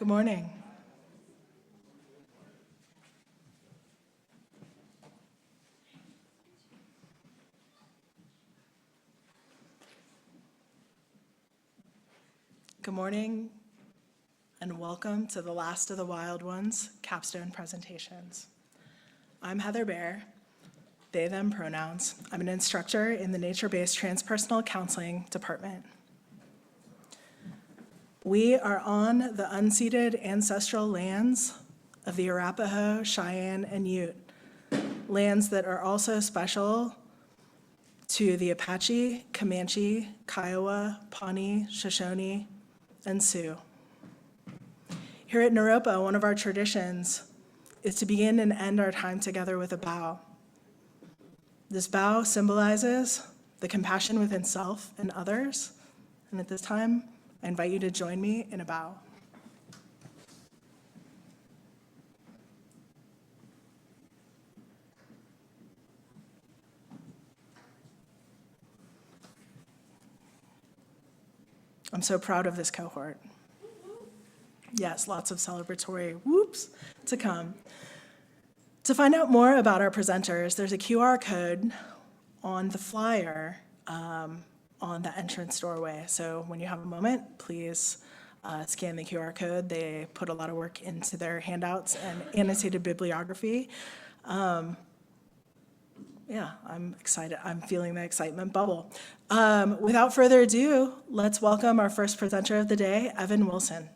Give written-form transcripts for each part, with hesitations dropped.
Good morning. Good morning, and welcome to the last of the Wild Ones Capstone presentations. I'm Heather Bear, they, them pronouns. I'm an instructor in the nature-based transpersonal counseling department. We are on the unceded ancestral lands of the Arapaho, Cheyenne, and Ute, lands that are also special to the Apache, Comanche, Kiowa, Pawnee, Shoshone, and Sioux. Here at Naropa, one of our traditions is to begin and end our time together with a bow. This bow symbolizes the compassion within self and others, and at this time, I invite you to join me in a bow. I'm so proud of this cohort. Yes, lots of celebratory whoops to come. To find out more about our presenters, there's a QR code on the flyer on the entrance doorway. So when you have a moment, please scan the QR code. They put a lot of work into their handouts and annotated bibliography. Yeah, I'm excited. I'm feeling the excitement bubble. Without further ado, let's welcome our first presenter of the day, Evan Wilson.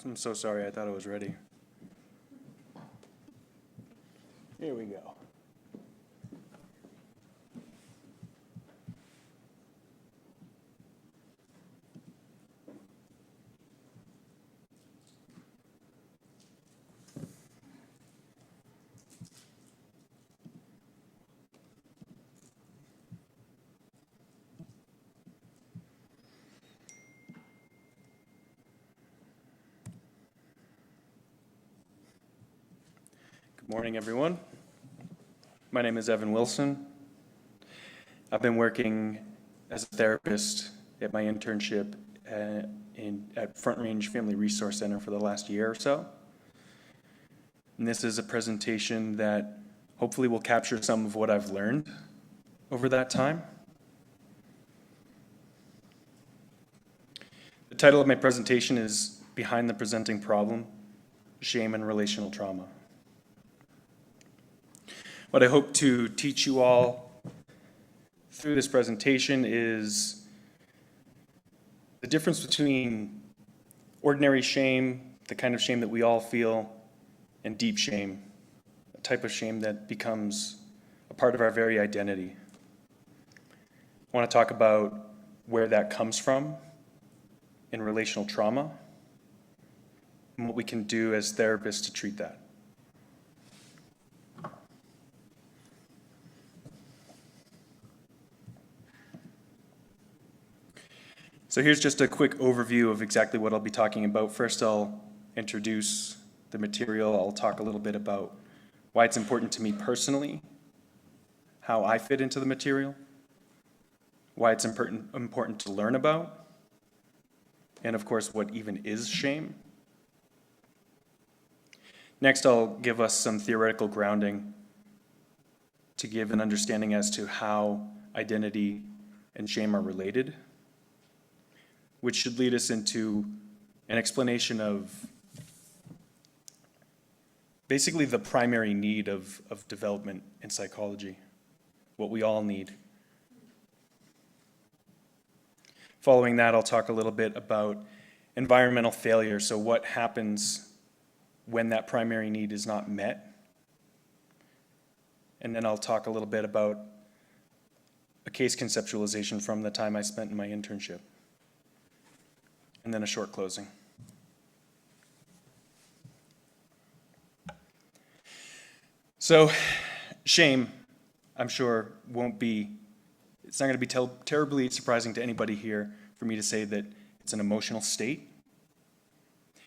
I'm so sorry, I thought I was ready. Here we go. Good morning, everyone. My name is Evan Wilson. I've been working as a therapist at my internship at Front Range Family Resource Center for the last year or so. And this is a presentation that hopefully will capture some of what I've learned over that time. The title of my presentation is Behind the Presenting Problem, Shame and Relational Trauma. What I hope to teach you all through this presentation is the difference between ordinary shame, the kind of shame that we all feel, and deep shame, a type of shame that becomes a part of our very identity. I want to talk about where that comes from in relational trauma and what we can do as therapists to treat that. So here's just a quick overview of exactly what I'll be talking about. First, I'll introduce the material. I'll talk a little bit about why it's important to me personally, how I fit into the material, why it's important to learn about, and of course, what even is shame. Next, I'll give us some theoretical grounding to give an understanding as to how identity and shame are related, which should lead us into an explanation of basically the primary need of development in psychology, what we all need. Following that, I'll talk a little bit about environmental failure, so what happens when that primary need is not met. And then I'll talk a little bit about a case conceptualization from the time I spent in my internship, and then a short closing. So, shame, I'm sure, it's not going to be terribly surprising to anybody here for me to say that it's an emotional state.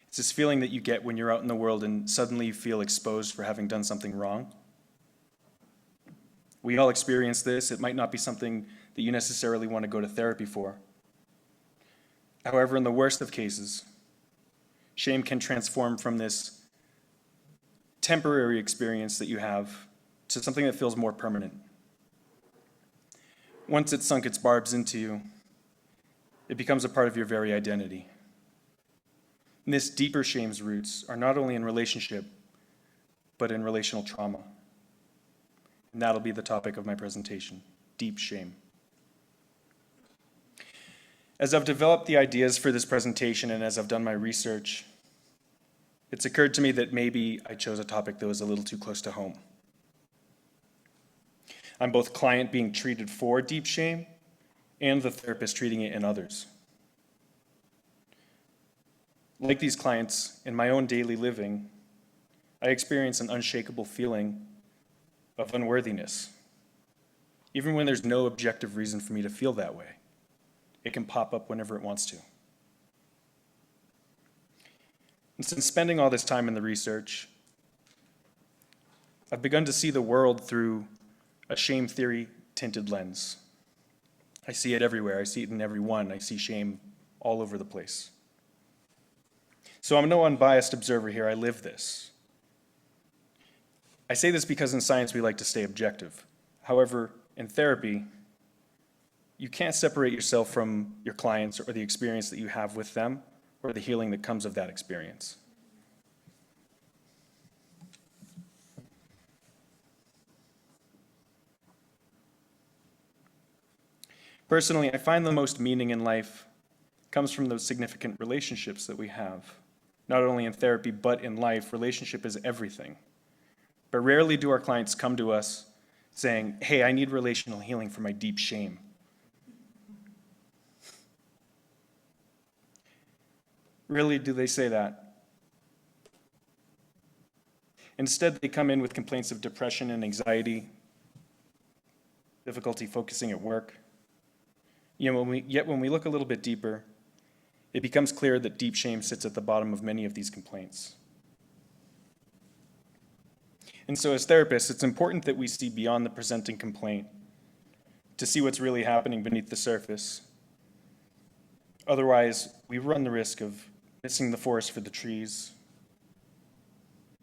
It's this feeling that you get when you're out in the world and suddenly you feel exposed for having done something wrong. We all experience this. It might not be something that you necessarily want to go to therapy for. However, in the worst of cases, shame can transform from this temporary experience that you have to something that feels more permanent. Once it's sunk its barbs into you, it becomes a part of your very identity. And this deeper shame's roots are not only in relationship, but in relational trauma. And that'll be the topic of my presentation, deep shame. As I've developed the ideas for this presentation and as I've done my research, it's occurred to me that maybe I chose a topic that was a little too close to home. I'm both client being treated for deep shame and the therapist treating it in others. Like these clients, in my own daily living, I experience an unshakable feeling of unworthiness. Even when there's no objective reason for me to feel that way, it can pop up whenever it wants to. And since spending all this time in the research, I've begun to see the world through a shame theory tinted lens. I see it everywhere. I see it in everyone. I see shame all over the place. So I'm no unbiased observer here. I live this. I say this because in science we like to stay objective. However, in therapy, you can't separate yourself from your clients or the experience that you have with them or the healing that comes of that experience. Personally, I find the most meaning in life comes from those significant relationships that we have. Not only in therapy, but in life, relationship is everything. But rarely do our clients come to us saying, hey, I need relational healing for my deep shame. Rarely do they say that. Instead, they come in with complaints of depression and anxiety, difficulty focusing at work. Yet when we look a little bit deeper, it becomes clear that deep shame sits at the bottom of many of these complaints. And so as therapists, it's important that we see beyond the presenting complaint to see what's really happening beneath the surface. Otherwise, we run the risk of missing the forest for the trees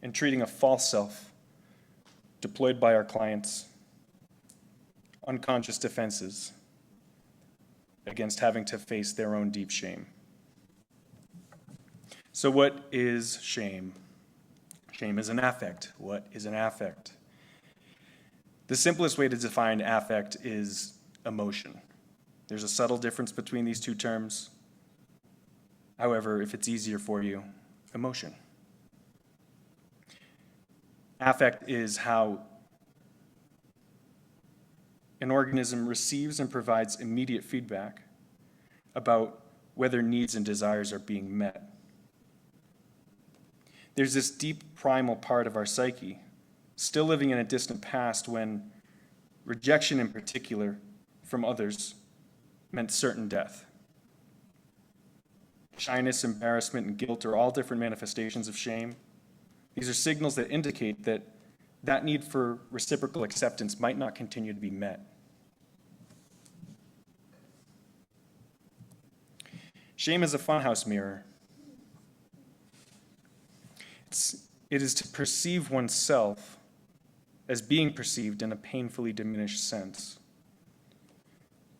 and treating a false self deployed by our clients, unconscious defenses against having to face their own deep shame. So what is shame? Shame is an affect. What is an affect? The simplest way to define affect is emotion. There's a subtle difference between these two terms. However, if it's easier for you, emotion. Affect is how an organism receives and provides immediate feedback about whether needs and desires are being met. There's this deep primal part of our psyche, still living in a distant past when rejection in particular from others meant certain death. Shyness, embarrassment, and guilt are all different manifestations of shame. These are signals that indicate that that need for reciprocal acceptance might not continue to be met. Shame is a funhouse mirror. It is to perceive oneself as being perceived in a painfully diminished sense.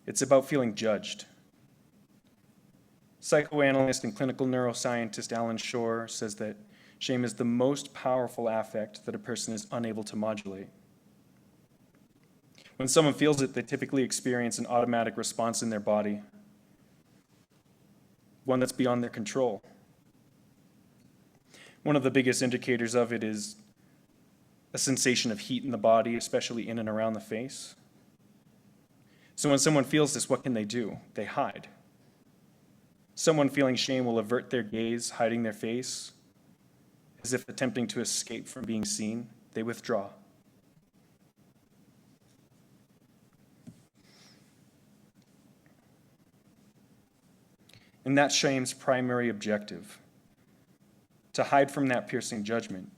It's about feeling judged. Psychoanalyst and clinical neuroscientist Alan Shore says that shame is the most powerful affect that a person is unable to modulate. When someone feels it, they typically experience an automatic response in their body, one that's beyond their control. One of the biggest indicators of it is a sensation of heat in the body, especially in and around the face. So when someone feels this, what can they do? They hide. Someone feeling shame will avert their gaze, hiding their face, as if attempting to escape from being seen. They withdraw. And that's shame's primary objective, to hide from that piercing judgment.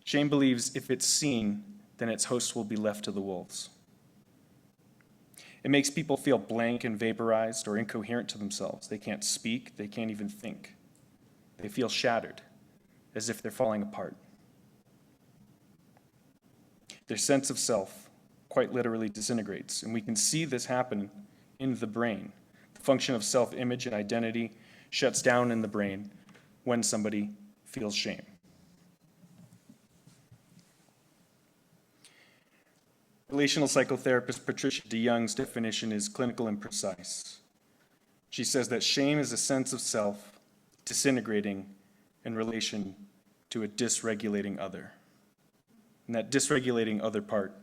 Shame believes if it's seen, then its host will be left to the wolves. It makes people feel blank and vaporized or incoherent to themselves. They can't speak, they can't even think. They feel shattered, as if they're falling apart. Their sense of self quite literally disintegrates, and we can see this happen in the brain. The function of self-image and identity shuts down in the brain when somebody feels shame. Relational psychotherapist Patricia DeYoung's definition is clinical and precise. She says that shame is a sense of self disintegrating in relation to a dysregulating other. And that dysregulating other part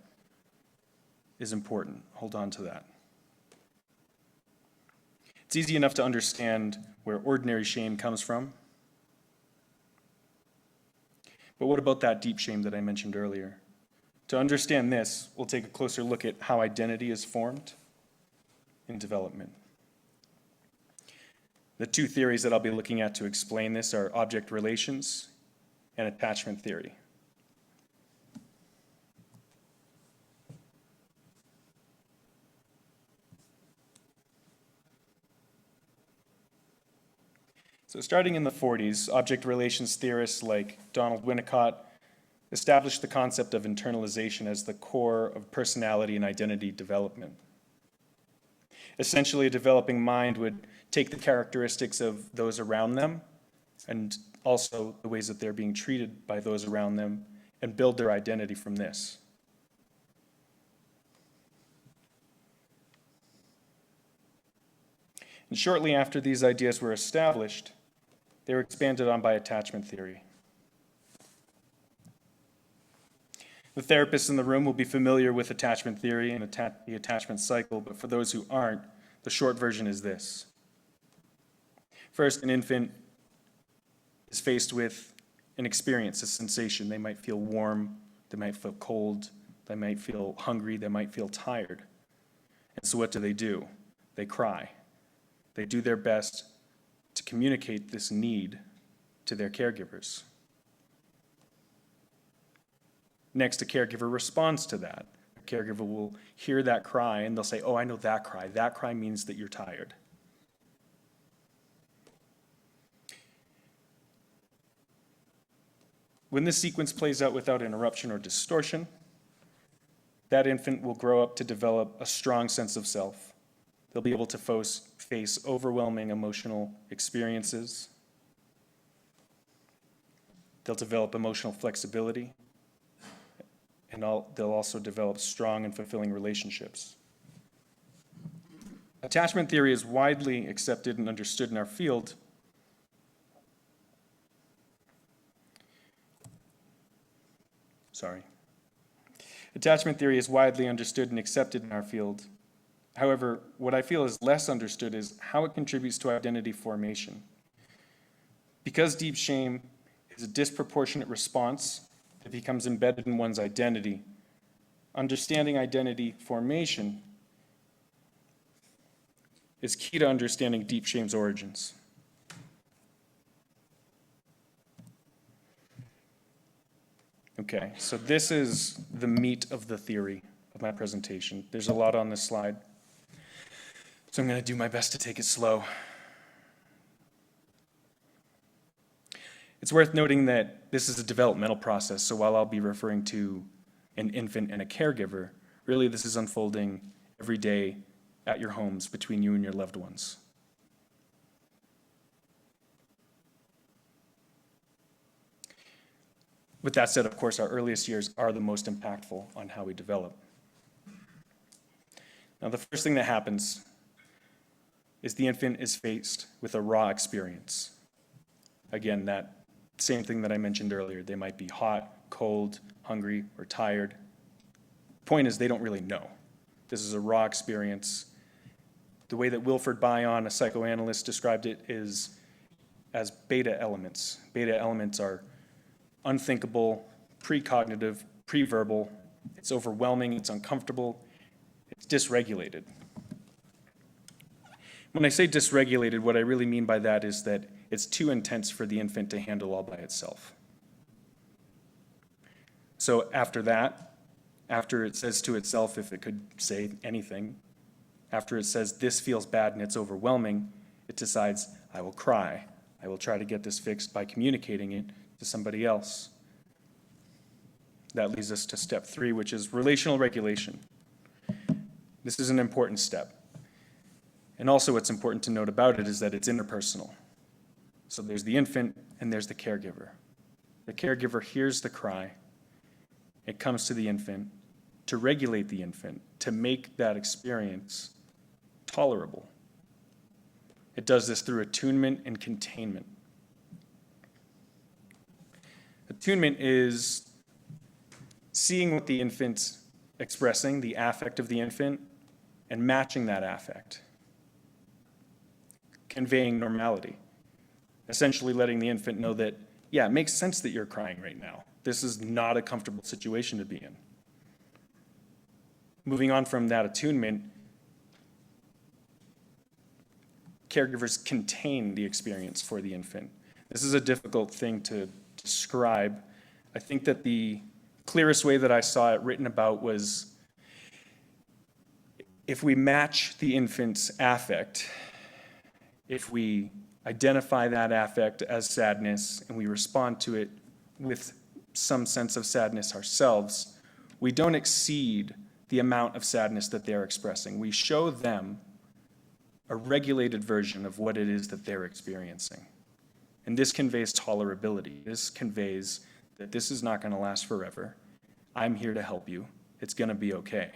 is important. Hold on to that. It's easy enough to understand where ordinary shame comes from. But what about that deep shame that I mentioned earlier? To understand this, we'll take a closer look at how identity is formed in development. The two theories that I'll be looking at to explain this are object relations and attachment theory. So starting in the 40s, object relations theorists like Donald Winnicott established the concept of internalization as the core of personality and identity development. Essentially, a developing mind would take the characteristics of those around them and also the ways that they're being treated by those around them and build their identity from this. And shortly after these ideas were established, they were expanded on by attachment theory. The therapists in the room will be familiar with attachment theory and the attachment cycle, but for those who aren't, the short version is this. First, an infant is faced with an experience, a sensation. They might feel warm, they might feel cold, they might feel hungry, they might feel tired. And so what do? They cry. They do their best to communicate this need to their caregivers. Next, a caregiver responds to that. A caregiver will hear that cry and they'll say, oh, I know that cry. That cry means that you're tired. When this sequence plays out without interruption or distortion, that infant will grow up to develop a strong sense of self. They'll be able to face overwhelming emotional experiences. They'll develop emotional flexibility. And they'll also develop strong and fulfilling relationships. Attachment theory is widely accepted and understood in our field. Attachment theory is widely understood and accepted in our field. However, what I feel is less understood is how it contributes to identity formation. Because deep shame is a disproportionate response, it becomes embedded in one's identity. Understanding identity formation is key to understanding deep shame's origins. Okay, so this is the meat of the theory of my presentation. There's a lot on this slide, so I'm going to do my best to take it slow. It's worth noting that this is a developmental process, so while I'll be referring to an infant and a caregiver, really this is unfolding every day at your homes between you and your loved ones. With that said, of course, our earliest years are the most impactful on how we develop. Now, the first thing that happens is the infant is faced with a raw experience. Again, that same thing that I mentioned earlier. They might be hot, cold, hungry, or tired. The point is they don't really know. This is a raw experience. The way that Wilfred Bion, a psychoanalyst, described it is as beta elements. Beta elements are unthinkable, precognitive, pre-verbal. It's overwhelming, it's uncomfortable, it's dysregulated. When I say dysregulated, what I really mean by that is that it's too intense for the infant to handle all by itself. So after that, after it says to itself, if it could say anything, after it says this feels bad and it's overwhelming, it decides, I will cry. I will try to get this fixed by communicating it to somebody else. That leads us to step 3, which is relational regulation. This is an important step. And also what's important to note about it is that it's interpersonal. So there's the infant and there's the caregiver. The caregiver hears the cry. It comes to the infant to regulate the infant, to make that experience tolerable. It does this through attunement and containment. Attunement is seeing what the infant's expressing, the affect of the infant, and matching that affect. Conveying normality. Essentially letting the infant know that, yeah, it makes sense that you're crying right now. This is not a comfortable situation to be in. Moving on from that attunement, caregivers contain the experience for the infant. This is a difficult thing to describe. I think that the clearest way that I saw it written about was if we match the infant's affect, if we identify that affect as sadness and we respond to it with some sense of sadness ourselves, we don't exceed the amount of sadness that they're expressing. We show them a regulated version of what it is that they're experiencing. And this conveys tolerability. This conveys that this is not going to last forever. I'm here to help you. It's going to be okay.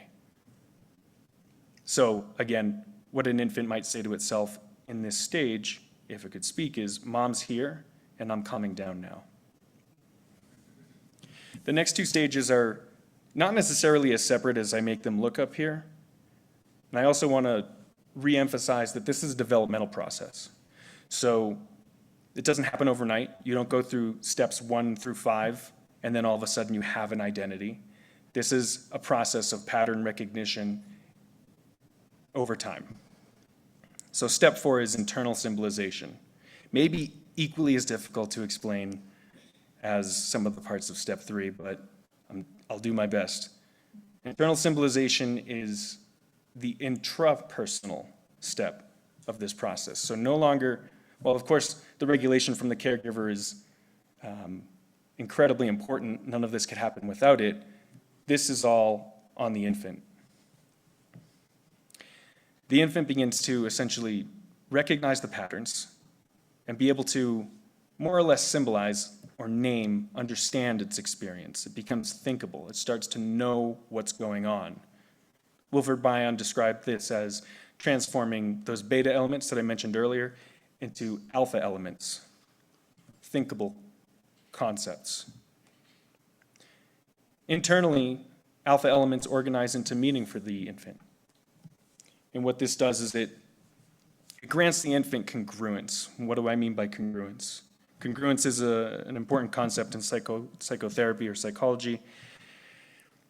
So again, what an infant might say to itself in this stage, if it could speak, is, Mom's here and I'm calming down now. The next 2 stages are not necessarily as separate as I make them look up here. And I also want to re-emphasize that this is a developmental process. So it doesn't happen overnight. You don't go through steps 1 through 5 and then all of a sudden you have an identity. This is a process of pattern recognition over time. So step 4 is internal symbolization. Maybe equally as difficult to explain as some of the parts of step 3, but I'll do my best. Internal symbolization is the intrapersonal step of this process. So no longer, well, of course, the regulation from the caregiver is incredibly important. None of this could happen without it. This is all on the infant. The infant begins to essentially recognize the patterns and be able to more or less symbolize or name, understand its experience. It becomes thinkable. It starts to know what's going on. Wilfred Bion described this as transforming those beta elements that I mentioned earlier into alpha elements, thinkable concepts. Internally, alpha elements organize into meaning for the infant. And what this does is it grants the infant congruence. And what do I mean by congruence? Congruence is an important concept in psychotherapy or psychology.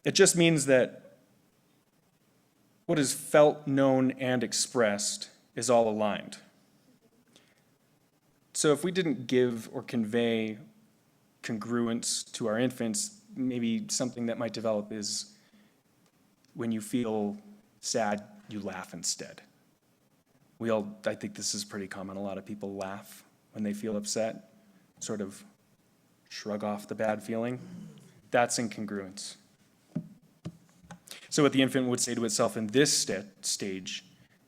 It just means that what is felt, known, and expressed is all aligned. So if we didn't give or convey congruence to our infants, maybe something that might develop is when you feel sad, you laugh instead. I think this is pretty common. A lot of people laugh when they feel upset, sort of shrug off the bad feeling. That's incongruence. So what the infant would say to itself in this stage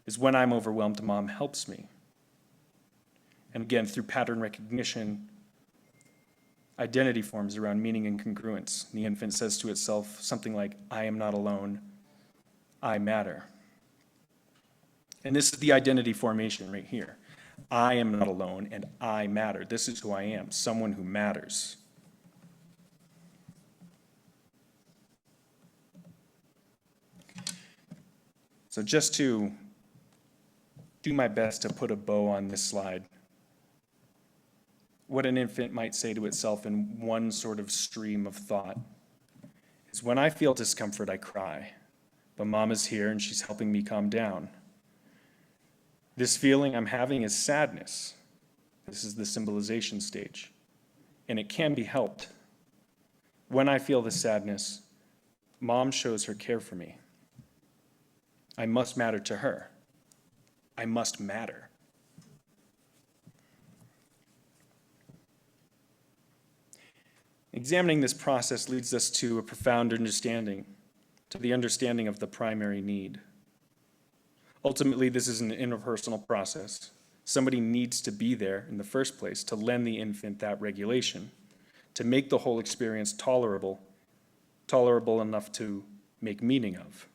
is, when I'm overwhelmed, Mom helps me. And again, through pattern recognition, identity forms around meaning and congruence. The infant says to itself something like, I am not alone, I matter. And this is the identity formation right here. I am not alone and I matter. This is who I am, someone who matters. So just to do my best to put a bow on this slide, what an infant might say to itself in one sort of stream of thought is, when I feel discomfort, I cry, but mom is here and she's helping me calm down. This feeling I'm having is sadness. This is the symbolization stage, and it can be helped. When I feel the sadness, mom shows her care for me. I must matter to her. I must matter. Examining this process leads us to a profound understanding, to the understanding of the primary need. Ultimately, this is an interpersonal process. Somebody needs to be there in the first place to lend the infant that regulation, to make the whole experience tolerable enough to make meaning of.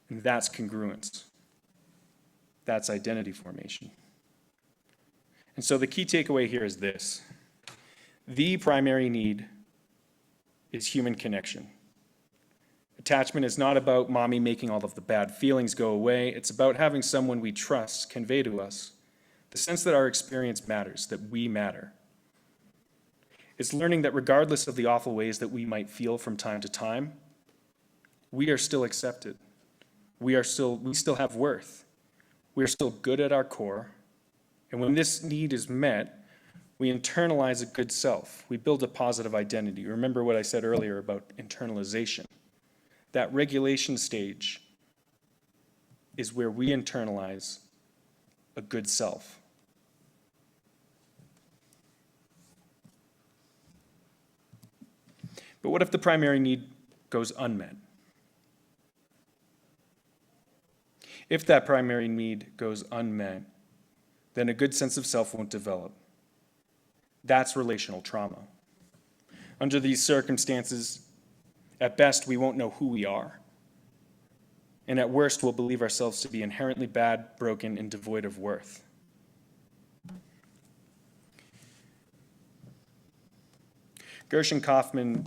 And that's congruence. That's identity formation. And so the key takeaway here is this: the primary need is human connection. Attachment is not about mommy making all of the bad feelings go away. It's about having someone we trust convey to us the sense that our experience matters, that we matter. It's learning that regardless of the awful ways that we might feel from time to time, we are still accepted. We still have worth. We are still good at our core. And when this need is met, we internalize a good self. We build a positive identity. Remember what I said earlier about internalization. That regulation stage is where we internalize a good self. But what if the primary need goes unmet? If that primary need goes unmet, then a good sense of self won't develop. That's relational trauma. Under these circumstances, at best, we won't know who we are. And at worst, we'll believe ourselves to be inherently bad, broken, and devoid of worth. Gershon Kaufman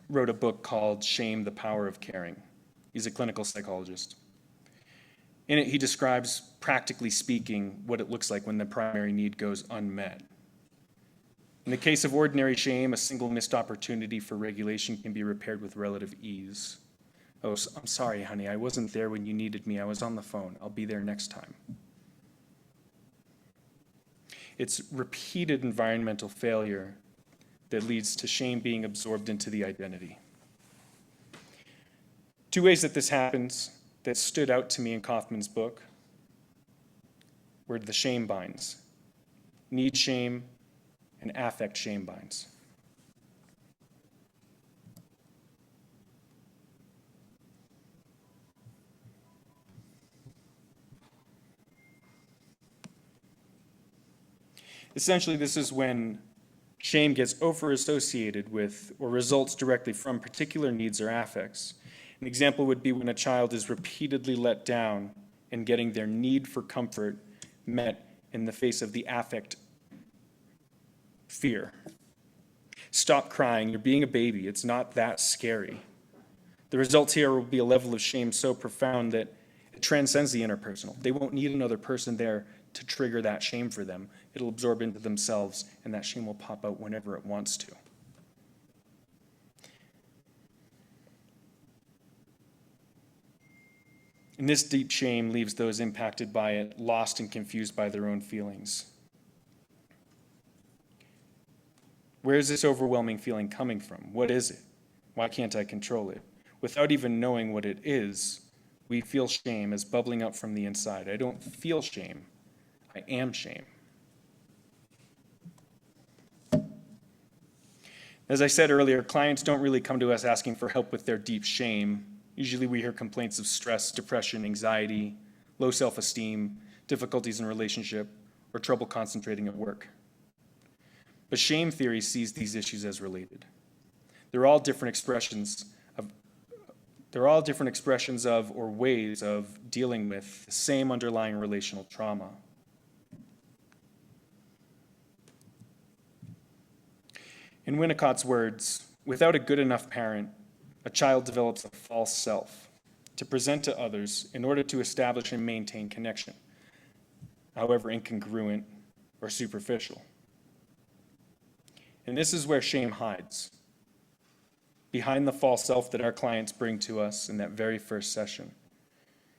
wrote a book called Shame, the Power of Caring. He's a clinical psychologist. In it, he describes, practically speaking, what it looks like when the primary need goes unmet. In the case of ordinary shame, a single missed opportunity for regulation can be repaired with relative ease. Oh, I'm sorry, honey, I wasn't there when you needed me. I was on the phone. I'll be there next time. It's repeated environmental failure that leads to shame being absorbed into the identity. Two ways that this happens that stood out to me in Kaufman's book were the shame binds: need shame and affect shame binds. Essentially, this is when shame gets over-associated with or results directly from particular needs or affects. An example would be when a child is repeatedly let down in getting their need for comfort met in the face of the affect fear. Stop crying, you're being a baby, it's not that scary. The result here will be a level of shame so profound that it transcends the interpersonal. They won't need another person there to trigger that shame for them. It'll absorb into themselves, and that shame will pop out whenever it wants to. And this deep shame leaves those impacted by it lost and confused by their own feelings. Where is this overwhelming feeling coming from? What is it? Why can't I control it? Without even knowing what it is, we feel shame as bubbling up from the inside. I don't feel shame. I am shame. As I said earlier, clients don't really come to us asking for help with their deep shame. Usually we hear complaints of stress, depression, anxiety, low self-esteem, difficulties in relationship, or trouble concentrating at work. But shame theory sees these issues as related. They're all different expressions of or ways of dealing with the same underlying relational trauma. In Winnicott's words, without a good enough parent, a child develops a false self to present to others in order to establish and maintain connection, however incongruent or superficial. And this is where shame hides, behind the false self that our clients bring to us in that very first session.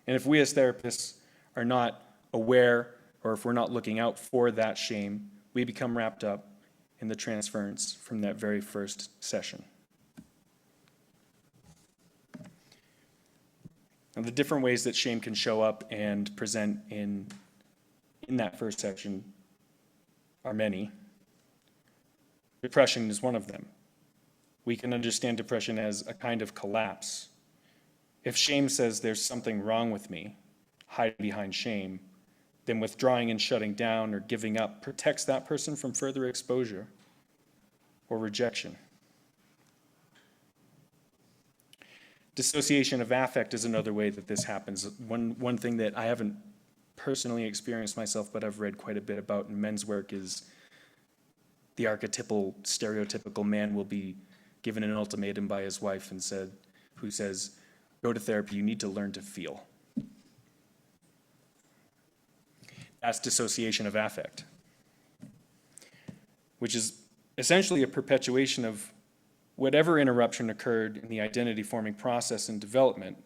And if we as therapists are not aware, or if we're not looking out for that shame, we become wrapped up in the transference from that very first session. And the different ways that shame can show up and present in that first section are many. Depression is one of them. We can understand depression as a kind of collapse. If shame says there's something wrong with me, hiding behind shame, then withdrawing and shutting down or giving up protects that person from further exposure or rejection. Dissociation of affect is another way that this happens. One thing that I haven't personally experienced myself, but I've read quite a bit about in men's work, is the archetypal, stereotypical man will be given an ultimatum by his wife who says, go to therapy, you need to learn to feel. That's dissociation of affect, which is essentially a perpetuation of whatever interruption occurred in the identity-forming process and development.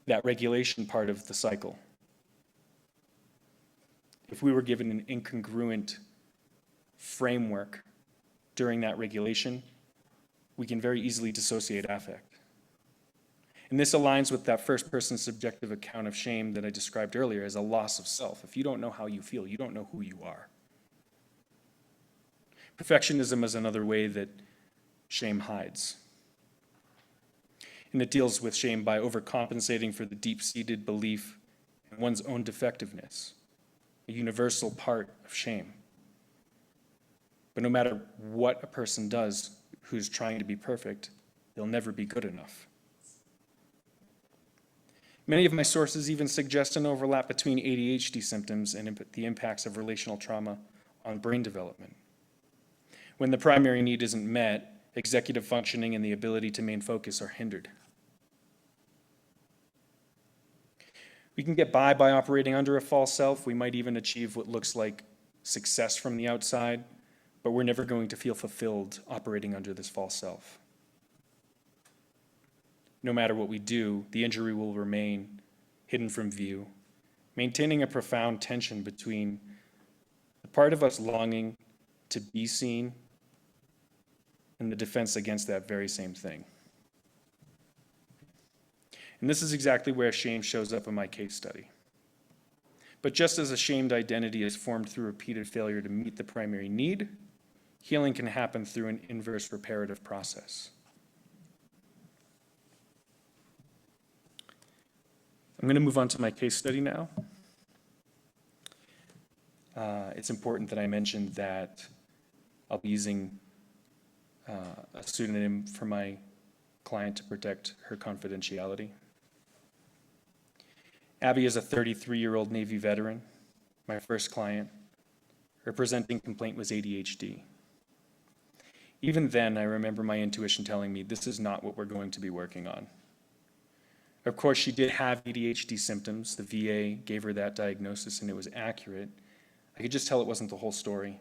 That regulation part of the cycle. If we were given an incongruent framework during that regulation, we can very easily dissociate affect. And this aligns with that first-person subjective account of shame that I described earlier as a loss of self. If you don't know how you feel, you don't know who you are. Perfectionism is another way that shame hides. And it deals with shame by overcompensating for the deep-seated belief in one's own defectiveness, a universal part of shame. But no matter what a person does who's trying to be perfect, they'll never be good enough. Many of my sources even suggest an overlap between ADHD symptoms and the impacts of relational trauma on brain development. When the primary need isn't met, executive functioning and the ability to maintain focus are hindered. We can get by operating under a false self. We might even achieve what looks like success from the outside, but we're never going to feel fulfilled operating under this false self. No matter what we do, the injury will remain hidden from view, maintaining a profound tension between the part of us longing to be seen and the defense against that very same thing. And this is exactly where shame shows up in my case study. But just as a shamed identity is formed through repeated failure to meet the primary need, healing can happen through an inverse reparative process. I'm going to move on to my case study now. It's important that I mention that I'll be using a pseudonym for my client to protect her confidentiality. Abby is a 33-year-old Navy veteran, my first client. Her presenting complaint was ADHD. Even then, I remember my intuition telling me this is not what we're going to be working on. Of course, she did have ADHD symptoms. The VA gave her that diagnosis and it was accurate. I could just tell it wasn't the whole story.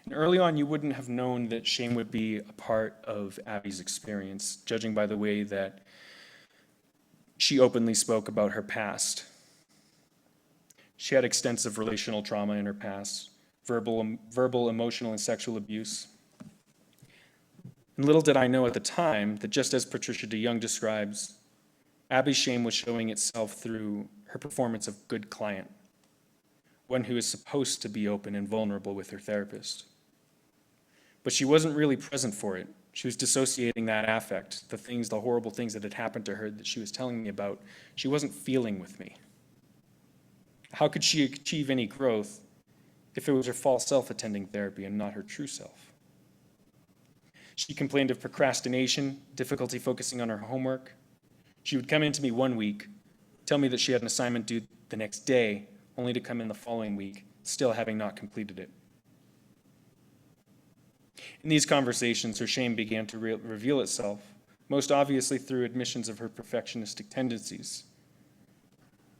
And early on, you wouldn't have known that shame would be a part of Abby's experience, judging by the way that she openly spoke about her past. She had extensive relational trauma in her past, verbal, emotional, and sexual abuse. And little did I know at the time that just as Patricia DeYoung describes, Abby's shame was showing itself through her performance of good client, one who is supposed to be open and vulnerable with her therapist. But she wasn't really present for it. She was dissociating that affect, the horrible things that had happened to her that she was telling me about. She wasn't feeling with me. How could she achieve any growth if it was her false self attending therapy and not her true self? She complained of procrastination, difficulty focusing on her homework. She would come into me one week, tell me that she had an assignment due the next day, only to come in the following week, still having not completed it. In these conversations, her shame began to reveal itself, most obviously through admissions of her perfectionistic tendencies.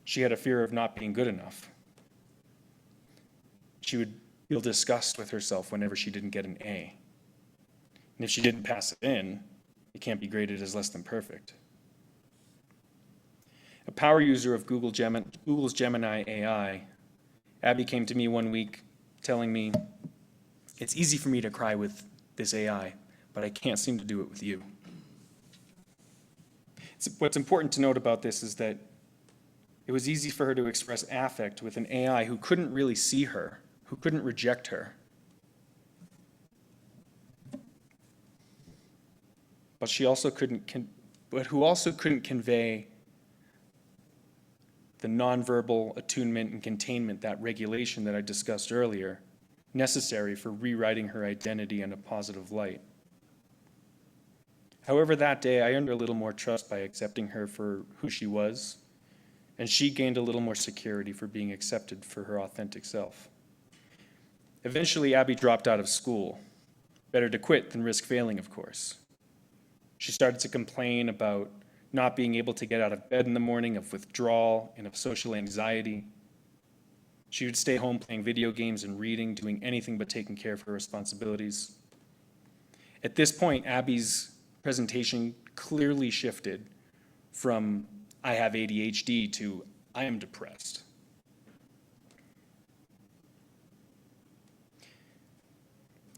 She had a fear of not being good enough. She would feel disgust with herself whenever she didn't get an A. And if she didn't pass it in, it can't be graded as less than perfect. A power user of Google's Gemini AI, Abby came to me one week telling me, "It's easy for me to cry with this AI, but I can't seem to do it with you." What's important to note about this is that it was easy for her to express affect with an AI who couldn't really see her, who couldn't reject her. But who also couldn't convey the nonverbal attunement and containment, that regulation that I discussed earlier, necessary for rewriting her identity in a positive light. However, that day I earned a little more trust by accepting her for who she was, and she gained a little more security for being accepted for her authentic self. Eventually, Abby dropped out of school. Better to quit than risk failing, of course. She started to complain about not being able to get out of bed in the morning, of withdrawal and of social anxiety. She would stay home playing video games and reading, doing anything but taking care of her responsibilities. At this point, Abby's presentation clearly shifted from "I have ADHD" to "I am depressed."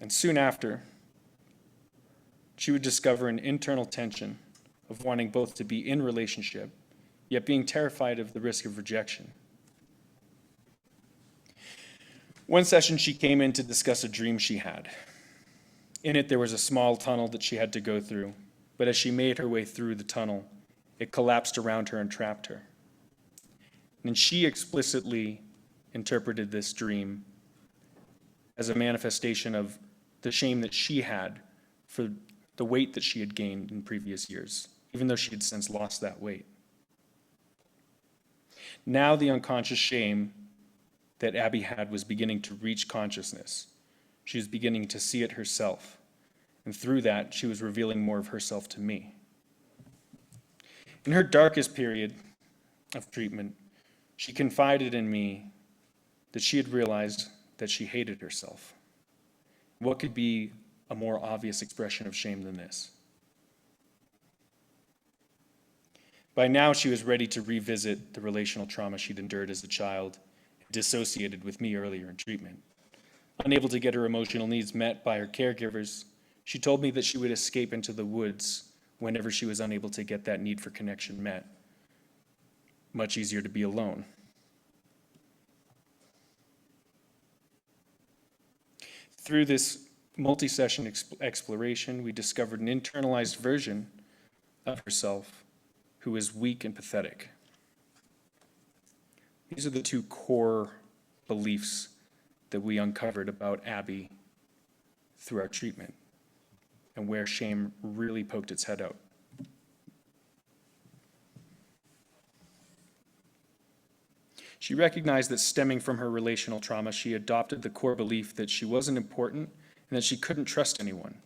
And soon after, she would discover an internal tension of wanting both to be in relationship, yet being terrified of the risk of rejection. One session, she came in to discuss a dream she had. In it, there was a small tunnel that she had to go through, but as she made her way through the tunnel, it collapsed around her and trapped her. And she explicitly interpreted this dream as a manifestation of the shame that she had for the weight that she had gained in previous years, even though she had since lost that weight. Now the unconscious shame that Abby had was beginning to reach consciousness. She was beginning to see it herself, and through that, she was revealing more of herself to me. In her darkest period of treatment, she confided in me that she had realized that she hated herself. What could be a more obvious expression of shame than this? By now, she was ready to revisit the relational trauma she'd endured as a child, dissociated with me earlier in treatment. Unable to get her emotional needs met by her caregivers, she told me that she would escape into the woods whenever she was unable to get that need for connection met. Much easier to be alone. Through this multi-session exploration, we discovered an internalized version of herself who is weak and pathetic. These are the two core beliefs that we uncovered about Abby through our treatment, and where shame really poked its head out. She recognized that stemming from her relational trauma, she adopted the core belief that she wasn't important and that she couldn't trust anyone.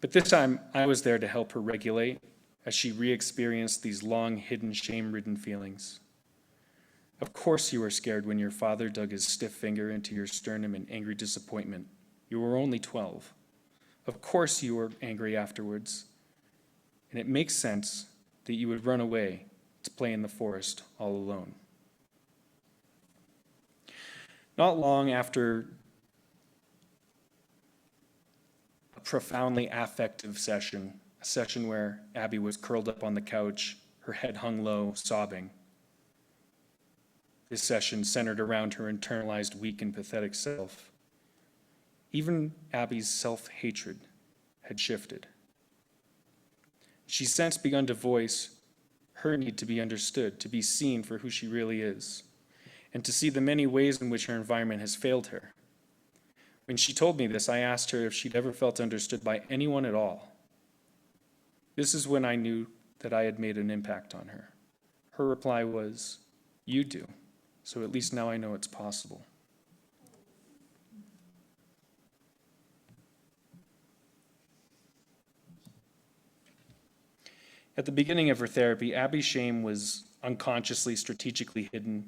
But this time, I was there to help her regulate as she re-experienced these long, hidden, shame-ridden feelings. Of course you were scared when your father dug his stiff finger into your sternum in angry disappointment. You were only 12. Of course you were angry afterwards. And it makes sense that you would run away to play in the forest all alone. Not long after a profoundly affective session, a session where Abby was curled up on the couch, her head hung low, sobbing. This session centered around her internalized, weak and pathetic self. Even Abby's self-hatred had shifted. She's since begun to voice her need to be understood, to be seen for who she really is, and to see the many ways in which her environment has failed her. When she told me this, I asked her if she'd ever felt understood by anyone at all. This is when I knew that I had made an impact on her. Her reply was, "You do, so at least now I know it's possible." At the beginning of her therapy, Abby's shame was unconsciously, strategically hidden.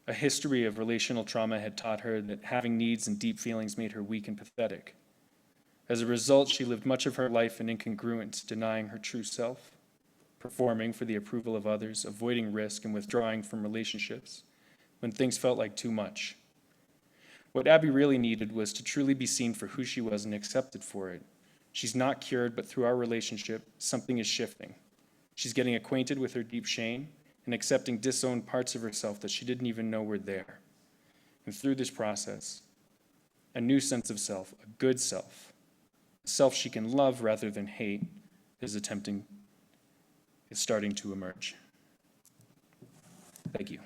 A history of relational trauma had taught her that having needs and deep feelings made her weak and pathetic. As a result, she lived much of her life in incongruence, denying her true self, performing for the approval of others, avoiding risk, and withdrawing from relationships when things felt like too much. What Abby really needed was to truly be seen for who she was and accepted for it. She's not cured, but through our relationship, something is shifting. She's getting acquainted with her deep shame and accepting disowned parts of herself that she didn't even know were there. And through this process, a new sense of self, a good self, a self she can love rather than hate, is starting to emerge. Thank you.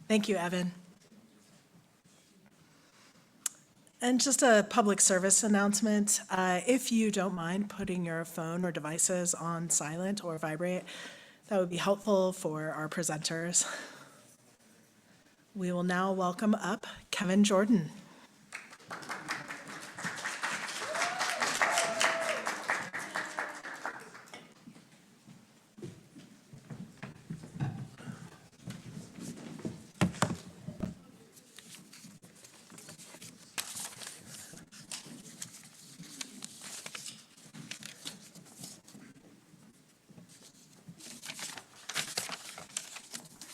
Thank you, Evan. And just a public service announcement. If you don't mind putting your phone or devices on silent or vibrate, that would be helpful for our presenters. We will now welcome up Kevin Jordan.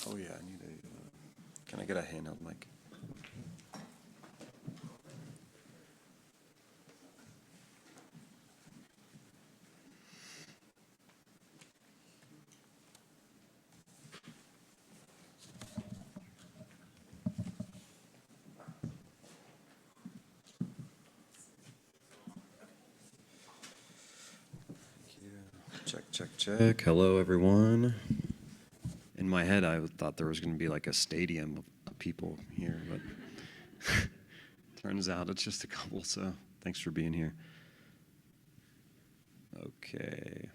Oh yeah, I need a, can I get a handheld mic? Check. Hello, everyone. In my head, I thought there was going to be like a stadium of people here, but turns out it's just a couple, so thanks for being here. Okay.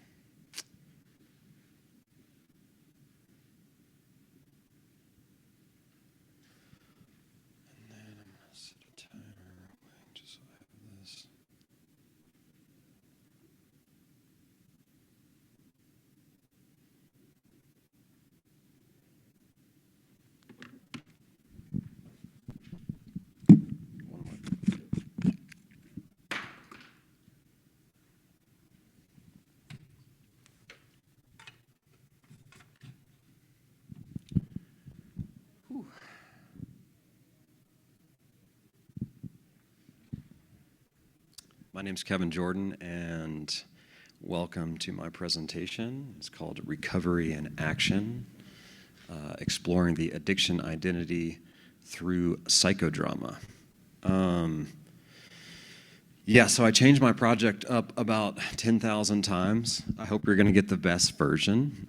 And then I'm going to set a timer real quick, just so I have this. One more. Whew. My name's Kevin Jordan, and welcome to my presentation. It's called Recovery in Action, Exploring the Addiction Identity Through Psychodrama. So I changed my project up about 10,000 times. I hope you're going to get the best version.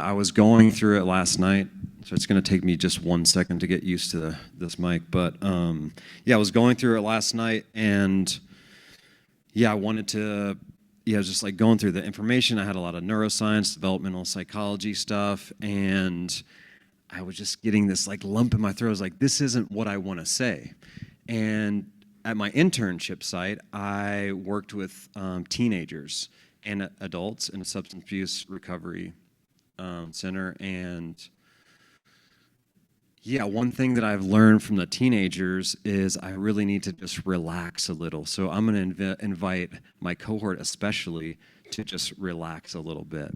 I was going through it last night, so it's going to take me just 1 second to get used to this mic. But I was going through it last night, and I wanted to, just like going through the information. I had a lot of neuroscience, developmental psychology stuff, and I was just getting this like lump in my throat. I was like, this isn't what I want to say. And at my internship site, I worked with teenagers and adults in a substance abuse recovery center. And one thing that I've learned from the teenagers is I really need to just relax a little. So I'm going to invite my cohort especially to just relax a little bit.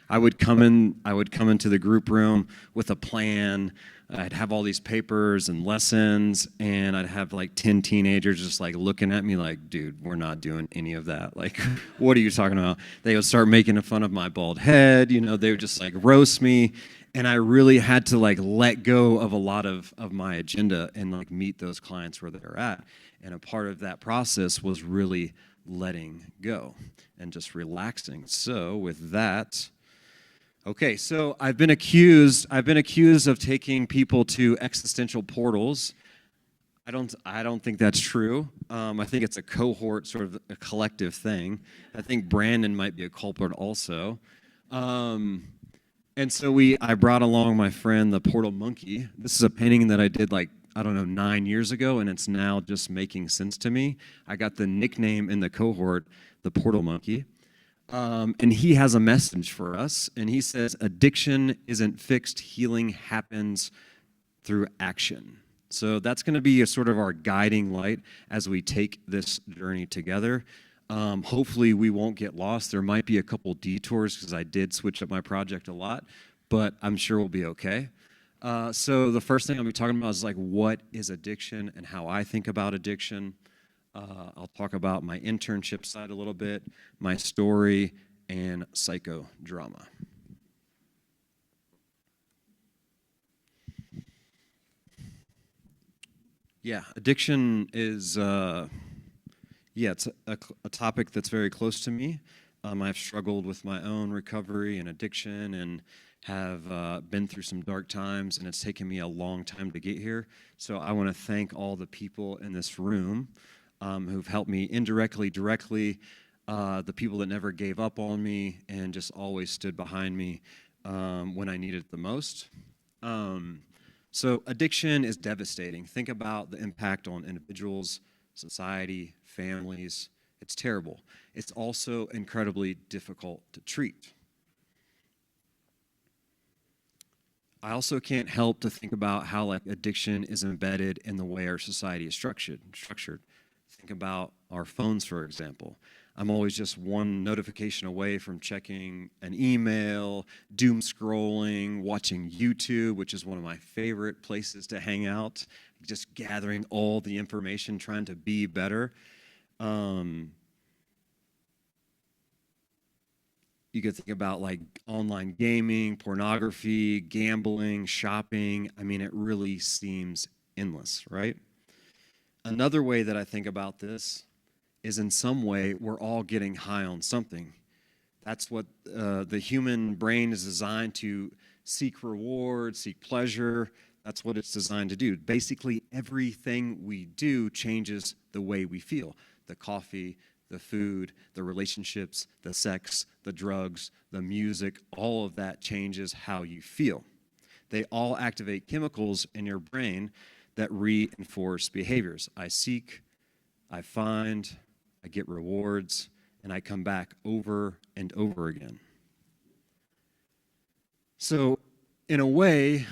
I would come into the group room with a plan. I'd have all these papers and lessons, and I'd have like 10 teenagers just like looking at me like, dude, we're not doing any of that. Like, what are you talking about? They would start making fun of my bald head. They would just like roast me. And I really had to like let go of a lot of my agenda and like meet those clients where they're at. And a part of that process was really letting go and just relaxing. So with that, okay, so I've been accused of taking people to existential portals. I don't think that's true. I think it's a cohort, sort of a collective thing. I think Brandon might be a culprit also. And so I brought along my friend, the Portal Monkey. This is a painting that I did 9 years ago, and it's now just making sense to me. I got the nickname in the cohort, the Portal Monkey. And he has a message for us, and he says, addiction isn't fixed, healing happens through action. So that's going to be a sort of our guiding light as we take this journey together. Hopefully we won't get lost. There might be a couple detours because I did switch up my project a lot, but I'm sure we'll be okay. So the first thing I'll be talking about is what is addiction and how I think about addiction. I'll talk about my internship side a little bit, my story, and psychodrama. Yeah, addiction is, it's a topic that's very close to me. I've struggled with my own recovery and addiction and have been through some dark times, and it's taken me a long time to get here. So I want to thank all the people in this room who've helped me indirectly, directly, the people that never gave up on me and just always stood behind me when I needed it the most. So addiction is devastating. Think about the impact on individuals, society, families. It's terrible. It's also incredibly difficult to treat. I also can't help to think about how addiction is embedded in the way our society is structured. Think about our phones, for example. I'm always just one notification away from checking an email, doom scrolling, watching YouTube, which is one of my favorite places to hang out, just gathering all the information, trying to be better. You could think about online gaming, pornography, gambling, shopping. I mean, it really seems endless, right? Another way that I think about this is in some way we're all getting high on something. That's what the human brain is designed to seek reward, seek pleasure. That's what it's designed to do. Basically, everything we do changes the way we feel. The coffee, the food, the relationships, the sex, the drugs, the music, all of that changes how you feel. They all activate chemicals in your brain that reinforce behaviors. I seek, I find, I get rewards, and I come back over and over again. So, in a way,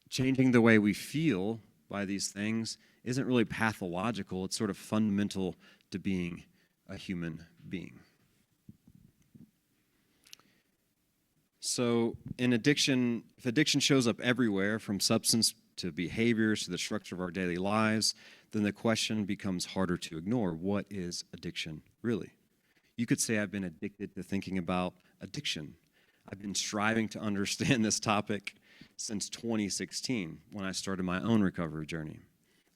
changing the way we feel by these things isn't really pathological. It's sort of fundamental to being a human being. So in addiction, if addiction shows up everywhere, from substance to behaviors to the structure of our daily lives, then the question becomes harder to ignore. What is addiction really? You could say I've been addicted to thinking about addiction. I've been striving to understand this topic since 2016 when I started my own recovery journey.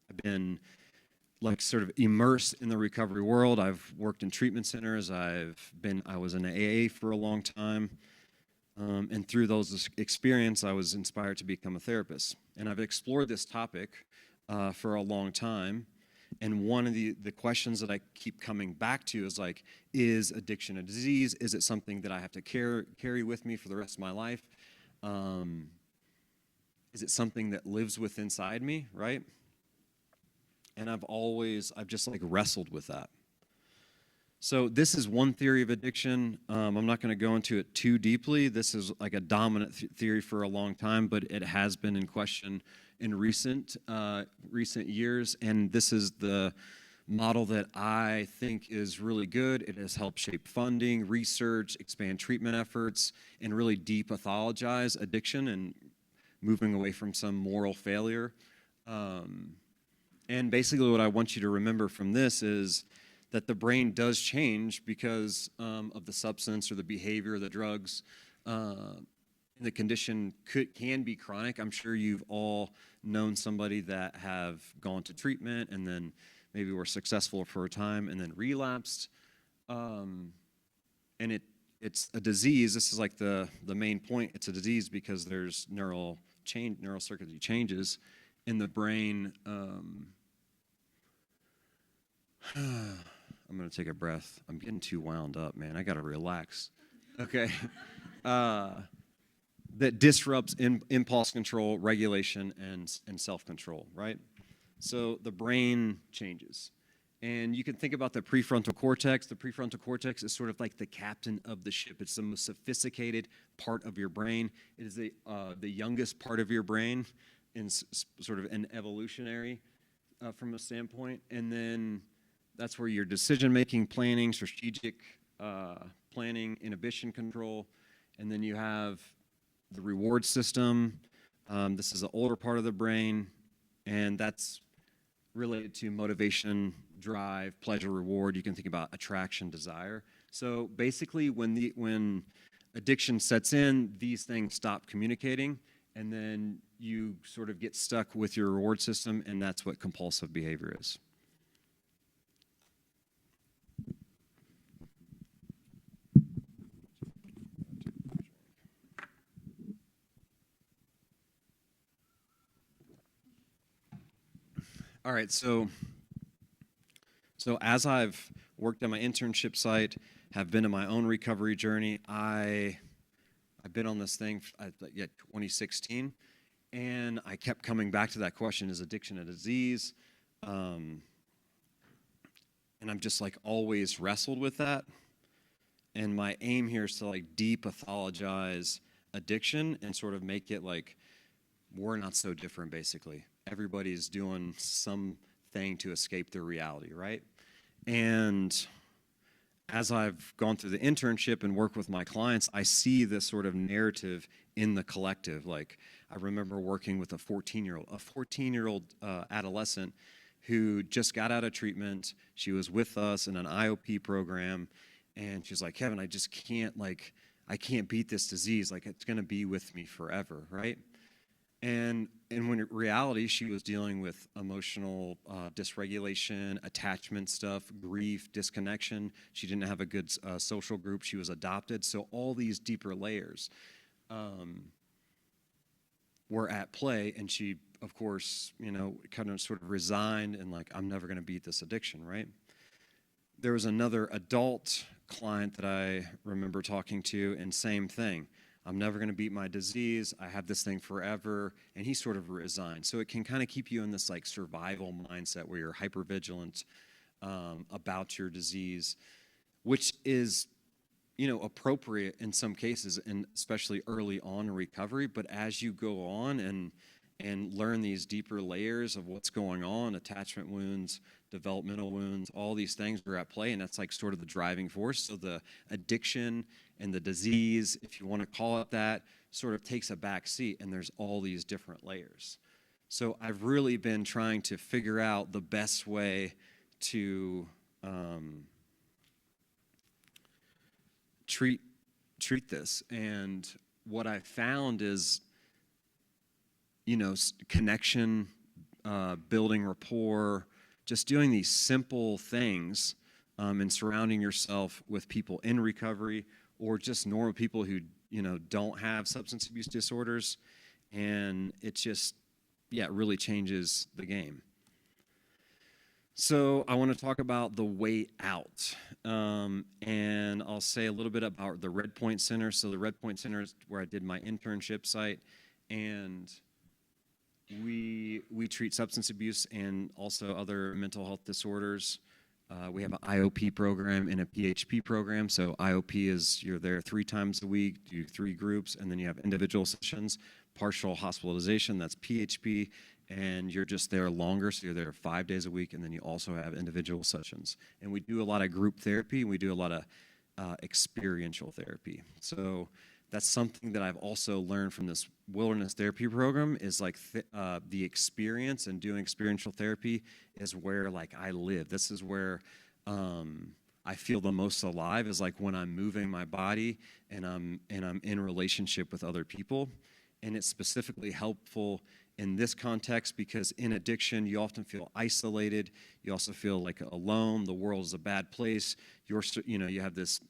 I've been sort of immersed in the recovery world. I've worked in treatment centers. I was in AA for a long time. And through those experiences, I was inspired to become a therapist. And I've explored this topic for a long time. And one of the questions that I keep coming back to is addiction a disease? Is it something that I have to carry with me for the rest of my life? Is it something that lives inside me, right? And I've just wrestled with that. So this is one theory of addiction. I'm not going to go into it too deeply. This is a dominant theory for a long time, but it has been in question in recent years. And this is the model that I think is really good. It has helped shape funding, research, expand treatment efforts, and really depathologize addiction and moving away from some moral failure. And basically what I want you to remember from this is that the brain does change because of the substance or the behavior, the drugs. The condition can be chronic. I'm sure you've all known somebody that have gone to treatment and then maybe were successful for a time and then relapsed. And it's a disease. This is like the main point. It's a disease because there's neural circuitry changes in the brain. I'm going to take a breath. I'm getting too wound up, man. I got to relax. Okay. That disrupts impulse control, regulation, and self-control, right? So the brain changes. And you can think about the prefrontal cortex. The prefrontal cortex is sort of like the captain of the ship. It's the most sophisticated part of your brain. It is the youngest part of your brain in sort of an evolutionary from a standpoint. And then that's where your decision-making, planning, strategic planning, inhibition control, and then you have the reward system. This is the older part of the brain, and that's related to motivation, drive, pleasure, reward. You can think about attraction, desire. So basically, when addiction sets in, these things stop communicating, and then you sort of get stuck with your reward system, and that's what compulsive behavior is. All right, so as I've worked at my internship site, have been in my own recovery journey, I've been on this thing 2016, and I kept coming back to that question: is addiction a disease? And I'm just like always wrestled with that. And my aim here is to like depathologize addiction and sort of make it like we're not so different, basically. Everybody's doing something to escape their reality, right? And as I've gone through the internship and worked with my clients, I see this sort of narrative in the collective. Like, I remember working with a 14-year-old adolescent who just got out of treatment. She was with us in an IOP program, and she's like, Kevin, I just can't, I can't beat this disease. Like, it's going to be with me forever, right? And when in reality, she was dealing with emotional dysregulation, attachment stuff, grief, disconnection. She didn't have a good social group. She was adopted. So all these deeper layers were at play. And she, of course, kind of sort of resigned and like, I'm never going to beat this addiction, right? There was another adult client that I remember talking to, and same thing. I'm never going to beat my disease. I have this thing forever. And he sort of resigned. So it can kind of keep you in this like survival mindset where you're hypervigilant about your disease, which is, appropriate in some cases, and especially early on in recovery. But as you go on and learn these deeper layers of what's going on, attachment wounds, developmental wounds, all these things are at play, and that's like sort of the driving force. So the addiction and the disease, if you want to call it that, sort of takes a back seat, and there's all these different layers. So I've really been trying to figure out the best way to treat this. And what I found is, connection, building rapport, just doing these simple things and surrounding yourself with people in recovery or just normal people who, don't have substance abuse disorders. And it just, it really changes the game. So I want to talk about the way out. And I'll say a little bit about the Red Point Center. So the Red Point Center is where I did my internship site. And we treat substance abuse and also other mental health disorders. We have an IOP program and a PHP program. So IOP is you're there 3 times a week, do 3 groups, and then you have individual sessions. Partial hospitalization, that's PHP, and you're just there longer, so you're there 5 days a week, and then you also have individual sessions. And we do a lot of group therapy, we do a lot of experiential therapy. So that's something that I've also learned from this wilderness therapy program is like the experience and doing experiential therapy is where like I live. This is where I feel the most alive, is like when I'm moving my body and I'm in relationship with other people. And it's specifically helpful in this context because in addiction, you often feel isolated. You also feel like alone. The world is a bad place. You have this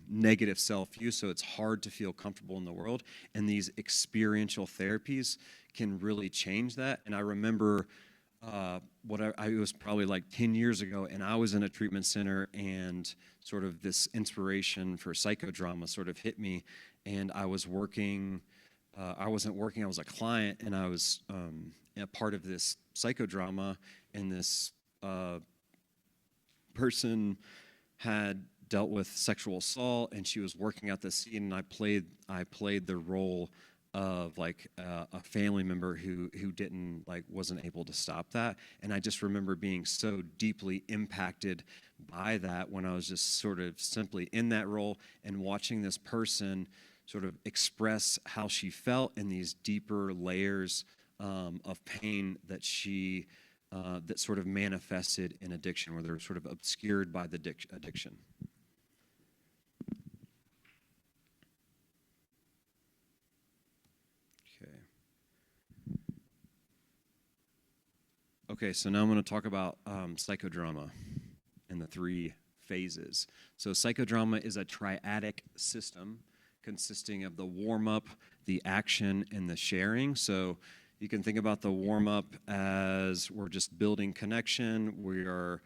negative self-view, so it's hard to feel comfortable in the world. And these experiential therapies can really change that. And I remember it was probably like 10 years ago, and I was in a treatment center, and sort of this inspiration for psychodrama sort of hit me, and I was working. I wasn't working, I was a client, and I was a part of this psychodrama, and this person had dealt with sexual assault, and she was working out the scene, and I played the role of like a family member who wasn't able to stop that. And I just remember being so deeply impacted by that when I was just sort of simply in that role and watching this person sort of express how she felt in these deeper layers of pain that that sort of manifested in addiction, where they're sort of obscured by the addiction. Okay, so now I'm going to talk about psychodrama and the 3 phases. So psychodrama is a triadic system consisting of the warm-up, the action, and the sharing. So you can think about the warm-up as we're just building connection. We are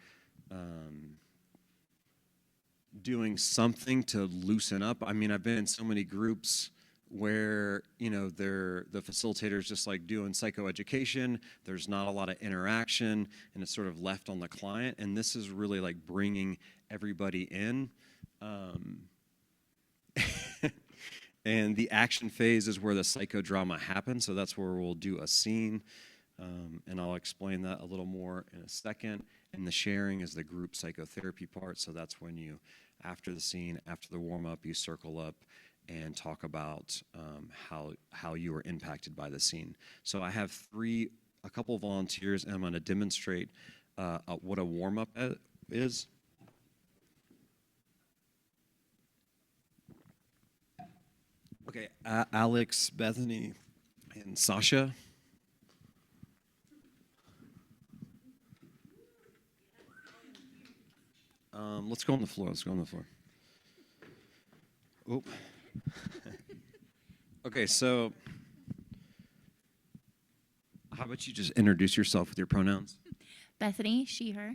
doing something to loosen up. I mean, I've been in so many groups where, the facilitator's just like doing psychoeducation. There's not a lot of interaction, and it's sort of left on the client. And this is really like bringing everybody in. And the action phase is where the psychodrama happens. So that's where we'll do a scene. And I'll explain that a little more in a second. And the sharing is the group psychotherapy part. So that's when you, after the scene, after the warm-up, you circle up and talk about how you were impacted by the scene. So I have a couple volunteers, and I'm going to demonstrate what a warm-up is. Okay, Alex, Bethany, and Sasha. Let's go on the floor. Oh. Okay, so how about you just introduce yourself with your pronouns? Bethany, she, her.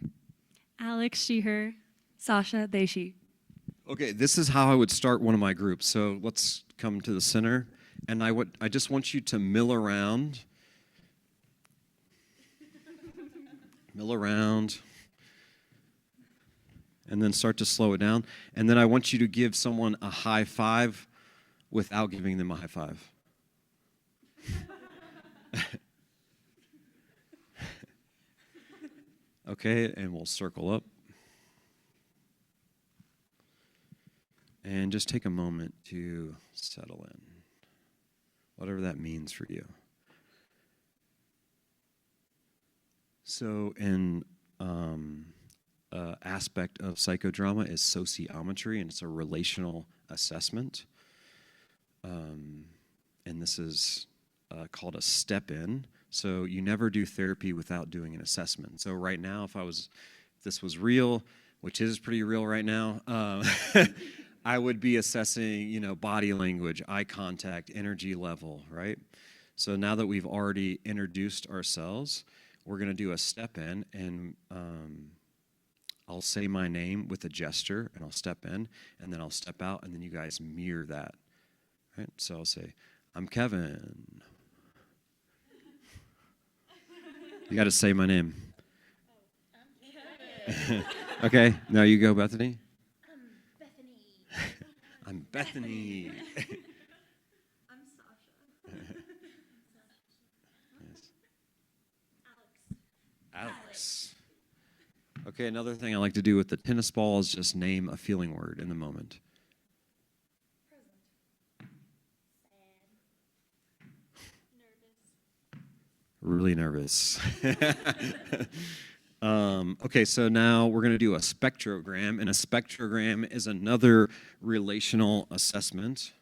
Alex, she, her. Sasha, they, she. Okay, this is how I would start one of my groups. So let's come to the center, and I just want you to mill around, and then start to slow it down. And then I want you to give someone a high five without giving them a high five. Okay, and we'll circle up. And just take a moment to settle in, whatever that means for you. So an aspect of psychodrama is sociometry, and it's a relational assessment. And this is called a step-in. So you never do therapy without doing an assessment. So right now, if this was real, which is pretty real right now, I would be assessing, body language, eye contact, energy level, right? So now that we've already introduced ourselves, we're going to do a step-in, and I'll say my name with a gesture, and I'll step in, and then I'll step out, and then you guys mirror that, right? So I'll say, I'm Kevin. You got to say my name. I'm Kevin. Okay, now you go, Bethany. I'm Bethany. I'm Sasha. Yes. Nice. Okay, another thing I like to do with the tennis ball is just name a feeling word in the moment. Really nervous. Okay, so now we're going to do a spectrogram, and a spectrogram is another relational assessment.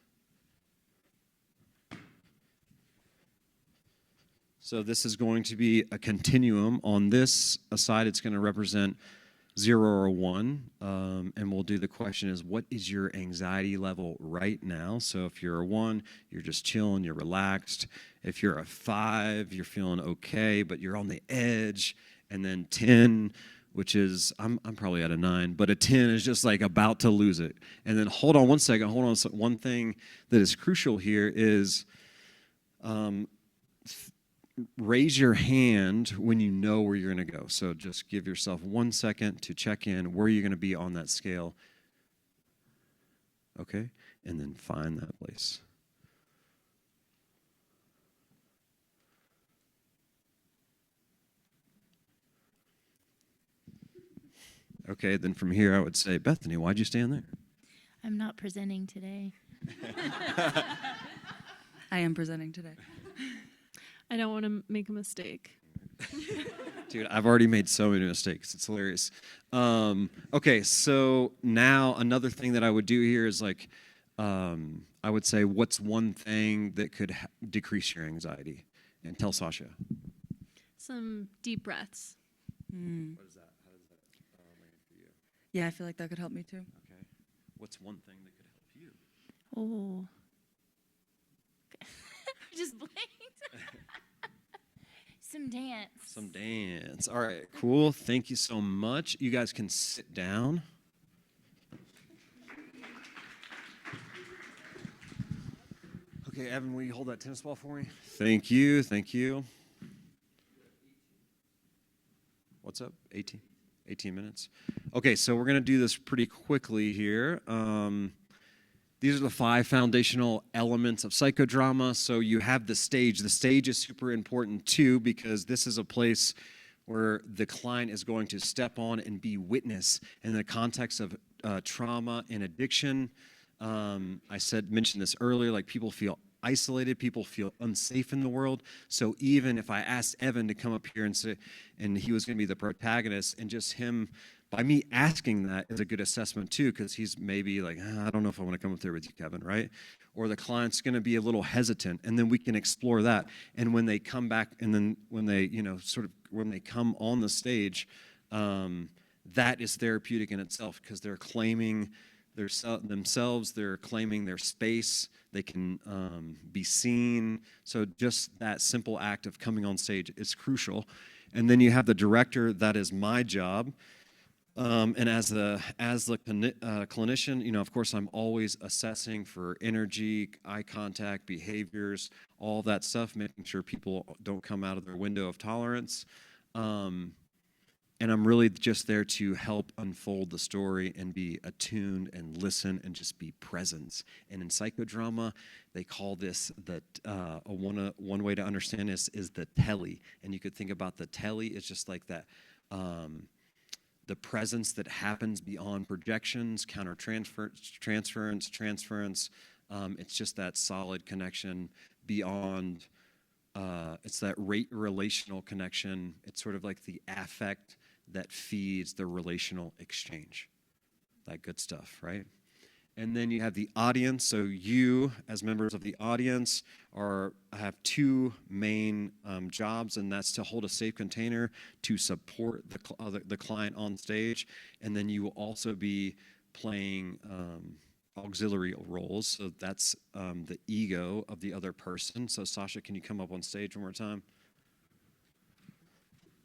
So this is going to be a continuum. On this side, it's going to represent 0 or 1, and we'll do the question is, what is your anxiety level right now? So if you're a 1, you're just chilling, you're relaxed. If you're a 5, you're feeling okay, but you're on the edge. And then 10, which is, I'm probably at a 9, but a 10 is just like about to lose it. And then hold on one second, hold on. So one thing that is crucial here is raise your hand when you know where you're going to go. So just give yourself 1 second to check in where you're going to be on that scale. Okay? And then find that place. Okay, then from here I would say, Bethany, why'd you stand there? I'm not presenting today. I am presenting today. I don't want to make a mistake. Dude, I've already made so many mistakes. It's hilarious. Okay, so now another thing that I would do here is like, I would say, what's one thing that could decrease your anxiety? And tell Sasha. Some deep breaths. What is that? How does that land for you? Yeah, I feel like that could help me too. Okay. What's one thing that could help you? Oh. Just blanked. Some dance. Some dance. All right, cool. Thank you so much. You guys can sit down. Okay, Evan, will you hold that tennis ball for me? Thank you. Thank you. What's up? 18? 18 minutes. Okay, so we're going to do this pretty quickly here. These are the 5 foundational elements of psychodrama. So you have the stage. The stage is super important too, because this is a place where the client is going to step on and be witness in the context of trauma and addiction. I mentioned this earlier, like people feel isolated, people feel unsafe in the world. So even if I asked Evan to come up here and say, and he was going to be the protagonist, and just him, by me asking that is a good assessment too, because he's maybe like, I don't know if I want to come up there with you, Kevin, right? Or the client's going to be a little hesitant, and then we can explore that. And when they come back, and then when they, when they come on the stage, that is therapeutic in itself, because they're claiming themselves, they're claiming their space, they can be seen. So just that simple act of coming on stage is crucial. And then you have the director. That is my job. And as the clinician, of course, I'm always assessing for energy, eye contact, behaviors, all that stuff, making sure people don't come out of their window of tolerance. And I'm really just there to help unfold the story and be attuned and listen and just be present. And in psychodrama, they call this one way to understand this is the telly. And you could think about the telly as just like that. The presence that happens beyond projections, transference. It's just that solid connection beyond. It's that relational connection. It's sort of like the affect that feeds the relational exchange. That good stuff, right? And then you have the audience. So you, as members of the audience, have 2 main jobs, and that's to hold a safe container to support the client on stage. And then you will also be playing auxiliary roles. So that's the ego of the other person. So Sasha, can you come up on stage one more time?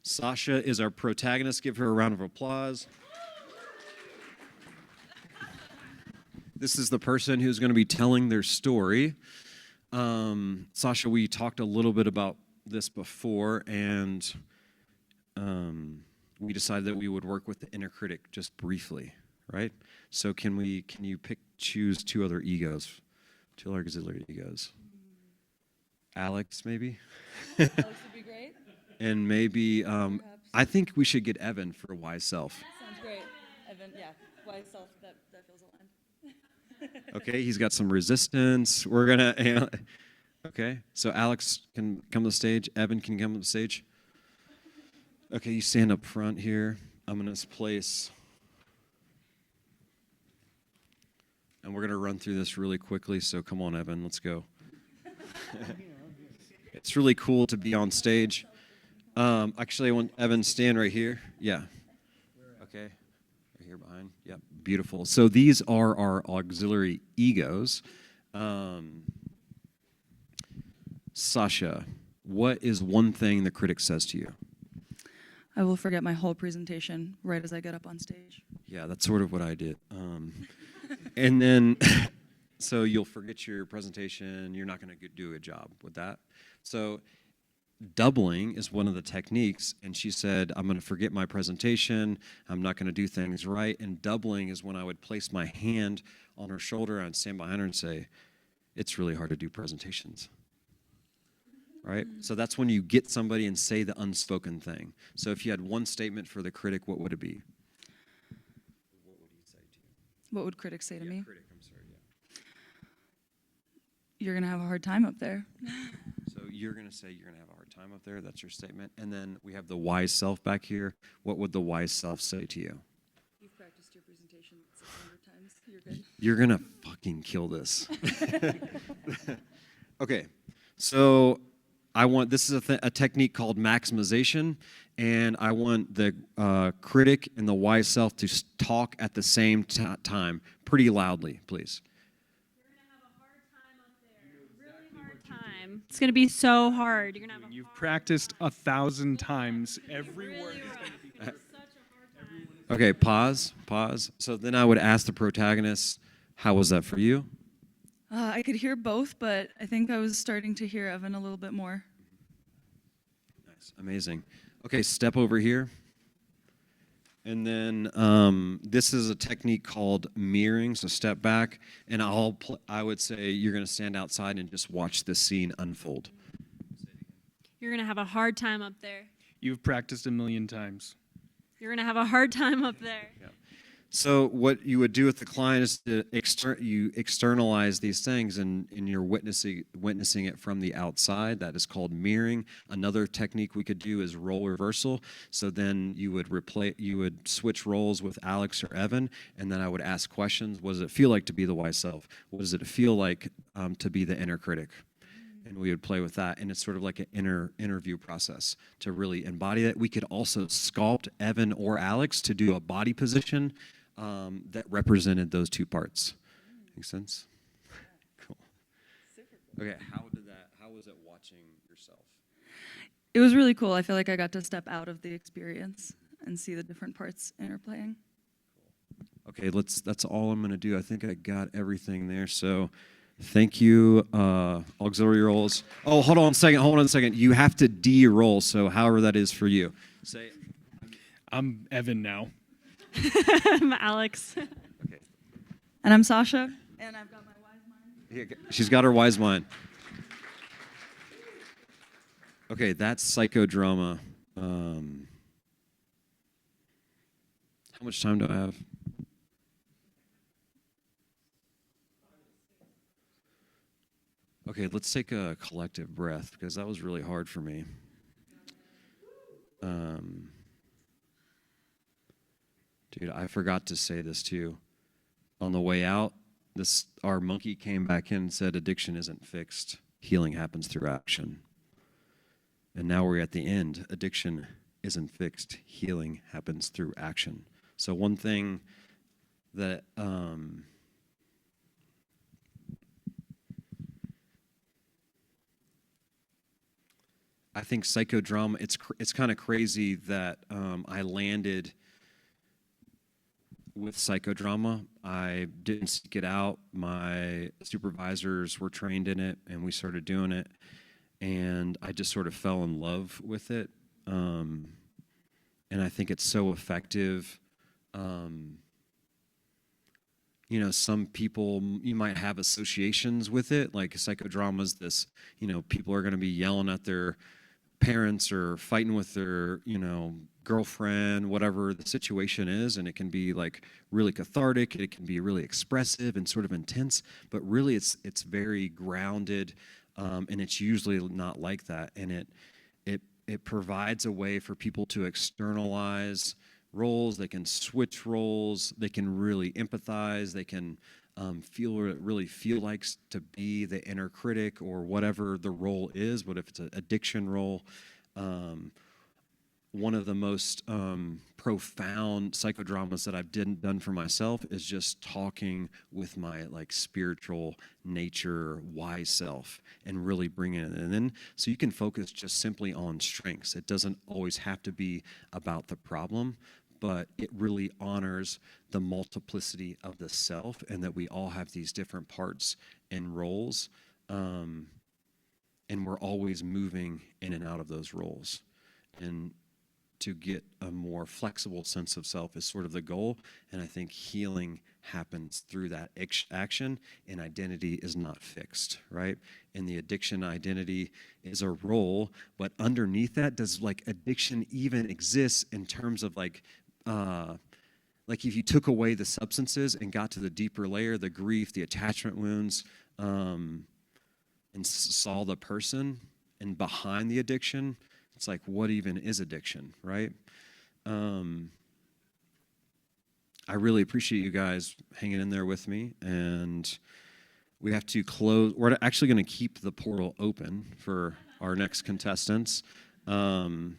Sasha is our protagonist. Give her a round of applause. This is the person who's going to be telling their story. Sasha, we talked a little bit about this before, and we decided that we would work with the inner critic just briefly, right? So can you choose 2 other egos, 2 auxiliary egos? Alex, maybe? Alex would be great. And maybe Perhaps I think we should get Evan for wise self. Sounds great. Evan, yeah. Wise self, that feels aligned. Okay, he's got some resistance. We're gonna. Okay, so Alex can come to the stage. Evan can come to the stage. Okay, you stand up front here. I'm gonna place, and we're gonna run through this really quickly. So come on, Evan, let's go. It's really cool to be on stage. Actually, I want Evan to stand right here. Yeah. Okay. Right here behind. Yep. Beautiful. So these are our auxiliary egos. Sasha, what is one thing the critic says to you? I will forget my whole presentation right as I get up on stage. Yeah, that's sort of what I did. And then, so you'll forget your presentation. You're not going to do a good job with that. So doubling is one of the techniques, and she said, I'm going to forget my presentation, I'm not going to do things right, and doubling is when I would place my hand on her shoulder, I'd stand behind her and say, it's really hard to do presentations, right? So that's when you get somebody and say the unspoken thing. So if you had one statement for the critic, what would it be? What would he say to you? What would critics say to me? Critic, I'm sorry, yeah. You're going to have a hard time up there. So you're going to say you're going to have a hard time up there. That's your statement. And then we have the wise self back here. What would the wise self say to you? You've practiced your presentation 600 times. You're good. You're going to fucking kill this. Okay. So this is a technique called maximization. And I want the critic and the wise self to talk at the same time pretty loudly, please. It's going to be so hard. You're going to have You've practiced 1,000 times. Every word is going to be such a hard time. Okay, pause. So then I would ask the protagonist, how was that for you? I could hear both, but I think I was starting to hear Evan a little bit more. Nice, amazing. Okay, step over here. And then this is a technique called mirroring. So step back, and I would say you're going to stand outside and just watch this scene unfold. You're going to have a hard time up there. You've practiced 1,000,000 times. You're going to have a hard time up there. Yeah. So what you would do with the client is you externalize these things, and you're witnessing it from the outside. That is called mirroring. Another technique we could do is role reversal. So then you would switch roles with Alex or Evan, and then I would ask questions. What does it feel like to be the wise self? What does it feel like to be the inner critic? And we would play with that, and it's sort of like an interview process to really embody that. We could also sculpt Evan or Alex to do a body position that represented those two parts. Make sense? Cool. Okay, how was it watching yourself? It was really cool. I feel like I got to step out of the experience and see the different parts interplaying. Okay, that's all I'm going to do. I think I got everything there. So thank you, auxiliary roles. Oh, hold on a second. You have to de-roll, so however that is for you. Say it. I'm Evan now. I'm Alex. Okay. And I'm Sasha, and I've got my wise mind. She's got her wise mind. Okay, that's psychodrama. How much time do I have? Okay, let's take a collective breath because that was really hard for me. Dude, I forgot to say this too. On the way out, our monkey came back in and said, addiction isn't fixed. Healing happens through action. And now we're at the end. Addiction isn't fixed. Healing happens through action. So one thing that I think psychodrama, it's kind of crazy that I landed with psychodrama. I didn't seek it out. My supervisors were trained in it, and we started doing it. And I just sort of fell in love with it. And I think it's so effective. Some people, you might have associations with it. Like psychodrama is this, people are going to be yelling at their parents or fighting with their, girlfriend, whatever the situation is, and it can be like really cathartic, it can be really expressive and sort of intense, but really it's very grounded, and it's usually not like that, and it provides a way for people to externalize roles. They can switch roles, they can really empathize, they can feel what it really feel like to be the inner critic or whatever the role is. But if it's an addiction role, one of the most profound psychodramas that I've done for myself is just talking with my like spiritual nature, wise self, and really bringing it in. And then so you can focus just simply on strengths. It doesn't always have to be about the problem, but it really honors the multiplicity of the self, and that we all have these different parts and roles, and we're always moving in and out of those roles. And to get a more flexible sense of self is sort of the goal, and I think healing happens through that action, and identity is not fixed, right? And the addiction identity is a role, but underneath that, does like addiction even exist in terms of like if you took away the substances and got to the deeper layer, the grief, the attachment wounds, and saw the person, and behind the addiction, it's like, what even is addiction, right? I really appreciate you guys hanging in there with me, and we have to close. We're actually going to keep the portal open for our next contestants, and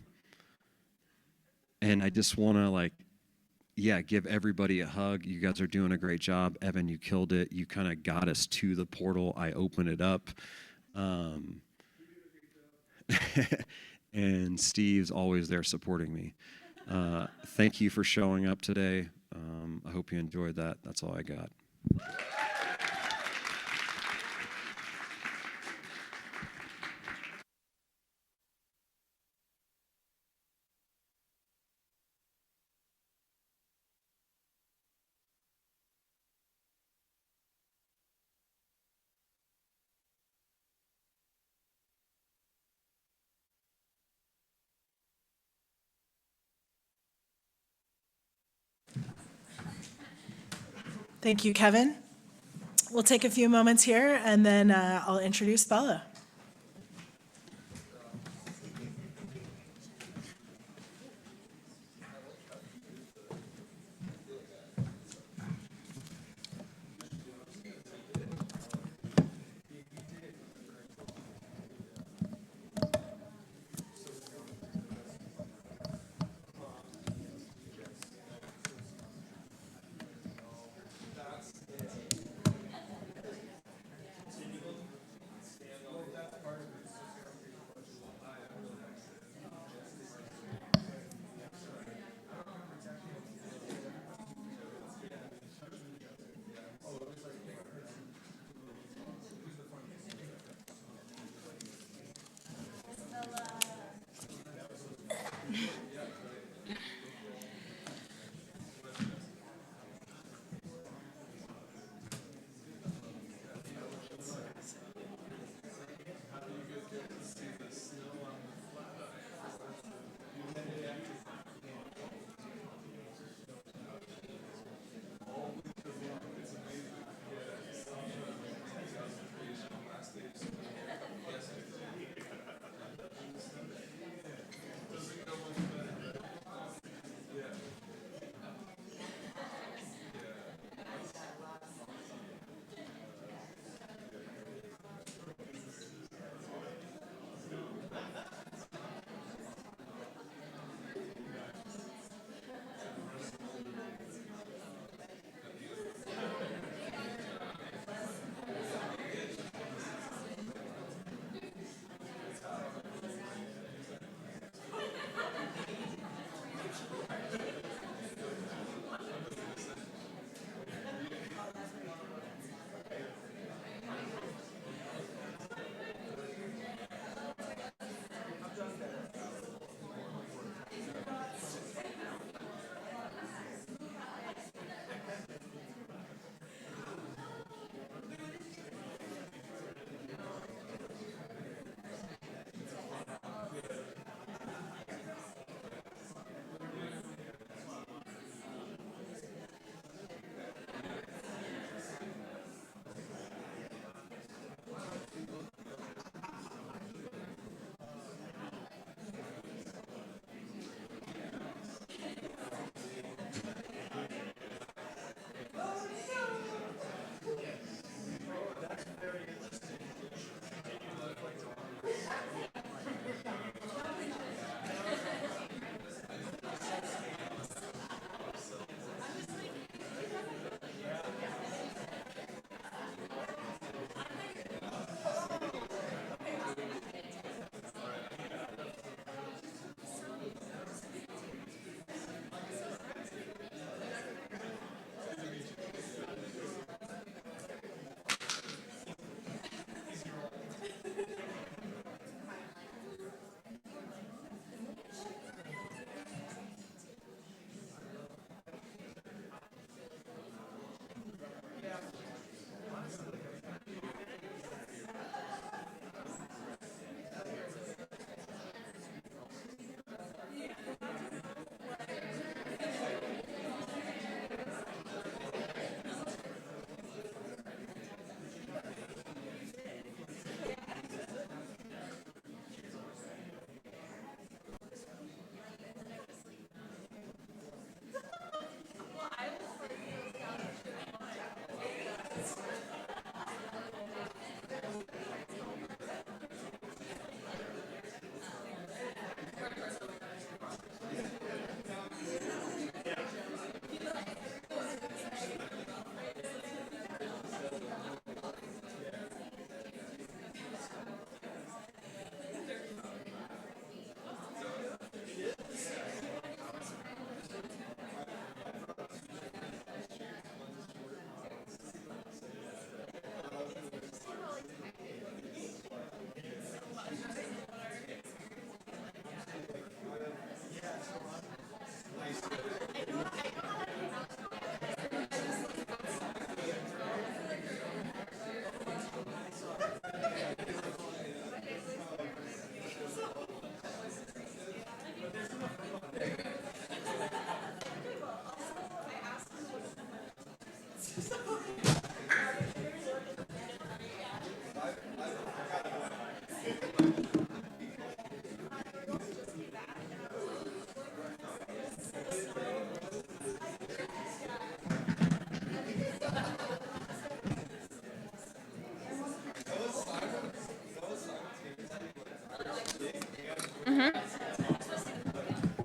I just want to give everybody a hug. You guys are doing a great job. Evan, you killed it. You kind of got us to the portal. I opened it up. And Steve's always there supporting me. Thank you for showing up today. I hope you enjoyed that. That's all I got. Thank you, Kevin. We'll take a few moments here, and then I'll introduce Bella.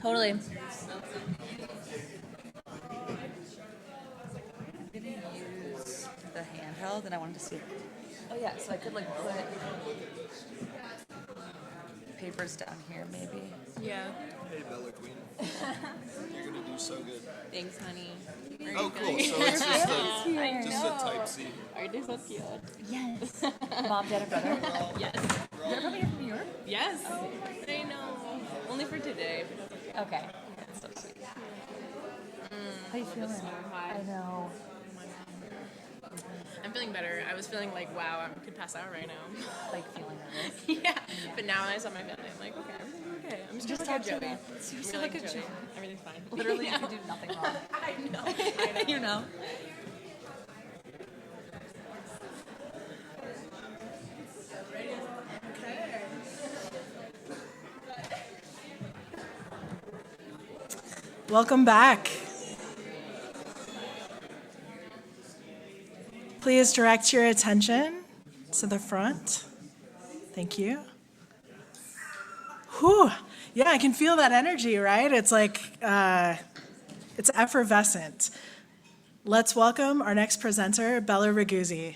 Totally. I'm gonna use the handheld, and I wanted to see. Oh yeah, so I could like put papers down here, maybe. Yeah. Hey, Bella Queen. You're gonna do so good. Thanks, honey. Oh, cool. So it's just a type C. Aren't they so cute? Yes. Mom, dad, and brother. Yes. You're coming here from New York? Yes. I know. Only for today. Okay. That's so sweet. How you feeling? I know. I'm feeling better. I was feeling like, wow, I could pass out right now. Like feeling nervous. Yeah. But now I saw my family. I'm like, okay, everything's okay. I'm just like a Joey. You still like a Joey. Everything's fine. Literally, you do nothing wrong. I know. You know? Welcome back. Please direct your attention to the front. Thank you. Whew. Yeah, I can feel that energy, right? It's like, it's effervescent. Let's welcome our next presenter, Bella Riguzzi.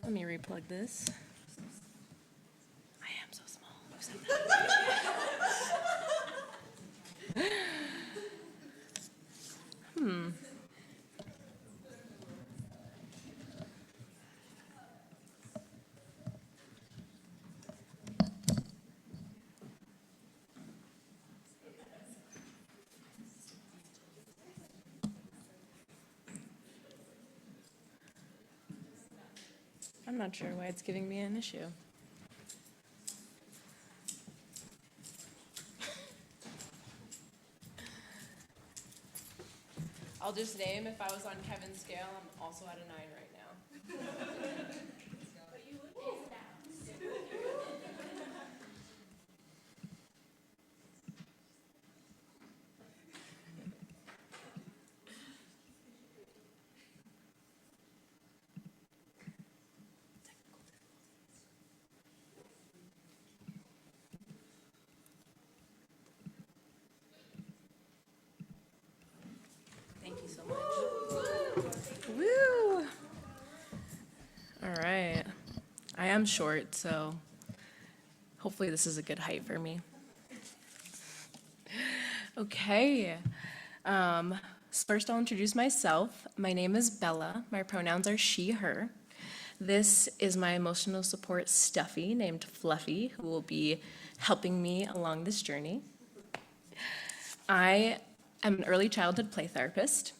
Let me replug this. I am so small. Who said that? I'm not sure why it's giving me an issue. I'll just name, if I was on Kevin's scale, I'm also at a 9 right now. Thank you so much. Woo! All right. I am short, so hopefully this is a good height for me. Okay. First, I'll introduce myself. My name is Bella. My pronouns are she, her. This is my emotional support stuffy named Fluffy, who will be helping me along this journey. I am an early childhood play therapist.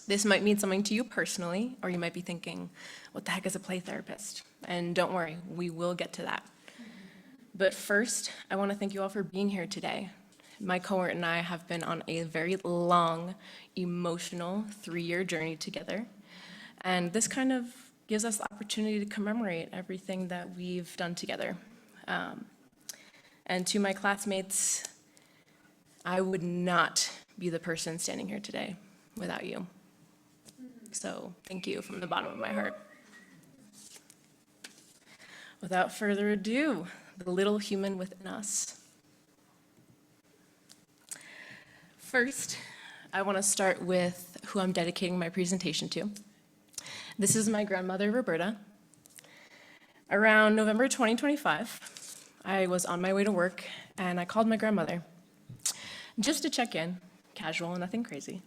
This might mean something to you personally, or you might be thinking, what the heck is a play therapist? And don't worry, we will get to that. But first, I want to thank you all for being here today. My cohort and I have been on a very long, emotional 3-year journey together. And this kind of gives us the opportunity to commemorate everything that we've done together. And to my classmates, I would not be the person standing here today without you. So thank you from the bottom of my heart. Without further ado, the little human within us. First, I want to start with who I'm dedicating my presentation to. This is my grandmother, Roberta. Around November 2025, I was on my way to work, and I called my grandmother just to check in, casual, nothing crazy.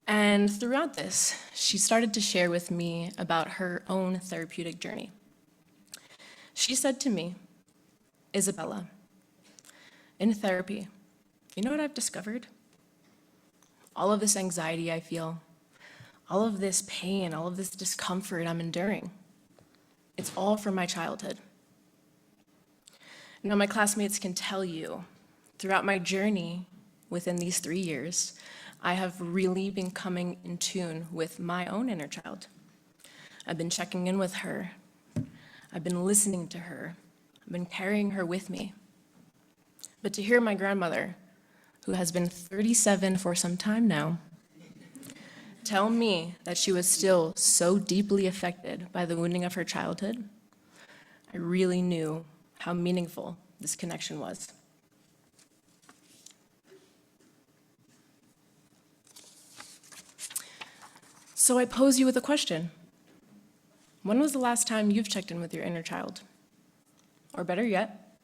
And throughout this, she started to share with me about her own therapeutic journey. She said to me, Isabella, in therapy, you know what I've discovered? All of this anxiety I feel, all of this pain, all of this discomfort I'm enduring, it's all from my childhood. Now, my classmates can tell you, throughout my journey within these 3 years, I have really been coming in tune with my own inner child. I've been checking in with her. I've been listening to her. I've been carrying her with me. But to hear my grandmother, who has been 37 for some time now, tell me that she was still so deeply affected by the wounding of her childhood, I really knew how meaningful this connection was. So I pose you with a question. When was the last time you've checked in with your inner child? Or better yet,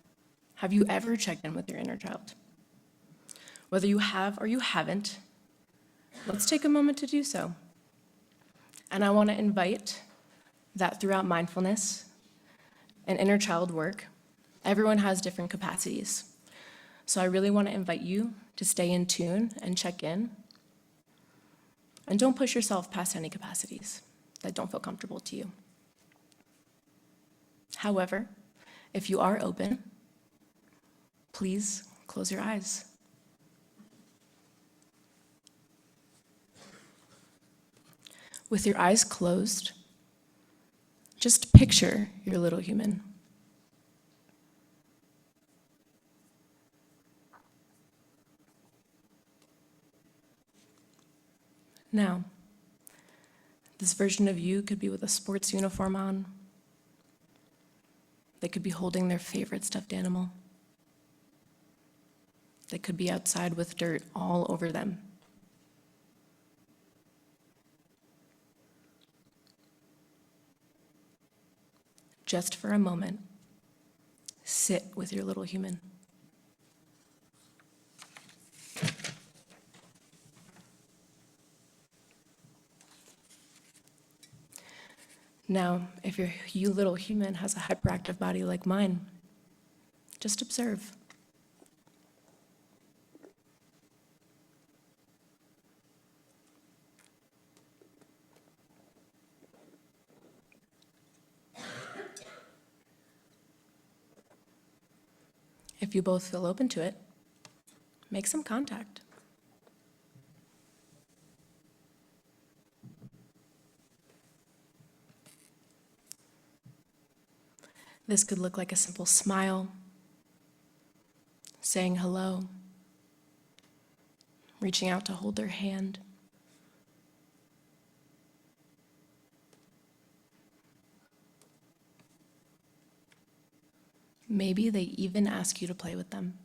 have you ever checked in with your inner child? Whether you have or you haven't, let's take a moment to do so. And I want to invite that throughout mindfulness and inner child work, everyone has different capacities. So I really want to invite you to stay in tune and check in. And don't push yourself past any capacities that don't feel comfortable to you. However, if you are open, please close your eyes. With your eyes closed, just picture your little human. Now, this version of you could be with a sports uniform on. They could be holding their favorite stuffed animal. They could be outside with dirt all over them. Just for a moment, sit with your little human. Now, if your little human has a hyperactive body like mine, just observe. If you both feel open to it, make some contact. This could look like a simple smile, saying hello, reaching out to hold their hand. Maybe they even ask you to play with them.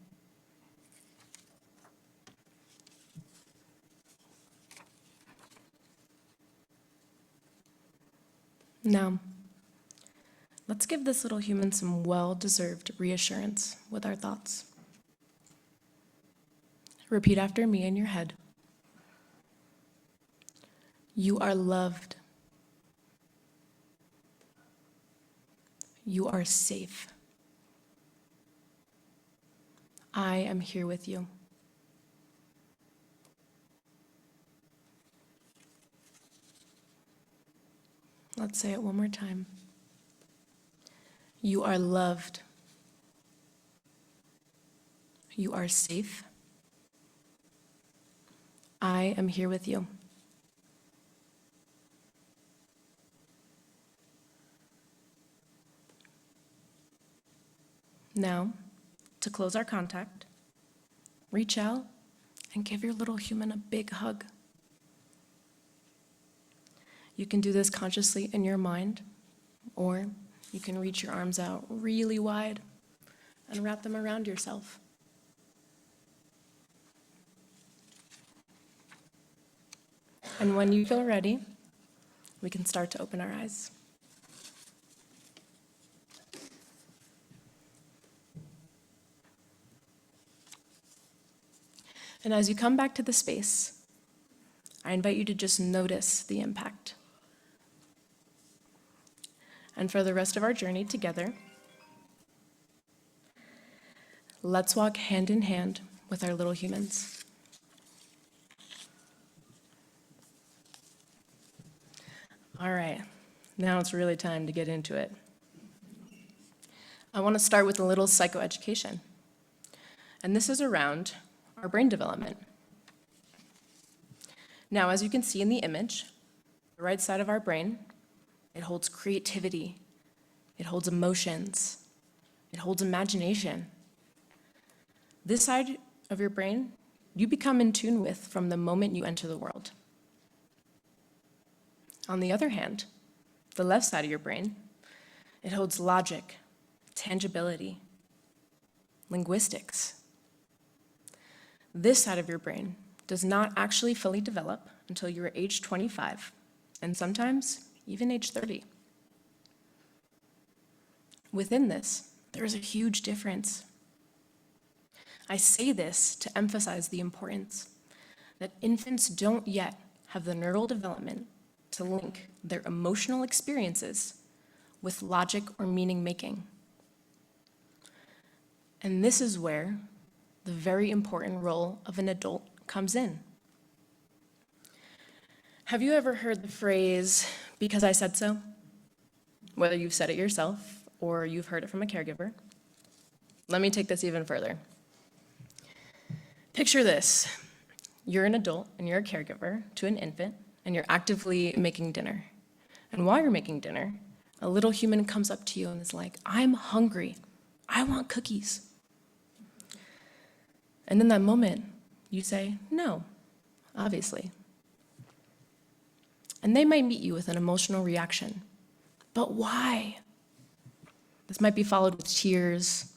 Now, let's give this little human some well-deserved reassurance with our thoughts. Repeat after me in your head. You are loved. You are safe. I am here with you. Let's say it one more time. You are loved. You are safe. I am here with you. Now, to close our contact, reach out and give your little human a big hug. You can do this consciously in your mind, or you can reach your arms out really wide and wrap them around yourself. And when you feel ready, we can start to open our eyes. And as you come back to the space, I invite you to just notice the impact. And for the rest of our journey together, let's walk hand in hand with our little humans. All right, now it's really time to get into it. I want to start with a little psychoeducation. And this is around our brain development. Now, as you can see in the image, the right side of our brain, it holds creativity, it holds emotions, It holds imagination. This side of your brain, you become in tune with from the moment you enter the world. On the other hand, the left side of your brain, it holds logic, tangibility, linguistics. This side of your brain does not actually fully develop until you're age 25, and sometimes even age 30. Within this, there is a huge difference. I say this to emphasize the importance that infants don't yet have the neural development to link their emotional experiences with logic or meaning making. And this is where the very important role of an adult comes in. Have you ever heard the phrase, "because I said so"? Whether you've said it yourself or you've heard it from a caregiver. Let me take this even further. Picture this. You're an adult and you're a caregiver to an infant, and you're actively making dinner. And while you're making dinner, a little human comes up to you and is like, "I'm hungry. I want cookies." And in that moment, you say, "No, obviously." And they might meet you with an emotional reaction. But why? This might be followed with tears,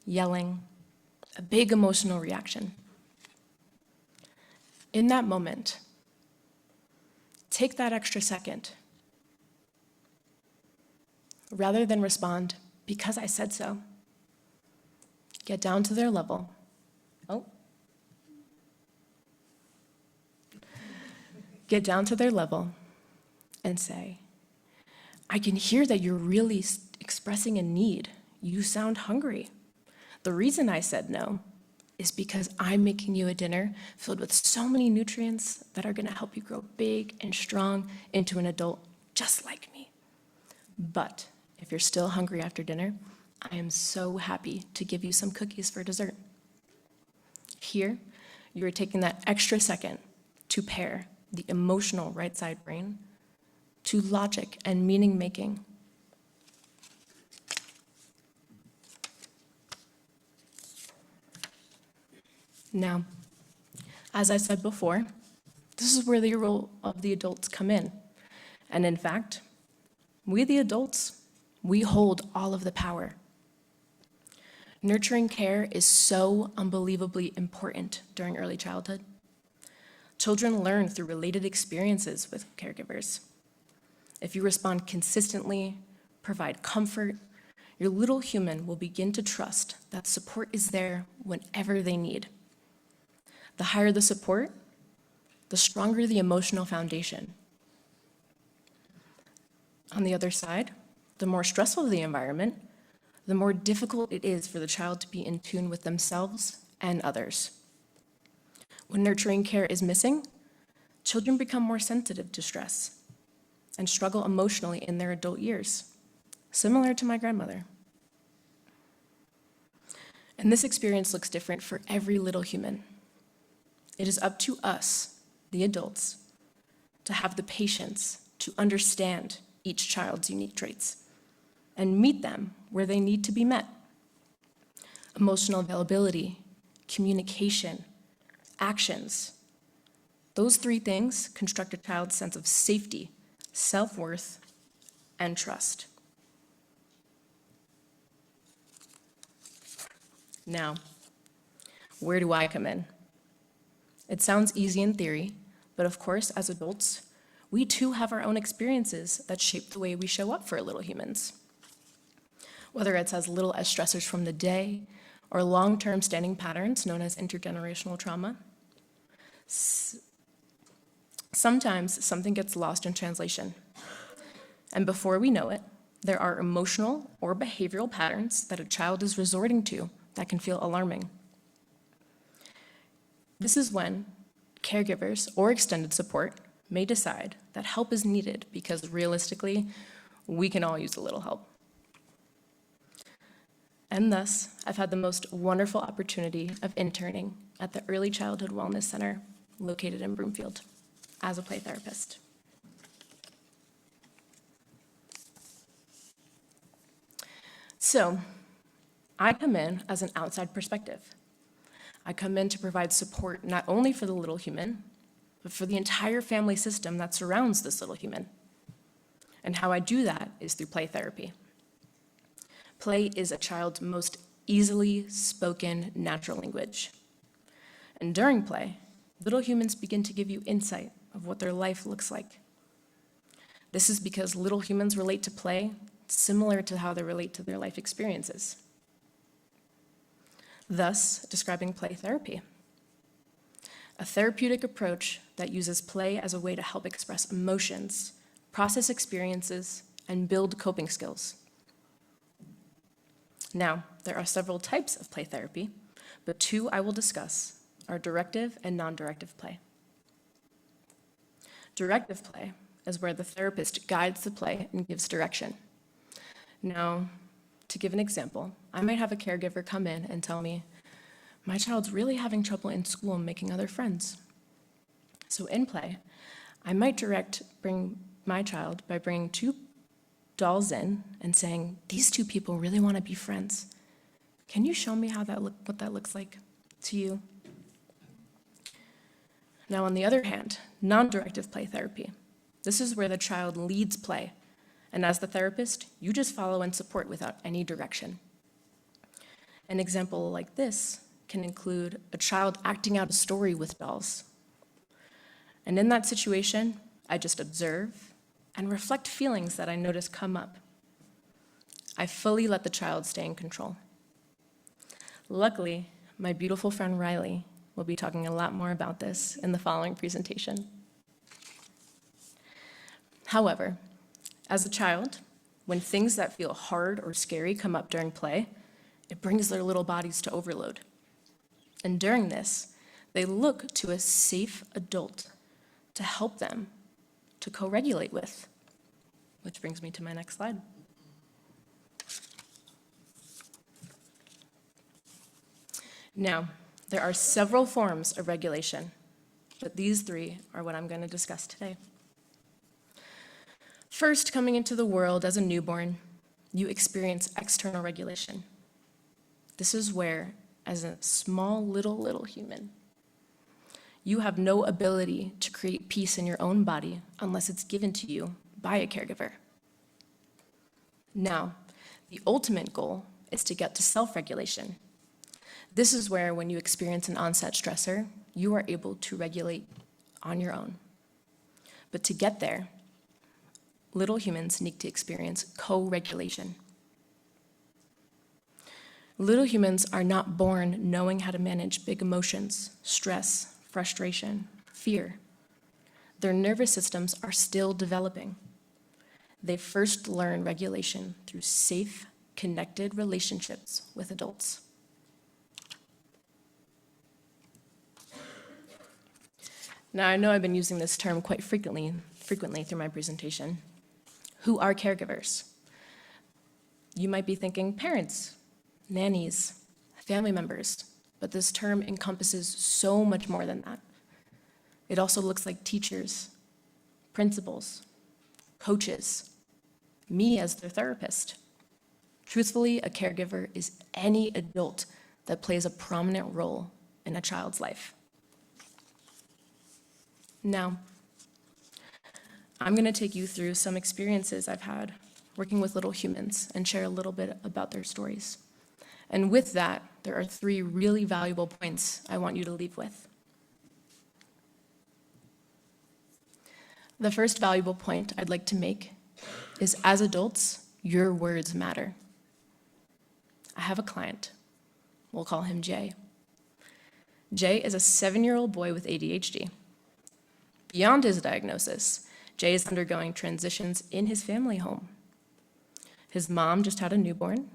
yelling, a big emotional reaction. In that moment, take that extra second. Rather than respond, "because I said so," get down to their level. Get down to their level and say, "I can hear that you're really expressing a need. You sound hungry. The reason I said no is because I'm making you a dinner filled with so many nutrients that are going to help you grow big and strong into an adult just like me. But if you're still hungry after dinner, I am so happy to give you some cookies for dessert." Here, you are taking that extra second to pair the emotional right side brain to logic and meaning making. Now, as I said before, this is where the role of the adults come in. And in fact, we the adults, we hold all of the power. Nurturing care is so unbelievably important during early childhood. Children learn through related experiences with caregivers. If you respond consistently, provide comfort, your little human will begin to trust that support is there whenever they need. The higher the support, the stronger the emotional foundation. On the other side, the more stressful the environment, the more difficult it is for the child to be in tune with themselves and others. When nurturing care is missing, children become more sensitive to stress and struggle emotionally in their adult years, similar to my grandmother. And this experience looks different for every little human. It is up to us, the adults, to have the patience to understand each child's unique traits and meet them where they need to be met. Emotional availability, communication, actions. Those three things construct a child's sense of safety, self-worth, and trust. Now, where do I come in? It sounds easy in theory, but of course, as adults, we too have our own experiences that shape the way we show up for little humans. Whether it's as little as stressors from the day or long-term standing patterns known as intergenerational trauma, sometimes something gets lost in translation. And before we know it, there are emotional or behavioral patterns that a child is resorting to that can feel alarming. This is when caregivers or extended support may decide that help is needed because realistically, we can all use a little help. And thus, I've had the most wonderful opportunity of interning at the Early Childhood Wellness Center located in Broomfield as a play therapist. So, I come in as an outside perspective. I come in to provide support not only for the little human, but for the entire family system that surrounds this little human. And how I do that is through play therapy. Play is a child's most easily spoken natural language. And during play, little humans begin to give you insight of what their life looks like. This is because little humans relate to play similar to how they relate to their life experiences. Thus, describing play therapy. A therapeutic approach that uses play as a way to help express emotions, process experiences, and build coping skills. Now, there are several types of play therapy, but two I will discuss are directive and non-directive play. Directive play is where the therapist guides the play and gives direction. Now, to give an example, I might have a caregiver come in and tell me, my child's really having trouble in school and making other friends. So in play, I might bring my child by bringing two dolls in and saying, these two people really want to be friends. Can you show me what that looks like to you? Now, on the other hand, non-directive play therapy. This is where the child leads play, and as the therapist, you just follow and support without any direction. An example like this can include a child acting out a story with dolls. And in that situation, I just observe and reflect feelings that I notice come up. I fully let the child stay in control. Luckily, my beautiful friend Riley will be talking a lot more about this in the following presentation. However, as a child, when things that feel hard or scary come up during play, it brings their little bodies to overload. And during this, they look to a safe adult to help them to co-regulate with, which brings me to my next slide. Now, there are several forms of regulation, but these three are what I'm going to discuss today. First, coming into the world as a newborn, you experience external regulation. This is where, as a small little human, you have no ability to create peace in your own body unless it's given to you by a caregiver. Now, the ultimate goal is to get to self-regulation. This is where, when you experience an onset stressor, you are able to regulate on your own. But to get there, little humans need to experience co-regulation. Little humans are not born knowing how to manage big emotions, stress, frustration, fear. Their nervous systems are still developing. They first learn regulation through safe, connected relationships with adults. Now, I know I've been using this term quite frequently through my presentation. Who are caregivers? You might be thinking parents, nannies, family members, but this term encompasses so much more than that. It also looks like teachers, principals, coaches, me as their therapist. Truthfully, a caregiver is any adult that plays a prominent role in a child's life. Now, I'm going to take you through some experiences I've had working with little humans and share a little bit about their stories. And with that, there are three really valuable points I want you to leave with. The first valuable point I'd like to make is, as adults, your words matter. I have a client. We'll call him Jay. Jay is a 7-year-old boy with ADHD. Beyond his diagnosis, Jay is undergoing transitions in his family home. His mom just had a newborn,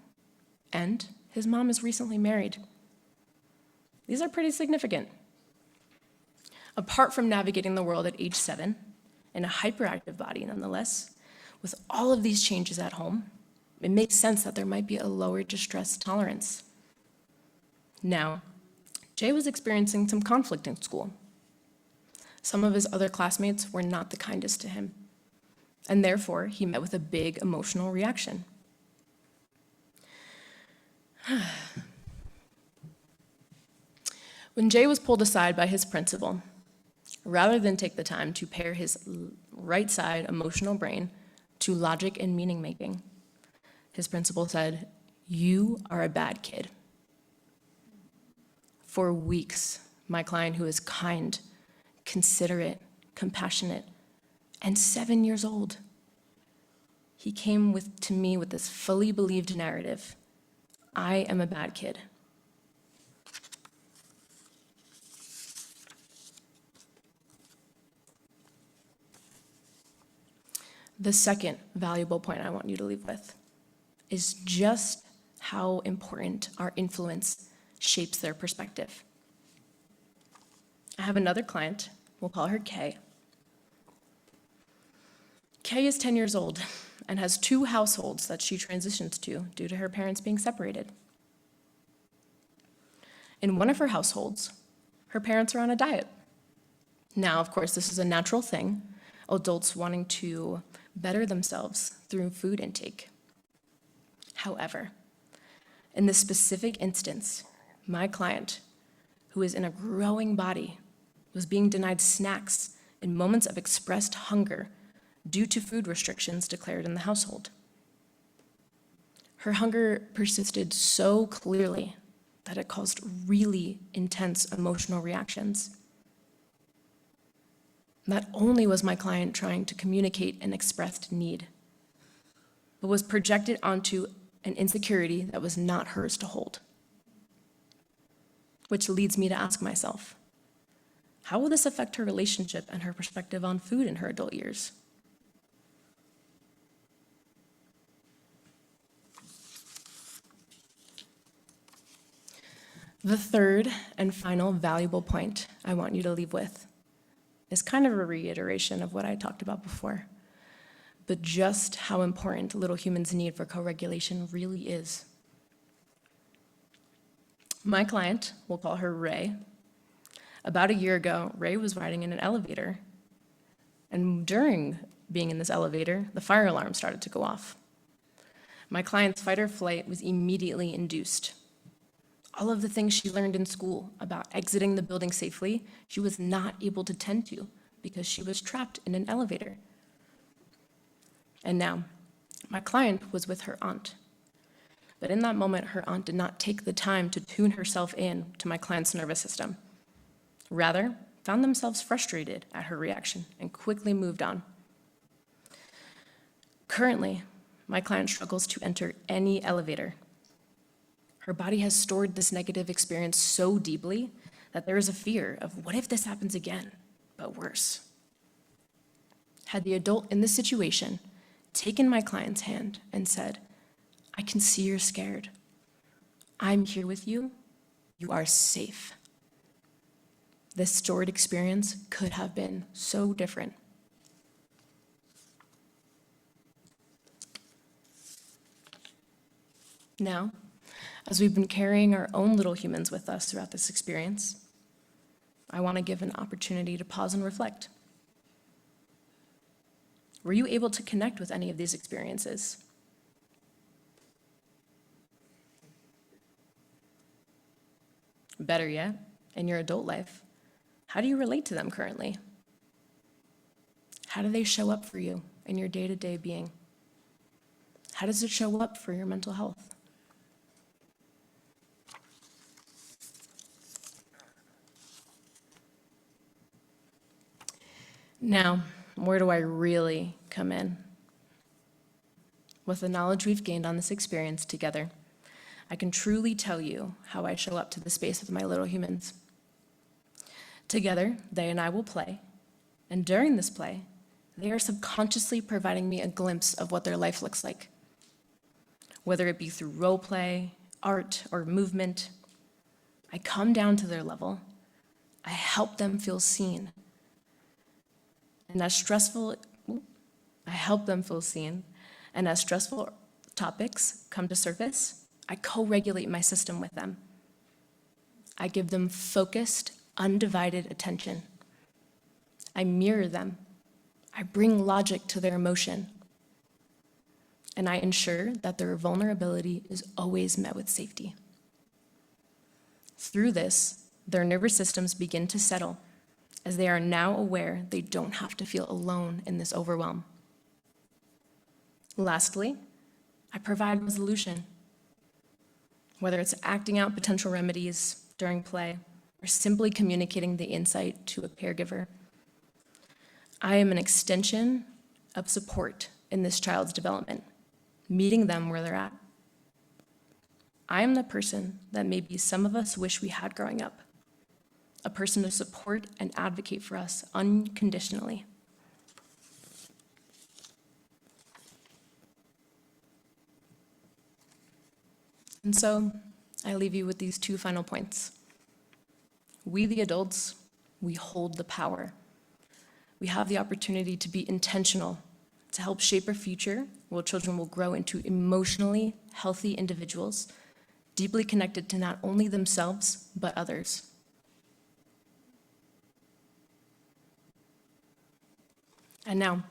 and his mom is recently married. These are pretty significant. Apart from navigating the world at age 7, in a hyperactive body nonetheless, with all of these changes at home, it makes sense that there might be a lower distress tolerance. Now, Jay was experiencing some conflict in school. Some of his other classmates were not the kindest to him, and therefore he met with a big emotional reaction. When Jay was pulled aside by his principal, rather than take the time to pair his right side emotional brain to logic and meaning making, his principal said, "You are a bad kid." For weeks, my client, who is kind, considerate, compassionate, and 7 years old, he came to me with this fully believed narrative: I am a bad kid. The second valuable point I want you to leave with is just how important our influence shapes their perspective. I have another client, we'll call her Kay. Kay is 10 years old and has 2 households that she transitions to due to her parents being separated. In one of her households, her parents are on a diet. Now, of course, this is a natural thing, adults wanting to better themselves through food intake. However, in this specific instance, my client, who is in a growing body, was being denied snacks in moments of expressed hunger due to food restrictions declared in the household. Her hunger persisted so clearly that it caused really intense emotional reactions. Not only was my client trying to communicate an expressed need, but was projected onto an insecurity that was not hers to hold. Which leads me to ask myself, how will this affect her relationship and her perspective on food in her adult years? The third and final valuable point I want you to leave with is kind of a reiteration of what I talked about before, but just how important little humans' need for co-regulation really is. My client, we'll call her Ray. About a year ago, Ray was riding in an elevator, and during being in this elevator, the fire alarm started to go off. My client's fight or flight was immediately induced. All of the things she learned in school about exiting the building safely, she was not able to tend to because she was trapped in an elevator. And now, my client was with her aunt. But in that moment, her aunt did not take the time to tune herself in to my client's nervous system. Rather, found themselves frustrated at her reaction and quickly moved on. Currently, my client struggles to enter any elevator. Her body has stored this negative experience so deeply that there is a fear of what if this happens again, but worse. Had the adult in this situation taken my client's hand and said, "I can see you're scared. I'm here with you. You are safe." This stored experience could have been so different. Now, as we've been carrying our own little humans with us throughout this experience, I want to give an opportunity to pause and reflect. Were you able to connect with any of these experiences? Better yet, in your adult life, how do you relate to them currently? How do they show up for you in your day-to-day being? How does it show up for your mental health? Now, where do I really come in? With the knowledge we've gained on this experience together, I can truly tell you how I show up to the space with my little humans. Together, they and I will play, and during this play, they are subconsciously providing me a glimpse of what their life looks like. Whether it be through role play, art, or movement, I come down to their level. I help them feel seen. And as stressful topics come to surface, I co-regulate my system with them. I give them focused, undivided attention. I mirror them. I bring logic to their emotion. and I ensure that their vulnerability is always met with safety. Through this, their nervous systems begin to settle, as they are now aware they don't have to feel alone in this overwhelm. Lastly, I provide resolution. Whether it's acting out potential remedies during play or simply communicating the insight to a caregiver, I am an extension of support in this child's development, meeting them where they're at. I am the person that maybe some of us wish we had growing up, a person to support and advocate for us unconditionally. And so, I leave you with these two final points. We, the adults, we hold the power. We have the opportunity to be intentional, to help shape a future where children will grow into emotionally healthy individuals, deeply connected to not only themselves, but others. And now,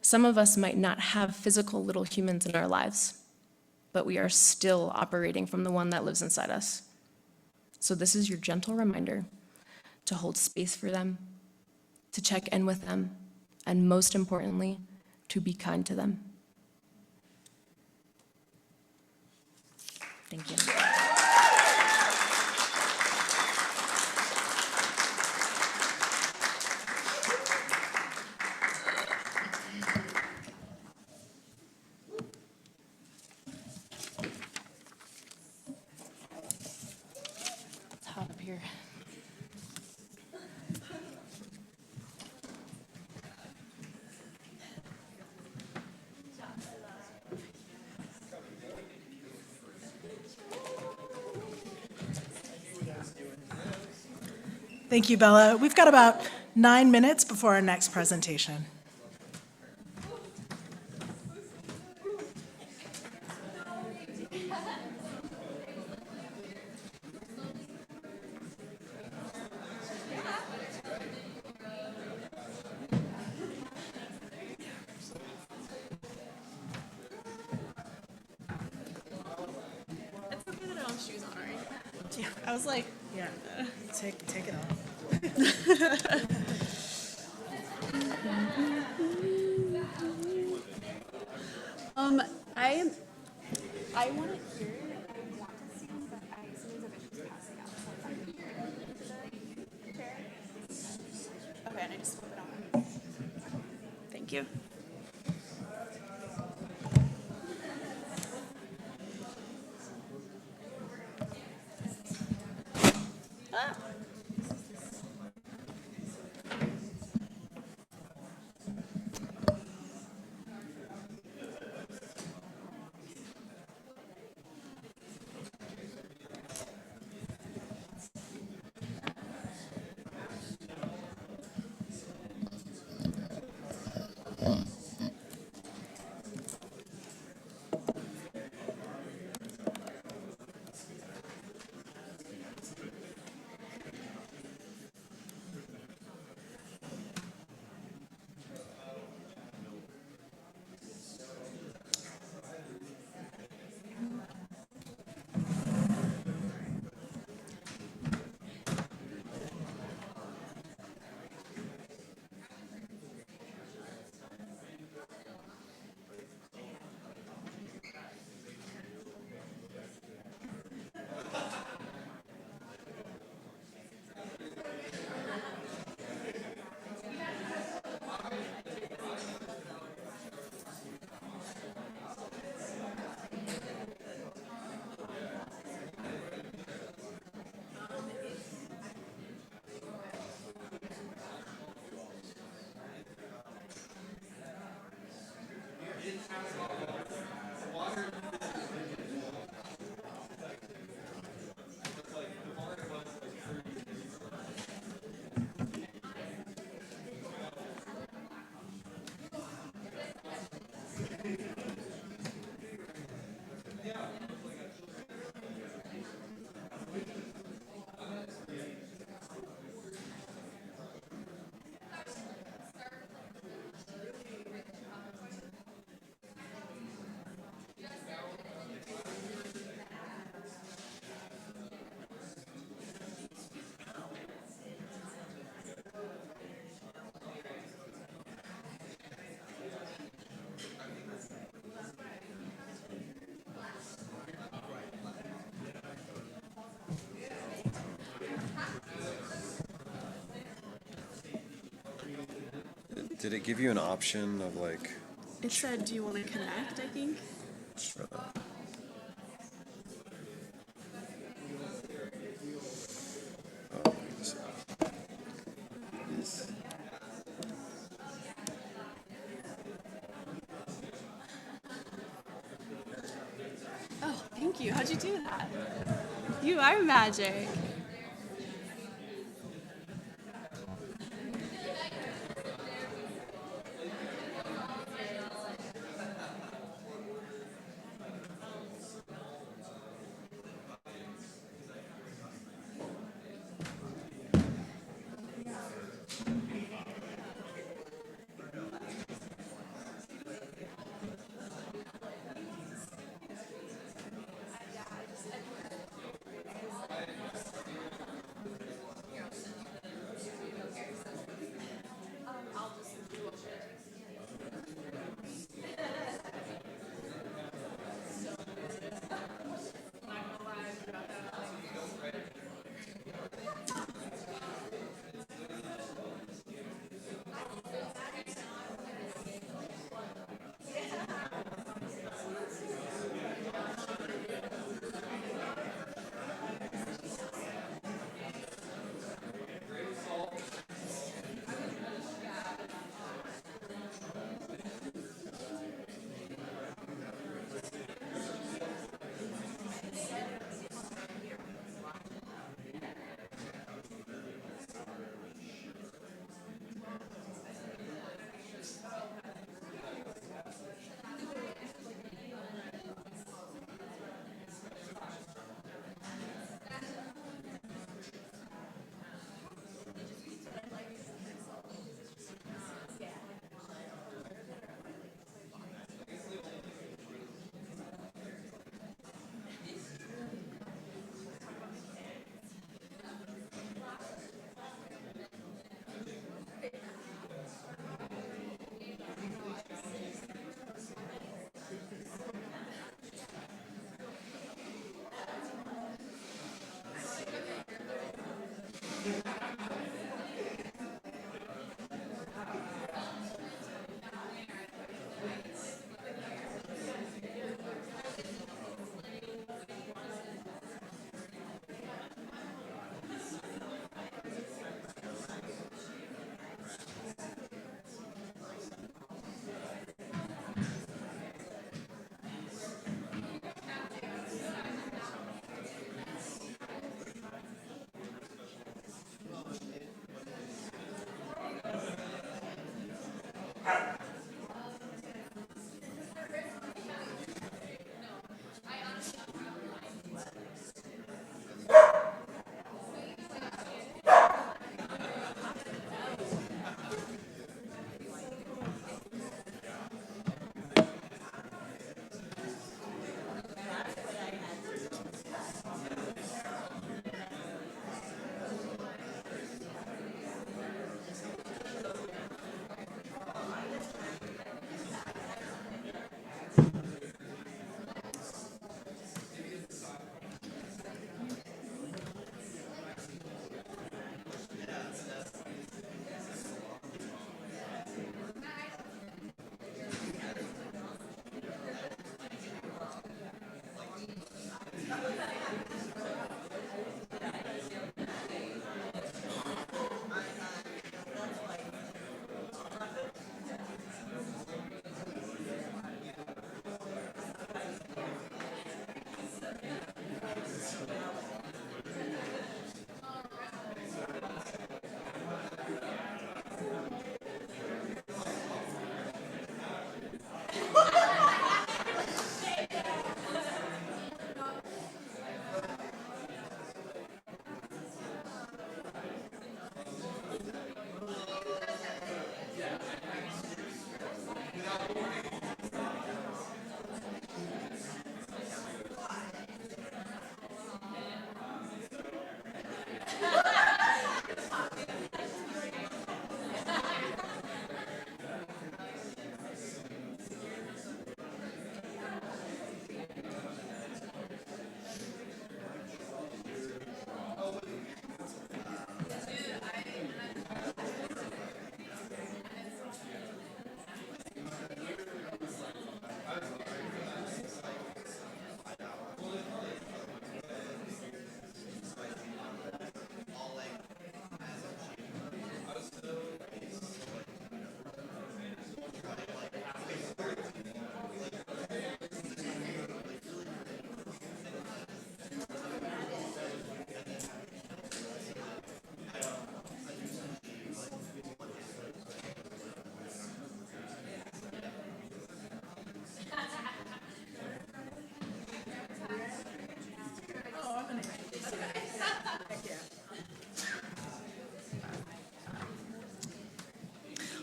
some of us might not have physical little humans in our lives, but we are still operating from the one that lives inside us. So this is your gentle reminder to hold space for them, to check in with them, and most importantly, to be kind to them. Thank you. It's hot up here. Thank you, Bella. We've got about 9 minutes before our next presentation. It's okay that I don't have shoes on, right? Yeah, I was like, yeah, take it off. I want it here. I want to see, but I sometimes have issues passing out. So if I can hear the chair. Okay, and I just flip it on. Thank you. Did it give you an option of like? It said, do you want to connect, I think? Let's try that. Oh, Oh, thank you. How'd you do that? You are magic.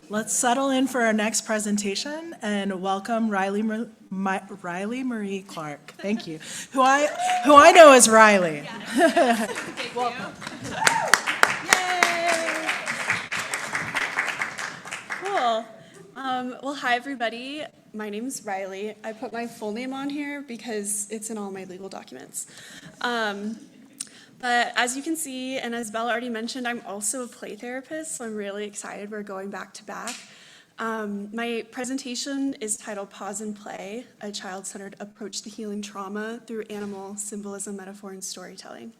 Let's settle in for our next presentation and welcome Rileymarie Clarke. Thank you. Who I know as Riley. Welcome. Cool. Well, hi, everybody. My name's Riley. I put my full name on here because it's in all my legal documents. But as you can see, and as Bella already mentioned, I'm also a play therapist, so I'm really excited we're going back to back. My presentation is titled Pause and Play, a child-centered approach to healing trauma through animal symbolism, metaphor, and storytelling.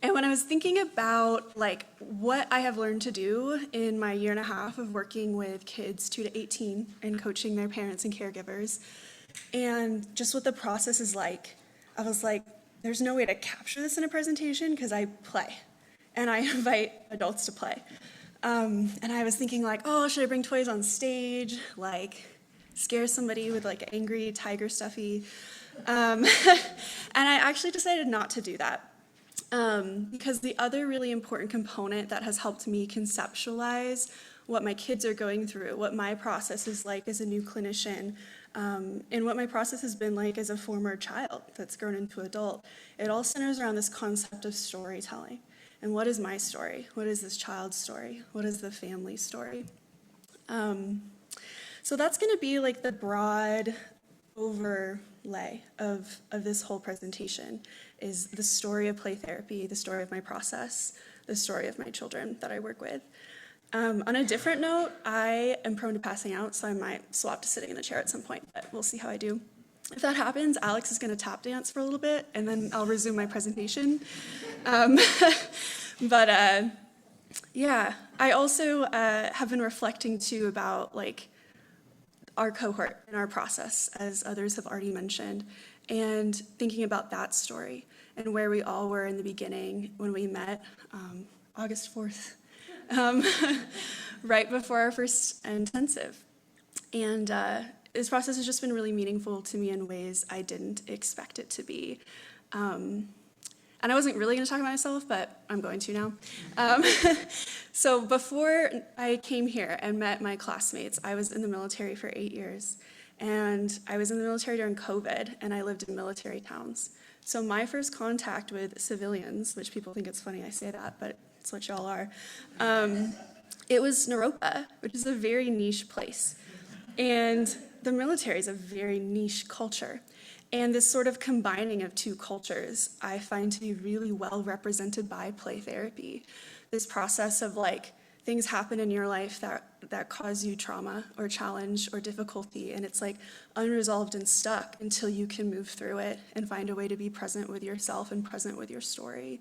And when I was thinking about what I have learned to do in my year and a half of working with kids 2 to 18 and coaching their parents and caregivers, and just what the process is like, I was like, there's no way to capture this in a presentation because I play, and I invite adults to play. And I was thinking should I bring toys on stage, scare somebody with angry tiger stuffy? And I actually decided not to do that. Because the other really important component that has helped me conceptualize what my kids are going through, what my process is like as a new clinician, and what my process has been like as a former child that's grown into adult, it all centers around this concept of storytelling. And what is my story? What is this child's story? What is the family story? So that's going to be the broad overlay of this whole presentation, is the story of play therapy, the story of my process, the story of my children that I work with. On a different note, I am prone to passing out, so I might swap to sitting in a chair at some point, but we'll see how I do. If that happens, Alex is going to tap dance for a little bit, and then I'll resume my presentation. Yeah, I also have been reflecting, too, about our cohort and our process, as others have already mentioned, and thinking about that story and where we all were in the beginning when we met August 4th, right before our first intensive. And this process has just been really meaningful to me in ways I didn't expect it to be. And I wasn't really going to talk about myself, but I'm going to now. So before I came here and met my classmates, I was in the military for 8 years. And I was in the military during COVID, and I lived in military towns. So my first contact with civilians, which people think it's funny I say that, but it's what y'all are, it was Naropa, which is a very niche place. And the military is a very niche culture. And this sort of combining of two cultures I find to be really well represented by play therapy. This process of things happen in your life that cause you trauma or challenge or difficulty, and it's unresolved and stuck until you can move through it and find a way to be present with yourself and present with your story.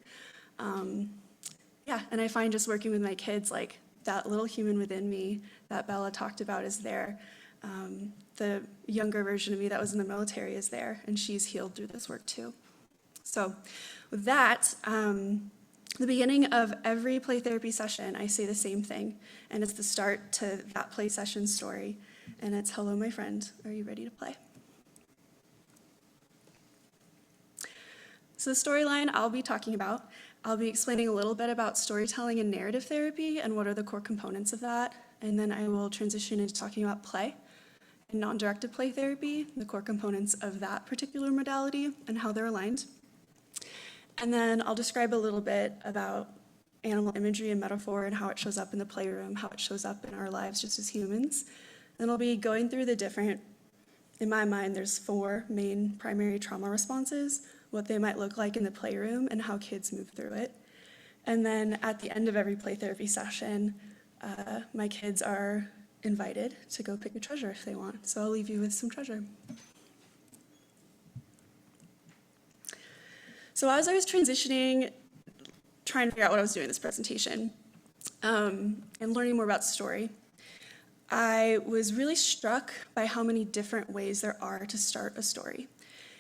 Yeah, and I find just working with my kids, that little human within me that Bella talked about is there. The younger version of me that was in the military is there, and she's healed through this work too. So with that, the beginning of every play therapy session, I say the same thing, and it's the start to that play session story, and it's, hello, my friend, are you ready to play? So the storyline I'll be talking about, I'll be explaining a little bit about storytelling and narrative therapy and what are the core components of that, and then I will transition into talking about play and non-directed play therapy, the core components of that particular modality and how they're aligned. And then I'll describe a little bit about animal imagery and metaphor and how it shows up in the playroom, how it shows up in our lives just as humans. Then I'll be going through the different, in my mind, there's 4 main primary trauma responses, what they might look like in the playroom and how kids move through it. And then at the end of every play therapy session, my kids are invited to go pick a treasure if they want. So I'll leave you with some treasure. So as I was transitioning, trying to figure out what I was doing in this presentation, and learning more about story, I was really struck by how many different ways there are to start a story.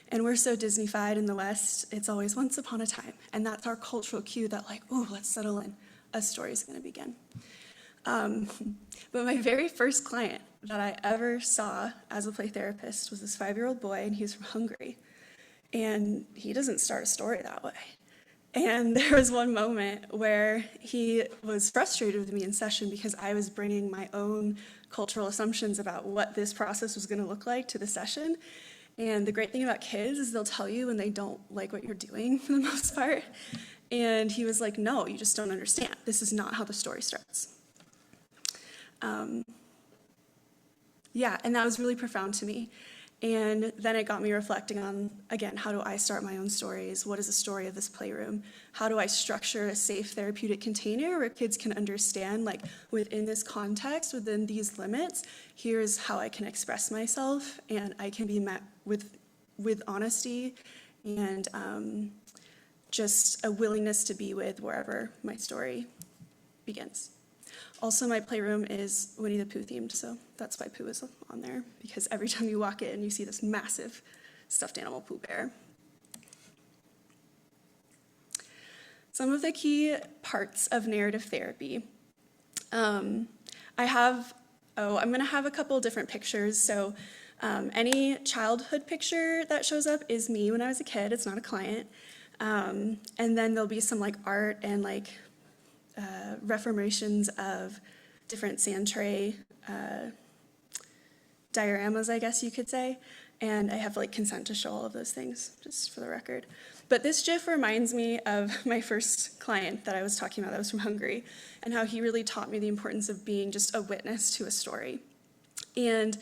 And we're so Disney-fied in the West, it's always once upon a time. And that's our cultural cue that ooh, let's settle in. A story's gonna begin. But my very first client that I ever saw as a play therapist was this 5-year-old boy, and he was from Hungary. And he doesn't start a story that way. And there was one moment where he was frustrated with me in session because I was bringing my own cultural assumptions about what this process was going to look like to the session. And the great thing about kids is they'll tell you when they don't like what you're doing for the most part. And he was like, no, you just don't understand. This is not how the story starts. Yeah, and that was really profound to me. And then it got me reflecting on, again, how do I start my own stories? What is the story of this playroom? How do I structure a safe therapeutic container where kids can understand, like, within this context, within these limits, here's how I can express myself, and I can be met with honesty and just a willingness to be with wherever my story begins. Also, my playroom is Winnie the Pooh themed, so that's why Pooh is on there, because every time you walk in, you see this massive stuffed animal Pooh Bear. Some of the key parts of narrative therapy. I'm going to have a couple different pictures. So any childhood picture that shows up is me when I was a kid. It's not a client. And then there'll be some like art and like reformations of different sand tray dioramas, I guess you could say. And I have like consent to show all of those things, just for the record. But this GIF reminds me of my first client that I was talking about that was from Hungary, and how he really taught me the importance of being just a witness to a story. And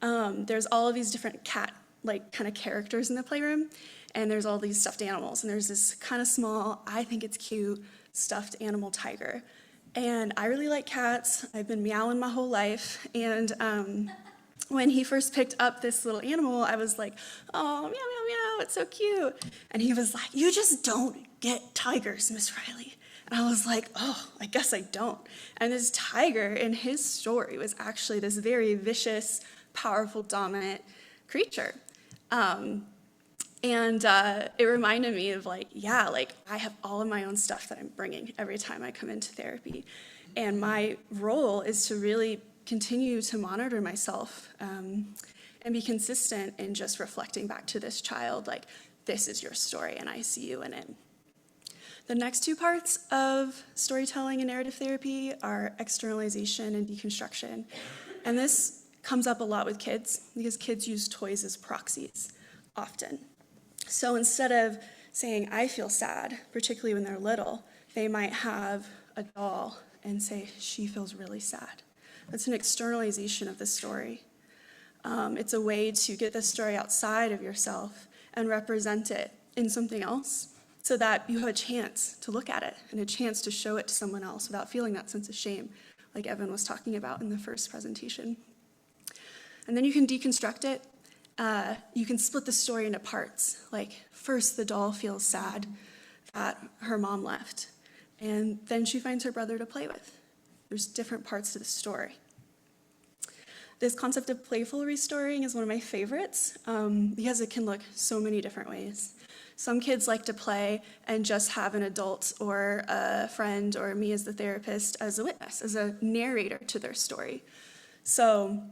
there's all of these different cat like kind of characters in the playroom, and there's all these stuffed animals, and there's this kind of small, I think it's cute, stuffed animal tiger. And I really like cats. I've been meowing my whole life. And when he first picked up this little animal, I was like, oh, meow, meow, meow, it's so cute. And he was like, you just don't get tigers, Miss Riley. And I was like, oh, I guess I don't. And this tiger in his story was actually this very vicious, powerful, dominant creature. And it reminded me of like, yeah, like I have all of my own stuff that I'm bringing every time I come into therapy. And my role is to really continue to monitor myself and be consistent in just reflecting back to this child, like, this is your story and I see you in it. The next two parts of storytelling and narrative therapy are externalization and deconstruction. And this comes up a lot with kids because kids use toys as proxies often. So instead of saying, I feel sad, particularly when they're little, they might have a doll and say, she feels really sad. That's an externalization of the story. It's a way to get the story outside of yourself and represent it in something else so that you have a chance to look at it and a chance to show it to someone else without feeling that sense of shame, like Evan was talking about in the first presentation. And then you can deconstruct it. You can split the story into parts. Like, first the doll feels sad that her mom left, and then she finds her brother to play with. There's different parts to the story. This concept of playful restoring is one of my favorites because it can look so many different ways. Some kids like to play and just have an adult or a friend or me as the therapist as a witness, as a narrator to their story. So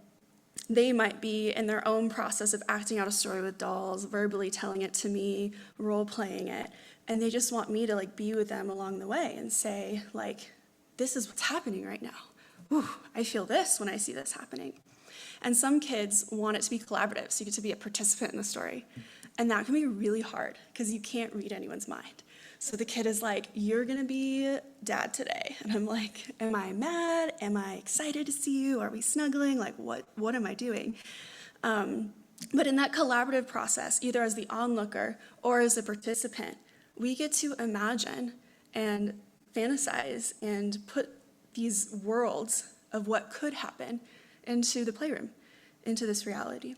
they might be in their own process of acting out a story with dolls, verbally telling it to me, role-playing it, and they just want me to like be with them along the way and say, like, this is what's happening right now. Ooh, I feel this when I see this happening. And some kids want it to be collaborative, so you get to be a participant in the story. And that can be really hard because you can't read anyone's mind. So the kid is like, you're gonna be dad today. And I'm like, am I mad? Am I excited to see you? Are we snuggling? Like, what am I doing? But in that collaborative process, either as the onlooker or as a participant, we get to imagine and fantasize and put these worlds of what could happen into the playroom, into this reality.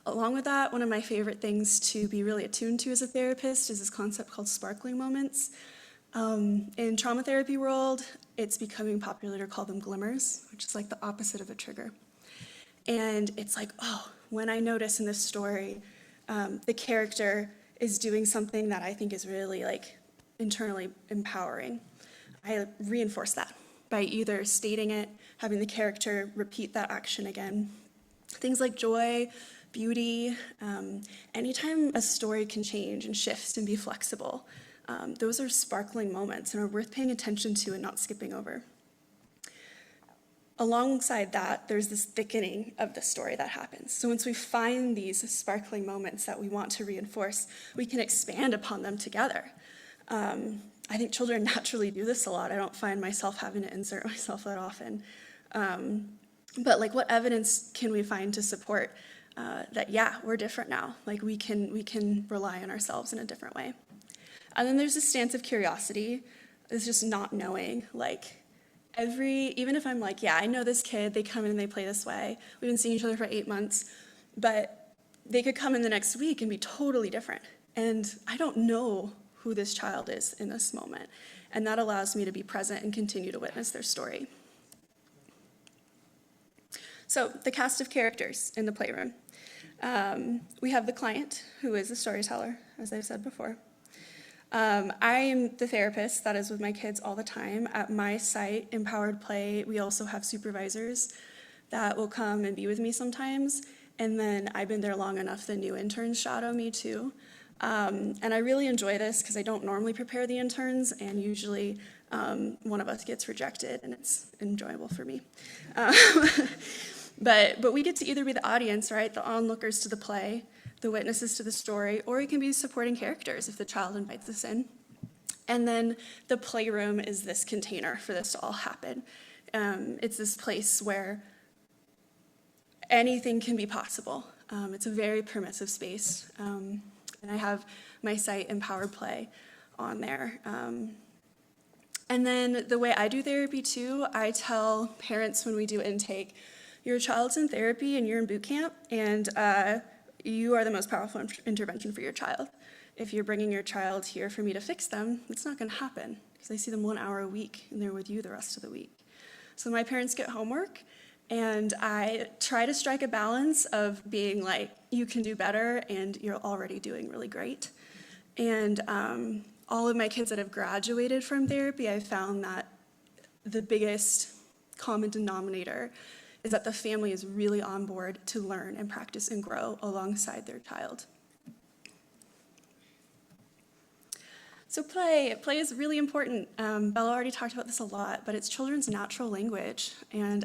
Along with that, one of my favorite things to be really attuned to as a therapist is this concept called sparkling moments. In trauma therapy world, it's becoming popular to call them glimmers, which is like the opposite of a trigger. And it's like, oh, when I notice in this story, the character is doing something that I think is really like internally empowering, I reinforce that by either stating it, having the character repeat that action again. Things like joy, beauty, anytime a story can change and shift and be flexible, those are sparkling moments and are worth paying attention to and not skipping over. Alongside that, there's this thickening of the story that happens. So once we find these sparkling moments that we want to reinforce, we can expand upon them together. I think children naturally do this a lot. I don't find myself having to insert myself that often. But like, what evidence can we find to support that, yeah, we're different now. Like, we can rely on ourselves in a different way. And then there's this stance of curiosity. It's just not knowing, like, even if I'm like, yeah, I know this kid, they come in and they play this way. We've been seeing each other for 8 months, but they could come in the next week and be totally different. And I don't know who this child is in this moment. And that allows me to be present and continue to witness their story. So the cast of characters in the playroom. We have the client, who is the storyteller, as I've said before. I am the therapist that is with my kids all the time. At my site, Empowered Play, we also have supervisors that will come and be with me sometimes. And then I've been there long enough, the new interns shadow me too. And I really enjoy this because I don't normally prepare the interns, and usually one of us gets rejected, and it's enjoyable for me. But we get to either be the audience, right, the onlookers to the play, the witnesses to the story, or it can be supporting characters if the child invites us in. And then the playroom is this container for this to all happen. It's this place where anything can be possible. It's a very permissive space. And I have my site, Empowered Play, on there. And then the way I do therapy too, I tell parents when we do intake, your child's in therapy and you're in boot camp, and you are the most powerful intervention for your child. If you're bringing your child here for me to fix them, it's not going to happen because I see them 1 hour a week and they're with you the rest of the week. So my parents get homework, and I try to strike a balance of being like, you can do better and you're already doing really great. And all of my kids that have graduated from therapy, I found that the biggest common denominator is that the family is really on board to learn and practice and grow alongside their child. So play is really important. Bella already talked about this a lot, but it's children's natural language. And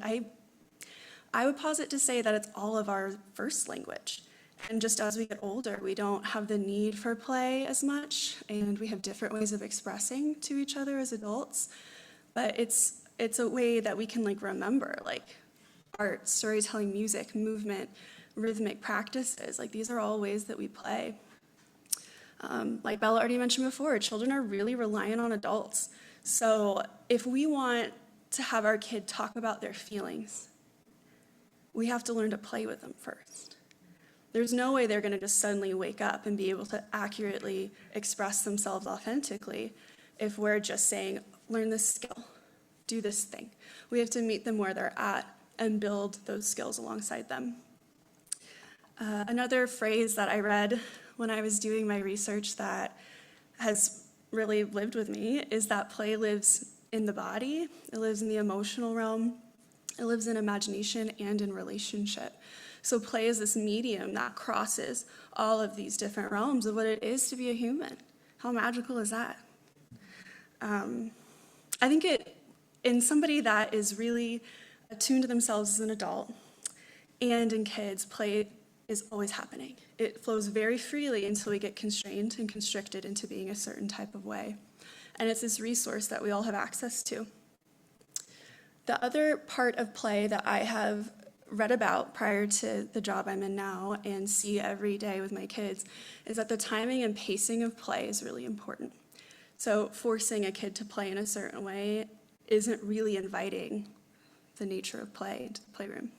I would posit to say that it's all of our first language. And just as we get older, we don't have the need for play as much, and we have different ways of expressing to each other as adults. But it's a way that we can remember, art, storytelling, music, movement, rhythmic practices. These are all ways that we play. Like Bella already mentioned before, children are really reliant on adults. So if we want to have our kid talk about their feelings, we have to learn to play with them first. There's no way they're going to just suddenly wake up and be able to accurately express themselves authentically if we're just saying, learn this skill, do this thing. We have to meet them where they're at and build those skills alongside them. Another phrase that I read when I was doing my research that has really lived with me is that play lives in the body, it lives in the emotional realm, it lives in imagination and in relationship. So play is this medium that crosses all of these different realms of what it is to be a human. How magical is that? I think in somebody that is really attuned to themselves as an adult and in kids, play is always happening. It flows very freely until we get constrained and constricted into being a certain type of way. And it's this resource that we all have access to. The other part of play that I have read about prior to the job I'm in now and see every day with my kids is that the timing and pacing of play is really important. So forcing a kid to play in a certain way isn't really inviting the nature of play into the playroom.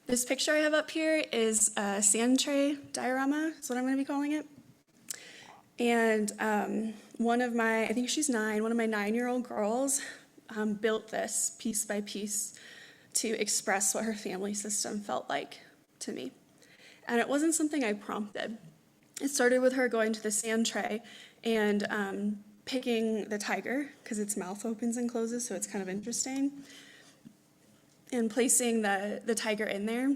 This picture I have up here is a sand tray diorama, is what I'm going to be calling it. And I think she's 9, one of my 9-year-old girls built this piece by piece to express what her family system felt like to me. And it wasn't something I prompted. It started with her going to the sand tray and picking the tiger, because its mouth opens and closes, so it's kind of interesting, and placing the tiger in there,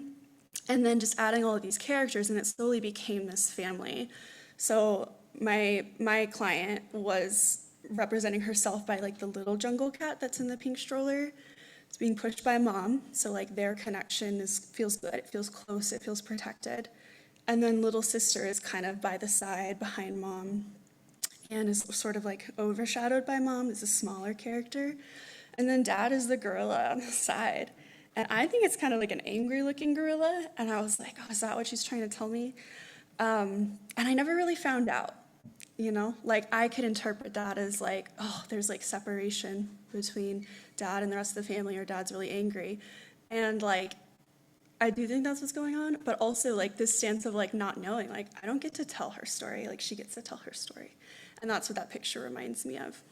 and then just adding all of these characters, and it slowly became this family. So my client was representing herself by like the little jungle cat that's in the pink stroller. It's being pushed by mom, so like their connection feels good, it feels close, it feels protected. And then little sister is kind of by the side behind mom and is sort of like overshadowed by mom, is a smaller character. And then dad is the gorilla on the side. And I think it's kind of like an angry looking gorilla. And I was like, oh, is that what she's trying to tell me? And I never really found out, you know? Like I could interpret that as like, oh, there's like separation between dad and the rest of the family, or dad's really angry. And like, I do think that's what's going on, but also like this stance of like not knowing, like I don't get to tell her story, like she gets to tell her story. And that's what that picture reminds me of.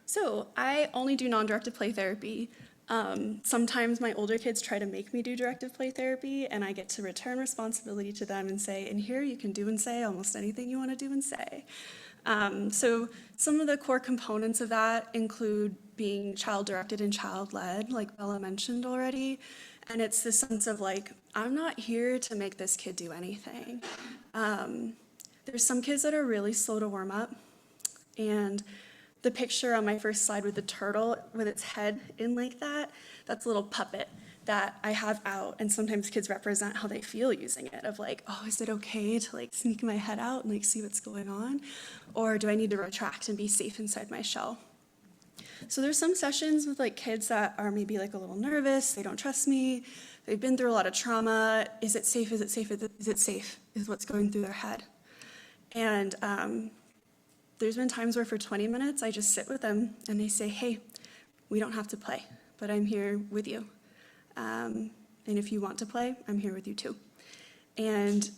So I only do non-directed play therapy. Sometimes my older kids try to make me do directed play therapy, and I get to return responsibility to them and say, in here you can do and say almost anything you want to do and say. So some of the core components of that include being child-directed and child-led, like Bella mentioned already. And it's this sense of like, I'm not here to make this kid do anything. There's some kids that are really slow to warm up. And the picture on my first slide with the turtle with its head in like that, that's a little puppet that I have out. And sometimes kids represent how they feel using it, of like, oh, is it okay to like sneak my head out and like see what's going on? Or do I need to retract and be safe inside my shell? So there's some sessions with like kids that are maybe like a little nervous, they don't trust me, they've been through a lot of trauma. Is it safe? Is it safe? Is it safe? Is what's going through their head. And there's been times where for 20 minutes I just sit with them and they say, hey, we don't have to play, but I'm here with you. And if you want to play, I'm here with you too. And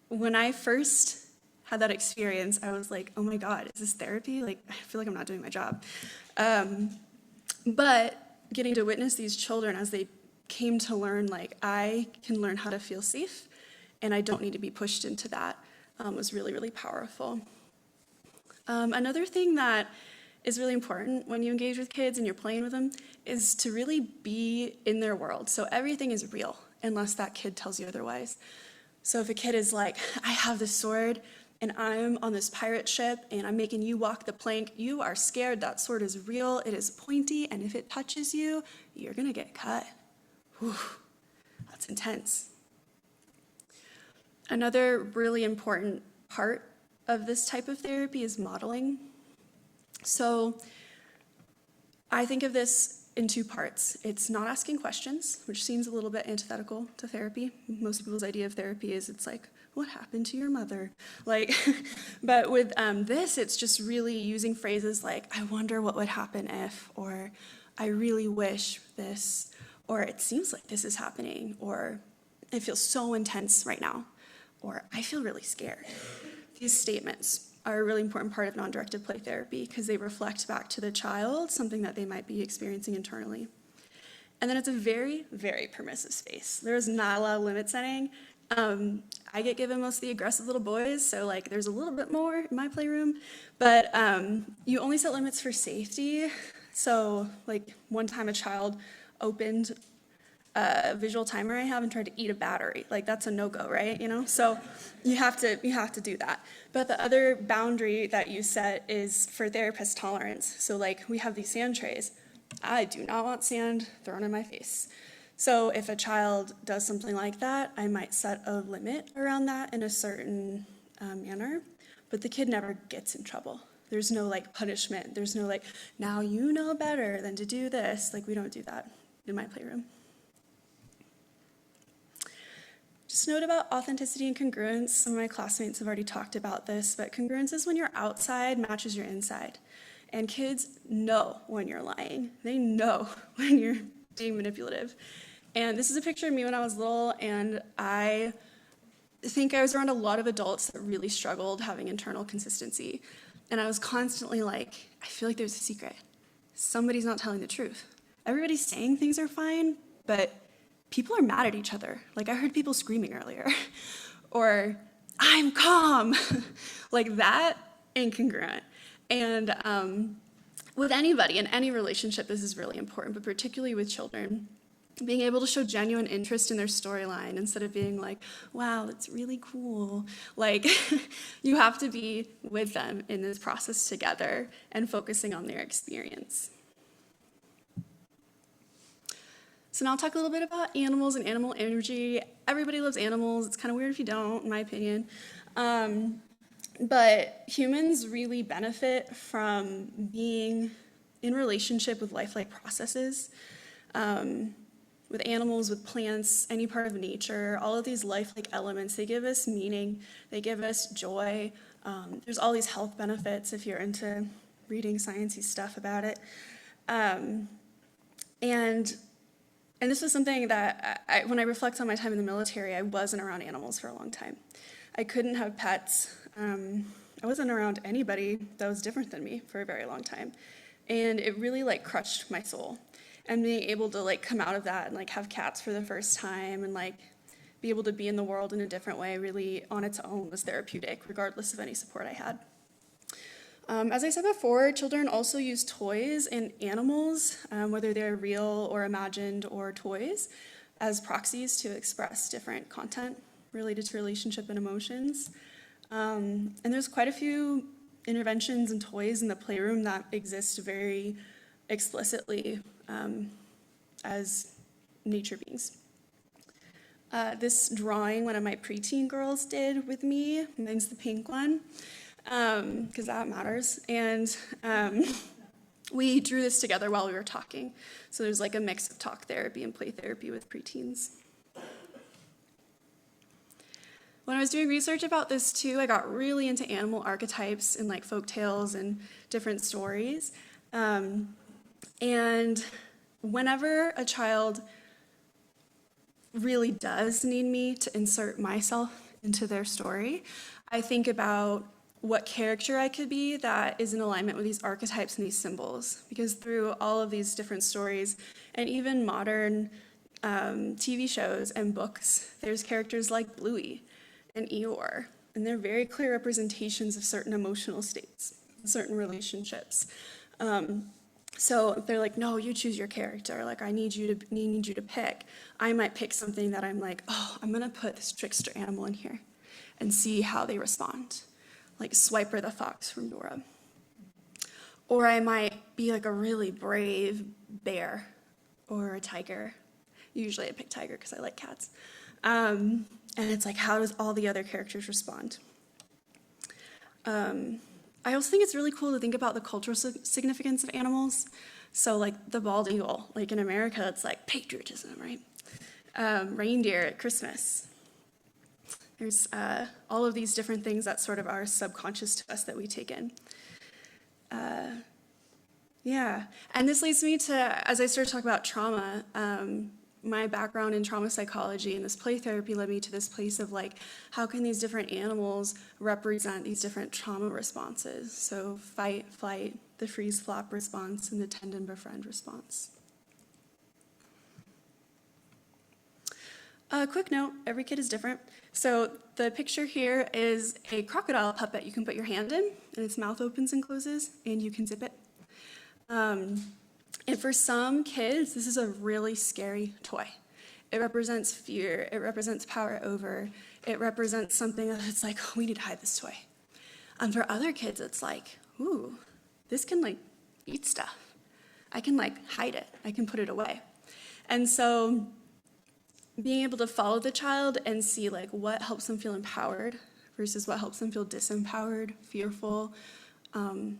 when I first had that experience, I was like, oh my God, is this therapy? Like, I feel like I'm not doing my job. But getting to witness these children as they came to learn, like, I can learn how to feel safe and I don't need to be pushed into that, was really, really powerful. Another thing that is really important when you engage with kids and you're playing with them is to really be in their world. So everything is real unless that kid tells you otherwise. So if a kid is like, I have this sword and I'm on this pirate ship and I'm making you walk the plank, you are scared, that sword is real, it is pointy, and if it touches you, you're gonna get cut. Whew, that's intense. Another really important part of this type of therapy is modeling. So I think of this in two parts. It's not asking questions, which seems a little bit antithetical to therapy. Most people's idea of therapy is it's like, what happened to your mother? Like, but with this, it's just really using phrases like, I wonder what would happen if, or I really wish this, or it seems like this is happening, or it feels so intense right now, or I feel really scared. These statements are a really important part of non-directed play therapy because they reflect back to the child something that they might be experiencing internally. And then it's a very, very permissive space. There is not a lot of limit setting. I get given most of the aggressive little boys, so like there's a little bit more in my playroom, but you only set limits for safety. So like one time a child opened a visual timer I have and tried to eat a battery. Like that's a no-go, right? You know, so you have to do that. But the other boundary that you set is for therapist tolerance. So like we have these sand trays. I do not want sand thrown in my face. So if a child does something like that, I might set a limit around that in a certain manner, but the kid never gets in trouble. There's no like punishment. There's no like, now you know better than to do this. Like we don't do that in my playroom. Just note about authenticity and congruence. Some of my classmates have already talked about this, but congruence is when your outside matches your inside. And kids know when you're lying. They know when you're being manipulative. And this is a picture of me when I was little, and I think I was around a lot of adults that really struggled having internal consistency. And I was constantly like, I feel like there's a secret. Somebody's not telling the truth. Everybody's saying things are fine, but people are mad at each other. Like I heard people screaming earlier. Or, I'm calm. Like that, incongruent. And with anybody, in any relationship, this is really important, but particularly with children. being able to show genuine interest in their storyline instead of being like, wow, that's really cool. Like, you have to be with them in this process together and focusing on their experience. So now I'll talk a little bit about animals and animal energy. Everybody loves animals. It's kind of weird if you don't, in my opinion. But humans really benefit from being in relationship with lifelike processes. With animals, with plants, any part of nature, all of these lifelike elements, they give us meaning, they give us joy. There's all these health benefits if you're into reading sciencey stuff about it. And this was something that, when I reflect on my time in the military, I wasn't around animals for a long time. I couldn't have pets. I wasn't around anybody that was different than me for a very long time. And it really like crushed my soul. And being able to like come out of that and like have cats for the first time and like be able to be in the world in a different way really on its own was therapeutic, regardless of any support I had. As I said before, children also use toys and animals, whether they're real or imagined or toys, as proxies to express different content related to relationship and emotions. And there's quite a few interventions and toys in the playroom that exist very explicitly as nature beings. This drawing one of my preteen girls did with me, mine's the pink one, because that matters. And we drew this together while we were talking. So there's like a mix of talk therapy and play therapy with preteens. When I was doing research about this too, I got really into animal archetypes and like folk tales and different stories. And whenever a child really does need me to insert myself into their story, I think about what character I could be that is in alignment with these archetypes and these symbols. Because through all of these different stories, and even modern TV shows and books, there's characters like Bluey and Eeyore, and they're very clear representations of certain emotional states, certain relationships. So if they're like, no, you choose your character, like I need you to pick, I might pick something that I'm like, oh, I'm gonna put this trickster animal in here and see how they respond, like Swiper the fox from Dora. Or I might be like a really brave bear or a tiger. Usually I pick tiger because I like cats. And it's like, how does all the other characters respond? I also think it's really cool to think about the cultural significance of animals. So like the bald eagle, like in America, it's like patriotism, right? Reindeer at Christmas. There's all of these different things that sort of are subconscious to us that we take in. Yeah, and this leads me to, as I start to talk about trauma, my background in trauma psychology and this play therapy led me to this place of like, how can these different animals represent these different trauma responses? So fight, flight, the freeze flop response, and the tend and befriend response. A quick note, every kid is different. So the picture here is a crocodile puppet you can put your hand in, and its mouth opens and closes, and you can zip it. And for some kids, this is a really scary toy. It represents fear, it represents power over, it represents something that's like, we need to hide this toy. And for other kids, it's like, ooh, this can like eat stuff. I can like hide it, I can put it away. And so being able to follow the child and see like what helps them feel empowered versus what helps them feel disempowered, fearful,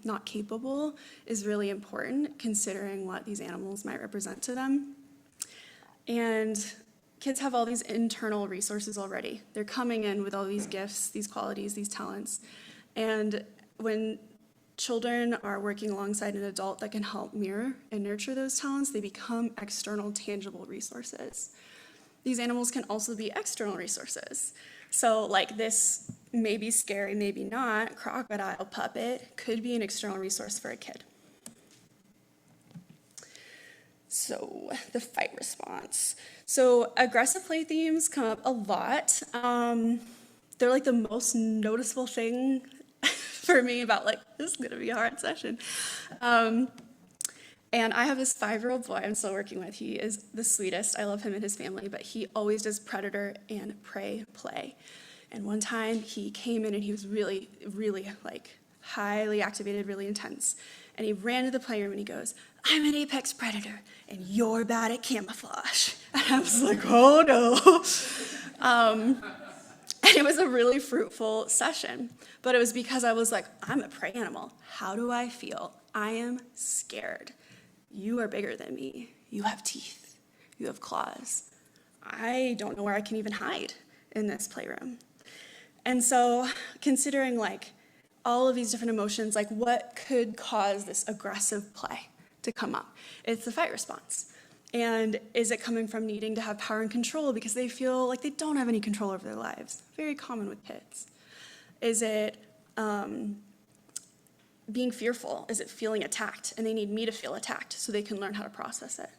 not capable is really important, considering what these animals might represent to them. And kids have all these internal resources already. They're coming in with all these gifts, these qualities, these talents. And when children are working alongside an adult that can help mirror and nurture those talents, they become external, tangible resources. These animals can also be external resources. So like this may be scary, maybe not, crocodile puppet could be an external resource for a kid. So the fight response. So aggressive play themes come up a lot. They're like the most noticeable thing for me about like, this is gonna be a hard session. And I have this 5-year-old boy I'm still working with. He is the sweetest. I love him and his family, but he always does predator and prey play. And one time he came in and he was really, really like highly activated, really intense. And he ran to the playroom and he goes, "I'm an apex predator and you're bad at camouflage." And I was like, oh no. And it was a really fruitful session. But it was because I was like, I'm a prey animal. How do I feel? I am scared. You are bigger than me. You have teeth. You have claws. I don't know where I can even hide in this playroom. And so considering like all of these different emotions, like what could cause this aggressive play to come up? It's the fight response. And is it coming from needing to have power and control because they feel like they don't have any control over their lives? Very common with kids. Is it being fearful? Is it feeling attacked and they need me to feel attacked so they can learn how to process it?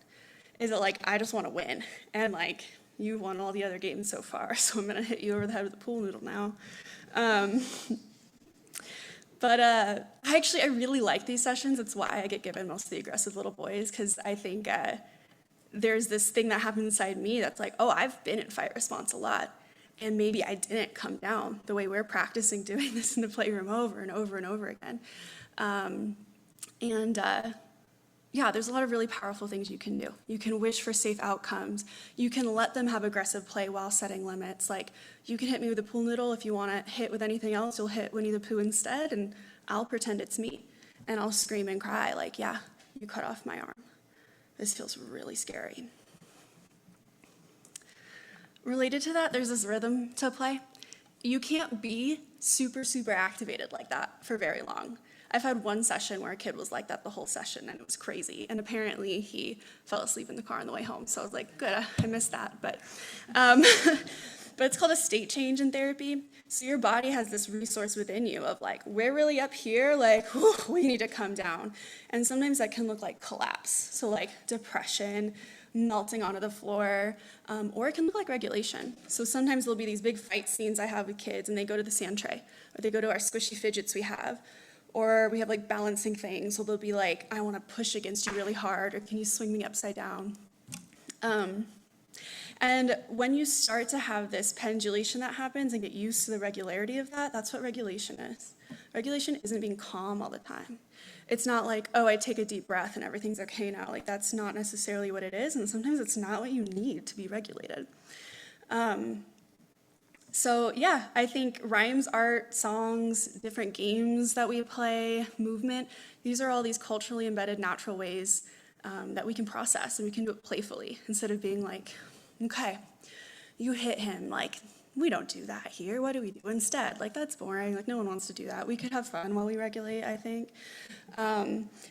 Is it like, I just want to win and like, you won all the other games so far, so I'm gonna hit you over the head with a pool noodle now. But I really like these sessions. It's why I get given most of the aggressive little boys, because I think there's this thing that happens inside me that's like, oh, I've been in fight response a lot, and maybe I didn't come down the way we're practicing doing this in the playroom over and over and over again. Yeah, there's a lot of really powerful things you can do. You can wish for safe outcomes. You can let them have aggressive play while setting limits. Like, you can hit me with a pool noodle. If you want to hit with anything else, you'll hit Winnie the Pooh instead, and I'll pretend it's me. And I'll scream and cry like, yeah, you cut off my arm. This feels really scary. Related to that, there's this rhythm to play. You can't be super, super activated like that for very long. I've had one session where a kid was like that the whole session, and it was crazy. And apparently he fell asleep in the car on the way home. So I was like, good, I missed that. But it's called a state change in therapy. So your body has this resource within you of like, we're really up here, like, whew, we need to come down. And sometimes that can look like collapse. So like depression, melting onto the floor, or it can look like regulation. So sometimes there'll be these big fight scenes I have with kids, and they go to the sand tray, or they go to our squishy fidgets we have. Or we have like balancing things, so they'll be like, I want to push against you really hard, or can you swing me upside down? And when you start to have this pendulation that happens and get used to the regularity of that, that's what regulation is. Regulation isn't being calm all the time. It's not like, oh, I take a deep breath and everything's okay now. Like, that's not necessarily what it is, and sometimes it's not what you need to be regulated. So yeah, I think rhymes, art, songs, different games that we play, movement, these are all these culturally embedded natural ways that we can process, and we can do it playfully instead of being like, okay, you hit him, like, we don't do that here, what do we do instead? Like, that's boring, like, no one wants to do that. We could have fun while we regulate, I think.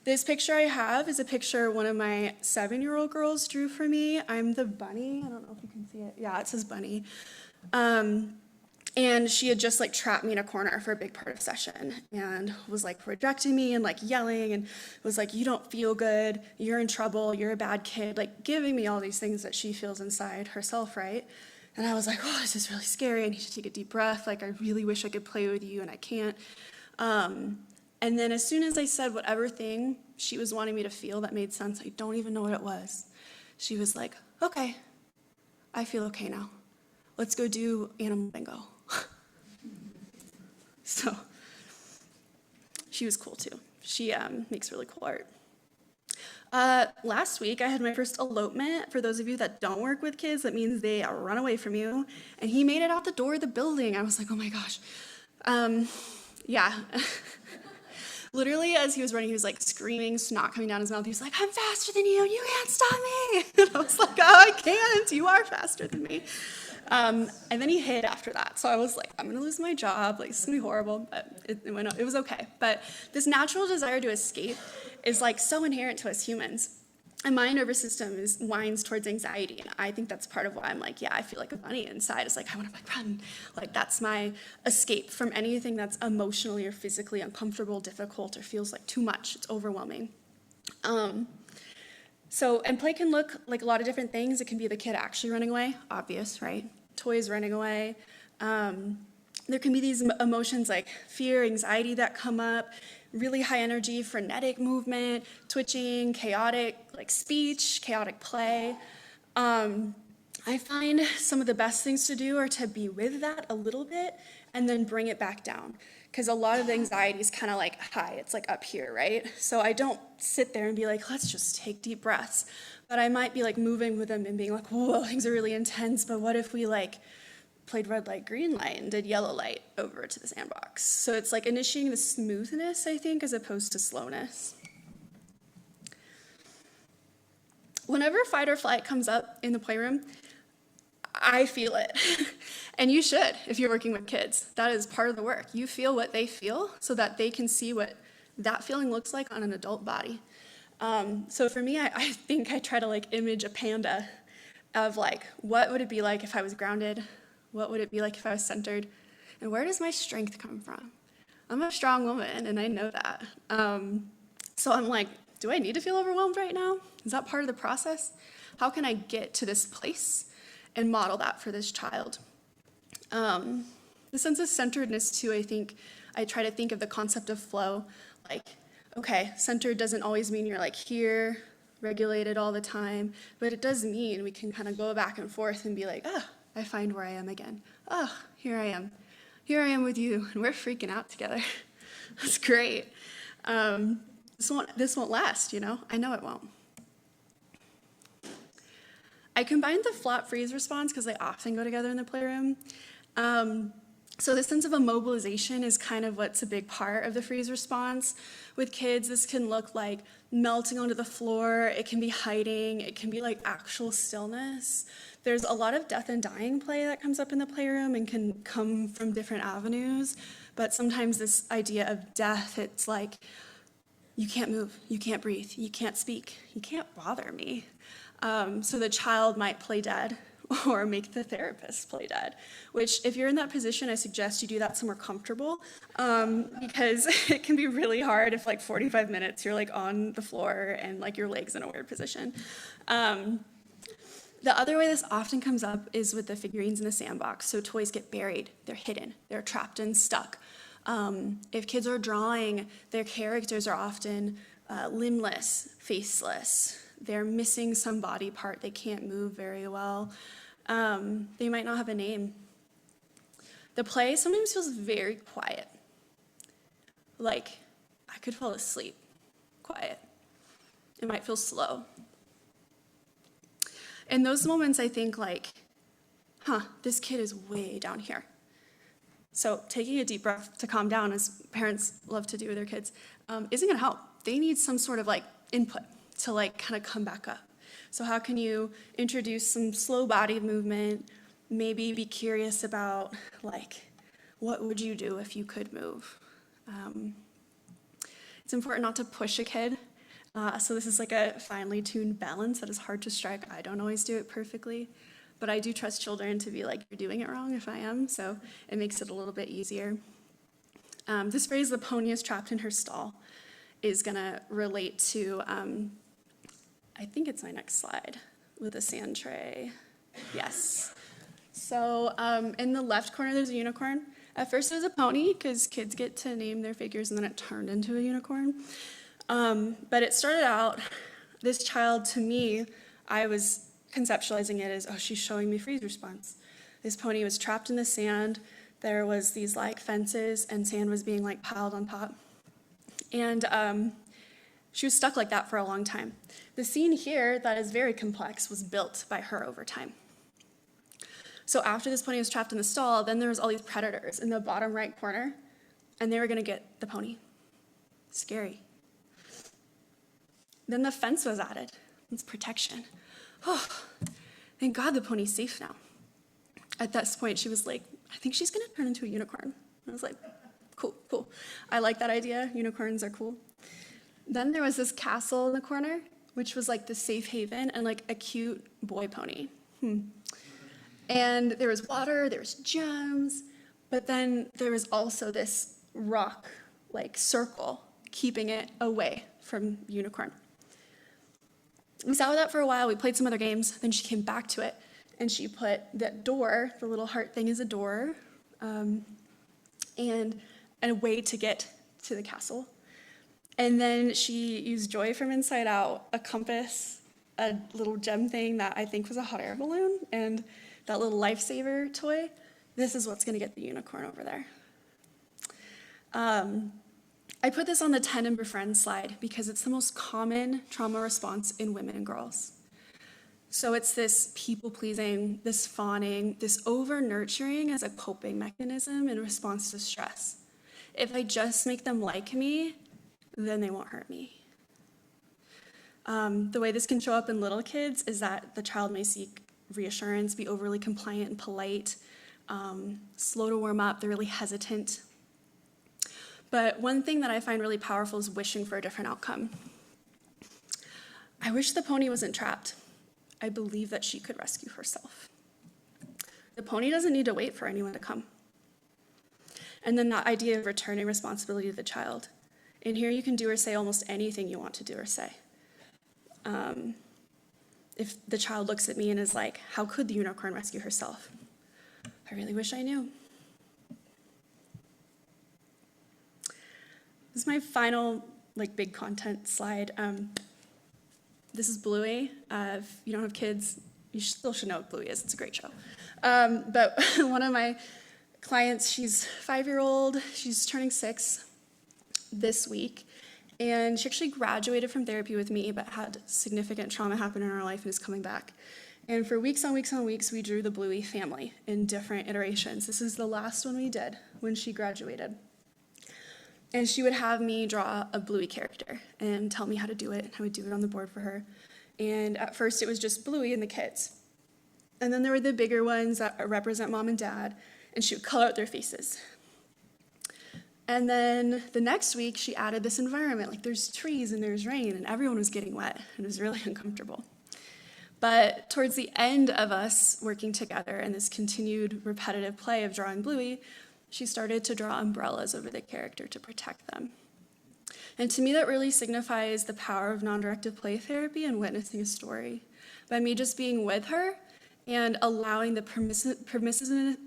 This picture I have is a picture one of my 7-year-old girls drew for me. I'm the bunny, I don't know if you can see it. Yeah, it says bunny. And she had just like trapped me in a corner for a big part of session and was like rejecting me and like yelling and was like, you don't feel good, you're in trouble, you're a bad kid, like giving me all these things that she feels inside herself, right? And I was like, oh, this is really scary, I need to take a deep breath, like I really wish I could play with you and I can't. And then as soon as I said whatever thing she was wanting me to feel that made sense, I don't even know what it was, she was like, okay, I feel okay now. Let's go do animal bingo. So she was cool too. She makes really cool art. Last week I had my first elopement. For those of you that don't work with kids, that means they run away from you. And he made it out the door of the building. I was like, oh my gosh. Yeah. Literally, as he was running, he was like screaming, snot coming down his mouth. He was like, I'm faster than you. You can't stop me. And I was like, oh, I can't. You are faster than me. And then he hid after that. So I was like, I'm going to lose my job. Like, it's going to be horrible. But it was okay. But this natural desire to escape is like so inherent to us humans. And my nervous system winds towards anxiety. And I think that's part of why I'm like, yeah, I feel like a bunny inside. It's like, I want to like run. Like, that's my escape from anything that's emotionally or physically uncomfortable, difficult, or feels like too much. It's overwhelming. And play can look like a lot of different things. It can be the kid actually running away, obvious, right? Toys running away. There can be these emotions like fear, anxiety that come up. really high energy, frenetic movement, twitching, chaotic like speech, chaotic play. I find some of the best things to do are to be with that a little bit and then bring it back down. Because a lot of the anxiety is kind of like high, it's like up here, right? So I don't sit there and be like, let's just take deep breaths. But I might be like moving with them and being like, whoa, things are really intense, but what if we like played red light, green light, and did yellow light over to the sandbox? So it's like initiating the smoothness, I think, as opposed to slowness. Whenever fight or flight comes up in the playroom, I feel it. And you should if you're working with kids. That is part of the work. You feel what they feel so that they can see what that feeling looks like on an adult body. So for me, I think I try to like image a panda of like, what would it be like if I was grounded? What would it be like if I was centered? And where does my strength come from? I'm a strong woman, and I know that. So I'm like, do I need to feel overwhelmed right now? Is that part of the process? How can I get to this place and model that for this child? The sense of centeredness, too, I think, I try to think of the concept of flow. Like, okay, centered doesn't always mean you're like here, regulated all the time, but it does mean we can kind of go back and forth and be like, I find where I am again. Here I am. Here I am with you, and we're freaking out together. That's great. This won't last, you know? I know it won't. I combined the flop freeze response because they often go together in the playroom. So the sense of immobilization is kind of what's a big part of the freeze response. With kids, this can look like melting onto the floor, it can be hiding, it can be like actual stillness. There's a lot of death and dying play that comes up in the playroom and can come from different avenues, but sometimes this idea of death, it's like, you can't move, you can't breathe, you can't speak, you can't bother me. So the child might play dead or make the therapist play dead, which if you're in that position, I suggest you do that somewhere comfortable, because it can be really hard if like 45 minutes you're like on the floor and like your leg's in a weird position. The other way this often comes up is with the figurines in the sandbox. So toys get buried, they're hidden, they're trapped and stuck. If kids are drawing, their characters are often limbless, faceless. They're missing some body part, they can't move very well. They might not have a name. The play sometimes feels very quiet. Like, I could fall asleep, quiet. It might feel slow. In those moments, I think like, this kid is way down here. So taking a deep breath to calm down, as parents love to do with their kids, isn't gonna help. They need some sort of like input to like kind of come back up. So how can you introduce some slow body movement, maybe be curious about like, what would you do if you could move? It's important not to push a kid. So this is like a finely tuned balance that is hard to strike. I don't always do it perfectly, but I do trust children to be like, you're doing it wrong if I am, so it makes it a little bit easier. This phrase, the pony is trapped in her stall, is gonna relate to, I think it's my next slide, with a sand tray. Yes. So in the left corner, there's a unicorn. At first it was a pony, because kids get to name their figures, and then it turned into a unicorn. But it started out, this child, to me, I was conceptualizing it as, she's showing me freeze response. This pony was trapped in the sand. There was these like fences, and sand was being like piled on top. And she was stuck like that for a long time. The scene here, that is very complex, was built by her over time. So after this pony was trapped in the stall, then there was all these predators in the bottom right corner, and they were gonna get the pony. Scary. Then the fence was added. It's protection. Thank God the pony's safe now. At this point, she was like, I think she's gonna turn into a unicorn. I was like, cool. I like that idea. Unicorns are cool. Then there was this castle in the corner, which was like the safe haven and like a cute boy pony. And there was water, there was gems, but then there was also this rock, like circle, keeping it away from unicorn. We sat with that for a while, we played some other games, then she came back to it, and she put that door, the little heart thing is a door, and a way to get to the castle. And then she used joy from inside out, a compass, a little gem thing that I think was a hot air balloon, and that little lifesaver toy. This is what's going to get the unicorn over there. I put this on the 10 and befriend slide because it's the most common trauma response in women and girls. So it's this people-pleasing, this fawning, this over-nurturing as a coping mechanism in response to stress. If I just make them like me, then they won't hurt me. The way this can show up in little kids is that the child may seek reassurance, be overly compliant and polite, slow to warm up, they're really hesitant. But one thing that I find really powerful is wishing for a different outcome. I wish the pony wasn't trapped. I believe that she could rescue herself. The pony doesn't need to wait for anyone to come. And then that idea of returning responsibility to the child. In here, you can do or say almost anything you want to do or say. If the child looks at me and is like, how could the unicorn rescue herself? I really wish I knew. This is my final big content slide. This is Bluey. If you don't have kids, you still should know what Bluey is. It's a great show. But one of my clients, she's 5-year-old. She's turning 6 this week. And she actually graduated from therapy with me, but had significant trauma happen in her life and is coming back. And for weeks on weeks on weeks, we drew the Bluey family in different iterations. This is the last one we did when she graduated. And she would have me draw a Bluey character and tell me how to do it, and I would do it on the board for her. And at first it was just Bluey and the kids. And then there were the bigger ones that represent mom and dad, and she would color out their faces. And then the next week she added this environment, like there's trees and there's rain, and everyone was getting wet, and it was really uncomfortable. But towards the end of us working together and this continued repetitive play of drawing Bluey, she started to draw umbrellas over the character to protect them. And to me, that really signifies the power of non-directive play therapy and witnessing a story. By me just being with her and allowing the permissiveness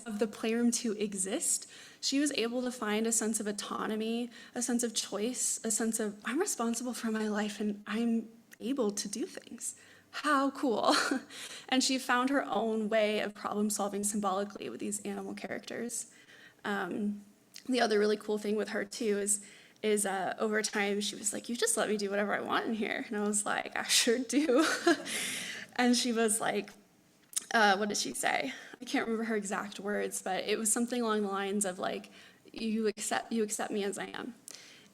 of the playroom to exist, she was able to find a sense of autonomy, a sense of choice, a sense of, I'm responsible for my life and I'm able to do things. How cool. And she found her own way of problem solving symbolically with these animal characters. The other really cool thing with her too is over time she was like, you just let me do whatever I want in here. And I was like, I sure do. And she was like, what did she say? I can't remember her exact words, but it was something along the lines of like, you accept me as I am.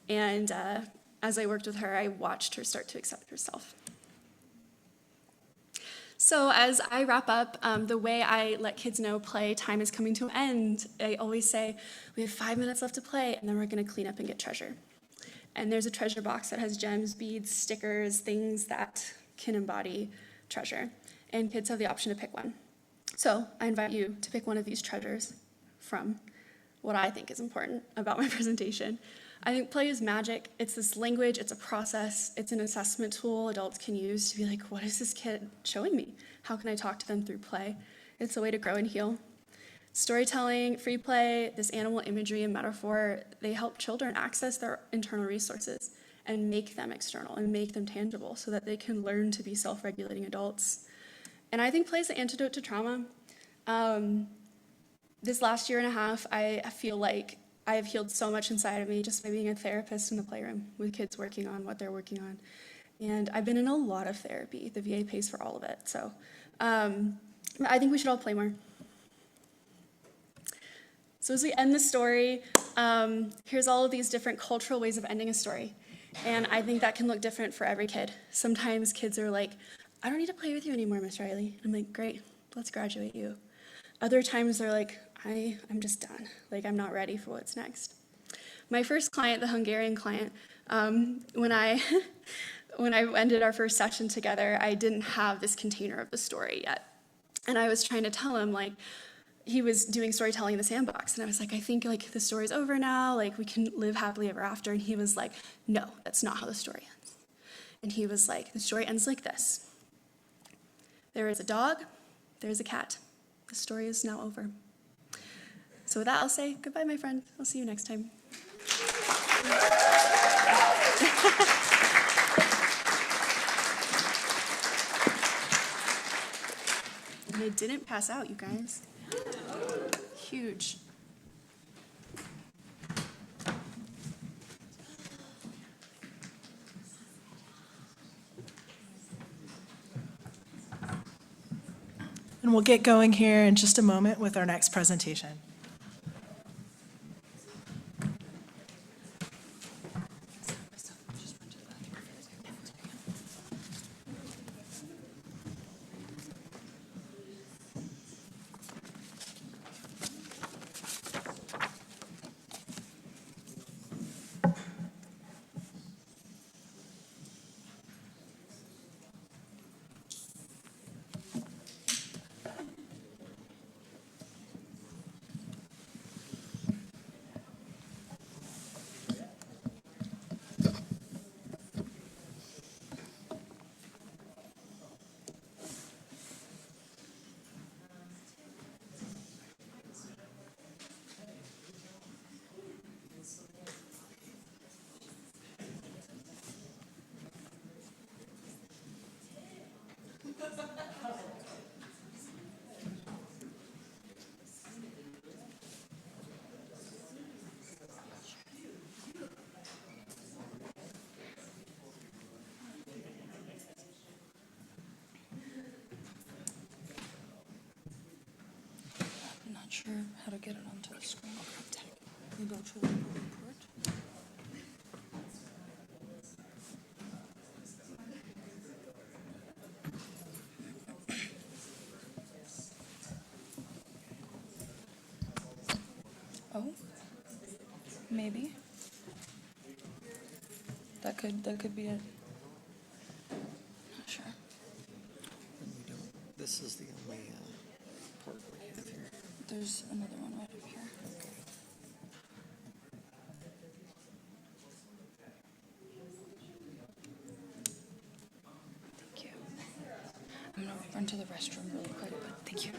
And as I worked with her, I watched her start to accept herself. So as I wrap up, the way I let kids know play time is coming to an end, I always say, we have 5 minutes left to play, and then we're going to clean up and get treasure. And there's a treasure box that has gems, beads, stickers, things that can embody treasure. And kids have the option to pick one. So I invite you to pick one of these treasures from what I think is important about my presentation. I think play is magic. It's this language, it's a process, it's an assessment tool adults can use to be like, what is this kid showing me? How can I talk to them through play? It's a way to grow and heal. Storytelling, free play, this animal imagery and metaphor, they help children access their internal resources and make them external and make them tangible so that they can learn to be self-regulating adults. And I think play is the antidote to trauma. This last year and a half, I feel like I have healed so much inside of me just by being a therapist in the playroom with kids working on what they're working on. And I've been in a lot of therapy. The VA pays for all of it. So I think we should all play more. So as we end the story, here's all of these different cultural ways of ending a story. And I think that can look different for every kid. Sometimes kids are like, I don't need to play with you anymore, Miss Riley. I'm like, great, let's graduate you. Other times they're like, I'm just done. Like, I'm not ready for what's next. My first client, the Hungarian client, when I ended our first session together, I didn't have this container of the story yet. And I was trying to tell him, like, he was doing storytelling in the sandbox. And I was like, I think, like, the story's over now. Like, we can live happily ever after. And he was like, no, that's not how the story ends. And he was like, the story ends like this. There is a dog. There is a cat. The story is now over. So with that, I'll say goodbye, my friend. I'll see you next time. And it didn't pass out, you guys. Huge. And we'll get going here in just a moment with our next presentation. I'm not sure how to get it onto the screen. You go to the report. Oh, maybe. That could be it. Not sure. This is the only part we have here. There's another one right up here. Thank you. I'm gonna run to the restroom really quick, but thank you.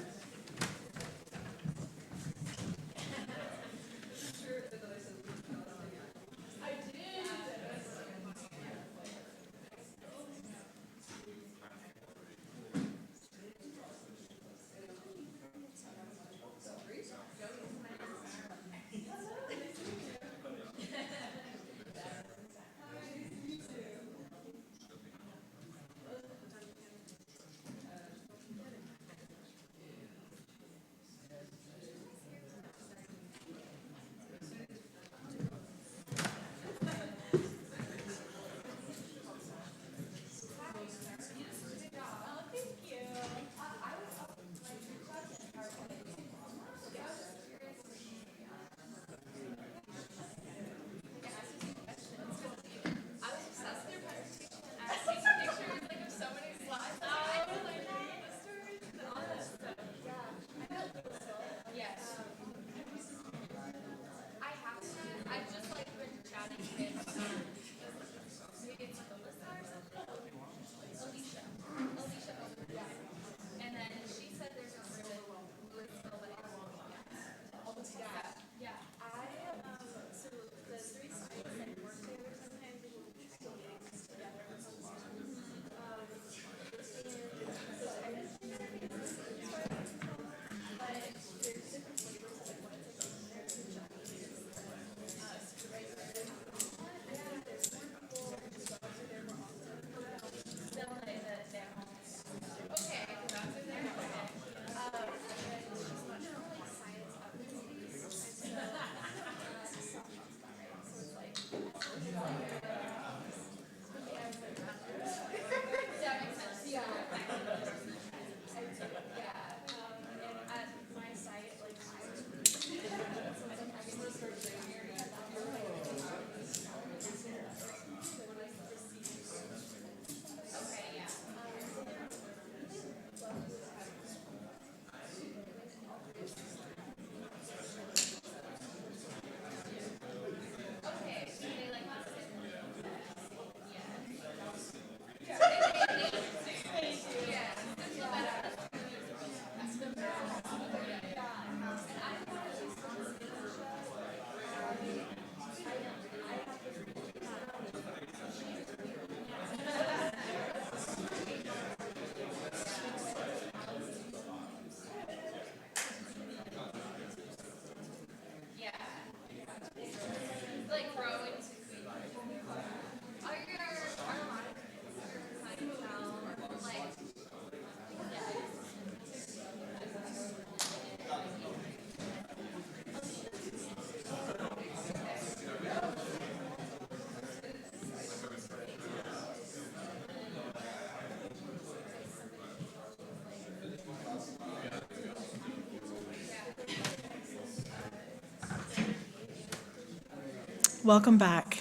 Welcome back.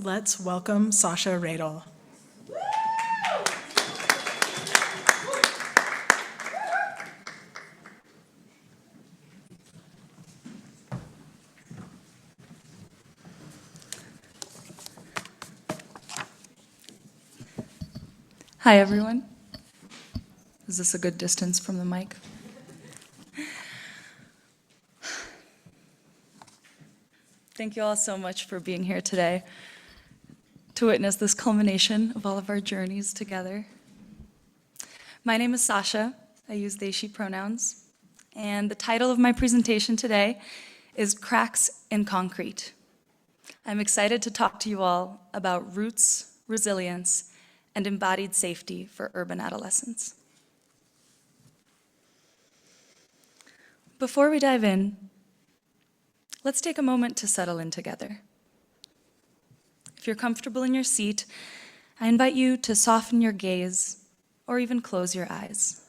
Let's welcome Sasha Reydel. Hi, everyone. Is this a good distance from the mic? Thank you all so much for being here today to witness this culmination of all of our journeys together. My name is Sasha. I use they, she pronouns. And the title of my presentation today is Cracks in Concrete. I'm excited to talk to you all about roots, resilience, and embodied safety for urban adolescents. Before we dive in, let's take a moment to settle in together. If you're comfortable in your seat, I invite you to soften your gaze or even close your eyes.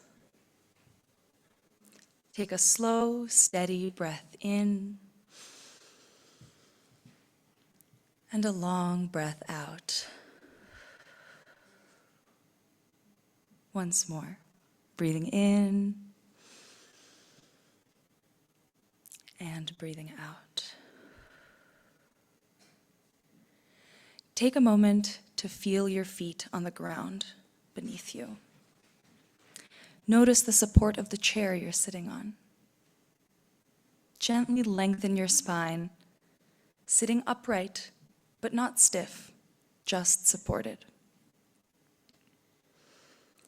Take a slow, steady breath in and a long breath out. Once more, breathing in and breathing out. Take a moment to feel your feet on the ground beneath you. Notice the support of the chair you're sitting on. Gently lengthen your spine, sitting upright, but not stiff, just supported.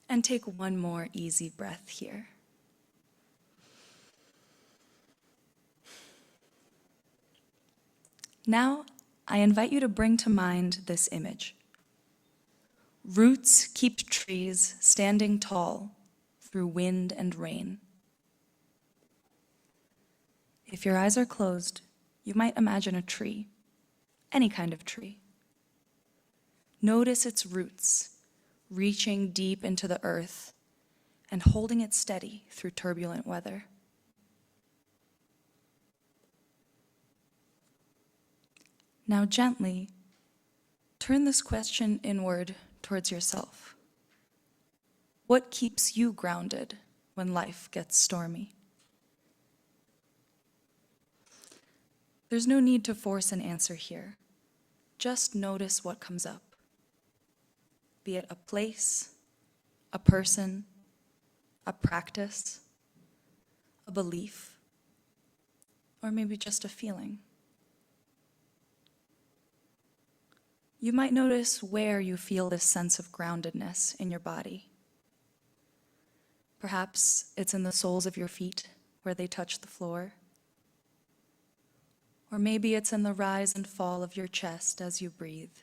And take one more easy breath here. Now, I invite you to bring to mind this image. Roots keep trees standing tall through wind and rain. If your eyes are closed, you might imagine a tree, any kind of tree. Notice its roots reaching deep into the earth and holding it steady through turbulent weather. Now gently turn this question inward towards yourself. What keeps you grounded when life gets stormy? There's no need to force an answer here. Just notice what comes up. Be it a place, a person, a practice, a belief, or maybe just a feeling. You might notice where you feel this sense of groundedness in your body. Perhaps it's in the soles of your feet where they touch the floor. Or maybe it's in the rise and fall of your chest as you breathe.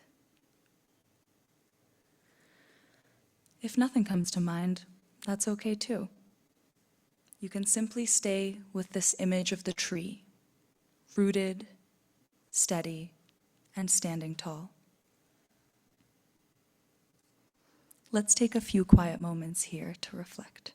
If nothing comes to mind, that's okay too. You can simply stay with this image of the tree, rooted, steady, and standing tall. Let's take a few quiet moments here to reflect.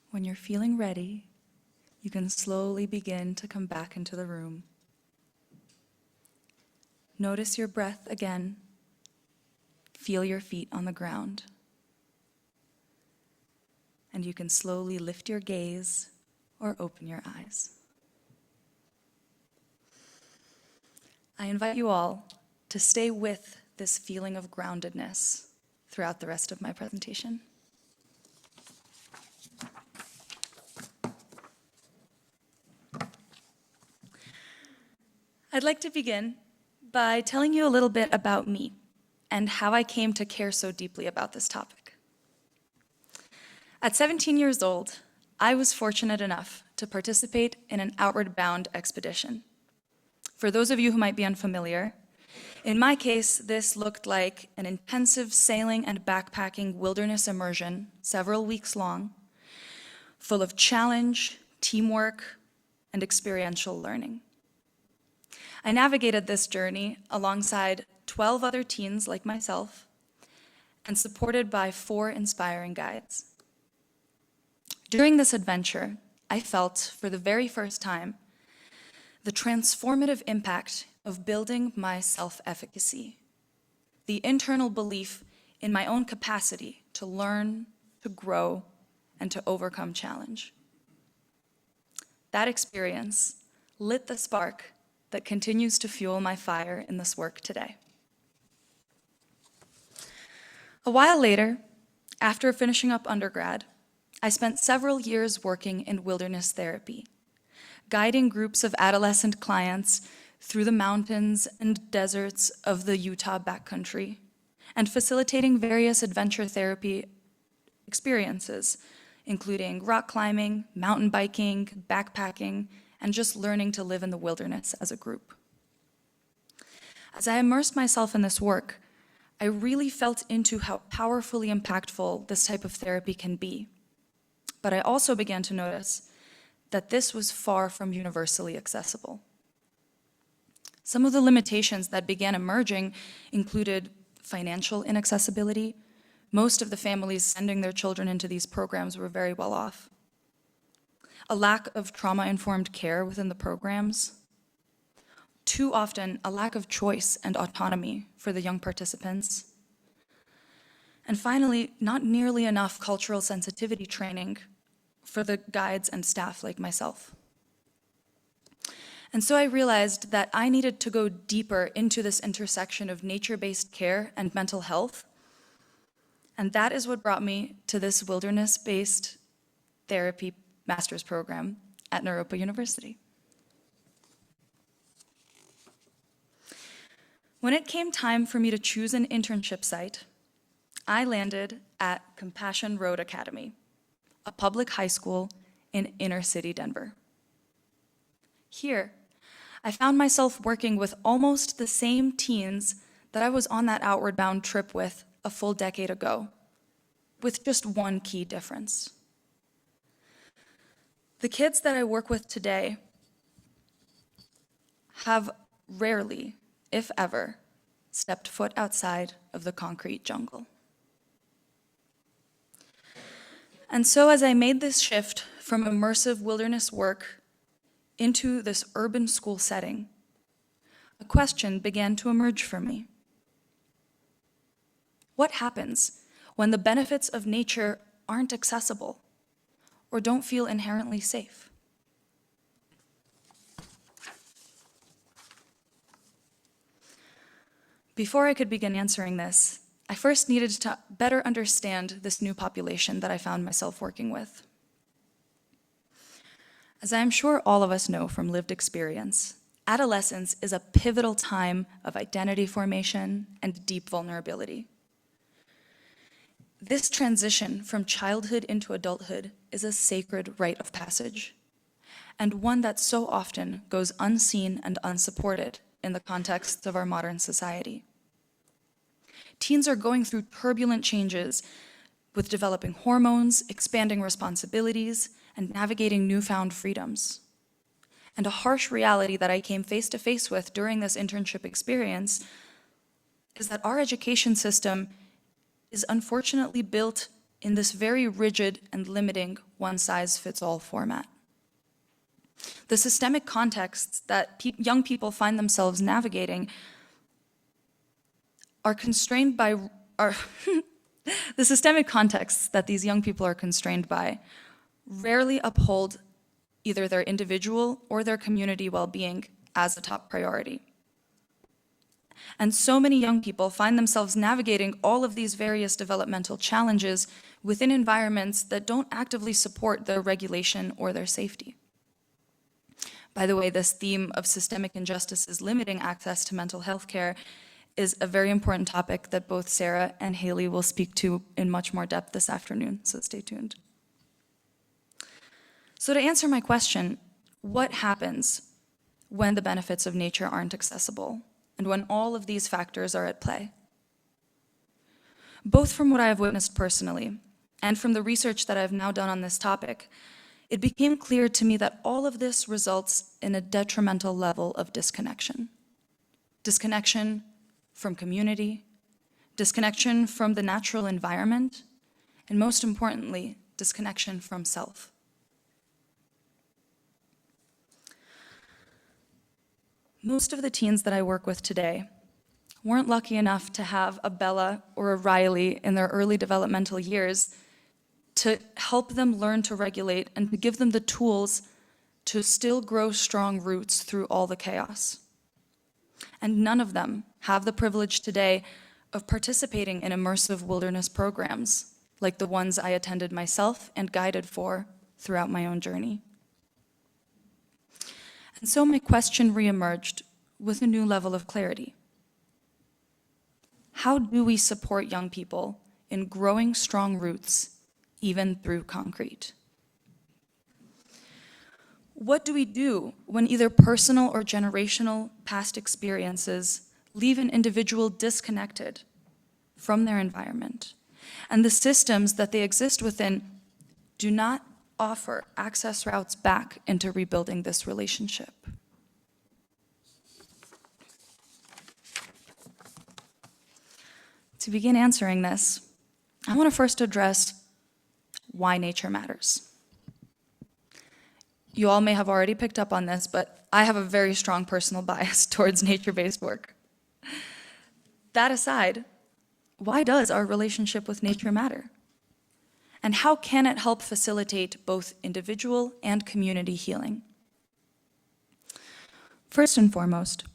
When you're feeling ready, you can slowly begin to come back into the room. Notice your breath again. Feel your feet on the ground. And you can slowly lift your gaze or open your eyes. I invite you all to stay with this feeling of groundedness throughout the rest of my presentation. I'd like to begin by telling you a little bit about me and how I came to care so deeply about this topic. At 17 years old, I was fortunate enough to participate in an outward bound expedition. For those of you who might be unfamiliar, in my case, this looked like an intensive sailing and backpacking wilderness immersion, several weeks long, full of challenge, teamwork, and experiential learning. I navigated this journey alongside 12 other teens like myself and supported by 4 inspiring guides. During this adventure, I felt for the very first time the transformative impact of building my self-efficacy, the internal belief in my own capacity to learn, to grow, and to overcome challenge. That experience lit the spark that continues to fuel my fire in this work today. A while later, after finishing up undergrad, I spent several years working in wilderness therapy, guiding groups of adolescent clients through the mountains and deserts of the Utah backcountry, and facilitating various adventure therapy experiences, including rock climbing, mountain biking, backpacking, and just learning to live in the wilderness as a group. As I immersed myself in this work, I really felt into how powerfully impactful this type of therapy can be. But I also began to notice that this was far from universally accessible. Some of the limitations that began emerging included financial inaccessibility. Most of the families sending their children into these programs were very well off. A lack of trauma-informed care within the programs. Too often, a lack of choice and autonomy for the young participants. And finally, not nearly enough cultural sensitivity training for the guides and staff like myself. And so I realized that I needed to go deeper into this intersection of nature-based care and mental health. And that is what brought me to this wilderness-based therapy master's program at Naropa University. When it came time for me to choose an internship site, I landed at Compassion Road Academy, a public high school in inner city Denver. Here, I found myself working with almost the same teens that I was on that outward bound trip with a full decade ago, with just one key difference. The kids that I work with today have rarely, if ever, stepped foot outside of the concrete jungle. And so as I made this shift from immersive wilderness work into this urban school setting, a question began to emerge for me. What happens when the benefits of nature aren't accessible or don't feel inherently safe? Before I could begin answering this, I first needed to better understand this new population that I found myself working with. As I am sure all of us know from lived experience, adolescence is a pivotal time of identity formation and deep vulnerability. This transition from childhood into adulthood is a sacred rite of passage, and one that so often goes unseen and unsupported in the context of our modern society. Teens are going through turbulent changes with developing hormones, expanding responsibilities, and navigating newfound freedoms. And a harsh reality that I came face to face with during this internship experience is that our education system is unfortunately built in this very rigid and limiting one-size-fits-all format. The systemic contexts that young people find themselves navigating are constrained by, the systemic contexts that these young people are constrained by rarely uphold either their individual or their community well-being as a top priority. And so many young people find themselves navigating all of these various developmental challenges within environments that don't actively support their regulation or their safety. By the way, this theme of systemic injustices limiting access to mental health care is a very important topic that both Sarah and Haley will speak to in much more depth this afternoon, so stay tuned. So to answer my question, what happens when the benefits of nature aren't accessible and when all of these factors are at play? Both from what I have witnessed personally and from the research that I've now done on this topic, it became clear to me that all of this results in a detrimental level of disconnection disconnection from community, disconnection from the natural environment, and most importantly, disconnection from self. Most of the teens that I work with today weren't lucky enough to have a Bella or a Riley in their early developmental years to help them learn to regulate and to give them the tools to still grow strong roots through all the chaos. And none of them have the privilege today of participating in immersive wilderness programs like the ones I attended myself and guided for throughout my own journey. And so my question reemerged with a new level of clarity. How do we support young people in growing strong roots, even through concrete? What do we do when either personal or generational past experiences leave an individual disconnected from their environment, and the systems that they exist within do not offer access routes back into rebuilding this relationship? To begin answering this, I want to first address why nature matters. You all may have already picked up on this, but I have a very strong personal bias towards nature-based work. That aside, why does our relationship with nature matter? And how can it help facilitate both individual and community healing? First and foremost,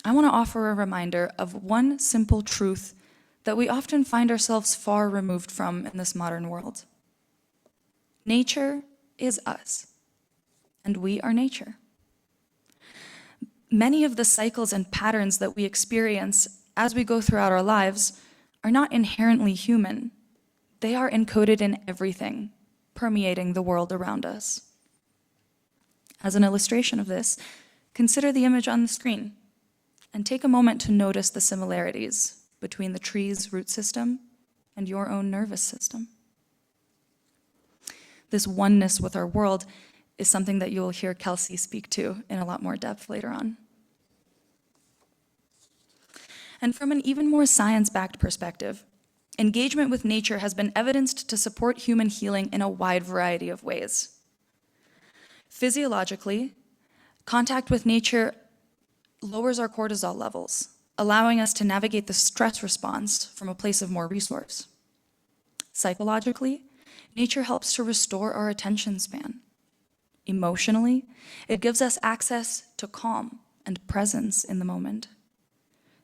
I want to offer a reminder of one simple truth that we often find ourselves far removed from in this modern world. Nature is us, and we are nature. Many of the cycles and patterns that we experience as we go throughout our lives are not inherently human. They are encoded in everything, permeating the world around us. As an illustration of this, consider the image on the screen and take a moment to notice the similarities between the tree's root system and your own nervous system. This oneness with our world is something that you'll hear Kelsey speak to in a lot more depth later on. And from an even more science-backed perspective, engagement with nature has been evidenced to support human healing in a wide variety of ways. Physiologically, contact with nature lowers our cortisol levels, allowing us to navigate the stress response from a place of more resource. Psychologically, nature helps to restore our attention span. Emotionally, it gives us access to calm and presence in the moment.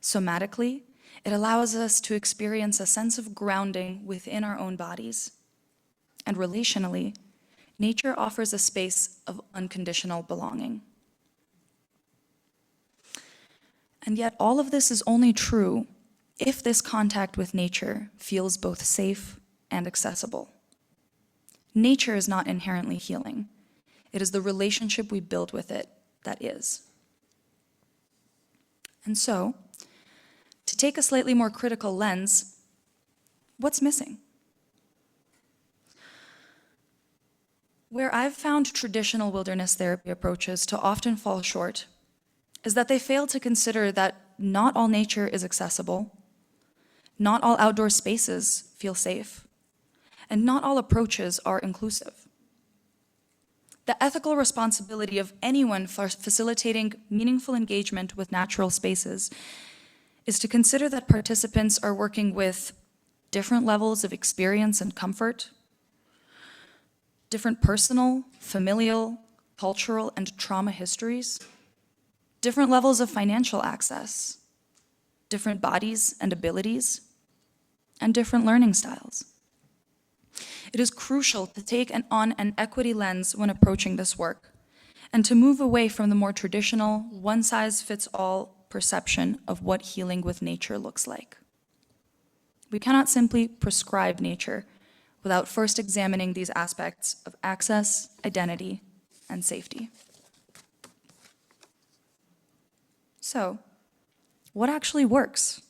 Somatically, it allows us to experience a sense of grounding within our own bodies. And relationally, nature offers a space of unconditional belonging. And yet all of this is only true if this contact with nature feels both safe and accessible. Nature is not inherently healing. It is the relationship we build with it that is. And so, to take a slightly more critical lens, what's missing? Where I've found traditional wilderness therapy approaches to often fall short is that they fail to consider that not all nature is accessible, not all outdoor spaces feel safe, and not all approaches are inclusive. The ethical responsibility of anyone for facilitating meaningful engagement with natural spaces is to consider that participants are working with different levels of experience and comfort, different personal, familial, cultural, and trauma histories, different levels of financial access, different bodies and abilities, and different learning styles. It is crucial to take on an equity lens when approaching this work, and to move away from the more traditional, one-size-fits-all perception of what healing with nature looks like. We cannot simply prescribe nature without first examining these aspects of access, identity, and safety. So, what actually works?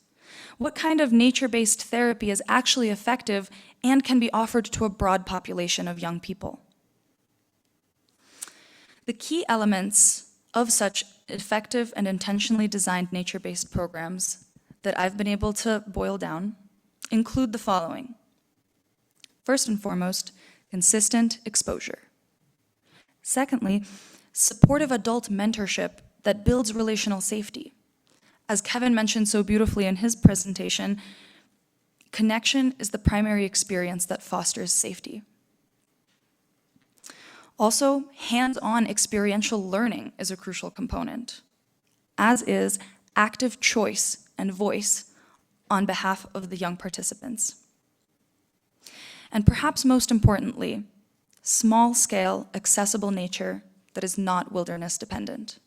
What kind of nature-based therapy is actually effective and can be offered to a broad population of young people? The key elements of such effective and intentionally designed nature-based programs that I've been able to boil down include the following. First and foremost, consistent exposure. Secondly, supportive adult mentorship that builds relational safety. As Kevin mentioned so beautifully in his presentation, connection is the primary experience that fosters safety. Also, hands-on experiential learning is a crucial component, as is active choice and voice on behalf of the young participants. And perhaps most importantly, small-scale, accessible nature that is not wilderness dependent.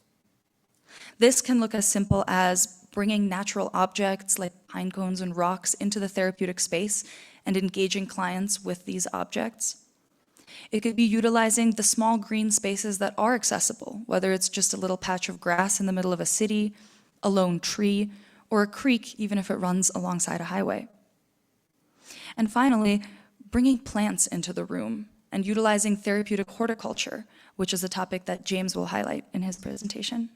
This can look as simple as bringing natural objects like pine cones and rocks into the therapeutic space and engaging clients with these objects. It could be utilizing the small green spaces that are accessible, whether it's just a little patch of grass in the middle of a city, a lone tree, or a creek, even if it runs alongside a highway. And finally, bringing plants into the room and utilizing therapeutic horticulture, which is a topic that James will highlight in his presentation.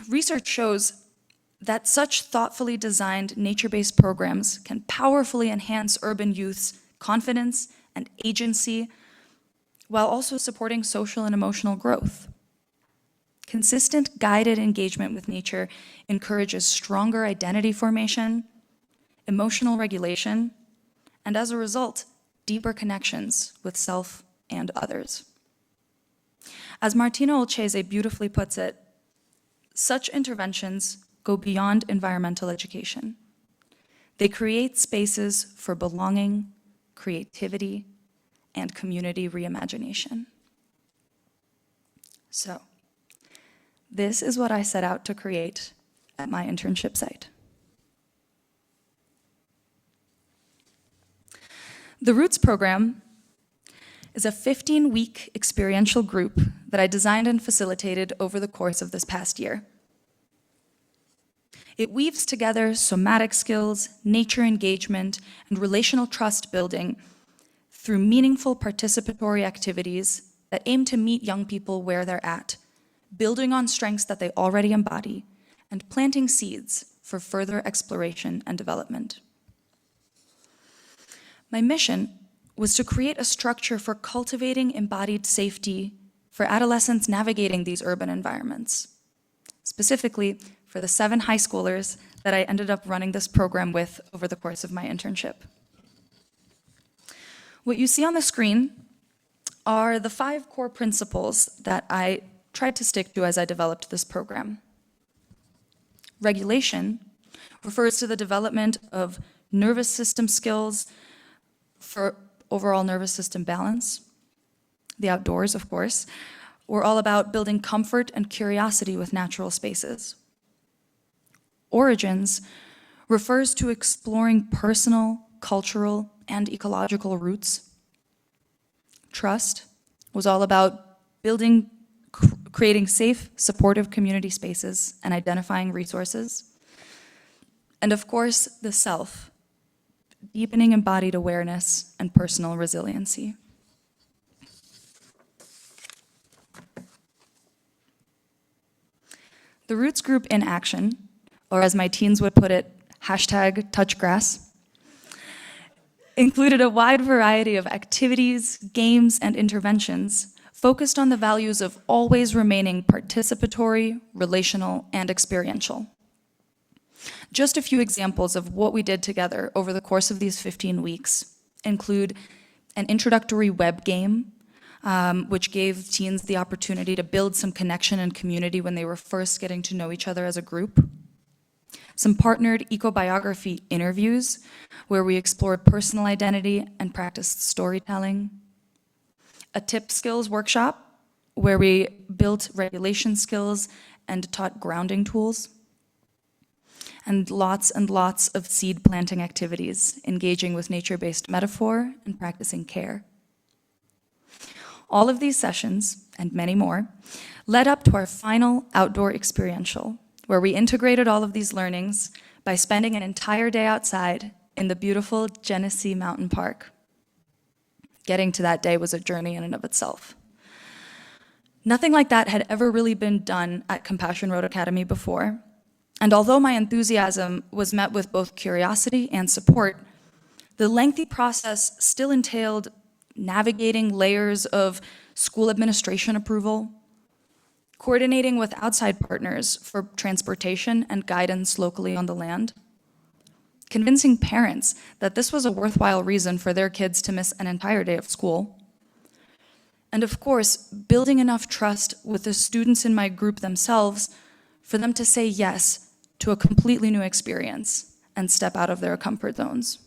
Research shows that such thoughtfully designed nature-based programs can powerfully enhance urban youth's confidence and agency, while also supporting social and emotional growth. Consistent guided engagement with nature encourages stronger identity formation, emotional regulation, and as a result, deeper connections with self and others. As Martina Olcese beautifully puts it, such interventions go beyond environmental education. They create spaces for belonging, creativity, and community reimagination. So, this is what I set out to create at my internship site. The Roots program is a 15-week experiential group that I designed and facilitated over the course of this past year. It weaves together somatic skills, nature engagement, and relational trust building through meaningful participatory activities that aim to meet young people where they're at, building on strengths that they already embody, and planting seeds for further exploration and development. My mission was to create a structure for cultivating embodied safety for adolescents navigating these urban environments, specifically for the 7 high schoolers that I ended up running this program with over the course of my internship. What you see on the screen are the 5 core principles that I tried to stick to as I developed this program. Regulation refers to the development of nervous system skills for overall nervous system balance. The outdoors, of course, were all about building comfort and curiosity with natural spaces. Origins refers to exploring personal, cultural, and ecological roots. Trust was all about building, creating safe, supportive community spaces and identifying resources. And of course, the self, deepening embodied awareness and personal resiliency. The Roots group in action, or as my teens would put it, #touchgrass, included a wide variety of activities, games, and interventions focused on the values of always remaining participatory, relational, and experiential. Just a few examples of what we did together over the course of these 15 weeks include an introductory web game, which gave teens the opportunity to build some connection and community when they were first getting to know each other as a group. Some partnered ecobiography interviews, where we explored personal identity and practiced storytelling. A tip skills workshop, where we built regulation skills and taught grounding tools. And lots of seed planting activities, engaging with nature-based metaphor and practicing care. All of these sessions, and many more, led up to our final outdoor experiential, where we integrated all of these learnings by spending an entire day outside in the beautiful Genesee Mountain Park. Getting to that day was a journey in and of itself. Nothing like that had ever really been done at Compassion Road Academy before. And although my enthusiasm was met with both curiosity and support, the lengthy process still entailed navigating layers of school administration approval, coordinating with outside partners for transportation and guidance locally on the land, convincing parents that this was a worthwhile reason for their kids to miss an entire day of school, and of course, building enough trust with the students in my group themselves for them to say yes to a completely new experience and step out of their comfort zones.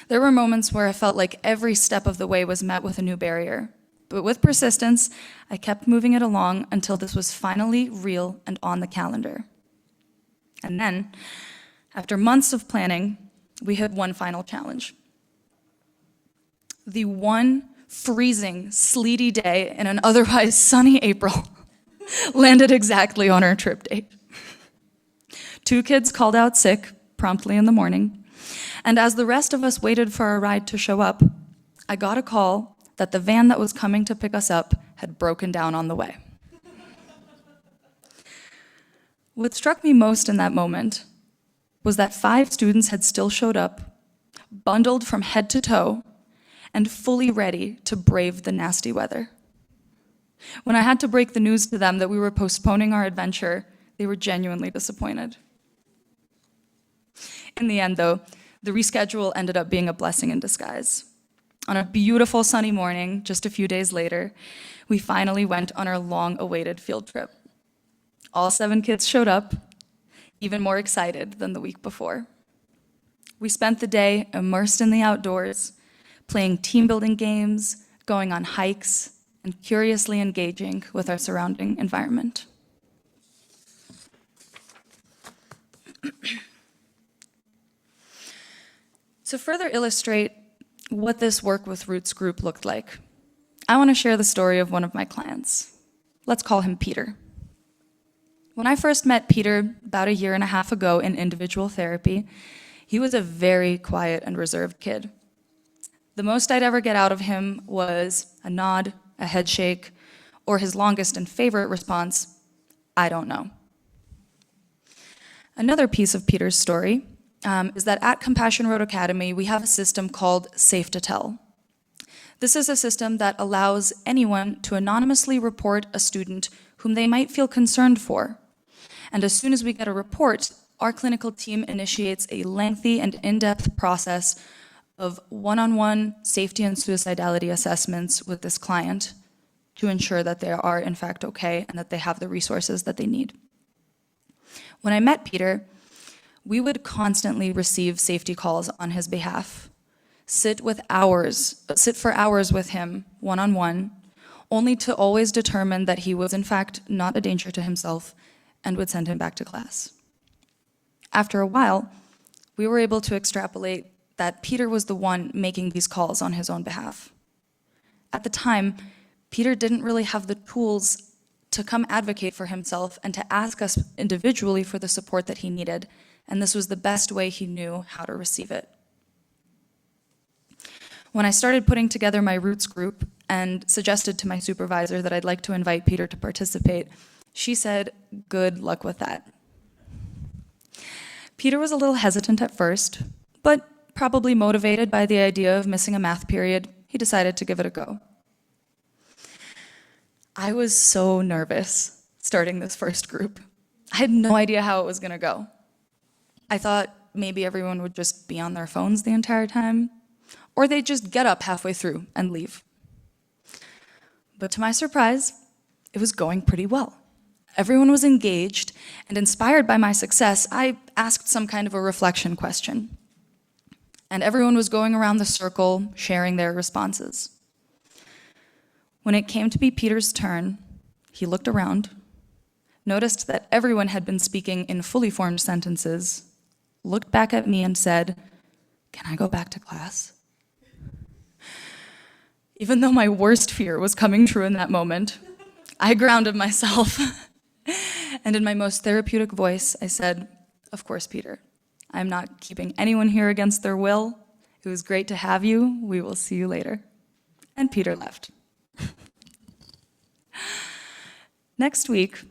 There were moments where I felt like every step of the way was met with a new barrier, but with persistence, I kept moving it along until this was finally real and on the calendar. And then, after months of planning, we hit one final challenge. The one freezing, sleety day in an otherwise sunny April landed exactly on our trip date. 2 kids called out sick promptly in the morning, and as the rest of us waited for our ride to show up, I got a call that the van that was coming to pick us up had broken down on the way. What struck me most in that moment was that 5 students had still showed up, bundled from head to toe, and fully ready to brave the nasty weather. When I had to break the news to them that we were postponing our adventure, they were genuinely disappointed. In the end, though, the reschedule ended up being a blessing in disguise. On a beautiful sunny morning, just a few days later, we finally went on our long-awaited field trip. All 7 kids showed up, even more excited than the week before. We spent the day immersed in the outdoors, playing team-building games, going on hikes, and curiously engaging with our surrounding environment. To further illustrate what this work with Roots group looked like, I want to share the story of one of my clients. Let's call him Peter. When I first met Peter about 1.5 years ago in individual therapy, he was a very quiet and reserved kid. The most I'd ever get out of him was a nod, a head shake, or his longest and favorite response, "I don't know." Another piece of Peter's story is that at Compassion Road Academy, we have a system called Safe to Tell. This is a system that allows anyone to anonymously report a student whom they might feel concerned for. And as soon as we get a report, our clinical team initiates a lengthy and in-depth process of one-on-one safety and suicidality assessments with this client to ensure that they are in fact okay and that they have the resources that they need. When I met Peter, we would constantly receive safety calls on his behalf, sit for hours with him one-on-one, only to always determine that he was in fact not a danger to himself and would send him back to class. After a while, we were able to extrapolate that Peter was the one making these calls on his own behalf. At the time, Peter didn't really have the tools to come advocate for himself and to ask us individually for the support that he needed, and this was the best way he knew how to receive it. When I started putting together my Roots group and suggested to my supervisor that I'd like to invite Peter to participate, she said, "Good luck with that." Peter was a little hesitant at first, but probably motivated by the idea of missing a math period, he decided to give it a go. I was so nervous starting this first group. I had no idea how it was going to go. I thought maybe everyone would just be on their phones the entire time, or they'd just get up halfway through and leave. But to my surprise, it was going pretty well. Everyone was engaged, and inspired by my success, I asked some kind of a reflection question. And everyone was going around the circle, sharing their responses. When it came to be Peter's turn, he looked around, noticed that everyone had been speaking in fully formed sentences, looked back at me and said, "Can I go back to class?" Even though my worst fear was coming true in that moment, I grounded myself. And in my most therapeutic voice, I said, "Of course, Peter. I'm not keeping anyone here against their will. It was great to have you. We will see you later." And Peter left. Next week,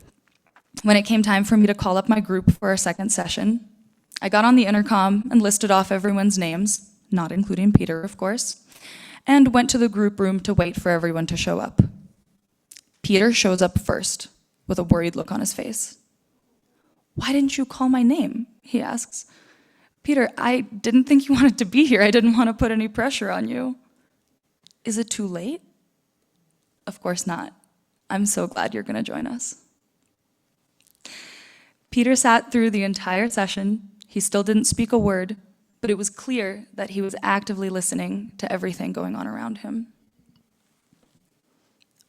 when it came time for me to call up my group for our second session, I got on the intercom and listed off everyone's names, not including Peter, of course, and went to the group room to wait for everyone to show up. Peter shows up first, with a worried look on his face. "Why didn't you call my name?" he asks. "Peter, I didn't think you wanted to be here. I didn't want to put any pressure on you." "Is it too late?" "Of course not. I'm so glad you're going to join us." Peter sat through the entire session. He still didn't speak a word, but it was clear that he was actively listening to everything going on around him.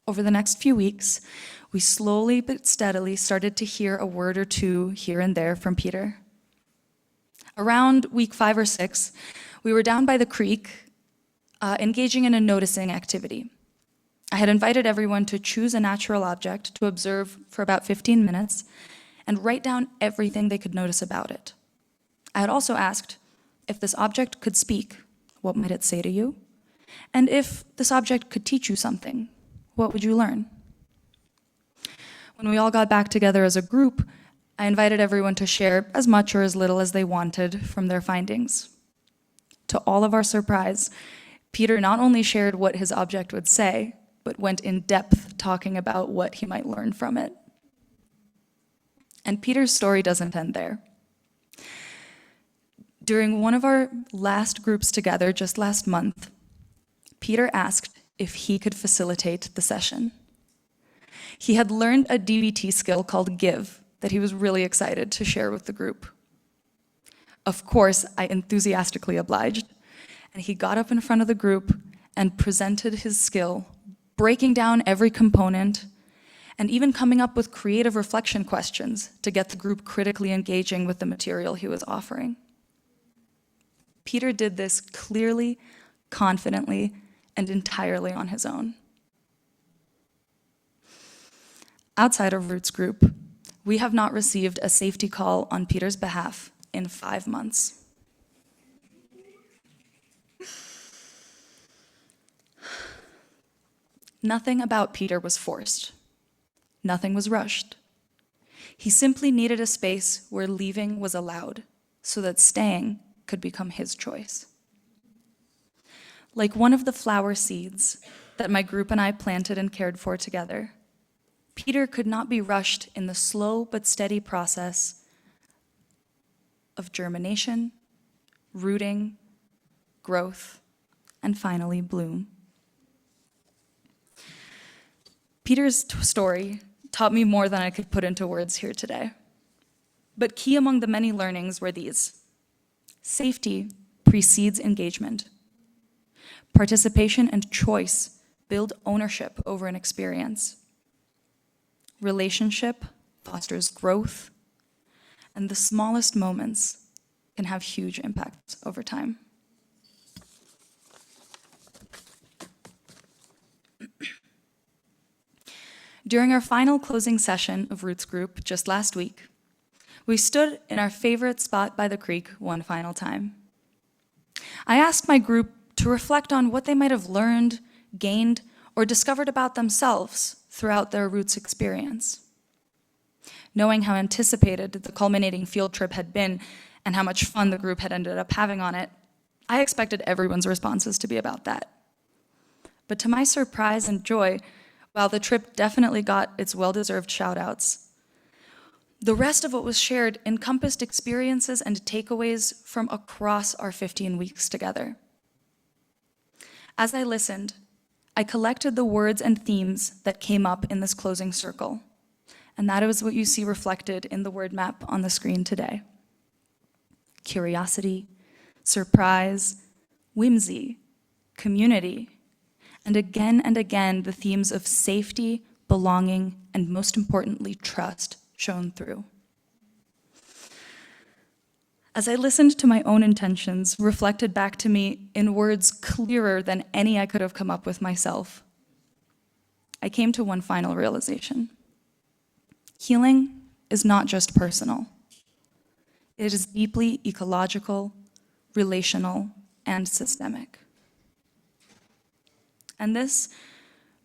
Over the next few weeks, we slowly but steadily started to hear a word or two here and there from Peter. Around week 5 or 6, we were down by the creek, engaging in a noticing activity. I had invited everyone to choose a natural object to observe for about 15 minutes and write down everything they could notice about it. I had also asked, if this object could speak, what might it say to you? And if this object could teach you something, what would you learn? When we all got back together as a group, I invited everyone to share as much or as little as they wanted from their findings. To all of our surprise, Peter not only shared what his object would say, but went in depth talking about what he might learn from it. And Peter's story doesn't end there. During one of our last groups together just last month, Peter asked if he could facilitate the session. He had learned a DBT skill called Give that he was really excited to share with the group. Of course, I enthusiastically obliged, and he got up in front of the group and presented his skill, breaking down every component, and even coming up with creative reflection questions to get the group critically engaging with the material he was offering. Peter did this clearly, confidently, and entirely on his own. Outside of Roots Group, we have not received a safety call on Peter's behalf in 5 months. Nothing about Peter was forced. Nothing was rushed. He simply needed a space where leaving was allowed, so that staying could become his choice. Like one of the flower seeds that my group and I planted and cared for together, Peter could not be rushed in the slow but steady process of germination, rooting, growth, and finally bloom. Peter's story taught me more than I could put into words here today. But key among the many learnings were these. Safety precedes engagement. Participation and choice build ownership over an experience. Relationship fosters growth, and the smallest moments can have huge impacts over time. During our final closing session of Roots Group just last week, we stood in our favorite spot by the creek one final time. I asked my group to reflect on what they might have learned, gained, or discovered about themselves throughout their Roots experience. Knowing how anticipated the culminating field trip had been and how much fun the group had ended up having on it, I expected everyone's responses to be about that. But to my surprise and joy, while the trip definitely got its well-deserved shout-outs, the rest of what was shared encompassed experiences and takeaways from across our 15 weeks together. As I listened, I collected the words and themes that came up in this closing circle, and that is what you see reflected in the word map on the screen today. Curiosity, surprise, whimsy, community, and again, the themes of safety, belonging, and most importantly, trust shone through. As I listened to my own intentions reflected back to me in words clearer than any I could have come up with myself, I came to one final realization. Healing is not just personal. It is deeply ecological, relational, and systemic. And this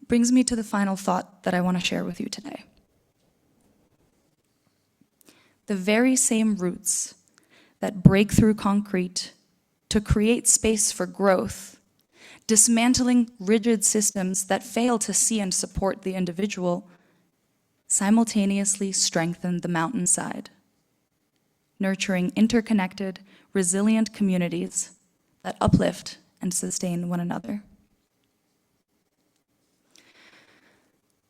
brings me to the final thought that I want to share with you today. the very same roots that break through concrete to create space for growth, dismantling rigid systems that fail to see and support the individual, simultaneously strengthen the mountainside, nurturing interconnected, resilient communities that uplift and sustain one another.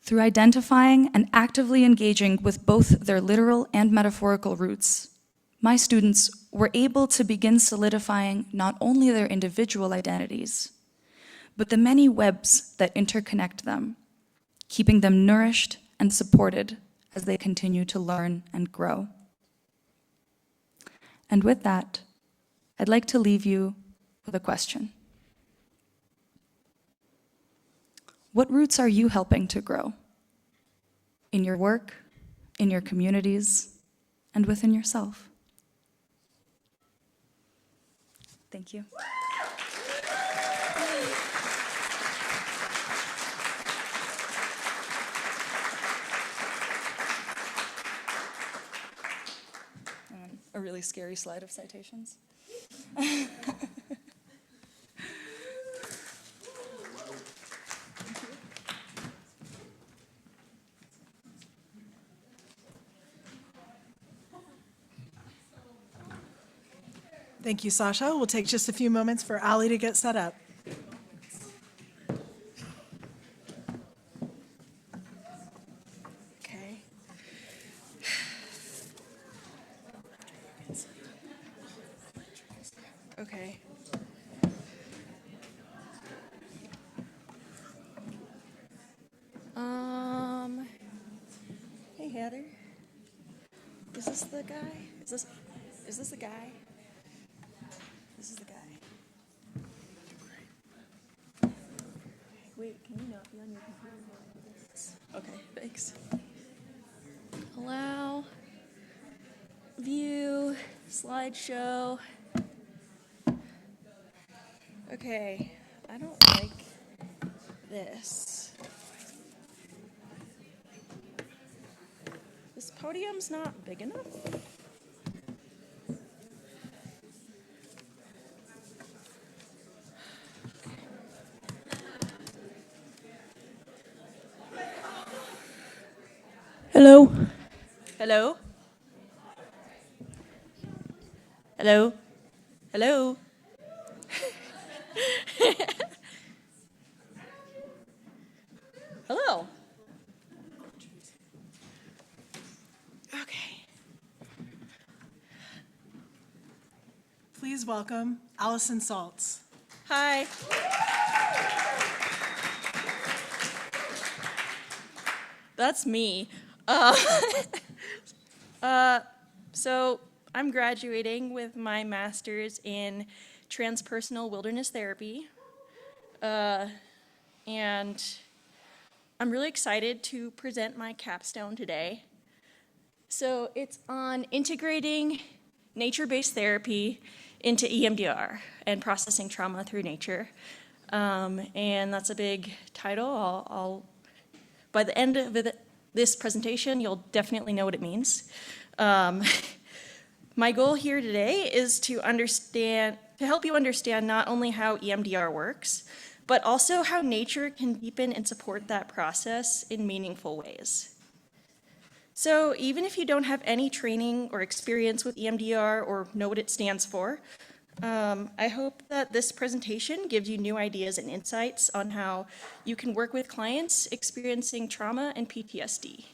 Through identifying and actively engaging with both their literal and metaphorical roots, my students were able to begin solidifying not only their individual identities, but the many webs that interconnect them, keeping them nourished and supported as they continue to learn and grow. And with that, I'd like to leave you with a question. What roots are you helping to grow? In your work, in your communities, and within yourself? Thank you. A really scary slide of citations. Thank you, Sasha. We'll take just a few moments for Allie to get set up. Okay. Okay. Hey Heather. Is this the guy? Is this the guy? This is the guy. Wait, can you not be on your computer while I do this? Okay, thanks. Allow, view, slideshow. Okay, I don't like this. This podium's not big enough. Hello? Hello? Hello? Hello? Hello? Okay. Please welcome Allison Saltz. Hi. That's me. So I'm graduating with my master's in transpersonal wilderness therapy. And I'm really excited to present my capstone today. So it's on integrating nature-based therapy into EMDR and processing trauma through nature. And that's a big title. By the end of this presentation, you'll definitely know what it means. My goal here today is to help you understand not only how EMDR works, but also how nature can deepen and support that process in meaningful ways. So even if you don't have any training or experience with EMDR or know what it stands for, I hope that this presentation gives you new ideas and insights on how you can work with clients experiencing trauma and PTSD.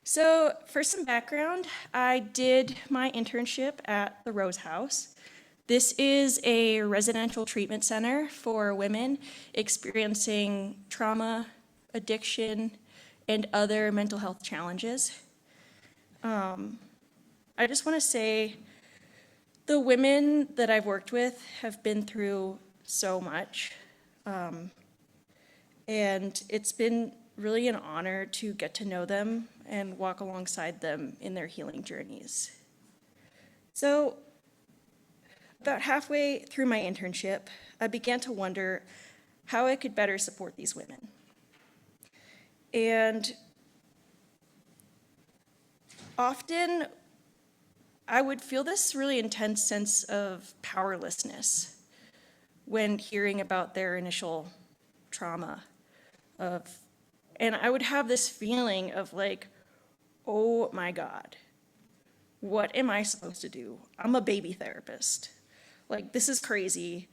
So for some background, I did my internship at the Rose House. This is a residential treatment center for women experiencing trauma, addiction, and other mental health challenges. I just want to say the women that I've worked with have been through so much, and it's been really an honor to get to know them and walk alongside them in their healing journeys. So about halfway through my internship, I began to wonder how I could better support these women. And often I would feel this really intense sense of powerlessness when hearing about their initial trauma and I would have this feeling of like, oh my God, what am I supposed to do? I'm a baby therapist. Like, this is crazy.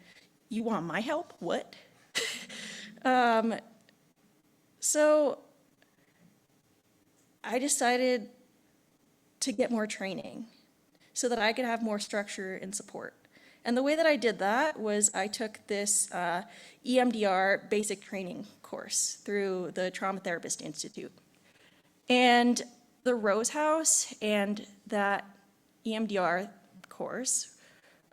You want my help? What? So I decided to get more training so that I could have more structure and support. And the way that I did that was I took this EMDR basic training course through the Trauma Therapist Institute. And the Rose House and that EMDR course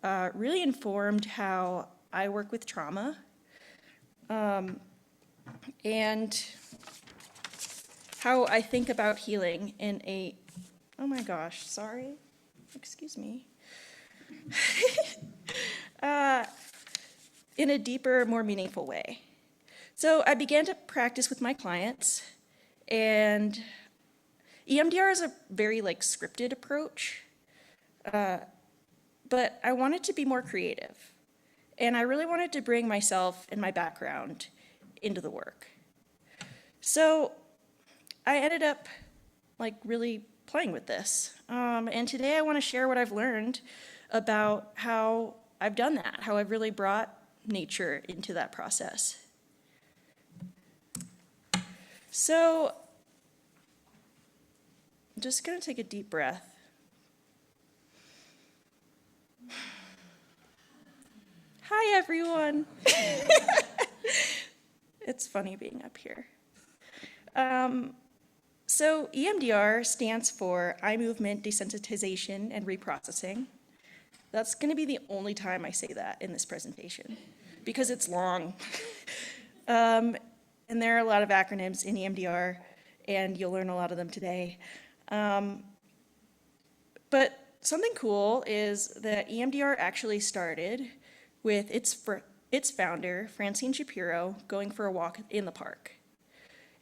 really informed how I work with trauma and how I think about healing in a, oh my gosh, sorry, excuse me. In a deeper, more meaningful way. So I began to practice with my clients, and EMDR is a very scripted approach, but I wanted to be more creative, and I really wanted to bring myself and my background into the work. So I ended up really playing with this, and today I want to share what I've learned about how I've done that, how I've really brought nature into that process. So I'm just going to take a deep breath. Hi, everyone. It's funny being up here. So EMDR stands for Eye Movement Desensitization and Reprocessing. That's going to be the only time I say that in this presentation, because it's long. And there are a lot of acronyms in EMDR, and you'll learn a lot of them today. But something cool is that EMDR actually started with its founder, Francine Shapiro, going for a walk in the park.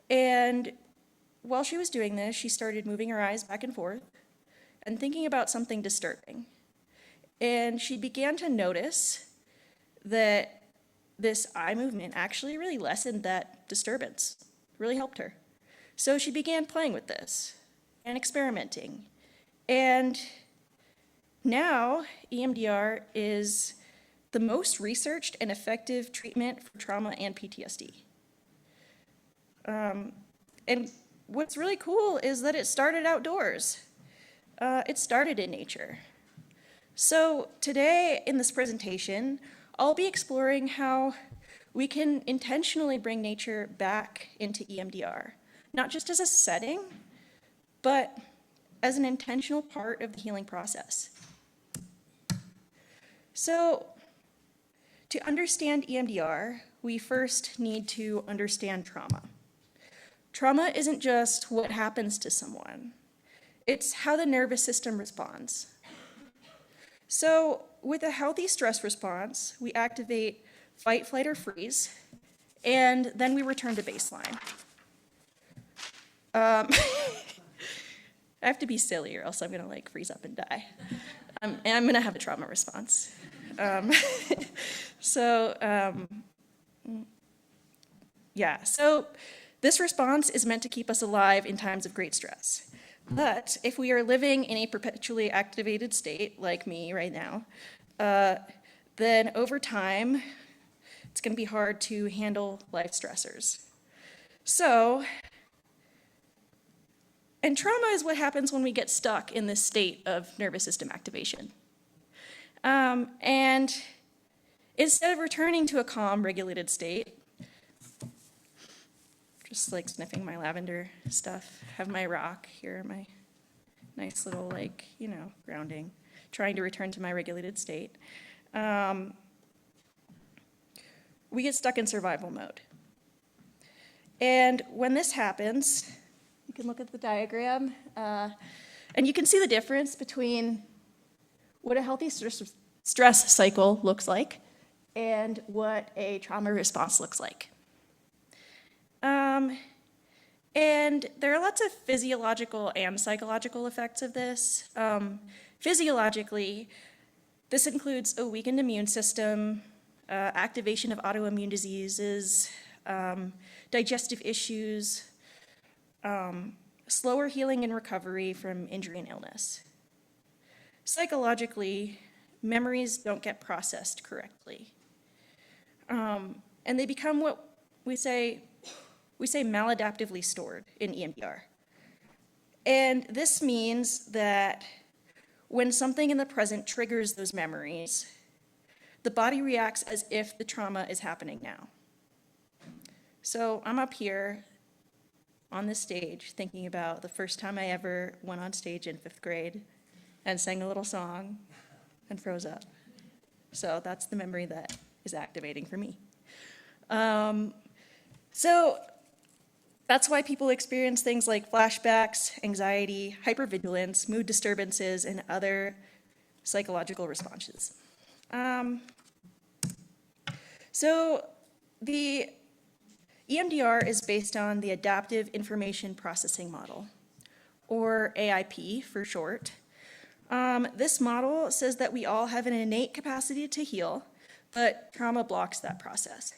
And while she was doing this, she started moving her eyes back and forth and thinking about something disturbing. And she began to notice that this eye movement actually really lessened that disturbance, really helped her. So she began playing with this and experimenting. And now EMDR is the most researched and effective treatment for trauma and PTSD. And what's really cool is that it started outdoors. It started in nature. So today in this presentation, I'll be exploring how we can intentionally bring nature back into EMDR, not just as a setting, but as an intentional part of the healing process. So to understand EMDR, we first need to understand trauma. Trauma isn't just what happens to someone. It's how the nervous system responds. So with a healthy stress response, we activate fight, flight, or freeze, and then we return to baseline. I have to be silly or else I'm gonna freeze up and die. And I'm gonna have a trauma response. So this response is meant to keep us alive in times of great stress. But if we are living in a perpetually activated state, like me right now, then over time, it's going to be hard to handle life stressors. And trauma is what happens when we get stuck in this state of nervous system activation. And instead of returning to a calm, regulated state, just sniffing my lavender stuff, have my rock here, my nice little grounding, trying to return to my regulated state. We get stuck in survival mode. And when this happens, you can look at the diagram, and you can see the difference between what a healthy stress cycle looks like and what a trauma response looks like. And there are lots of physiological and psychological effects of this. Physiologically, this includes a weakened immune system, activation of autoimmune diseases, digestive issues, slower healing and recovery from injury and illness. Psychologically, memories don't get processed correctly. And they become what we say maladaptively stored in EMDR. And this means that when something in the present triggers those memories, the body reacts as if the trauma is happening now. So I'm up here on this stage thinking about the first time I ever went on stage in 5th grade and sang a little song and froze up. So that's the memory that is activating for me. So that's why people experience things like flashbacks, anxiety, hypervigilance, mood disturbances, and other psychological responses. So the EMDR is based on the Adaptive Information Processing Model, or AIP for short. This model says that we all have an innate capacity to heal, but trauma blocks that process.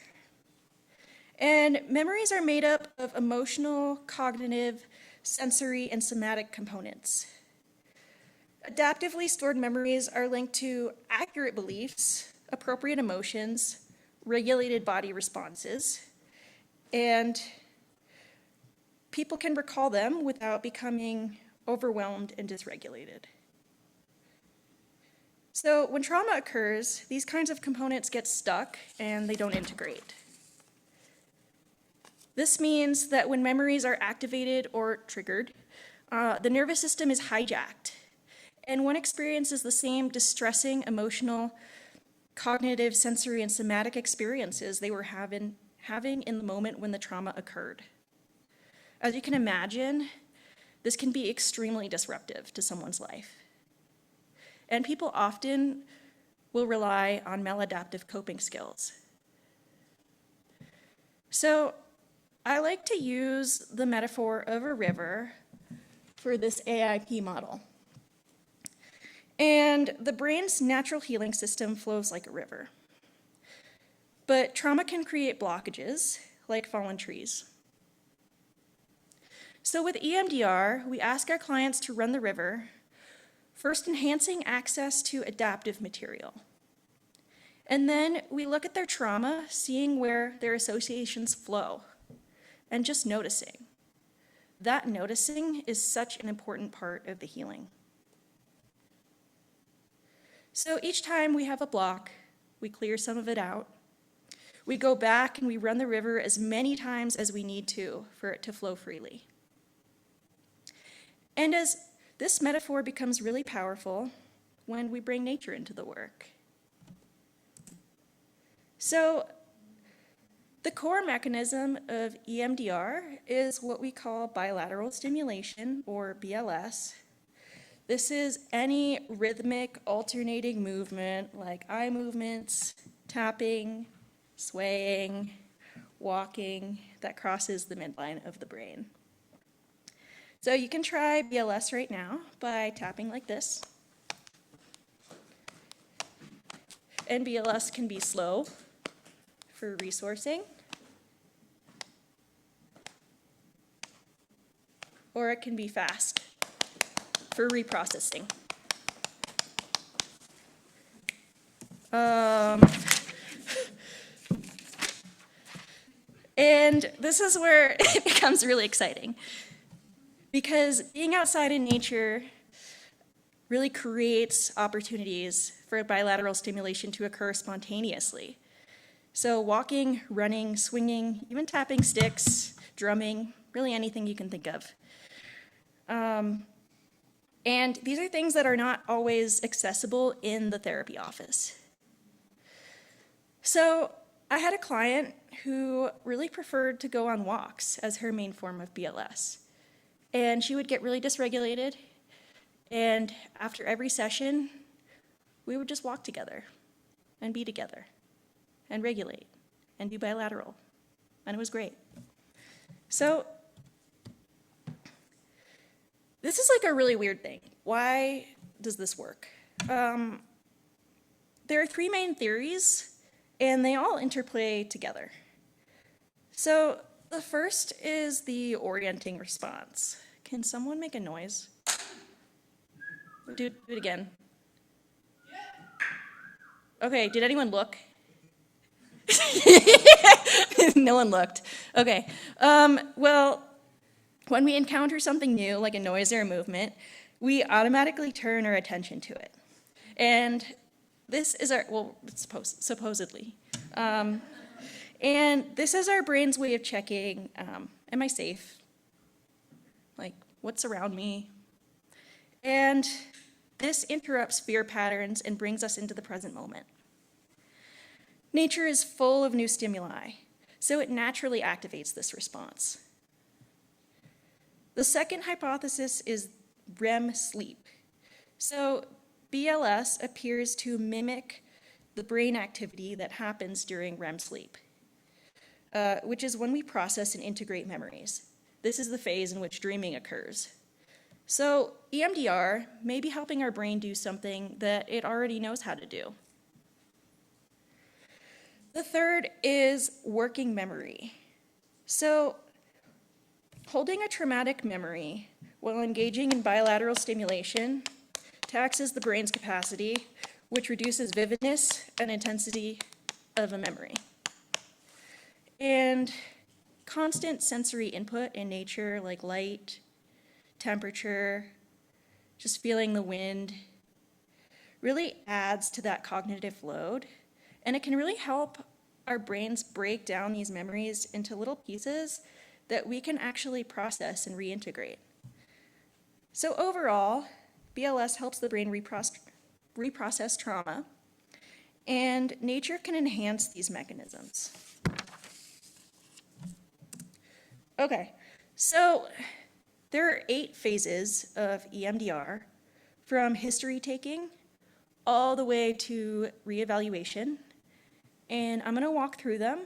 And memories are made up of emotional, cognitive, sensory, and somatic components. Adaptively stored memories are linked to accurate beliefs, appropriate emotions, regulated body responses, and people can recall them without becoming overwhelmed and dysregulated. So when trauma occurs, these kinds of components get stuck and they don't integrate. This means that when memories are activated or triggered, the nervous system is hijacked, and one experiences the same distressing, emotional, cognitive, sensory, and somatic experiences they were having in the moment when the trauma occurred. As you can imagine, this can be extremely disruptive to someone's life. And people often will rely on maladaptive coping skills. So I like to use the metaphor of a river for this AIP model. And the brain's natural healing system flows like a river. But trauma can create blockages, like fallen trees. So with EMDR, we ask our clients to run the river, first enhancing access to adaptive material. And then we look at their trauma, seeing where their associations flow, and just noticing. That noticing is such an important part of the healing. So each time we have a block, we clear some of it out. We go back and we run the river as many times as we need to for it to flow freely. And as this metaphor becomes really powerful when we bring nature into the work. So the core mechanism of EMDR is what we call bilateral stimulation, or BLS. This is any rhythmic alternating movement like eye movements, tapping, swaying, walking that crosses the midline of the brain. So you can try BLS right now by tapping like this. And BLS can be slow for resourcing, or it can be fast for reprocessing. And this is where it becomes really exciting, because being outside in nature really creates opportunities for bilateral stimulation to occur spontaneously. So walking, running, swinging, even tapping sticks, drumming, really anything you can think of. And these are things that are not always accessible in the therapy office. So I had a client who really preferred to go on walks as her main form of BLS. And she would get really dysregulated, and after every session, we would just walk together and be together and regulate and do bilateral, and it was great. So This is like a really weird thing. Why does this work? There are three main theories, and they all interplay together. So the first is the orienting response. Can someone make a noise? Do it again. Okay, did anyone look? No one looked. Okay. Well, when we encounter something new, like a noise or a movement, we automatically turn our attention to it. And this is our, well, supposedly. And this is our brain's way of checking, am I safe? Like, what's around me? And this interrupts fear patterns and brings us into the present moment. Nature is full of new stimuli, so it naturally activates this response. The second hypothesis is REM sleep. So BLS appears to mimic the brain activity that happens during REM sleep, which is when we process and integrate memories. This is the phase in which dreaming occurs. So EMDR may be helping our brain do something that it already knows how to do. The third is working memory. So holding a traumatic memory while engaging in bilateral stimulation taxes the brain's capacity, which reduces vividness and intensity of a memory. And constant sensory input in nature, like light, temperature, just feeling the wind, really adds to that cognitive load. And it can really help our brains break down these memories into little pieces that we can actually process and reintegrate. So overall, BLS helps the brain reprocess trauma, and nature can enhance these mechanisms. Okay, so there are 8 phases of EMDR, from history taking all the way to reevaluation. And I'm going to walk through them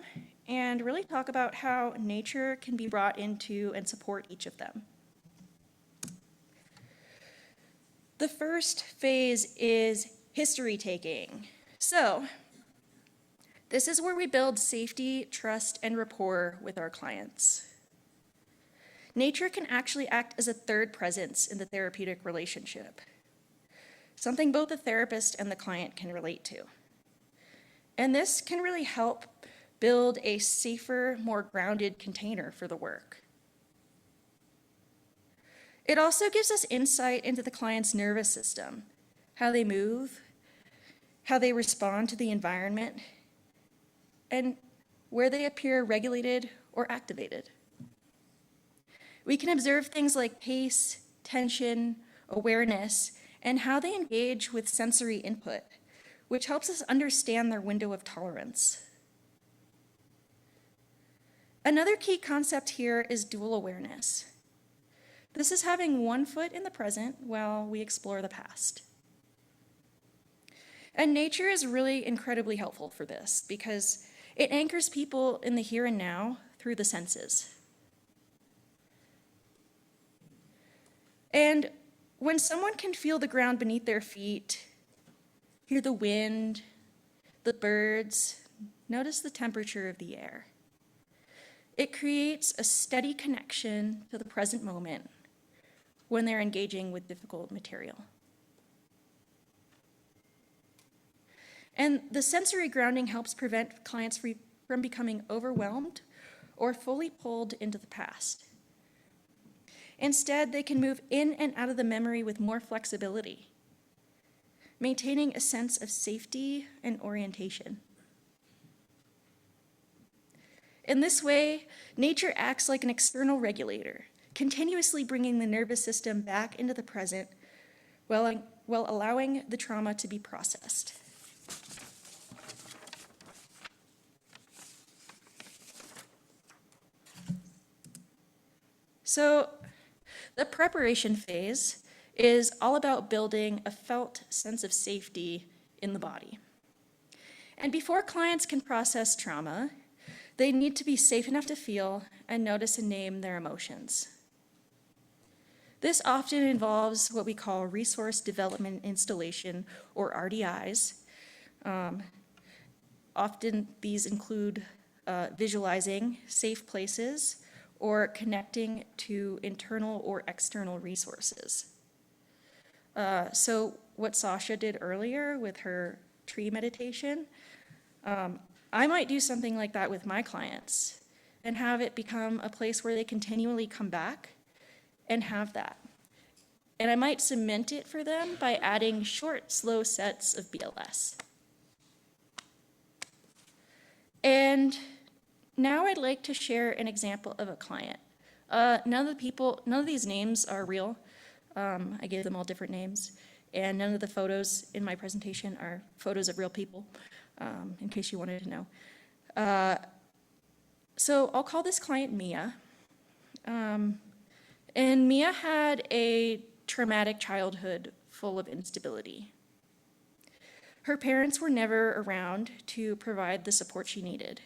and really talk about how nature can be brought into and support each of them. The first phase is history taking. So this is where we build safety, trust, and rapport with our clients. Nature can actually act as a third presence in the therapeutic relationship, something both the therapist and the client can relate to. And this can really help build a safer, more grounded container for the work. It also gives us insight into the client's nervous system, how they move, how they respond to the environment, and where they appear regulated or activated. We can observe things like pace, tension, awareness, and how they engage with sensory input, which helps us understand their window of tolerance. Another key concept here is dual awareness. This is having one foot in the present while we explore the past. And nature is really incredibly helpful for this because it anchors people in the here and now through the senses. And when someone can feel the ground beneath their feet, hear the wind, the birds, notice the temperature of the air, it creates a steady connection to the present moment when they're engaging with difficult material. And the sensory grounding helps prevent clients from becoming overwhelmed or fully pulled into the past. Instead, they can move in and out of the memory with more flexibility, maintaining a sense of safety and orientation. In this way, nature acts like an external regulator, continuously bringing the nervous system back into the present while allowing the trauma to be processed. So, the preparation phase is all about building a felt sense of safety in the body. And before clients can process trauma, they need to be safe enough to feel and notice and name their emotions. This often involves what we call resource development installation, or RDIs. Often these include visualizing safe places or connecting to internal or external resources. So what Sasha did earlier with her tree meditation, I might do something like that with my clients and have it become a place where they continually come back and have that. And I might cement it for them by adding short, slow sets of BLS. And now I'd like to share an example of a client. None of these names are real. I gave them all different names. And none of the photos in my presentation are photos of real people, in case you wanted to know. So I'll call this client Mia. And Mia had a traumatic childhood full of instability. Her parents were never around to provide the support she needed.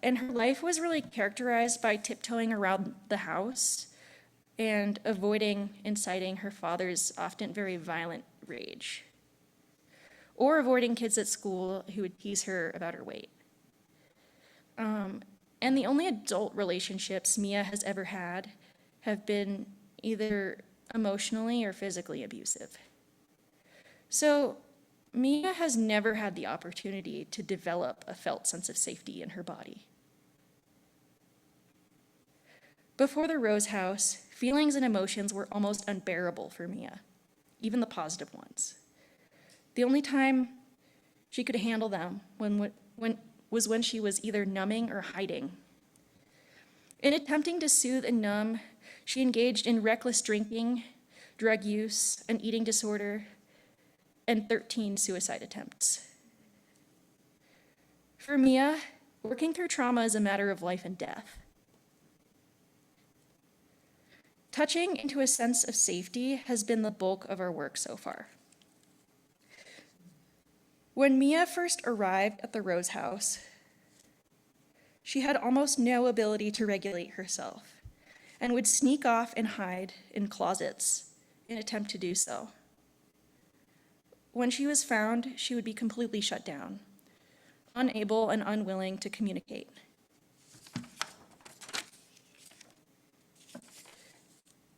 And her life was really characterized by tiptoeing around the house and avoiding inciting her father's often very violent rage, or avoiding kids at school who would tease her about her weight. And the only adult relationships Mia has ever had have been either emotionally or physically abusive. So Mia has never had the opportunity to develop a felt sense of safety in her body. Before the Rose House, feelings and emotions were almost unbearable for Mia, even the positive ones. The only time she could handle them was when she was either numbing or hiding. In attempting to soothe and numb, she engaged in reckless drinking, drug use, an eating disorder, and 13 suicide attempts. For Mia, working through trauma is a matter of life and death. Touching into a sense of safety has been the bulk of our work so far. When Mia first arrived at the Rose House, she had almost no ability to regulate herself and would sneak off and hide in closets in an attempt to do so. When she was found, she would be completely shut down, unable and unwilling to communicate.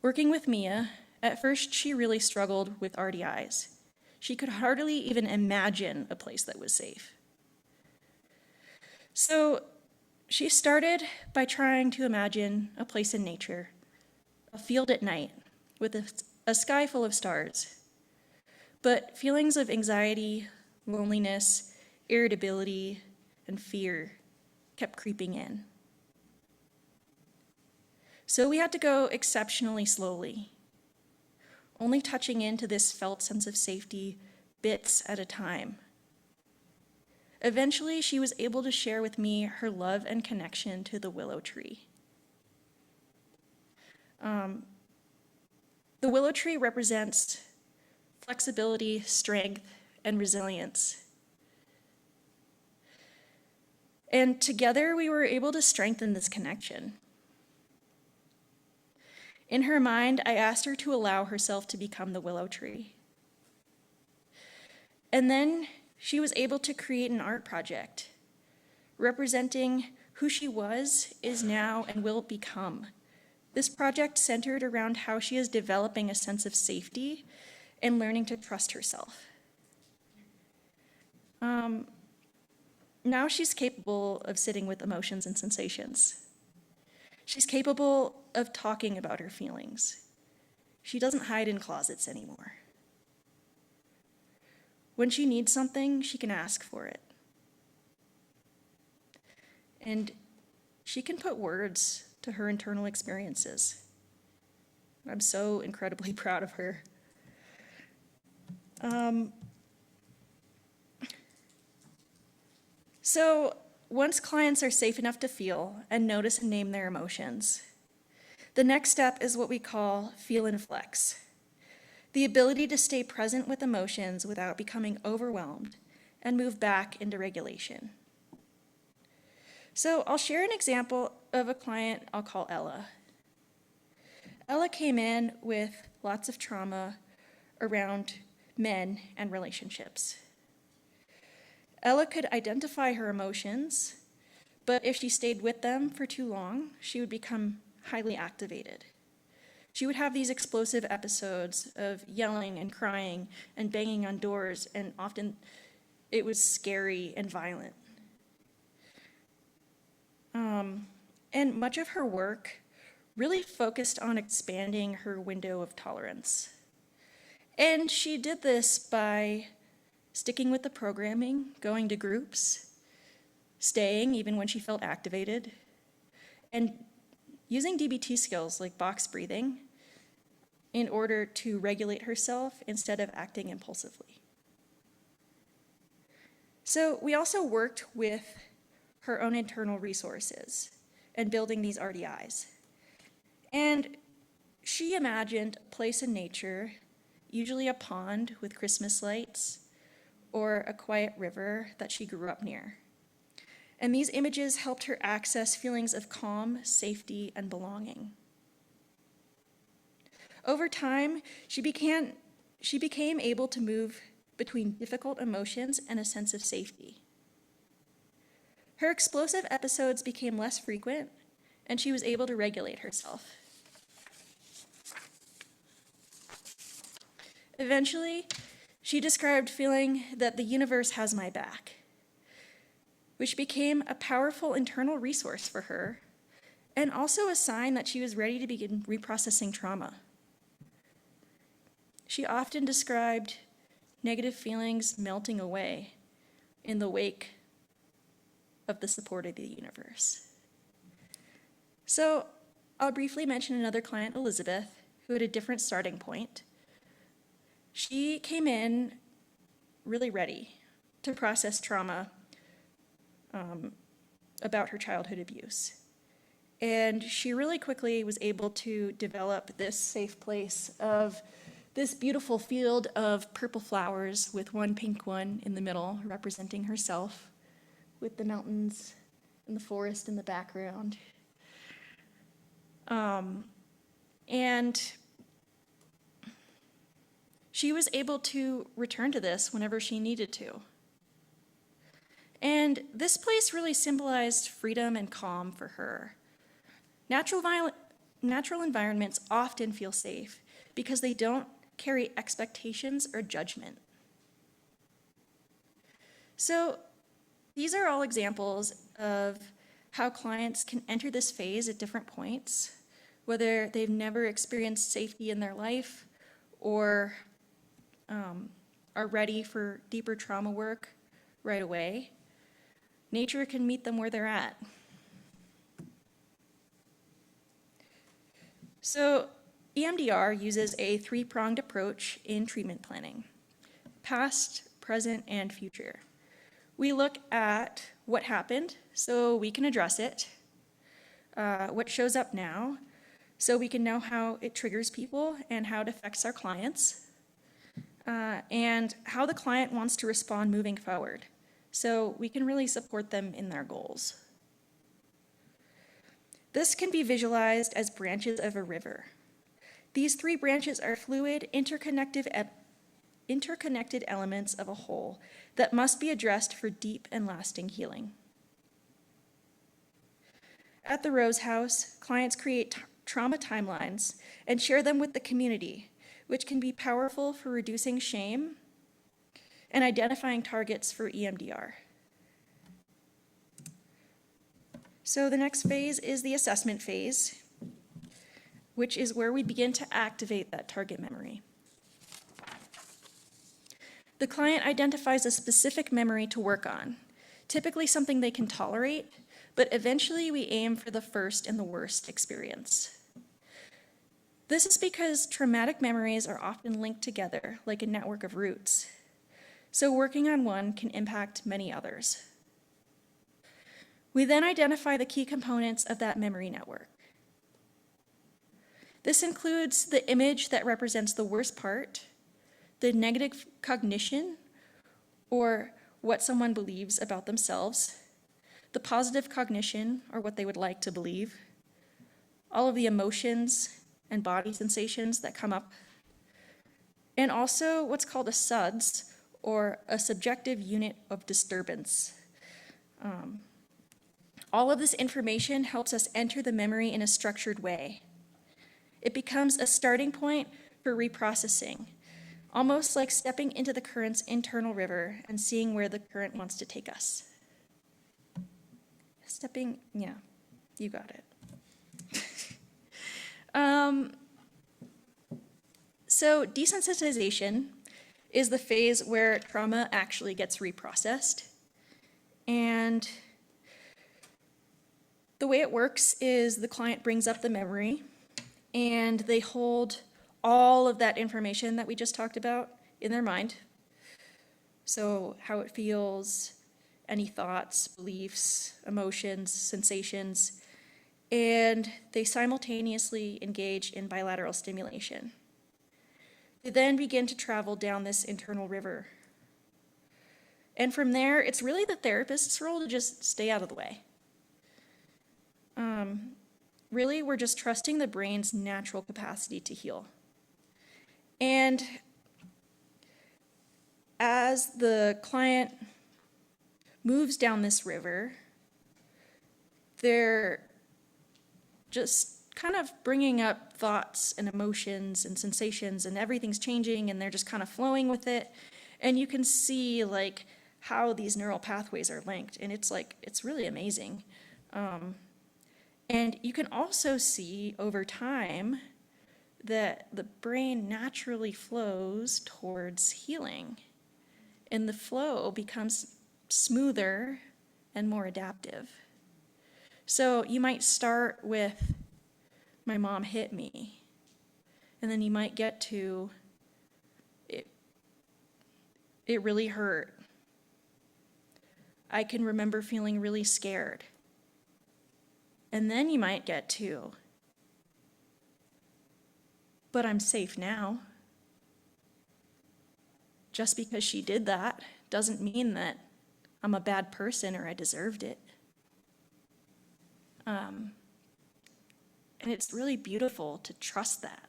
Working with Mia, at first she really struggled with RDIs. She could hardly even imagine a place that was safe. So she started by trying to imagine a place in nature, a field at night with a sky full of stars. But feelings of anxiety, loneliness, irritability, and fear kept creeping in. So we had to go exceptionally slowly, only touching into this felt sense of safety bits at a time. Eventually, she was able to share with me her love and connection to the willow tree. The willow tree represents flexibility, strength, and resilience. And together, we were able to strengthen this connection. In her mind, I asked her to allow herself to become the willow tree. And then she was able to create an art project representing who she was, is now, and will become. This project centered around how she is developing a sense of safety and learning to trust herself. Now she's capable of sitting with emotions and sensations. She's capable of talking about her feelings. She doesn't hide in closets anymore. When she needs something, she can ask for it. And she can put words to her internal experiences. I'm so incredibly proud of her. So once clients are safe enough to feel and notice and name their emotions, the next step is what we call feel and flex. The ability to stay present with emotions without becoming overwhelmed and move back into regulation. So I'll share an example of a client I'll call Ella. Ella came in with lots of trauma around men and relationships. Ella could identify her emotions, but if she stayed with them for too long, she would become highly activated. She would have these explosive episodes of yelling and crying and banging on doors, and often it was scary and violent. And much of her work really focused on expanding her window of tolerance. And she did this by sticking with the programming, going to groups, staying even when she felt activated, and using DBT skills like box breathing in order to regulate herself instead of acting impulsively. So we also worked with her own internal resources and building these RDIs. And she imagined a place in nature, usually a pond with Christmas lights, or a quiet river that she grew up near. And these images helped her access feelings of calm, safety, and belonging. Over time, she became able to move between difficult emotions and a sense of safety. Her explosive episodes became less frequent, and she was able to regulate herself. Eventually, she described feeling that the universe has my back, which became a powerful internal resource for her, and also a sign that she was ready to begin reprocessing trauma. She often described negative feelings melting away in the wake of the support of the universe. So I'll briefly mention another client, Elizabeth, who had a different starting point. She came in really ready to process trauma about her childhood abuse. And she really quickly was able to develop this safe place of this beautiful field of purple flowers with one pink one in the middle representing herself, with the mountains and the forest in the background. And she was able to return to this whenever she needed to. And this place really symbolized freedom and calm for her. Natural environments often feel safe because they don't carry expectations or judgment. So these are all examples of how clients can enter this phase at different points, whether they've never experienced safety in their life or are ready for deeper trauma work right away. Nature can meet them where they're at. So EMDR uses a three-pronged approach in treatment planning: past, present, and future. We look at what happened so we can address it, what shows up now so we can know how it triggers people and how it affects our clients, and how the client wants to respond moving forward so we can really support them in their goals. This can be visualized as branches of a river. These three branches are fluid, interconnected elements of a whole that must be addressed for deep and lasting healing. At the Rose House, clients create trauma timelines and share them with the community, which can be powerful for reducing shame and identifying targets for EMDR. So the next phase is the assessment phase, which is where we begin to activate that target memory. The client identifies a specific memory to work on, typically something they can tolerate, but eventually we aim for the first and the worst experience. This is because traumatic memories are often linked together like a network of roots. So working on one can impact many others. We then identify the key components of that memory network. This includes the image that represents the worst part, the negative cognition, or what someone believes about themselves, the positive cognition, or what they would like to believe, all of the emotions, and body sensations that come up, and also what's called a SUDS, or a subjective unit of disturbance. All of this information helps us enter the memory in a structured way. It becomes a starting point for reprocessing, almost like stepping into the current's internal river and seeing where the current wants to take us. Yeah, you got it. So desensitization is the phase where trauma actually gets reprocessed. And the way it works is the client brings up the memory and they hold all of that information that we just talked about in their mind. So how it feels, any thoughts, beliefs, emotions, sensations, and they simultaneously engage in bilateral stimulation. They then begin to travel down this internal river. And from there, it's really the therapist's role to just stay out of the way. Really, we're just trusting the brain's natural capacity to heal. And as the client moves down this river, they're just kind of bringing up thoughts and emotions and sensations, and everything's changing, and they're just kind of flowing with it. And you can see like how these neural pathways are linked, and it's really amazing. And you can also see over time that the brain naturally flows towards healing, and the flow becomes smoother and more adaptive. So you might start with, my mom hit me, and then you might get to, it really hurt. I can remember feeling really scared. And then you might get to, but I'm safe now. Just because she did that doesn't mean that I'm a bad person or I deserved it. And it's really beautiful to trust that.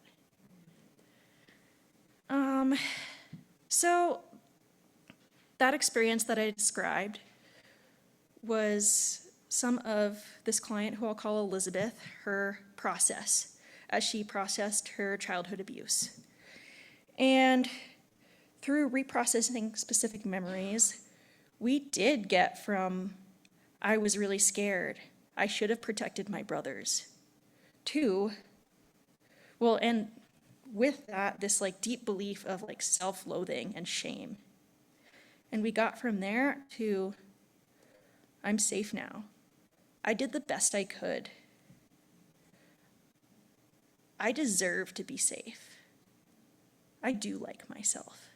So that experience that I described was some of this client, who I'll call Elizabeth, her process as she processed her childhood abuse. And through reprocessing specific memories, we did get from, I was really scared, I should have protected my brothers, to, well, and with that, this like deep belief of like self-loathing and shame. And we got from there to, I'm safe now. I did the best I could. I deserve to be safe. I do like myself.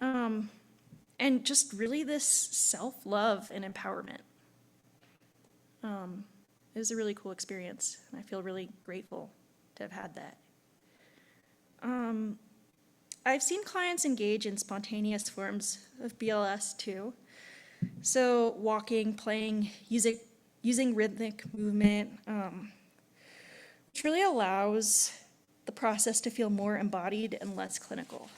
And just really this self-love and empowerment. It was a really cool experience, and I feel really grateful to have had that. I've seen clients engage in spontaneous forms of BLS too. So walking, playing, using rhythmic movement, which really allows the process to feel more embodied and less clinical.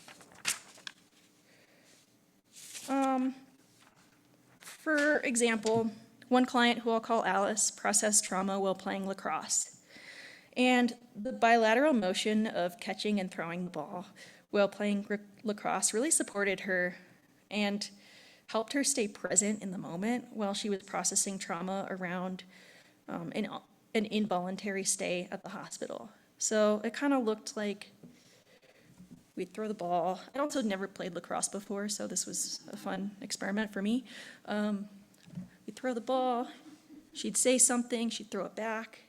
For example, one client, who I'll call Alice, processed trauma while playing lacrosse. And the bilateral motion of catching and throwing the ball while playing lacrosse really supported her and helped her stay present in the moment while she was processing trauma around an involuntary stay at the hospital. So it kind of looked like we'd throw the ball. I also never played lacrosse before, so this was a fun experiment for me. We'd throw the ball, she'd say something, she'd throw it back.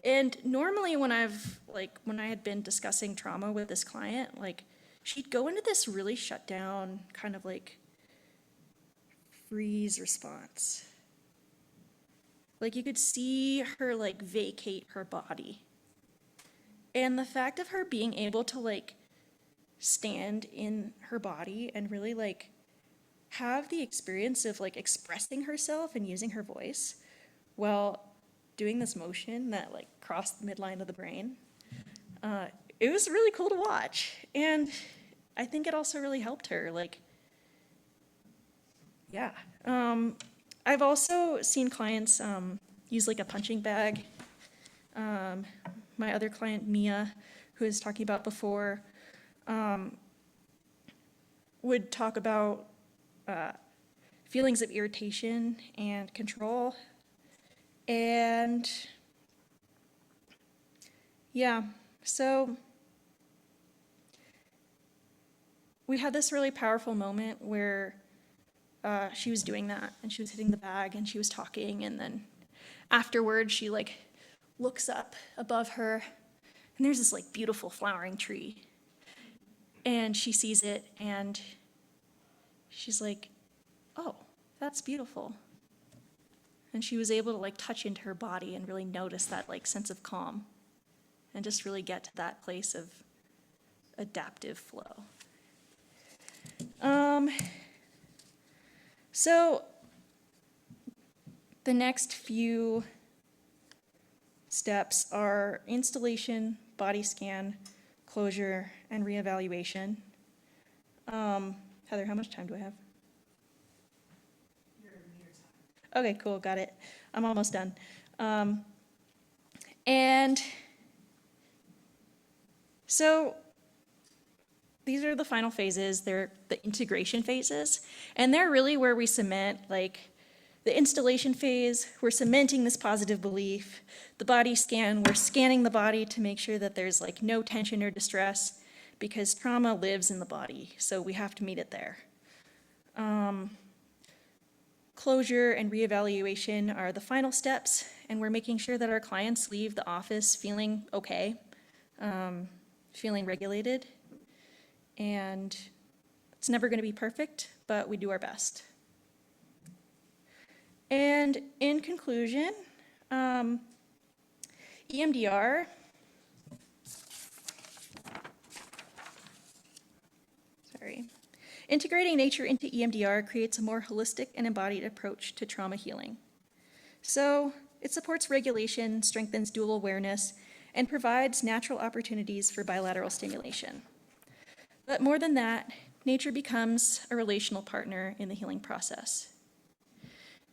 And normally when I had been discussing trauma with this client, she'd go into this really shut down, kind of freeze response. You could see her vacate her body. And the fact of her being able to stand in her body and really have the experience of expressing herself and using her voice, well, doing this motion that like crossed the midline of the brain. It was really cool to watch, and I think it also really helped her. Like, yeah. I've also seen clients use like a punching bag. My other client, Mia, who I was talking about before, would talk about feelings of irritation and control. And yeah, so we had this really powerful moment where she was doing that, and she was hitting the bag, and she was talking, and then afterwards she like looks up above her, and there's this like beautiful flowering tree, and she sees it, and she's like, oh, that's beautiful. And she was able to like touch into her body and really notice that like sense of calm, and just really get to that place of adaptive flow. So the next few steps are installation, body scan, closure, and reevaluation. Heather, how much time do I have? Okay, cool, got it. I'm almost done. And so these are the final phases. They're the integration phases, and they're really where we cement, like, the installation phase, we're cementing this positive belief. The body scan, we're scanning the body to make sure that there's like no tension or distress, because trauma lives in the body, so we have to meet it there. Closure and reevaluation are the final steps, and we're making sure that our clients leave the office feeling okay, feeling regulated. And it's never going to be perfect, but we do our best. And in conclusion, EMDR, integrating nature into EMDR creates a more holistic and embodied approach to trauma healing. So it supports regulation, strengthens dual awareness, and provides natural opportunities for bilateral stimulation. But more than that, nature becomes a relational partner in the healing process.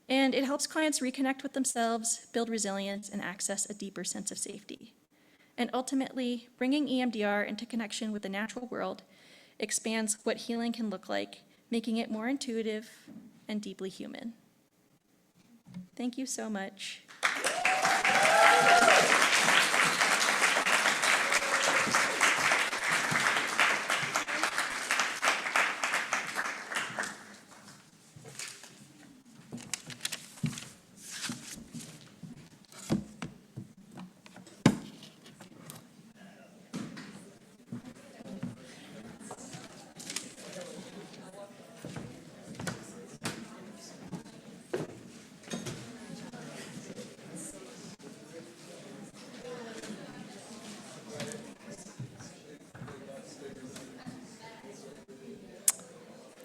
And it helps clients reconnect with themselves, build resilience, and access a deeper sense of safety. And ultimately, bringing EMDR into connection with the natural world expands what healing can look like, making it more intuitive and deeply human. Thank you so much.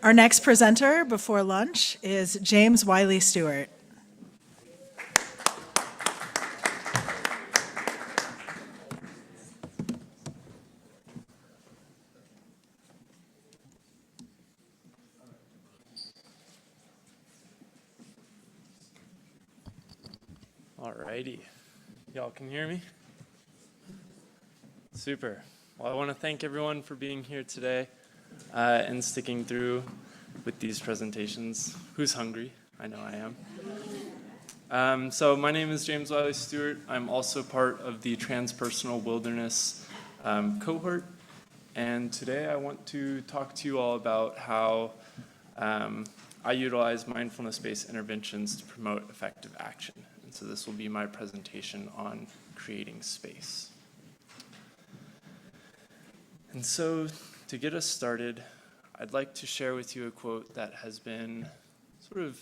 Our next presenter before lunch is James Wylie Stewart. Alrighty, y'all can hear me? Super. Well, I want to thank everyone for being here today and sticking through with these presentations. Who's hungry? I know I am. So my name is James Wylie Stewart. I'm also part of the Transpersonal Wilderness cohort, and today I want to talk to you all about how I utilize mindfulness-based interventions to promote effective action. And so this will be my presentation on creating space. And so to get us started, I'd like to share with you a quote that has been sort of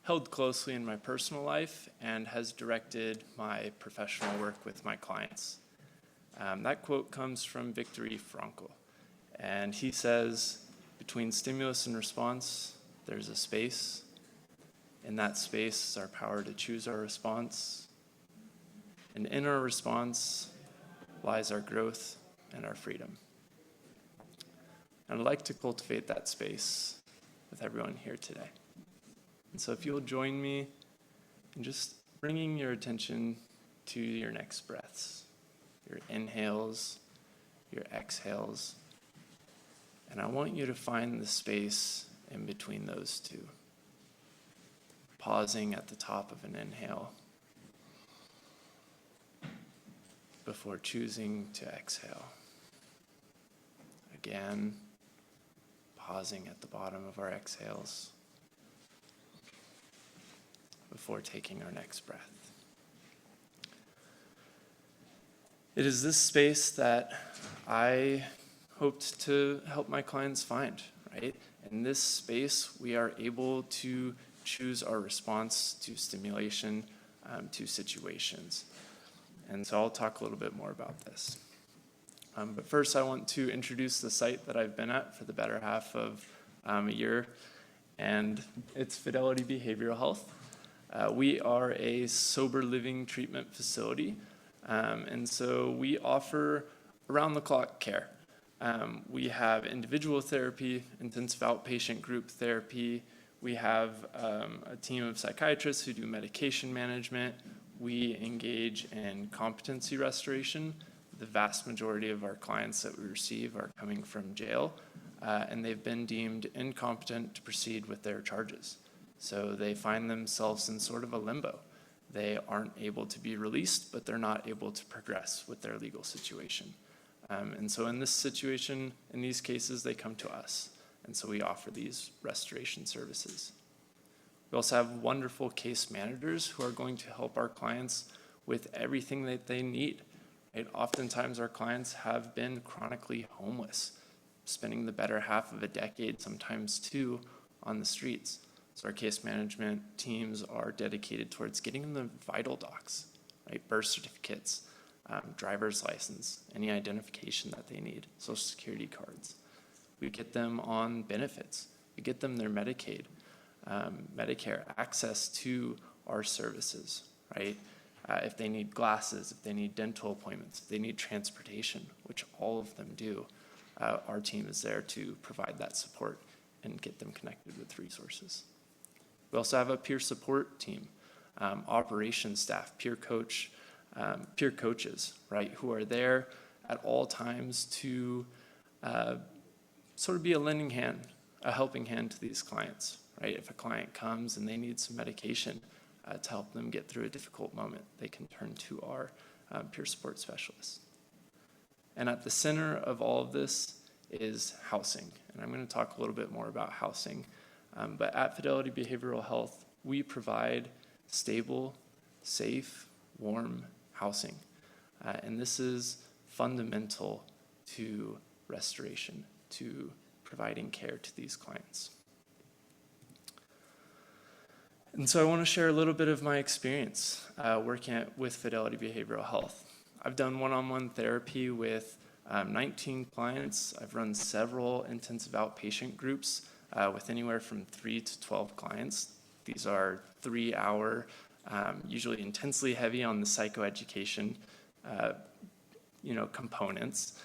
held closely in my personal life and has directed my professional work with my clients. That quote comes from Viktor Frankl, and he says, "Between stimulus and response, there's a space. In that space is our power to choose our response. And in our response lies our growth and our freedom. And I'd like to cultivate that space with everyone here today. And so if you'll join me in just bringing your attention to your next breaths, your inhales, your exhales. And I want you to find the space in between those two. Pausing at the top of an inhale before choosing to exhale. Again, pausing at the bottom of our exhales before taking our next breath. It is this space that I hoped to help my clients find, right? In this space, we are able to choose our response to stimulation, to situations. And so I'll talk a little bit more about this. But first, I want to introduce the site that I've been at for the better half of a year, and it's Fidelity Behavioral Health. We are a sober living treatment facility, and so we offer around-the-clock care. We have individual therapy, intensive outpatient group therapy. We have a team of psychiatrists who do medication management. We engage in competency restoration. The vast majority of our clients that we receive are coming from jail, and they've been deemed incompetent to proceed with their charges. So they find themselves in sort of a limbo. They aren't able to be released, but they're not able to progress with their legal situation. And so in this situation, in these cases, they come to us. And so we offer these restoration services. We also have wonderful case managers who are going to help our clients with everything that they need. Right? Oftentimes, our clients have been chronically homeless, spending the better half of a decade, sometimes two, on the streets. So our case management teams are dedicated towards getting them the vital docs, right? Birth certificates, driver's license, any identification that they need, social security cards. We get them on benefits. We get them their Medicaid, Medicare, access to our services, right? If they need glasses, if they need dental appointments, if they need transportation, which all of them do, our team is there to provide that support and get them connected with resources. We also have a peer support team, operations staff, peer coaches, right, who are there at all times to sort of be a lending hand, a helping hand to these clients, right? If a client comes and they need some medication to help them get through a difficult moment, they can turn to our peer support specialists. And at the center of all of this is housing. And I'm going to talk a little bit more about housing. But at Fidelity Behavioral Health, we provide stable, safe, warm housing. And this is fundamental to restoration, to providing care to these clients. And so I want to share a little bit of my experience working with Fidelity Behavioral Health. I've done one-on-one therapy with 19 clients. I've run several intensive outpatient groups with anywhere from 3 to 12 clients. These are 3-hour, usually intensely heavy on the psychoeducation components.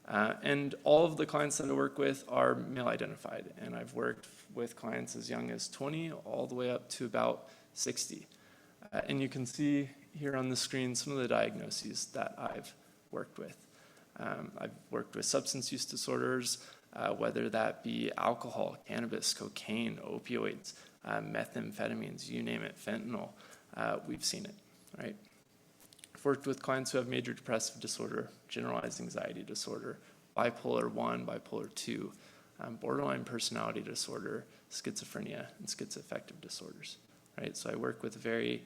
And all of the clients that I work with are male identified, and I've worked with clients as young as 20 all the way up to about 60. And you can see here on the screen some of the diagnoses that I've worked with. I've worked with substance use disorders, whether that be alcohol, cannabis, cocaine, opioids, methamphetamines, you name it, fentanyl, we've seen it, right? I've worked with clients who have major depressive disorder, generalized anxiety disorder, bipolar 1, bipolar 2, borderline personality disorder, schizophrenia, and schizoaffective disorders, right? So I work with a very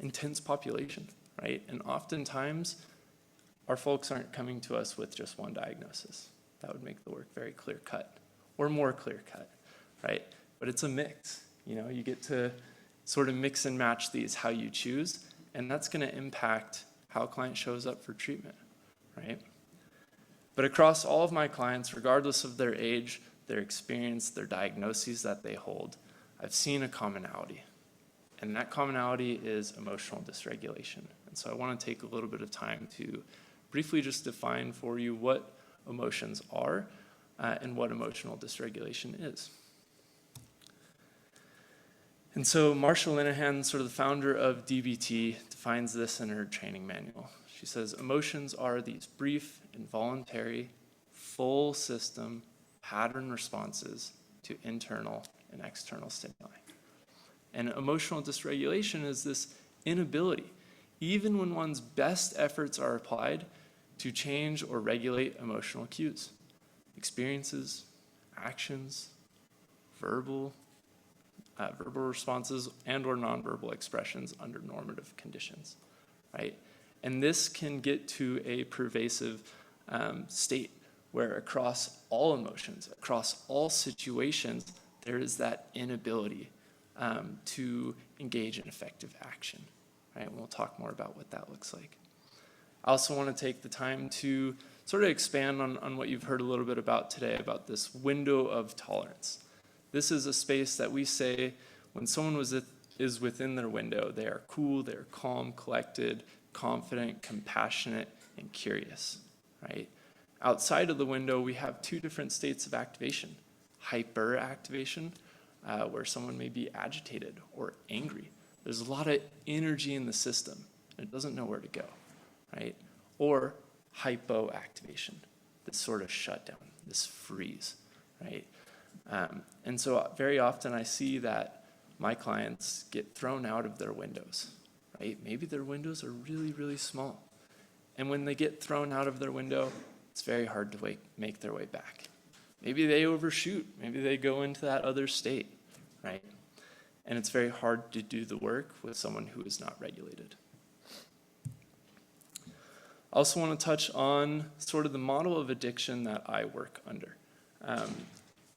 intense population, right? And oftentimes, our folks aren't coming to us with just one diagnosis. That would make the work very clear-cut, or more clear-cut, right? But it's a mix. You get to sort of mix and match these how you choose, and that's going to impact how a client shows up for treatment, right? But across all of my clients, regardless of their age, their experience, their diagnoses that they hold, I've seen a commonality, And that commonality is emotional dysregulation. And so I want to take a little bit of time to briefly just define for you what emotions are and what emotional dysregulation is. And so Marsha Linehan, sort of the founder of DBT, defines this in her training manual. She says, emotions are these brief, involuntary, full system pattern responses to internal and external stimuli. And emotional dysregulation is this inability, even when one's best efforts are applied, to change or regulate emotional cues, experiences, actions, verbal responses, and or nonverbal expressions under normative conditions, right? And this can get to a pervasive state where across all emotions, across all situations, there is that inability to engage in effective action, right? And we'll talk more about what that looks like. I also want to take the time to sort of expand on what you've heard a little bit about today, about this window of tolerance. This is a space that we say when someone is within their window, they are cool, they're calm, collected, confident, compassionate, and curious, right? Outside of the window, we have two different states of activation. Hyperactivation, where someone may be agitated or angry. There's a lot of energy in the system, and it doesn't know where to go, right? Or hypoactivation, this sort of shutdown, this freeze, right? And so very often I see that my clients get thrown out of their windows, right? Maybe their windows are really, really small. And when they get thrown out of their window, it's very hard to make their way back. Maybe they overshoot. Maybe they go into that other state, right? And it's very hard to do the work with someone who is not regulated. I also want to touch on sort of the model of addiction that I work under.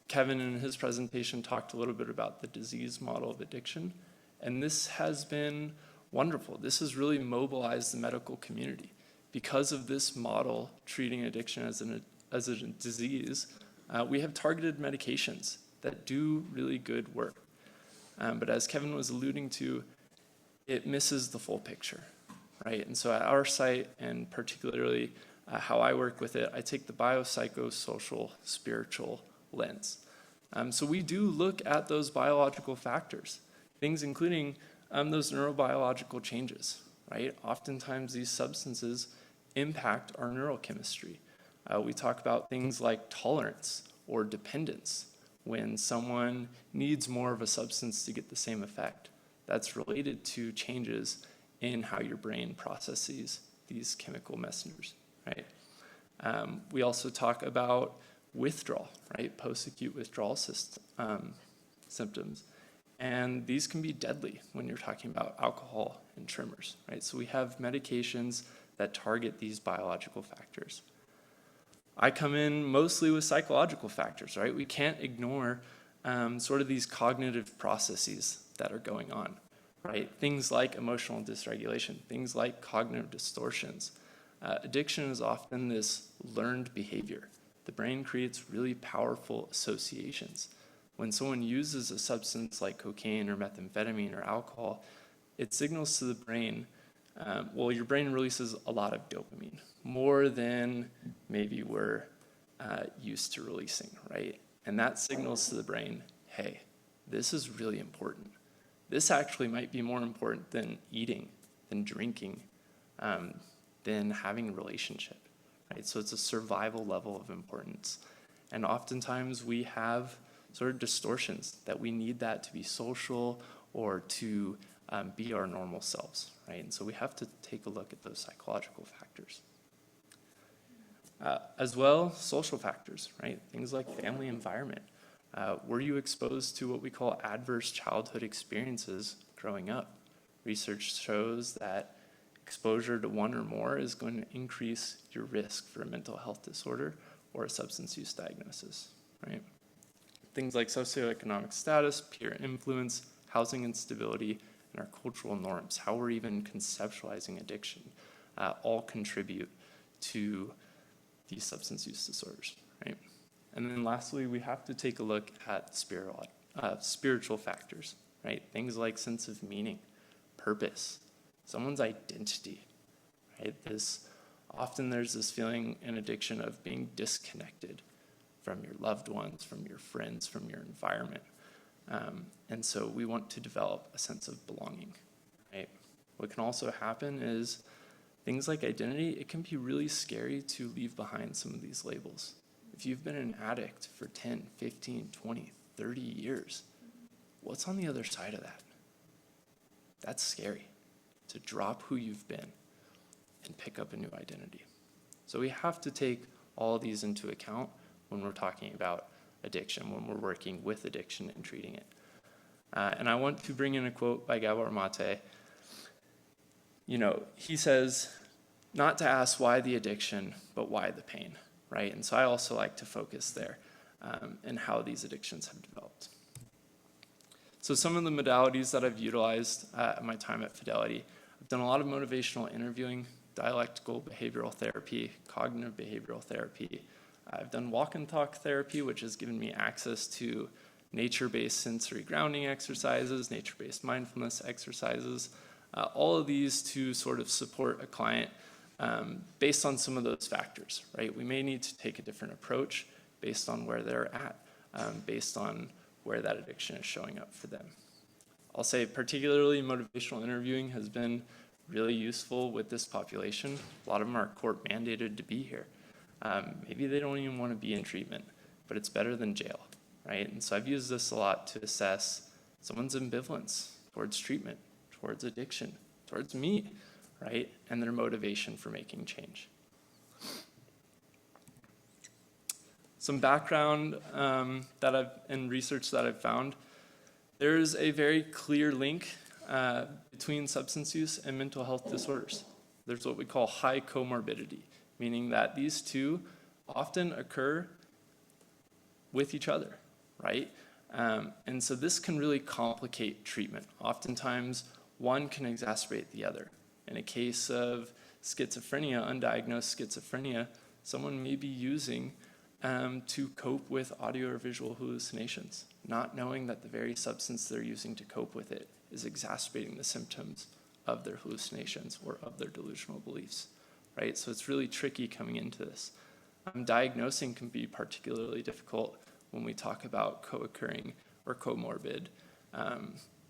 Kevin, in his presentation, talked a little bit about the disease model of addiction, and this has been wonderful. This has really mobilized the medical community. Because of this model treating addiction as a disease, we have targeted medications that do really good work. But as Kevin was alluding to, it misses the full picture, right? And so at our site, and particularly how I work with it, I take the biopsychosocial spiritual lens. So we do look at those biological factors, things including those neurobiological changes, right? Oftentimes these substances impact our neurochemistry. We talk about things like tolerance or dependence. When someone needs more of a substance to get the same effect, that's related to changes in how your brain processes these chemical messengers, right? We also talk about withdrawal, right? Post-acute withdrawal symptoms. And these can be deadly when you're talking about alcohol and tremors, right? So we have medications that target these biological factors. I come in mostly with psychological factors, right? We can't ignore sort of these cognitive processes that are going on, right? Things like emotional dysregulation, things like cognitive distortions. Addiction is often this learned behavior. The brain creates really powerful associations. When someone uses a substance like cocaine or methamphetamine or alcohol, it signals to the brain, your brain releases a lot of dopamine, more than maybe we're used to releasing, right? And that signals to the brain, hey, this is really important. This actually might be more important than eating, than drinking, than having a relationship, right? So it's a survival level of importance. And oftentimes we have sort of distortions that we need that to be social or to be our normal selves, right? And so we have to take a look at those psychological factors. As well, social factors, right? Things like family environment. Were you exposed to what we call adverse childhood experiences growing up? Research shows that exposure to one or more is going to increase your risk for a mental health disorder or a substance use diagnosis, right? Things like socioeconomic status, peer influence, housing instability, and our cultural norms, how we're even conceptualizing addiction, all contribute to these substance use disorders, right? And then lastly, we have to take a look at spiritual factors, right? Things like sense of meaning, purpose, someone's identity, right? Often there's this feeling in addiction of being disconnected from your loved ones, from your friends, from your environment. And so we want to develop a sense of belonging, right? What can also happen is things like identity, it can be really scary to leave behind some of these labels. If you've been an addict for 10, 15, 20, 30 years, what's on the other side of that? That's scary, to drop who you've been and pick up a new identity. So we have to take all of these into account when we're talking about addiction, when we're working with addiction and treating it. And I want to bring in a quote by Gabor Mate. He says, not to ask why the addiction, but why the pain, right? And so I also like to focus there and how these addictions have developed. So some of the modalities that I've utilized at my time at Fidelity, I've done a lot of motivational interviewing, dialectical behavioral therapy, cognitive behavioral therapy. I've done walk and talk therapy, which has given me access to nature-based sensory grounding exercises, nature-based mindfulness exercises, all of these to sort of support a client based on some of those factors, right? We may need to take a different approach based on where they're at, based on where that addiction is showing up for them. I'll say particularly motivational interviewing has been really useful with this population. A lot of them are court mandated to be here. Maybe they don't even want to be in treatment, but it's better than jail, right? And so I've used this a lot to assess someone's ambivalence towards treatment, towards addiction, towards me, right? And their motivation for making change. Some background and research that I've found. There's a very clear link between substance use and mental health disorders. There's what we call high comorbidity, meaning that these two often occur with each other, right? And so this can really complicate treatment. Oftentimes, one can exacerbate the other. In a case of schizophrenia, undiagnosed schizophrenia, someone may be using to cope with audio or visual hallucinations, not knowing that the very substance they're using to cope with it is exacerbating the symptoms of their hallucinations or of their delusional beliefs, right? So it's really tricky coming into this. Diagnosing can be particularly difficult when we talk about co-occurring or comorbid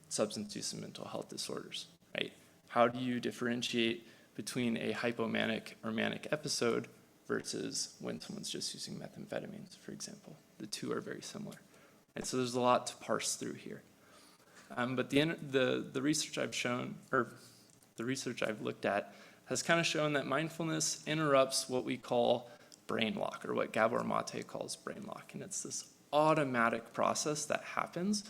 substance use and mental health disorders, right? How do you differentiate between a hypomanic or manic episode versus when someone's just using methamphetamines, for example? The two are very similar. And so there's a lot to parse through here. But the research I've shown, or the research I've looked at, has kind of shown that mindfulness interrupts what we call brain lock, or what Gabor Mate calls brain lock. And it's this automatic process that happens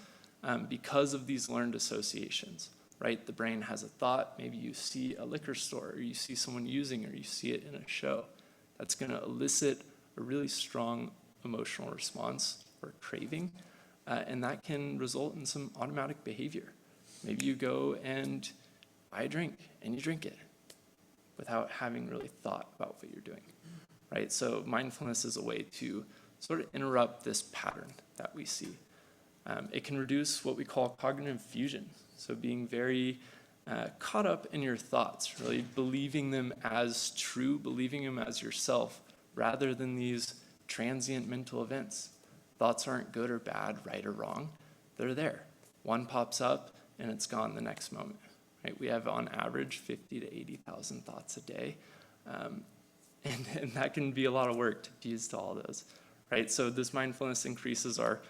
because of these learned associations, right? The brain has a thought, maybe you see a liquor store, or you see someone using, or you see it in a show. That's going to elicit a really strong emotional response or craving, and that can result in some automatic behavior. Maybe you go and buy a drink, and you drink it without having really thought about what you're doing, right? So mindfulness is a way to sort of interrupt this pattern that we see. It can reduce what we call cognitive fusion, so being very caught up in your thoughts, really believing them as true, believing them as yourself, rather than these transient mental events. Thoughts aren't good or bad, right or wrong. They're there. One pops up and it's gone the next moment, right? We have on average 50 to 80,000 thoughts a day. And that can be a lot of work to fuse to all those, right? So this mindfulness increases our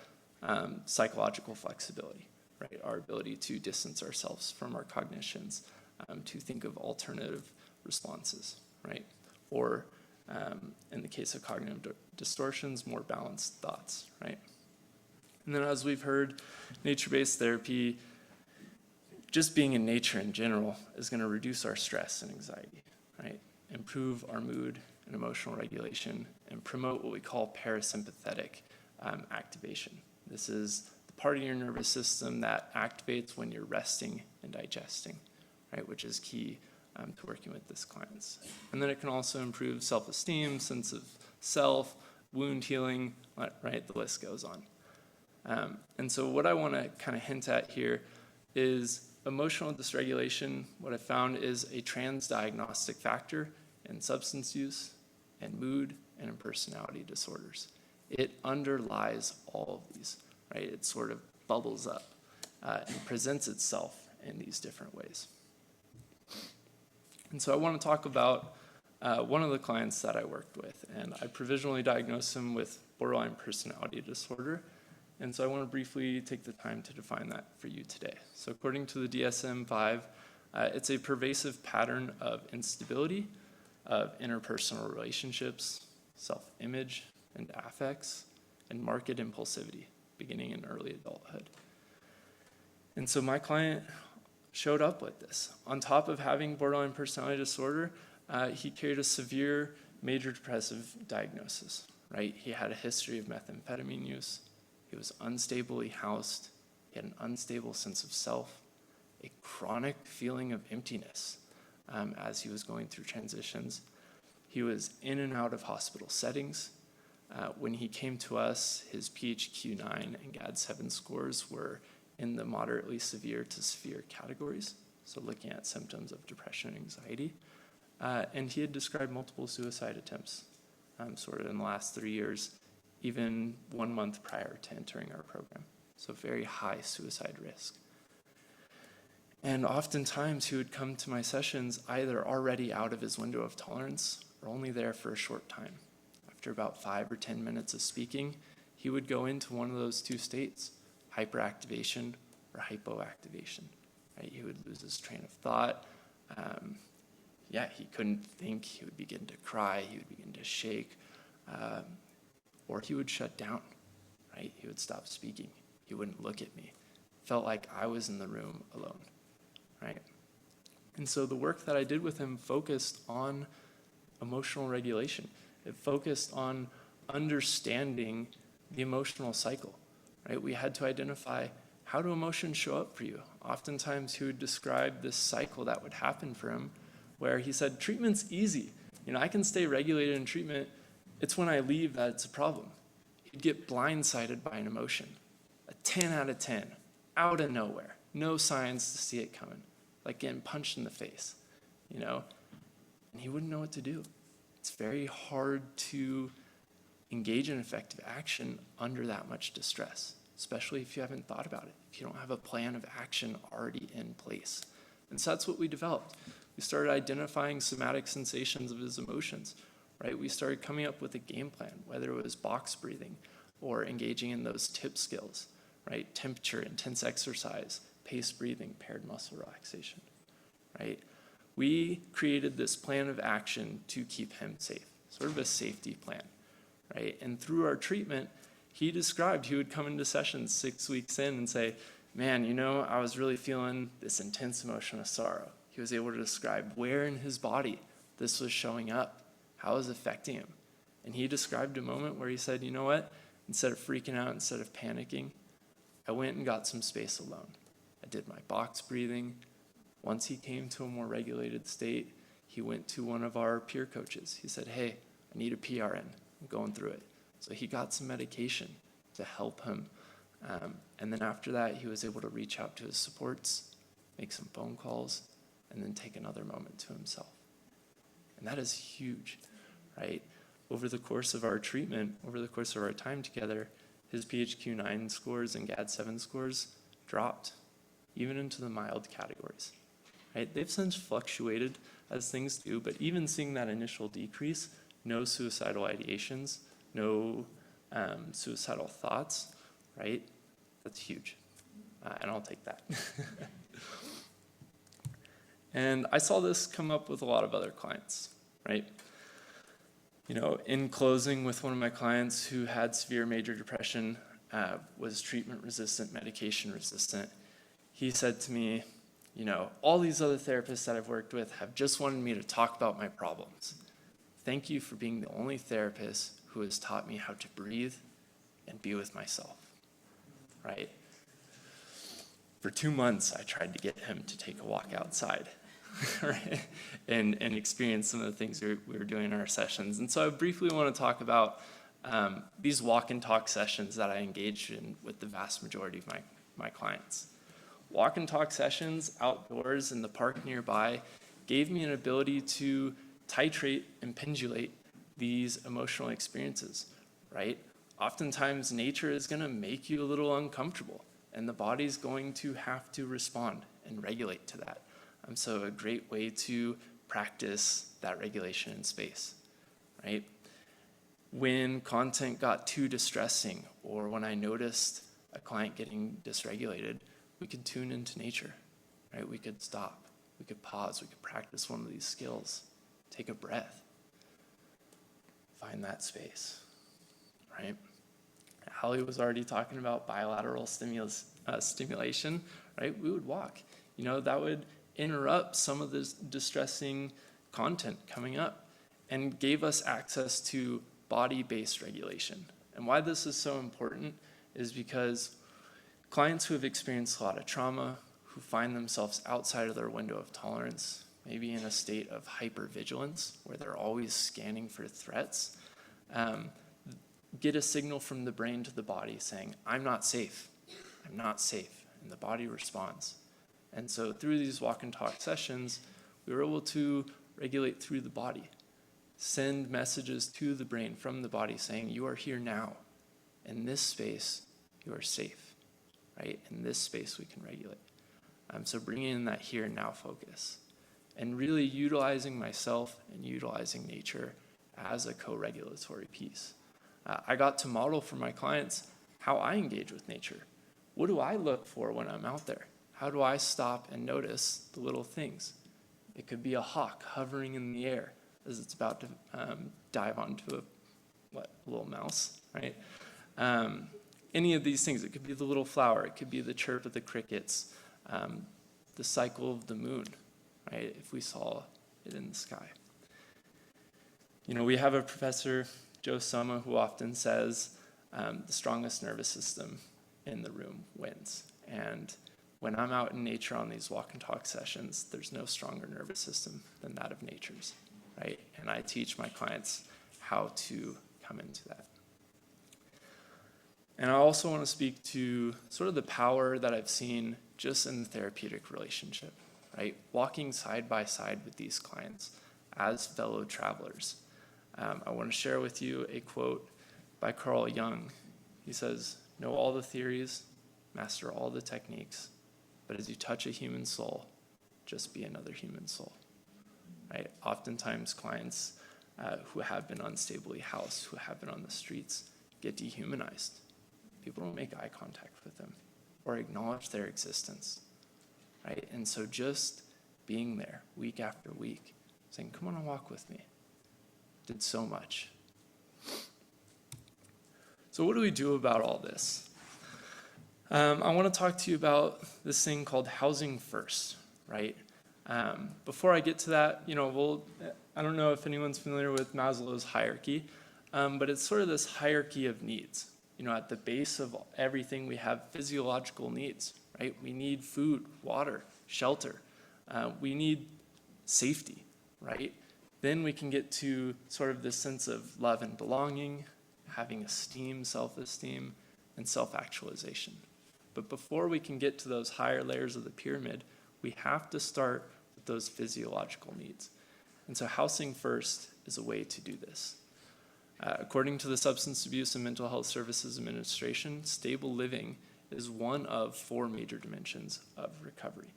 psychological flexibility, right? Our ability to distance ourselves from our cognitions, to think of alternative responses, right? Or in the case of cognitive distortions, more balanced thoughts, right? And then as we've heard, nature-based therapy, just being in nature in general, is going to reduce our stress and anxiety, right? Improve our mood and emotional regulation, and promote what we call parasympathetic activation. This is the part of your nervous system that activates when you're resting and digesting, right, which is key to working with these clients. And then it can also improve self-esteem, sense of self, wound healing, right, the list goes on. And so what I want to kind of hint at here, is emotional dysregulation, what I found is a transdiagnostic factor in substance use and mood and in personality disorders. It underlies all of these, right? It sort of bubbles up and presents itself in these different ways. And so I want to talk about one of the clients that I worked with, and I provisionally diagnosed him with borderline personality disorder. And so I want to briefly take the time to define that for you today. So according to the DSM-5, it's a pervasive pattern of instability, of interpersonal relationships, self-image and affects, and marked impulsivity, beginning in early adulthood. And so my client showed up with this. On top of having borderline personality disorder, he carried a severe major depressive diagnosis, right? He had a history of methamphetamine use. He was unstably housed. He had an unstable sense of self, a chronic feeling of emptiness as he was going through transitions. He was in and out of hospital settings. When he came to us, his PHQ-9 and GAD-7 scores were in the moderately severe to severe categories, so looking at symptoms of depression and anxiety. And he had described multiple suicide attempts sort of in the last 3 years, even 1 month prior to entering our program. So very high suicide risk. And oftentimes he would come to my sessions either already out of his window of tolerance or only there for a short time. After about 5 or 10 minutes of speaking, he would go into one of those two states, hyperactivation or hypoactivation. Right? He would lose his train of thought. He couldn't think. He would begin to cry. He would begin to shake. Or he would shut down, right? He would stop speaking. He wouldn't look at me. Felt like I was in the room alone, right? And so the work that I did with him focused on emotional regulation. It focused on understanding the emotional cycle, right? We had to identify, how do emotions show up for you? Oftentimes he would describe this cycle that would happen for him where he said, treatment's easy. I can stay regulated in treatment. It's when I leave that it's a problem. He'd get blindsided by an emotion. A 10 out of 10, out of nowhere. No signs to see it coming. Like getting punched in the face, And he wouldn't know what to do. It's very hard to engage in effective action under that much distress, especially if you haven't thought about it, if you don't have a plan of action already in place. And so that's what we developed. We started identifying somatic sensations of his emotions, right? We started coming up with a game plan, whether it was box breathing or engaging in those tip skills, right? Temperature, intense exercise, paced breathing, paired muscle relaxation, right? We created this plan of action to keep him safe, sort of a safety plan, right? And through our treatment, he described he would come into sessions 6 weeks in and say, man, I was really feeling this intense emotion of sorrow. He was able to describe where in his body this was showing up, how it was affecting him. And he described a moment where he said, you know what? Instead of freaking out, instead of panicking, I went and got some space alone. I did my box breathing. Once he came to a more regulated state, he went to one of our peer coaches. He said, hey, I need a PRN. I'm going through it. So he got some medication to help him. And then after that, he was able to reach out to his supports, make some phone calls, and then take another moment to himself. And that is huge, right? Over the course of our treatment, over the course of our time together, his PHQ-9 scores and GAD-7 scores dropped, even into the mild categories, right? They've since fluctuated as things do, but even seeing that initial decrease, no suicidal ideations, no suicidal thoughts, right? That's huge, and I'll take that. And I saw this come up with a lot of other clients, right? In closing with one of my clients who had severe major depression, was treatment resistant, medication resistant, he said to me, all these other therapists that I've worked with have just wanted me to talk about my problems. Thank you for being the only therapist who has taught me how to breathe and be with myself, right? For 2 months, I tried to get him to take a walk outside, right? And experience some of the things we were doing in our sessions. And so I briefly want to talk about these walk and talk sessions that I engaged in with the vast majority of my clients. walk and talk sessions outdoors in the park nearby gave me an ability to titrate and pendulate these emotional experiences, right? Oftentimes, nature is going to make you a little uncomfortable, and the body's going to have to respond and regulate to that. So a great way to practice that regulation in space, right? When content got too distressing, or when I noticed a client getting dysregulated, we could tune into nature, right? We could stop, we could pause, we could practice one of these skills, take a breath, find that space, right? Holly was already talking about bilateral stimulation, right? We would walk. That would interrupt some of this distressing content coming up and gave us access to body-based regulation. And why this is so important is because clients who have experienced a lot of trauma, who find themselves outside of their window of tolerance, maybe in a state of hypervigilance where they're always scanning for threats, get a signal from the brain to the body saying, I'm not safe, and the body responds. And so through these walk and talk sessions, we were able to regulate through the body, send messages to the brain from the body saying, you are here now. In this space, you are safe, right? In this space, we can regulate. So bringing in that here and now focus and really utilizing myself and utilizing nature as a co-regulatory piece. I got to model for my clients how I engage with nature. What do I look for when I'm out there? How do I stop and notice the little things? It could be a hawk hovering in the air as it's about to dive onto a little mouse, right? Any of these things. It could be the little flower. It could be the chirp of the crickets, the cycle of the moon, right? If we saw it in the sky. We have a professor, Joe Soma, who often says the strongest nervous system in the room wins. And when I'm out in nature on these walk and talk sessions, there's no stronger nervous system than that of nature's, right? And I teach my clients how to come into that. And I also want to speak to sort of the power that I've seen just in the therapeutic relationship, right? Walking side by side with these clients as fellow travelers. I want to share with you a quote by Carl Jung. He says, know all the theories, master all the techniques, but as you touch a human soul, just be another human soul, right? Oftentimes clients who have been unstably housed, who have been on the streets, get dehumanized. People don't make eye contact with them or acknowledge their existence, right? And so just being there week after week, saying, come on and walk with me, did so much. So what do we do about all this? I want to talk to you about this thing called housing first, right? Before I get to that, I don't know if anyone's familiar with Maslow's hierarchy, but it's sort of this hierarchy of needs. At the base of everything, we have physiological needs, right? We need food, water, shelter. We need safety, right? Then we can get to sort of this sense of love and belonging, having esteem, self-esteem, and self-actualization. But before we can get to those higher layers of the pyramid, we have to start with those physiological needs. And so housing first is a way to do this. According to the Substance Abuse and Mental Health Services Administration, stable living is one of 4 major dimensions of recovery,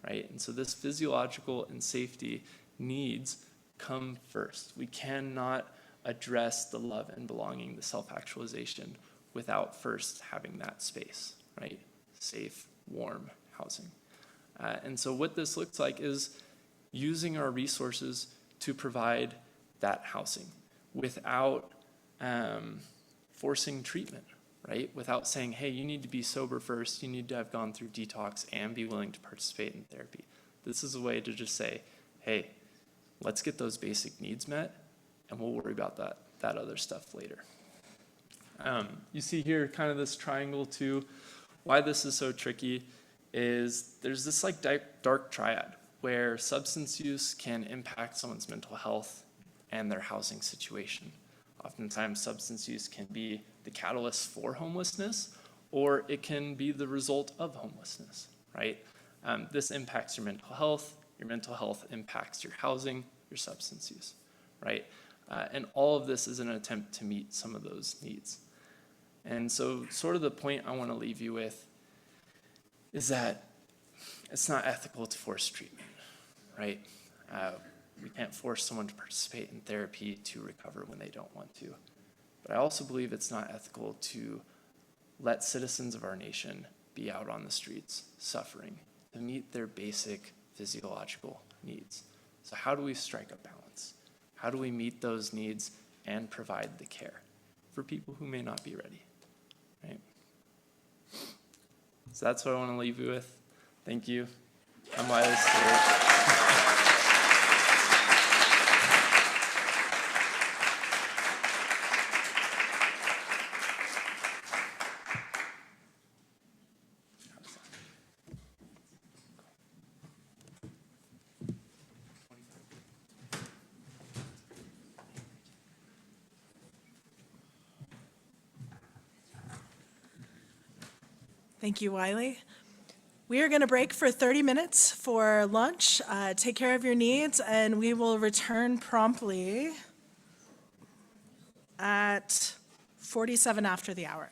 right? And so this physiological and safety needs come first. We cannot address the love and belonging, the self-actualization, without first having that space, right? Safe, warm housing. And so what this looks like is using our resources to provide that housing without forcing treatment, right? Without saying, hey, you need to be sober first, you need to have gone through detox and be willing to participate in therapy. This is a way to just say, hey, let's get those basic needs met, and we'll worry about that other stuff later. You see here kind of this triangle too. Why this is so tricky is there's this like dark triad where substance use can impact someone's mental health and their housing situation. Oftentimes substance use can be the catalyst for homelessness, or it can be the result of homelessness, right? This impacts your mental health. Your mental health impacts your housing, your substance use, right? And all of this is an attempt to meet some of those needs. And so sort of the point I want to leave you with is that it's not ethical to force treatment, right? We can't force someone to participate in therapy to recover when they don't want to. But I also believe it's not ethical to let citizens of our nation be out on the streets suffering to meet their basic physiological needs. So how do we strike a balance? How do we meet those needs and provide the care for people who may not be ready, right? So that's what I want to leave you with. Thank you. I'm Wylie Stewart. Thank you, Wylie. We are going to break for 30 minutes for lunch. Take care of your needs, and we will return promptly at 47 after the hour.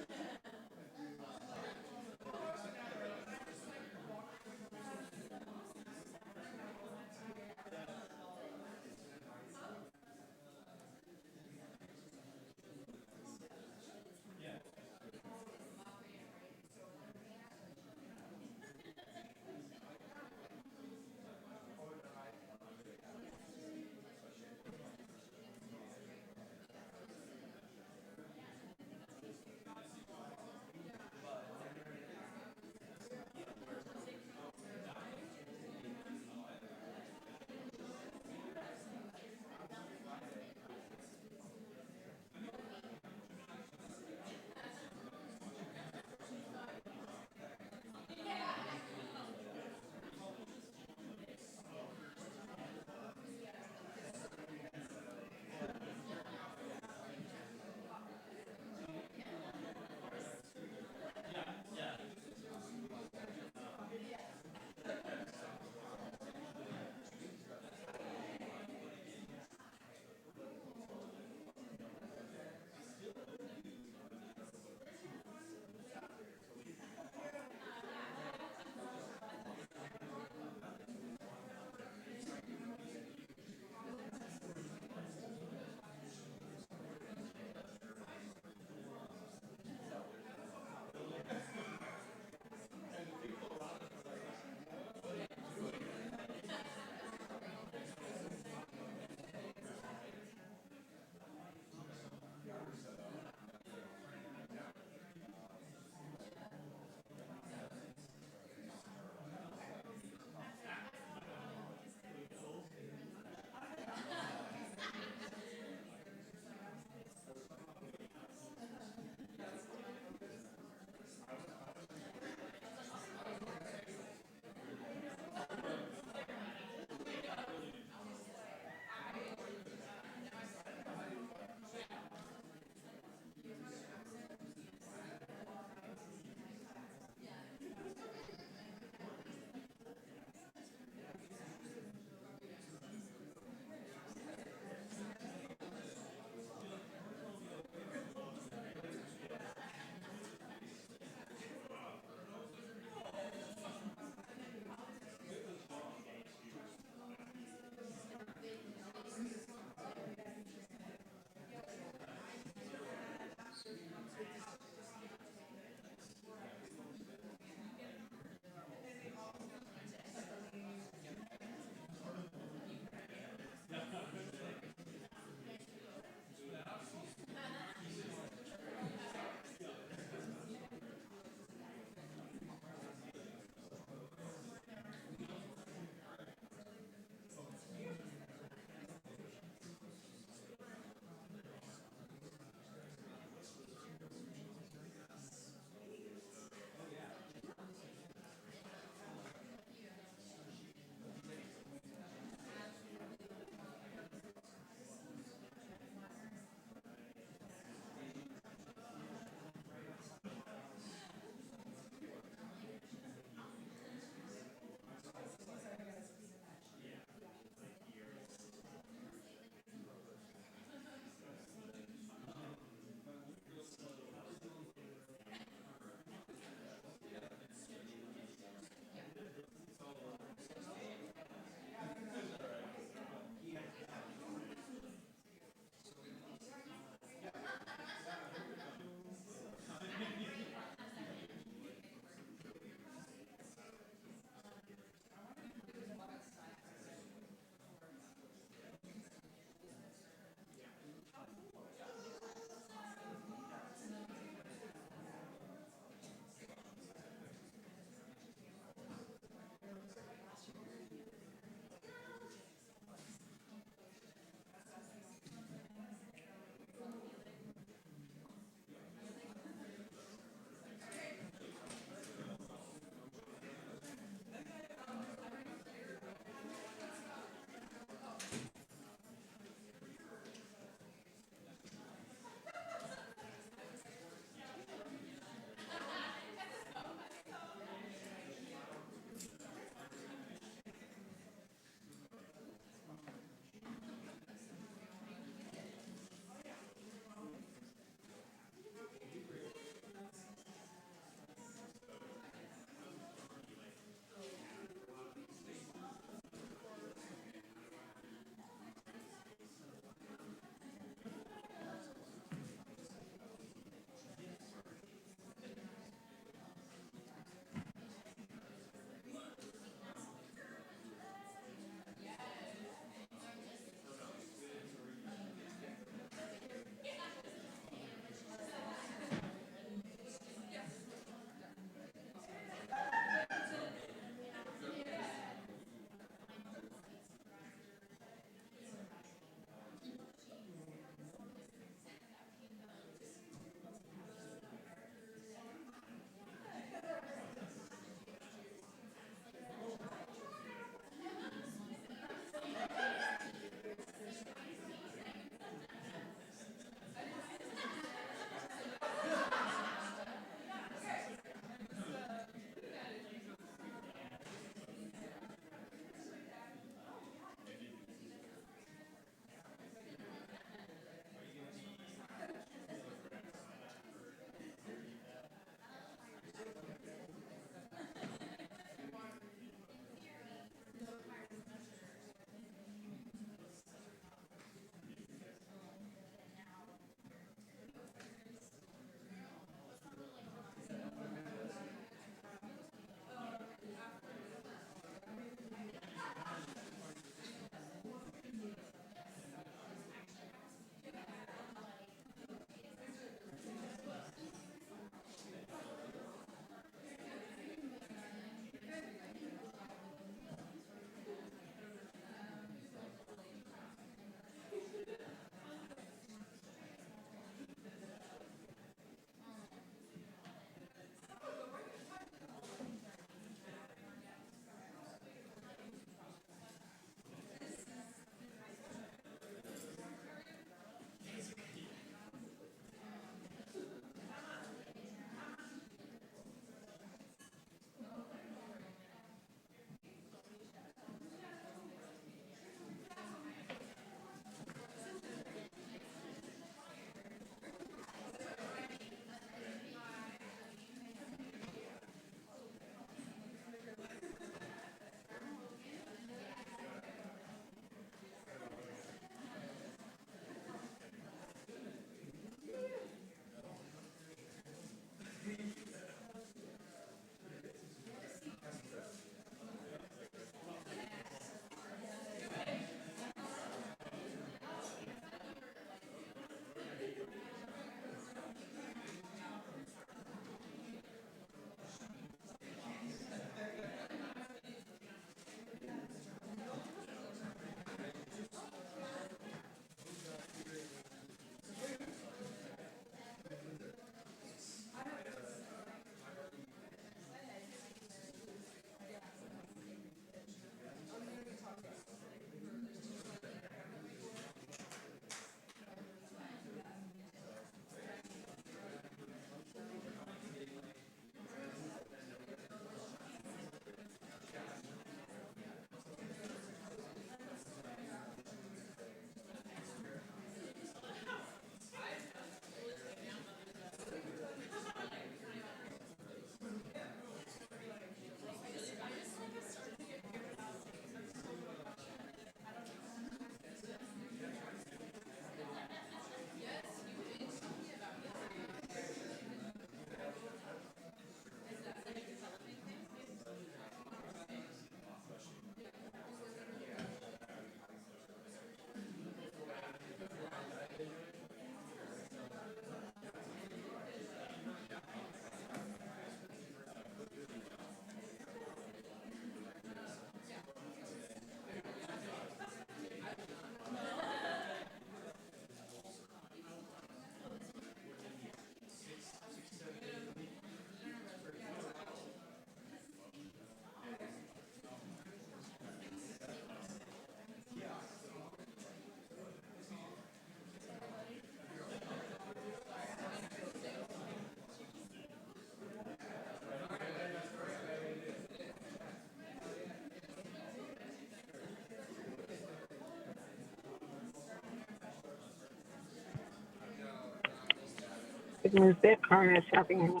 It was that car in that shopping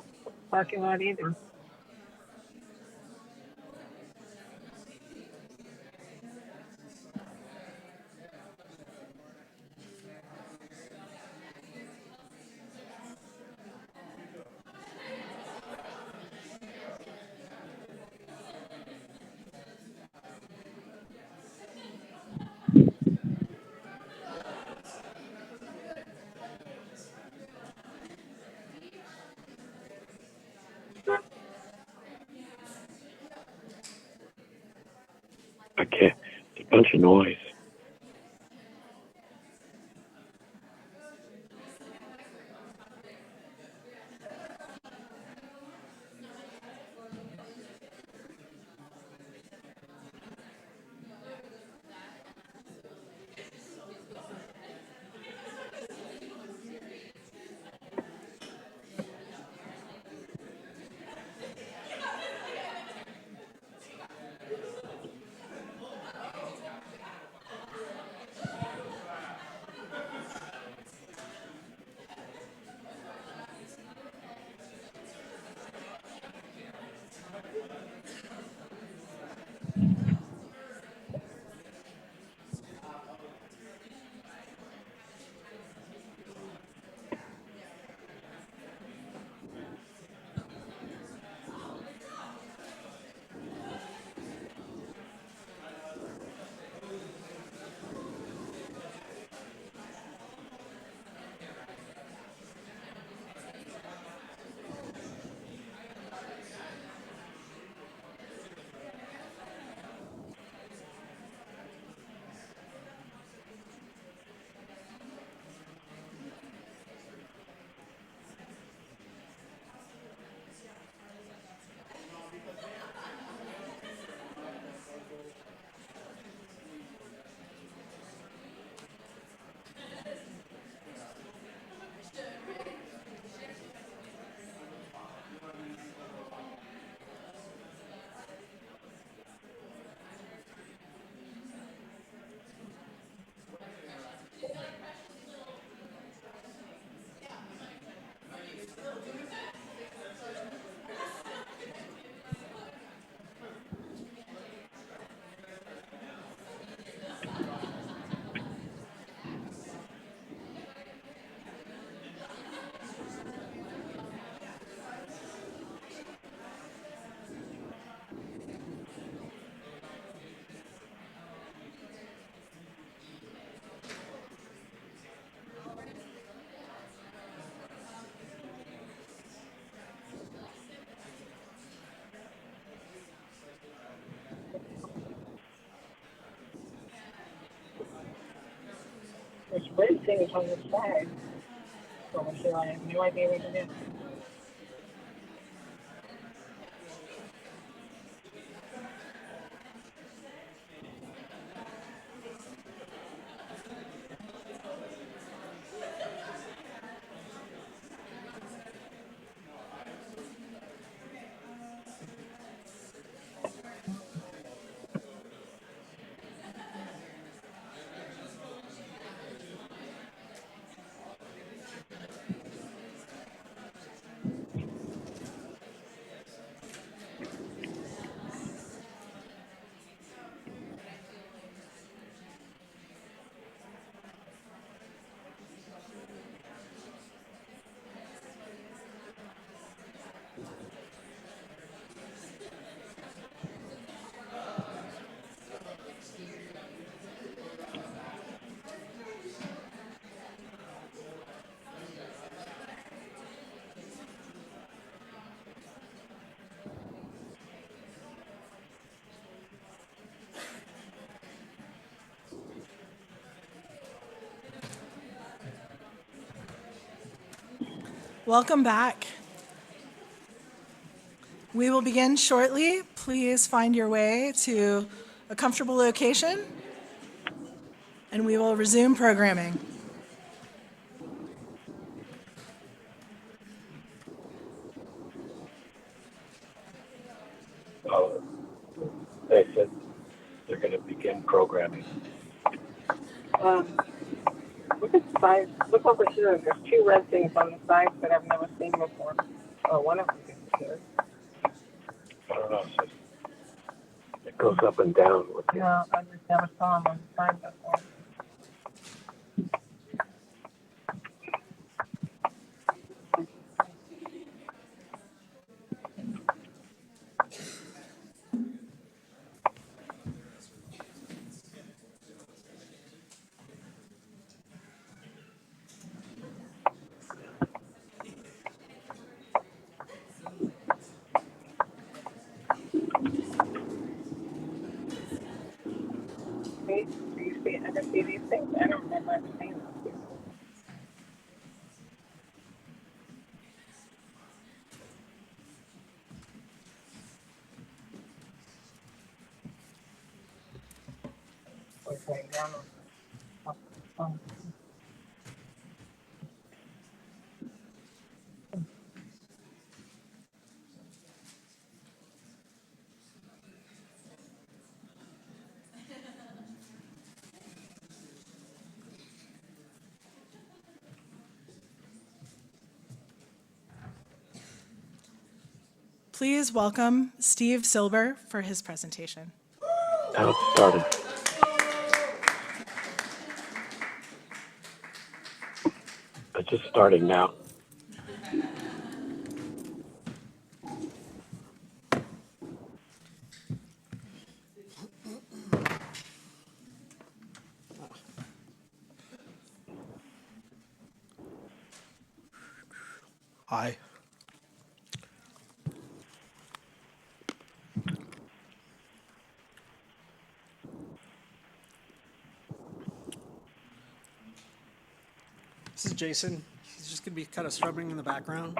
parking lot either. I can't. It's a bunch of noise. The spread thing is on the side. So I have no idea what it is. Welcome back. We will begin shortly. Please find your way to a comfortable location, and we will resume programming. They said they're going to begin programming. What is side. Look over here. There's two red things on the sides that I've never seen before. Oh, one of them disappeared. I don't know. It goes up and down. No, I just never saw them on the side before. Do you ever see these things? I don't remember ever seeing them before. It's laying down on. Please welcome Steve Silber for his presentation. Now it's started. It's just starting now. Hi. This is Jason. He's just going to be kind of strumming in the background.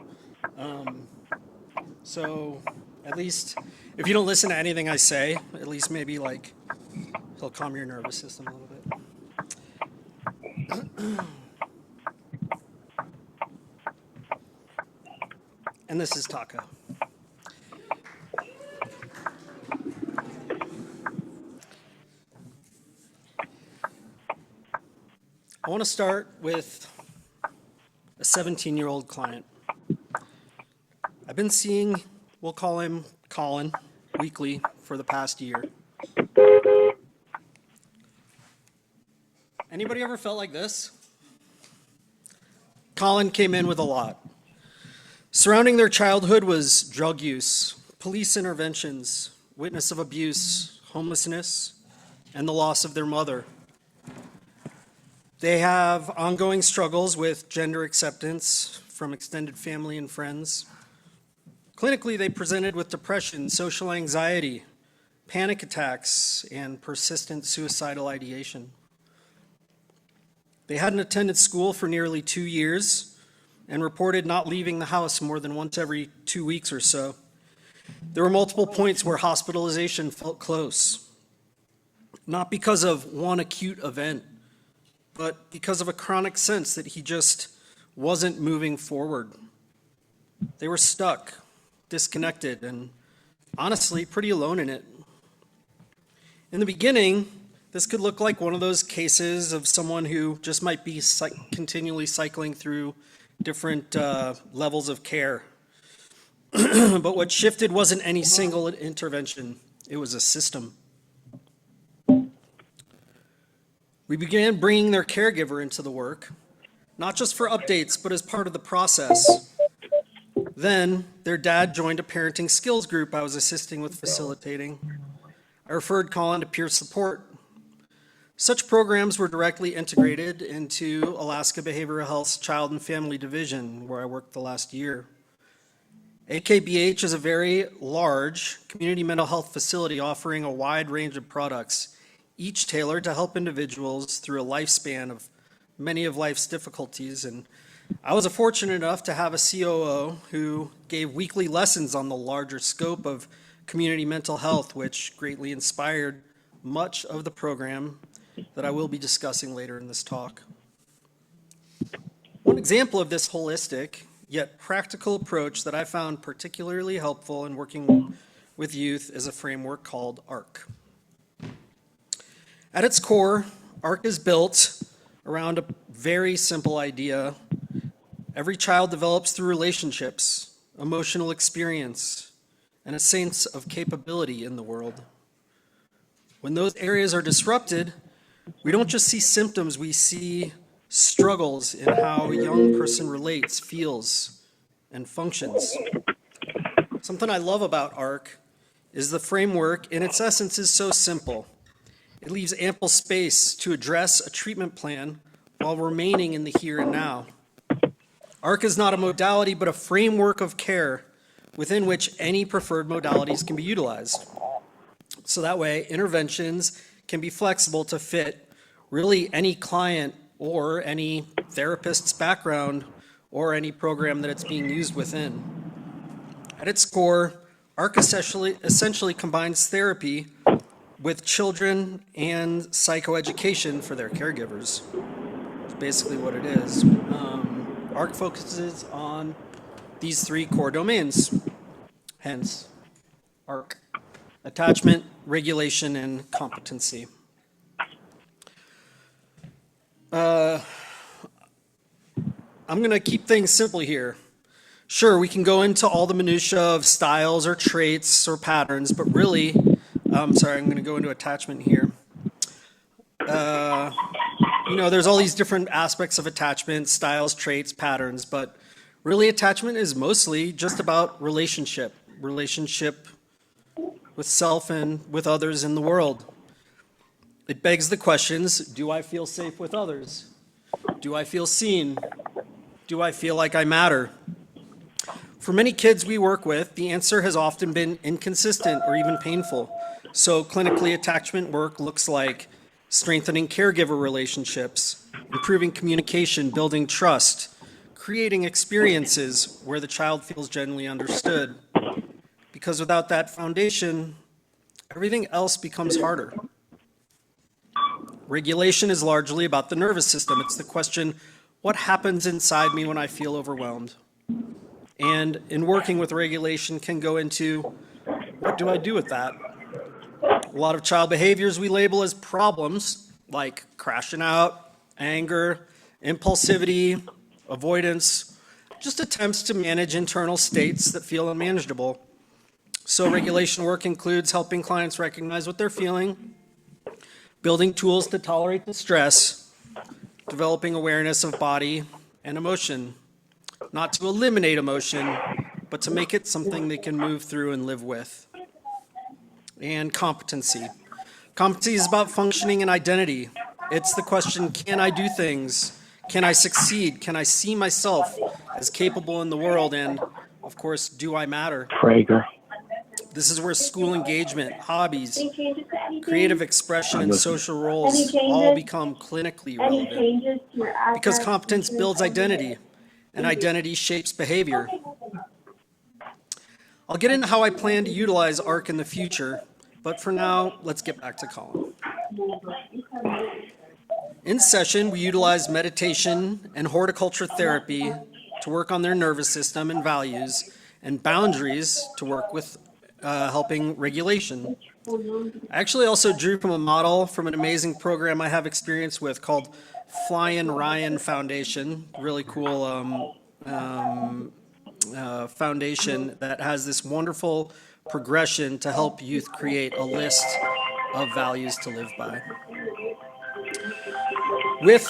So at least if you don't listen to anything I say, at least maybe like he'll calm your nervous system a little bit. And this is Taka. I want to start with a 17-year-old client. I've been seeing, we'll call him Colin, weekly for the past year. Anybody ever felt like this? Colin came in with a lot. Surrounding their childhood was drug use, police interventions, witness of abuse, homelessness, and the loss of their mother. They have ongoing struggles with gender acceptance from extended family and friends. Clinically, they presented with depression, social anxiety, panic attacks, and persistent suicidal ideation. They hadn't attended school for nearly 2 years and reported not leaving the house more than once every 2 weeks or so. There were multiple points where hospitalization felt close, not because of one acute event, but because of a chronic sense that he just wasn't moving forward. They were stuck, disconnected, and honestly, pretty alone in it. In the beginning, this could look like one of those cases of someone who just might be continually cycling through different levels of care. But what shifted wasn't any single intervention, it was a system. We began bringing their caregiver into the work, not just for updates, but as part of the process. Then their dad joined a parenting skills group I was assisting with facilitating. I referred Colin to peer support. Such programs were directly integrated into Alaska Behavioral Health's Child and Family Division, where I worked the last year. AKBH is a very large community mental health facility offering a wide range of products, each tailored to help individuals through a lifespan of many of life's difficulties. And I was fortunate enough to have a COO who gave weekly lessons on the larger scope of community mental health, which greatly inspired much of the program that I will be discussing later in this talk. One example of this holistic yet practical approach that I found particularly helpful in working with youth is a framework called ARC. At its core, ARC is built around a very simple idea. Every child develops through relationships, emotional experience, and a sense of capability in the world. When those areas are disrupted, we don't just see symptoms, we see struggles in how a young person relates, feels, and functions. Something I love about ARC is the framework, in its essence, is so simple. It leaves ample space to address a treatment plan while remaining in the here and now. ARC is not a modality, but a framework of care within which any preferred modalities can be utilized. So that way, interventions can be flexible to fit really any client or any therapist's background or any program that it's being used within. At its core, ARC essentially combines therapy with children and psychoeducation for their caregivers. That's basically what it is. ARC focuses on these three core domains, hence ARC: attachment, regulation, and competency. I'm going to keep things simple here. Sure, we can go into all the minutia of styles or traits or patterns, but really, I'm going to go into attachment here. There's all these different aspects of attachment, styles, traits, patterns, but really attachment is mostly just about relationship with self and with others in the world. It begs the questions, do I feel safe with others? Do I feel seen? Do I feel like I matter? For many kids we work with, the answer has often been inconsistent or even painful. So clinically, attachment work looks like strengthening caregiver relationships, improving communication, building trust, creating experiences where the child feels genuinely understood. Because without that foundation, everything else becomes harder. Regulation is largely about the nervous system. It's the question, what happens inside me when I feel overwhelmed? And in working with regulation can go into, what do I do with that? A lot of child behaviors we label as problems, like crashing out, anger, impulsivity, avoidance, just attempts to manage internal states that feel unmanageable. So regulation work includes helping clients recognize what they're feeling, building tools to tolerate the stress, developing awareness of body and emotion, not to eliminate emotion, but to make it something they can move through and live with. And competency. Competency is about functioning and identity. It's the question, can I do things? Can I succeed? Can I see myself as capable in the world? And, of course, do I matter? Prager. This is where school engagement, hobbies, creative expression, and social roles all become clinically relevant. Because competence builds identity, and identity shapes behavior. I'll get into how I plan to utilize ARC in the future, but for now, let's get back to Colin. In session, we utilize meditation and horticulture therapy to work on their nervous system and values, and boundaries to work with helping regulation. I actually also drew from a model from an amazing program I have experience with called Flyin' Ryan Foundation, really cool foundation that has this wonderful progression to help youth create a list of values to live by. With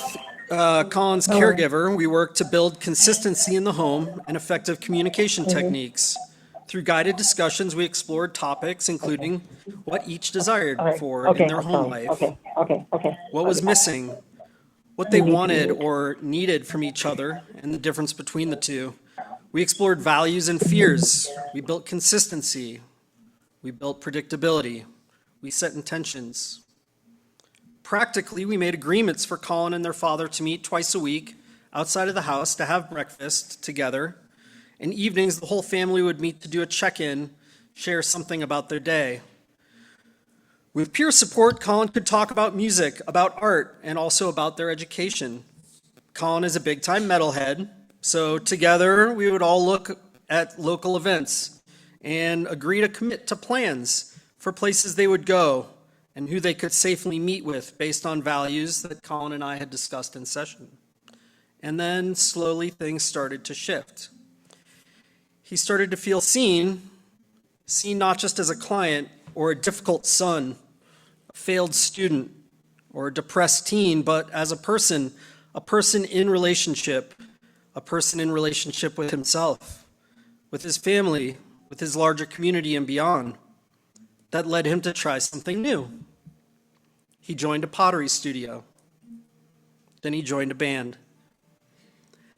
Colin's caregiver, we work to build consistency in the home and effective communication techniques. Through guided discussions, we explored topics including what each desired in their home life, what was missing, what they wanted or needed from each other, and the difference between the two. We explored values and fears. We built consistency. We built predictability. We set intentions. Practically, we made agreements for Colin and their father to meet twice a week outside of the house to have breakfast together. In evenings, the whole family would meet to do a check-in, share something about their day. With peer support, Colin could talk about music, about art, and also about their education. Colin is a big-time metalhead, so together we would all look at local events and agree to commit to plans for places they would go and who they could safely meet with based on values that Colin and I had discussed in session. And then slowly things started to shift. He started to feel seen not just as a client or a difficult son, a failed student, or a depressed teen, but as a person in relationship, a person in relationship with himself, with his family, with his larger community and beyond. That led him to try something new. He joined a pottery studio. Then he joined a band.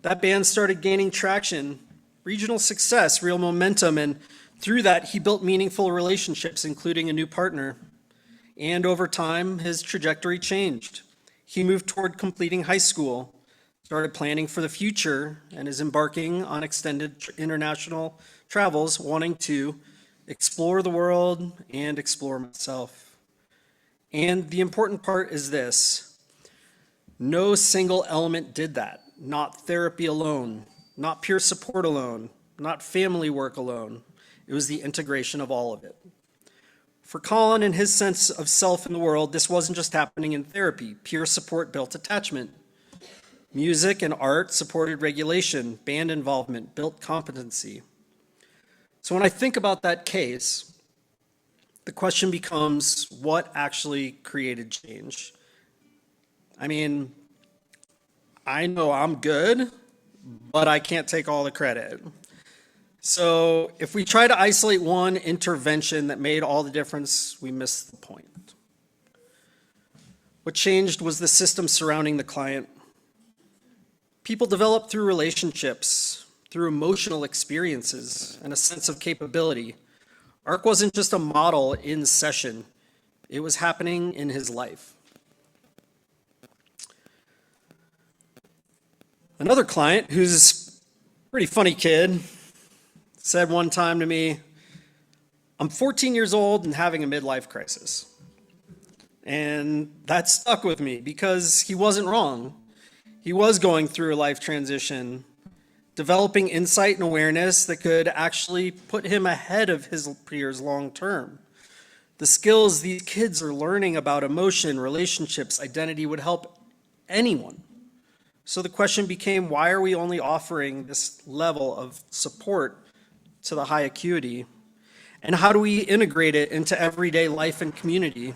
That band started gaining traction, regional success, real momentum, and through that, he built meaningful relationships, including a new partner. And over time, his trajectory changed. He moved toward completing high school, started planning for the future, and is embarking on extended international travels, wanting to explore the world and explore myself. And the important part is this: no single element did that. Not therapy alone, not peer support alone, not family work alone. It was the integration of all of it. For Colin and his sense of self in the world, this wasn't just happening in therapy. Peer support built attachment. Music and art supported regulation. Band involvement built competency. So when I think about that case, the question becomes, what actually created change? I mean, I know I'm good, but I can't take all the credit. So if we try to isolate one intervention that made all the difference, we miss the point. What changed was the system surrounding the client. People develop through relationships, through emotional experiences, and a sense of capability. ARC wasn't just a model in session. It was happening in his life. Another client, who's a pretty funny kid, said one time to me, "I'm 14 years old and having a midlife crisis." And that stuck with me because he wasn't wrong. He was going through a life transition, developing insight and awareness that could actually put him ahead of his peers long term. The skills these kids are learning about emotion, relationships, identity would help anyone. So the question became, why are we only offering this level of support to the high acuity? And how do we integrate it into everyday life and community?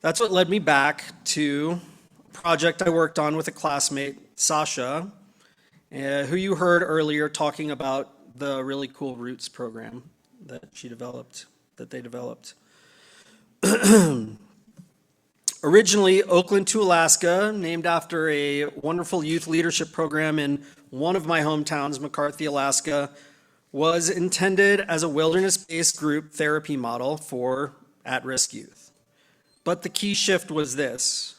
That's what led me back to a project I worked on with a classmate, Sasha, who you heard earlier talking about the really cool Roots program that they developed. Originally, Oakland to Alaska, named after a wonderful youth leadership program in one of my hometowns, McCarthy, Alaska, was intended as a wilderness-based group therapy model for at-risk youth. But the key shift was this: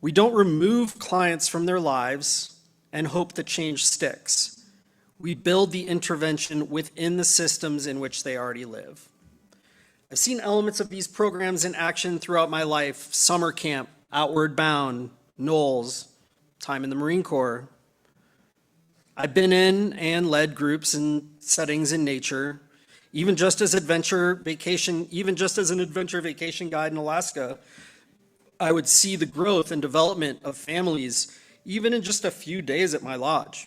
we don't remove clients from their lives and hope the change sticks. We build the intervention within the systems in which they already live. I've seen elements of these programs in action throughout my life: summer camp, Outward Bound, Knowles, time in the Marine Corps. I've been in and led groups and settings in nature, even just as an adventure vacation guide in Alaska. I would see the growth and development of families, even in just a few days at my lodge.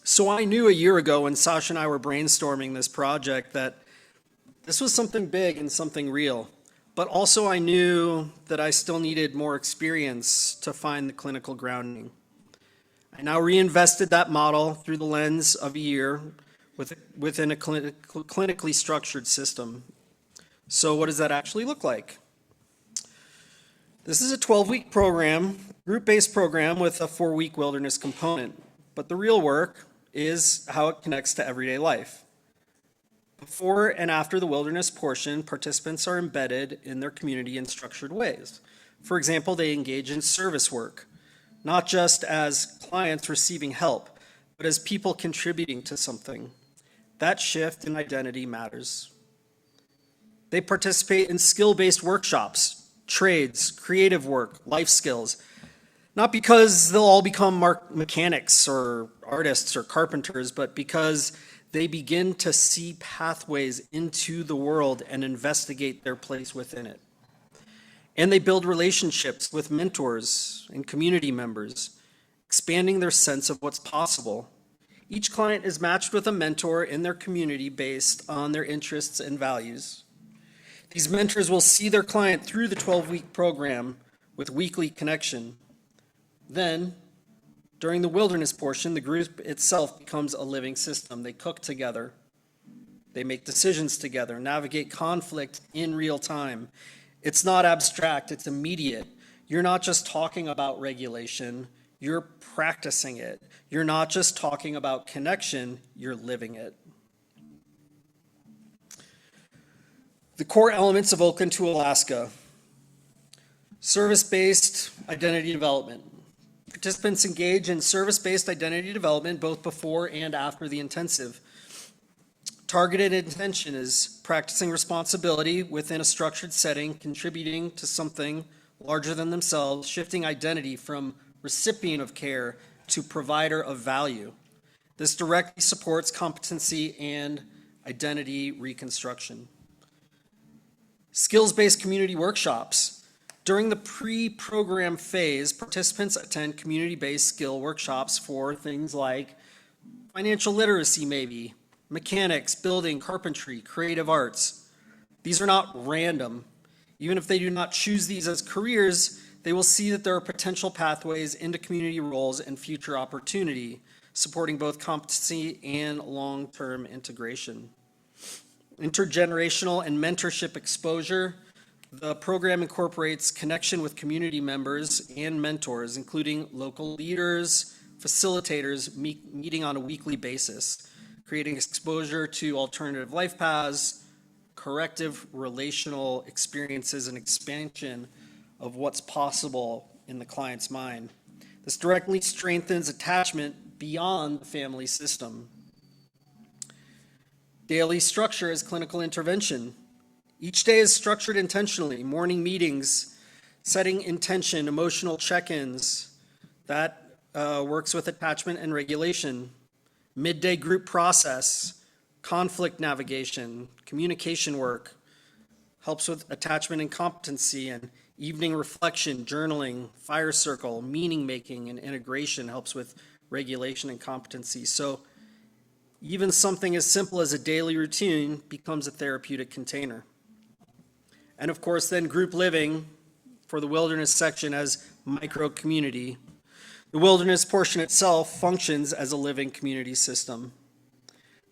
So I knew a year ago when Sasha and I were brainstorming this project that this was something big and something real. But also I knew that I still needed more experience to find the clinical grounding. I now reinvested that model through the lens of a year within a clinically structured system. So what does that actually look like? This is a 12-week program, group-based program with a 4-week wilderness component. But the real work is how it connects to everyday life. Before and after the wilderness portion, participants are embedded in their community in structured ways. For example, they engage in service work, not just as clients receiving help, but as people contributing to something. That shift in identity matters. They participate in skill-based workshops, trades, creative work, life skills, not because they'll all become mechanics or artists or carpenters, but because they begin to see pathways into the world and investigate their place within it. And they build relationships with mentors and community members, expanding their sense of what's possible. Each client is matched with a mentor in their community based on their interests and values. These mentors will see their client through the 12-week program with weekly connection. Then, during the wilderness portion, the group itself becomes a living system. They cook together. They make decisions together, navigate conflict in real time. It's not abstract, it's immediate. You're not just talking about regulation, you're practicing it. You're not just talking about connection, you're living it. The core elements of Oakland to Alaska. Service-based identity development. Participants engage in service-based identity development both before and after the intensive. Targeted intention is practicing responsibility within a structured setting, contributing to something larger than themselves, shifting identity from recipient of care to provider of value. This directly supports competency and identity reconstruction. Skills-based community workshops. During the pre-program phase, participants attend community-based skill workshops for things like financial literacy maybe, mechanics, building, carpentry, creative arts. These are not random. Even if they do not choose these as careers, they will see that there are potential pathways into community roles and future opportunity, supporting both competency and long-term integration. Intergenerational and mentorship exposure. The program incorporates connection with community members and mentors, including local leaders, facilitators meeting on a weekly basis, creating exposure to alternative life paths, corrective relational experiences, and expansion of what's possible in the client's mind. This directly strengthens attachment beyond the family system. Daily structure is clinical intervention. Each day is structured intentionally. Morning meetings, setting intention, emotional check-ins. That works with attachment and regulation. Midday group process, conflict navigation, communication work, helps with attachment and competency, and evening reflection, journaling, fire circle, meaning making, and integration helps with regulation and competency. So even something as simple as a daily routine becomes a therapeutic container. And of course, then group living for the wilderness section as micro community. The wilderness portion itself functions as a living community system.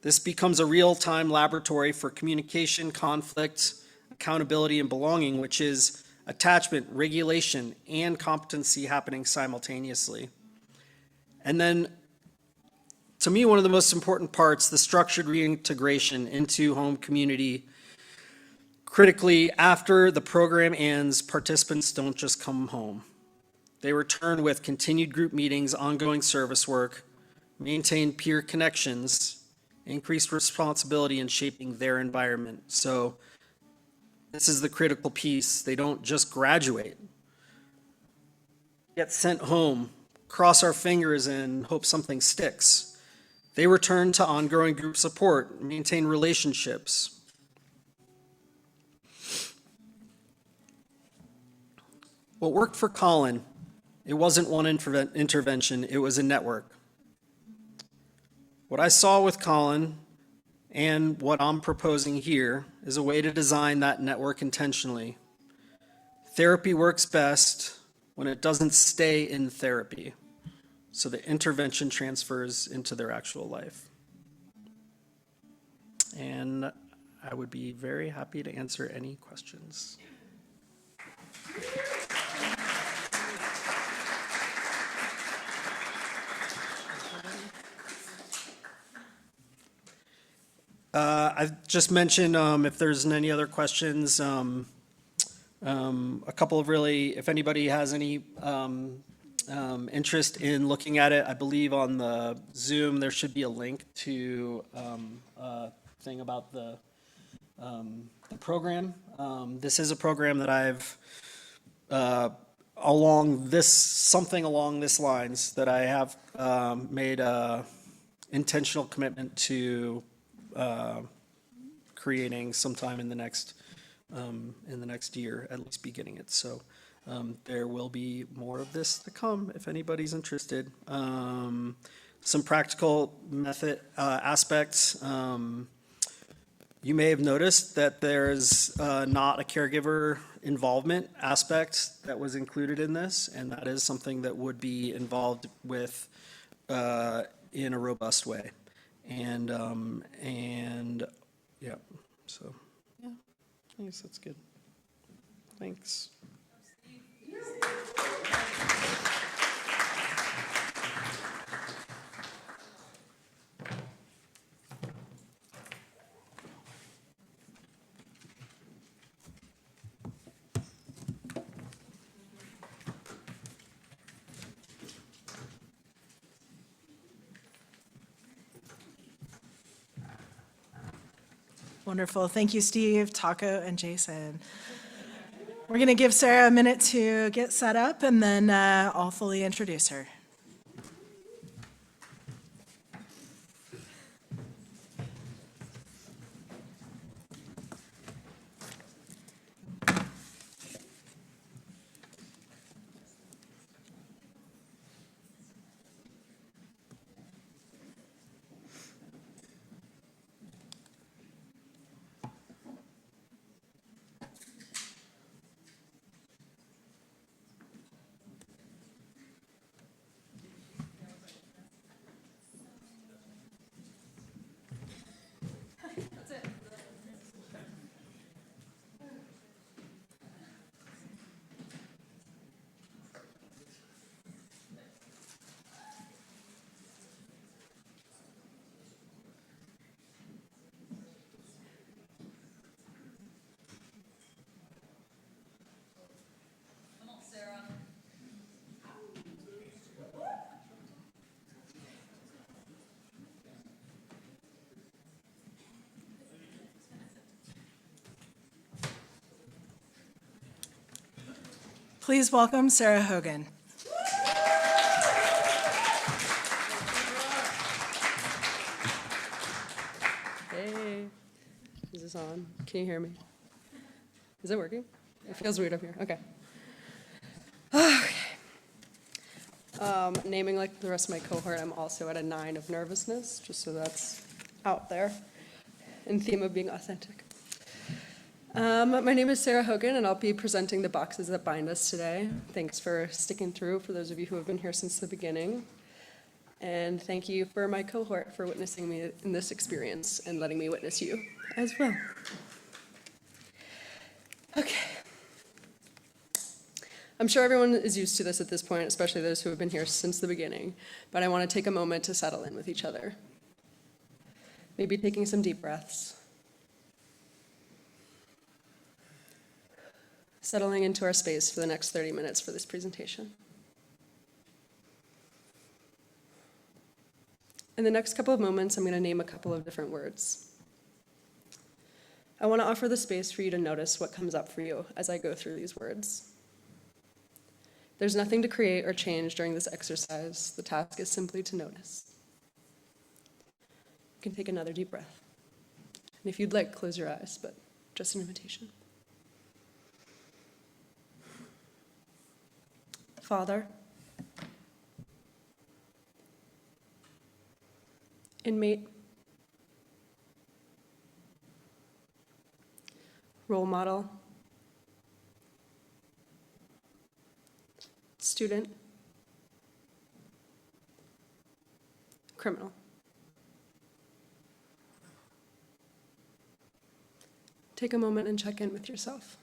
This becomes a real-time laboratory for communication, conflict, accountability, and belonging, which is attachment, regulation, and competency happening simultaneously. And then, to me, one of the most important parts, the structured reintegration into home community. Critically, after the program ends, participants don't just come home. They return with continued group meetings, ongoing service work, maintain peer connections, increased responsibility in shaping their environment. So this is the critical piece. They don't just graduate, get sent home, cross our fingers and hope something sticks. They return to ongoing group support, maintain relationships. What worked for Colin, it wasn't one intervention, it was a network. What I saw with Colin and what I'm proposing here is a way to design that network intentionally. Therapy works best when it doesn't stay in therapy, so the intervention transfers into their actual life. And I would be very happy to answer any questions. I've just mentioned if there's any other questions, a couple of really, if anybody has any interest in looking at it, I believe on the Zoom there should be a link to a thing about the program. This is a program that I've something along this lines that I have made a intentional commitment to creating sometime in the next in the next year, at least beginning it. So there will be more of this to come if anybody's interested. Some practical method aspects. You may have noticed that there's not a caregiver involvement aspect that was included in this, and that is something that would be involved with in a robust way. And yeah, so yeah, I guess that's good. Thanks. Wonderful. Thank you, Steve, Taco, and Jason. We're going to give Sarah a minute to get set up, and then I'll fully introduce her. Please welcome Sarah Hogan. Hey, is this on? Can you hear me? Is it working? It feels weird up here. Okay. Naming like the rest of my cohort, I'm also at a 9 of nervousness, just so that's out there, in theme of being authentic. My name is Sarah Hogan, and I'll be presenting the boxes that bind us today. Thanks for sticking through, for those of you who have been here since the beginning. And thank you for my cohort for witnessing me in this experience and letting me witness you as well. Okay. I'm sure everyone is used to this at this point, especially those who have been here since the beginning, but I want to take a moment to settle in with each other. Maybe taking some deep breaths. Settling into our space for the next 30 minutes for this presentation. In the next couple of moments, I'm going to name a couple of different words. I want to offer the space for you to notice what comes up for you as I go through these words. There's nothing to create or change during this exercise. The task is simply to notice. You can take another deep breath. And if you'd like, close your eyes, but just an invitation. Father, inmate, role model, student, criminal. Take a moment and check in with yourself.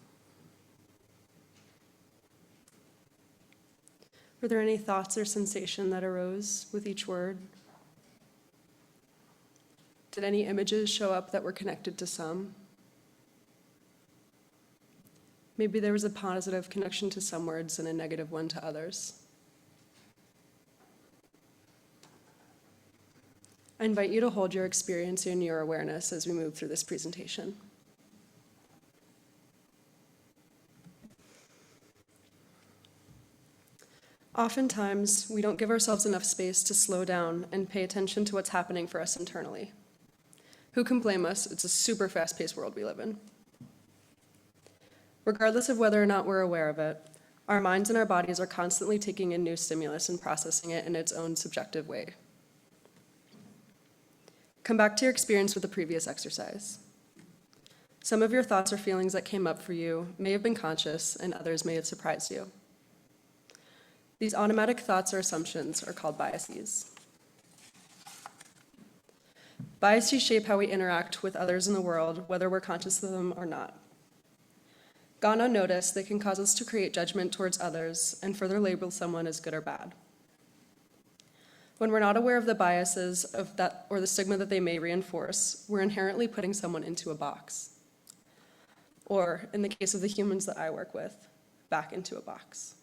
Were there any thoughts or sensation that arose with each word? Did any images show up that were connected to some? Maybe there was a positive connection to some words and a negative one to others. I invite you to hold your experience and your awareness as we move through this presentation. Oftentimes, we don't give ourselves enough space to slow down and pay attention to what's happening for us internally. Who can blame us? It's a super fast-paced world we live in. Regardless of whether or not we're aware of it, our minds and our bodies are constantly taking in new stimulus and processing it in its own subjective way. Come back to your experience with the previous exercise. Some of your thoughts or feelings that came up for you may have been conscious, and others may have surprised you. These automatic thoughts or assumptions are called biases. Biases shape how we interact with others in the world, whether we're conscious of them or not. Gone unnoticed, they can cause us to create judgment towards others and further label someone as good or bad. When we're not aware of the biases of that or the stigma that they may reinforce, we're inherently putting someone into a box. Or, in the case of the humans that I work with, back into a box.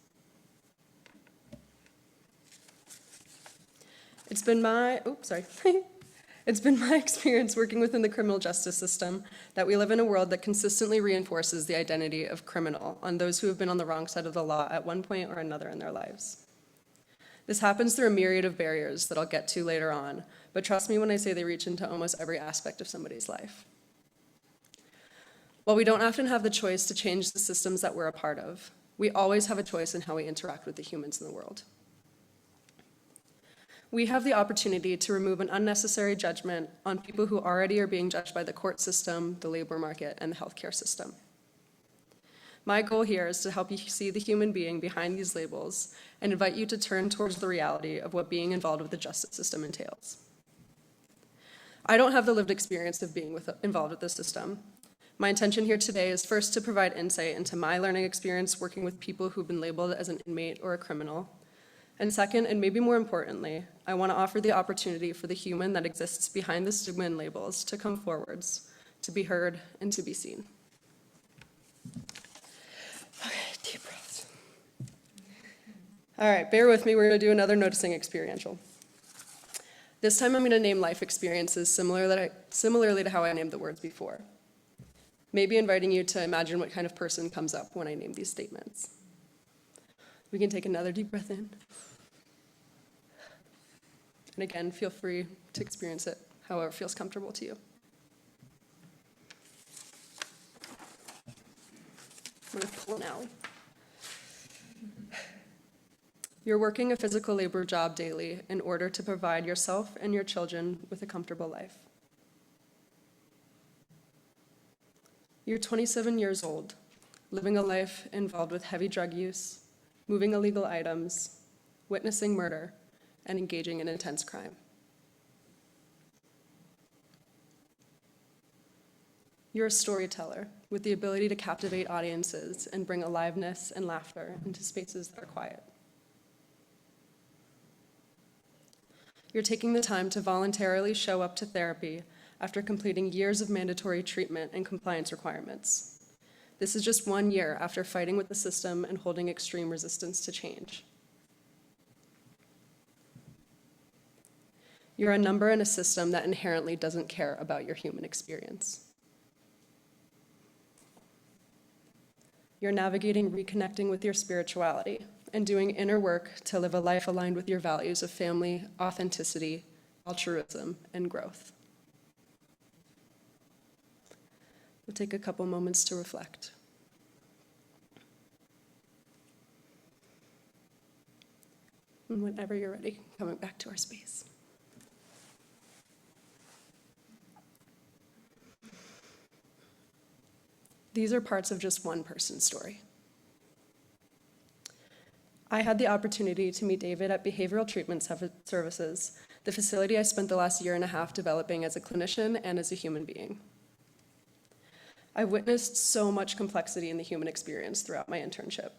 It's been my experience working within the criminal justice system that we live in a world that consistently reinforces the identity of criminal on those who have been on the wrong side of the law at one point or another in their lives. This happens through a myriad of barriers that I'll get to later on, but trust me when I say they reach into almost every aspect of somebody's life. While we don't often have the choice to change the systems that we're a part of, we always have a choice in how we interact with the humans in the world. We have the opportunity to remove an unnecessary judgment on people who already are being judged by the court system, the labor market, and the healthcare system. My goal here is to help you see the human being behind these labels and invite you to turn towards the reality of what being involved with the justice system entails. I don't have the lived experience of being involved with the system. My intention here today is first to provide insight into my learning experience working with people who've been labeled as an inmate or a criminal. And second, and maybe more importantly, I want to offer the opportunity for the human that exists behind the stigma and labels to come forwards, to be heard, and to be seen. Okay, deep breaths. All right, bear with me, we're going to do another noticing experiential. This time I'm going to name life experiences similarly to how I named the words before. Maybe inviting you to imagine what kind of person comes up when I name these statements. We can take another deep breath in. And again, feel free to experience it however feels comfortable to you. I'm going to pull now. You're working a physical labor job daily in order to provide yourself and your children with a comfortable life. You're 27 years old, living a life involved with heavy drug use, moving illegal items, witnessing murder, and engaging in intense crime. You're a storyteller with the ability to captivate audiences and bring aliveness and laughter into spaces that are quiet. You're taking the time to voluntarily show up to therapy after completing years of mandatory treatment and compliance requirements. This is just 1 year after fighting with the system and holding extreme resistance to change. You're a number in a system that inherently doesn't care about your human experience. You're navigating reconnecting with your spirituality and doing inner work to live a life aligned with your values of family, authenticity, altruism, and growth. We'll take a couple moments to reflect. And whenever you're ready, coming back to our space. These are parts of just one person's story. I had the opportunity to meet David at Behavioral Treatment Services, the facility I spent the last year and a half developing as a clinician and as a human being. I've witnessed so much complexity in the human experience throughout my internship.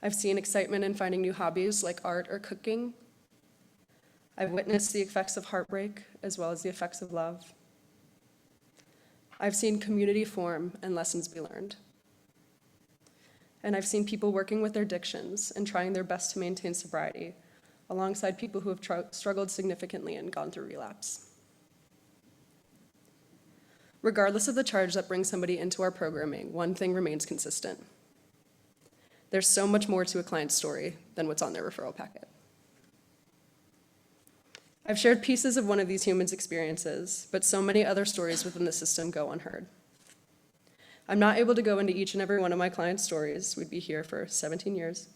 I've seen excitement in finding new hobbies like art or cooking. I've witnessed the effects of heartbreak as well as the effects of love. I've seen community form and lessons be learned. And I've seen people working with their addictions and trying their best to maintain sobriety alongside people who have struggled significantly and gone through relapse. Regardless of the charge that brings somebody into our programming, one thing remains consistent. There's so much more to a client's story than what's on their referral packet. I've shared pieces of one of these humans' experiences, but so many other stories within the system go unheard. I'm not able to go into each and every one of my clients' stories. We'd be here for 17 years.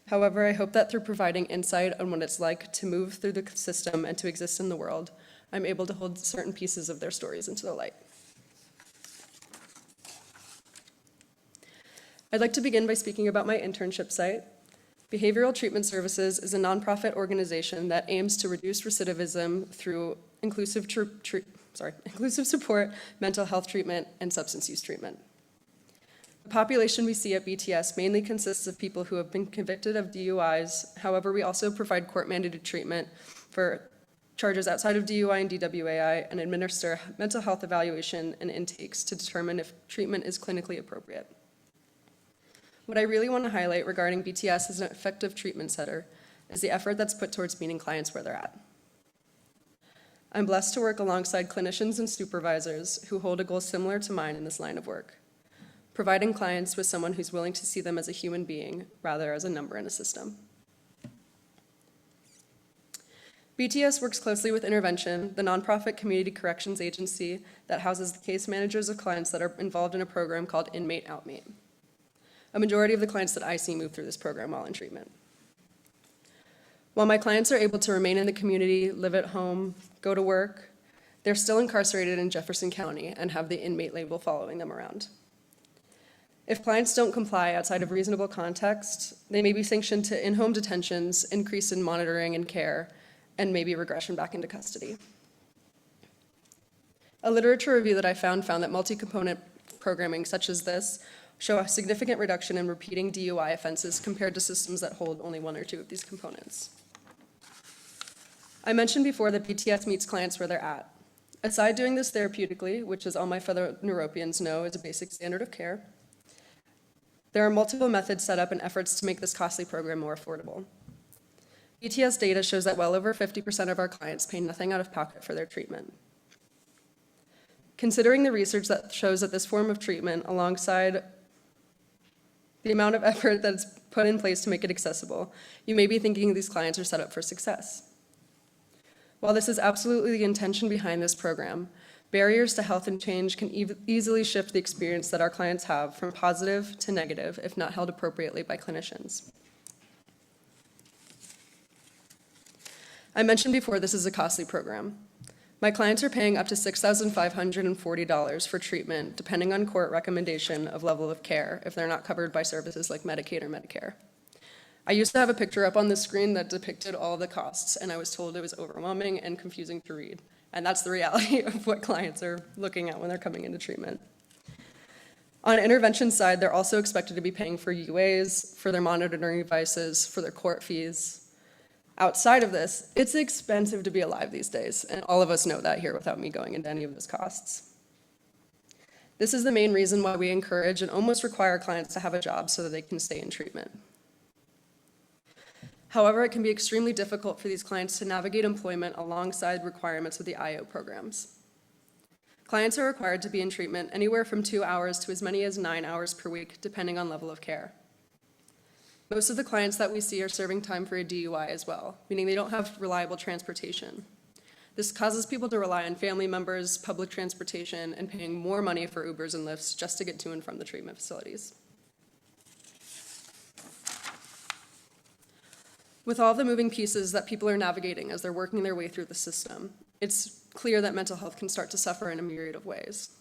However, I hope that through providing insight on what it's like to move through the system and to exist in the world, I'm able to hold certain pieces of their stories into the light. I'd like to begin by speaking about my internship site. Behavioral Treatment Services is a nonprofit organization that aims to reduce recidivism through inclusive support, mental health treatment, and substance use treatment. The population we see at BTS mainly consists of people who have been convicted of DUIs. However, we also provide court-mandated treatment for charges outside of DUI and DWAI and administer mental health evaluation and intakes to determine if treatment is clinically appropriate. What I really want to highlight regarding BTS as an effective treatment center is the effort that's put towards meeting clients where they're at. I'm blessed to work alongside clinicians and supervisors who hold a goal similar to mine in this line of work, providing clients with someone who's willing to see them as a human being rather as a number in a system. BTS works closely with Intervention, the nonprofit community corrections agency that houses the case managers of clients that are involved in a program called Inmate Outmate. A majority of the clients that I see move through this program while in treatment. While my clients are able to remain in the community, live at home, go to work, they're still incarcerated in Jefferson County and have the inmate label following them around. If clients don't comply outside of reasonable context, they may be sanctioned to in-home detentions, increase in monitoring and care, and maybe regression back into custody. A literature review that I found that multi-component programming such as this show a significant reduction in repeating DUI offenses compared to systems that hold only one or two of these components. I mentioned before that BTS meets clients where they're at. Aside doing this therapeutically, which as all my fellow Naropians know is a basic standard of care, there are multiple methods set up and efforts to make this costly program more affordable. BTS data shows that well over 50% of our clients pay nothing out of pocket for their treatment. Considering the research that shows that this form of treatment, alongside the amount of effort that's put in place to make it accessible, you may be thinking these clients are set up for success. While this is absolutely the intention behind this program, barriers to health and change can easily shift the experience that our clients have from positive to negative if not held appropriately by clinicians. I mentioned before this is a costly program. My clients are paying up to $6,540 for treatment, depending on court recommendation of level of care, if they're not covered by services like Medicaid or Medicare. I used to have a picture up on the screen that depicted all the costs, and I was told it was overwhelming and confusing to read. And that's the reality of what clients are looking at when they're coming into treatment. On the intervention side, they're also expected to be paying for UAs, for their monitoring devices, for their court fees. Outside of this, it's expensive to be alive these days, and all of us know that here without me going into any of those costs. This is the main reason why we encourage and almost require clients to have a job so that they can stay in treatment. However, it can be extremely difficult for these clients to navigate employment alongside requirements of the IO programs. Clients are required to be in treatment anywhere from 2 hours to as many as 9 hours per week, depending on level of care. Most of the clients that we see are serving time for a DUI as well, meaning they don't have reliable transportation. This causes people to rely on family members, public transportation, and paying more money for Ubers and Lyfts just to get to and from the treatment facilities. With all the moving pieces that people are navigating as they're working their way through the system, it's clear that mental health can start to suffer in a myriad of ways.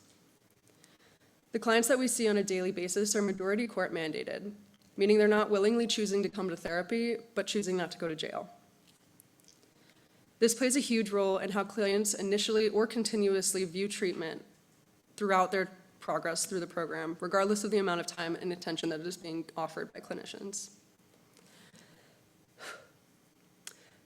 The clients that we see on a daily basis are majority court mandated, meaning they're not willingly choosing to come to therapy, but choosing not to go to jail. This plays a huge role in how clients initially or continuously view treatment throughout their progress through the program, regardless of the amount of time and attention that is being offered by clinicians.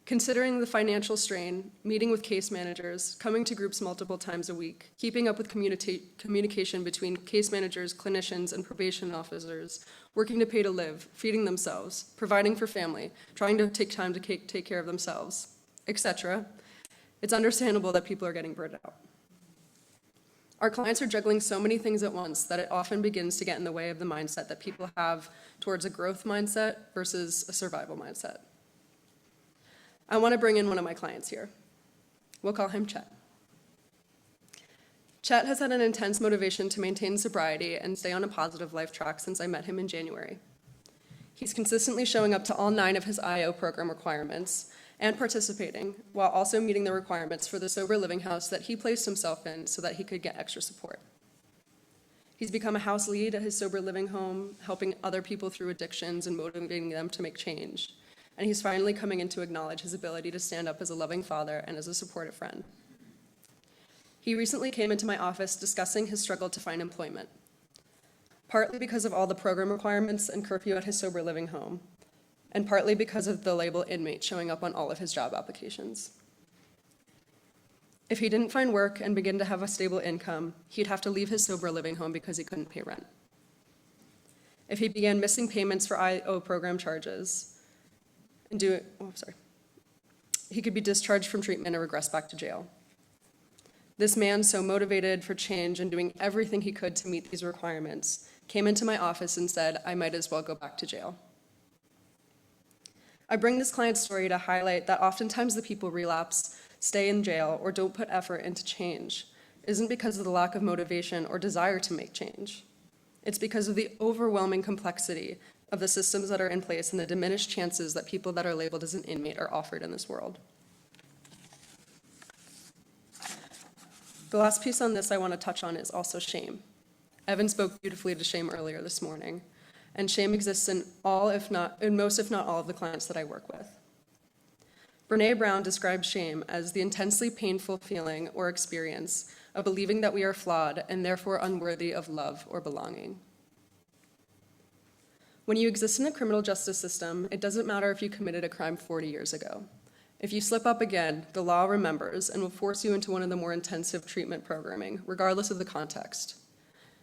Considering the financial strain, meeting with case managers, coming to groups multiple times a week, keeping up with communication between case managers, clinicians, and probation officers, working to pay to live, feeding themselves, providing for family, trying to take time to take care of themselves, etc., it's understandable that people are getting burned out. Our clients are juggling so many things at once that it often begins to get in the way of the mindset that people have towards a growth mindset versus a survival mindset. I want to bring in one of my clients here. We'll call him Chet. Chet has had an intense motivation to maintain sobriety and stay on a positive life track since I met him in January. He's consistently showing up to all 9 of his IO program requirements and participating, while also meeting the requirements for the sober living house that he placed himself in so that he could get extra support. He's become a house lead at his sober living home, helping other people through addictions and motivating them to make change. And he's finally coming in to acknowledge his ability to stand up as a loving father and as a supportive friend. He recently came into my office discussing his struggle to find employment, partly because of all the program requirements and curfew at his sober living home, and partly because of the label inmate showing up on all of his job applications. If he didn't find work and begin to have a stable income, he'd have to leave his sober living home because he couldn't pay rent. If he began missing payments for IO program charges, he could be discharged from treatment and regress back to jail. This man, so motivated for change and doing everything he could to meet these requirements, came into my office and said, I might as well go back to jail. I bring this client's story to highlight that oftentimes the people relapse, stay in jail, or don't put effort into change isn't because of the lack of motivation or desire to make change. It's because of the overwhelming complexity of the systems that are in place and the diminished chances that people that are labeled as an inmate are offered in this world. The last piece on this I want to touch on is also shame. Evan spoke beautifully to shame earlier this morning, and shame exists in most if not all of the clients that I work with. Brené Brown describes shame as the intensely painful feeling or experience of believing that we are flawed and therefore unworthy of love or belonging. When you exist in the criminal justice system, it doesn't matter if you committed a crime 40 years ago. If you slip up again, the law remembers and will force you into one of the more intensive treatment programming, regardless of the context.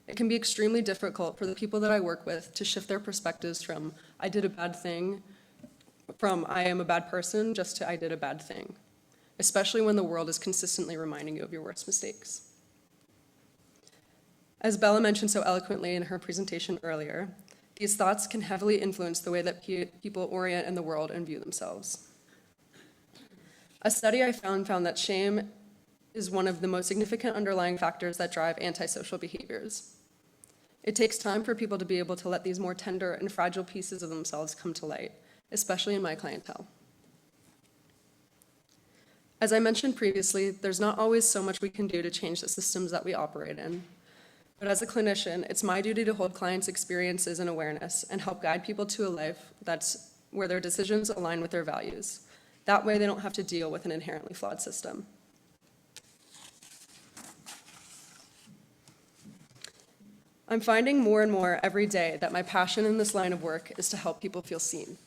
It can be extremely difficult for the people that I work with to shift their perspectives from, I did a bad thing, from I am a bad person, just to I did a bad thing, especially when the world is consistently reminding you of your worst mistakes. As Bella mentioned so eloquently in her presentation earlier, these thoughts can heavily influence the way that people orient in the world and view themselves. A study I found that shame is one of the most significant underlying factors that drive antisocial behaviors. It takes time for people to be able to let these more tender and fragile pieces of themselves come to light, especially in my clientele. As I mentioned previously, there's not always so much we can do to change the systems that we operate in. But as a clinician, it's my duty to hold clients' experiences and awareness and help guide people to a life where their decisions align with their values. That way they don't have to deal with an inherently flawed system. I'm finding more and more every day that my passion in this line of work is to help people feel seen,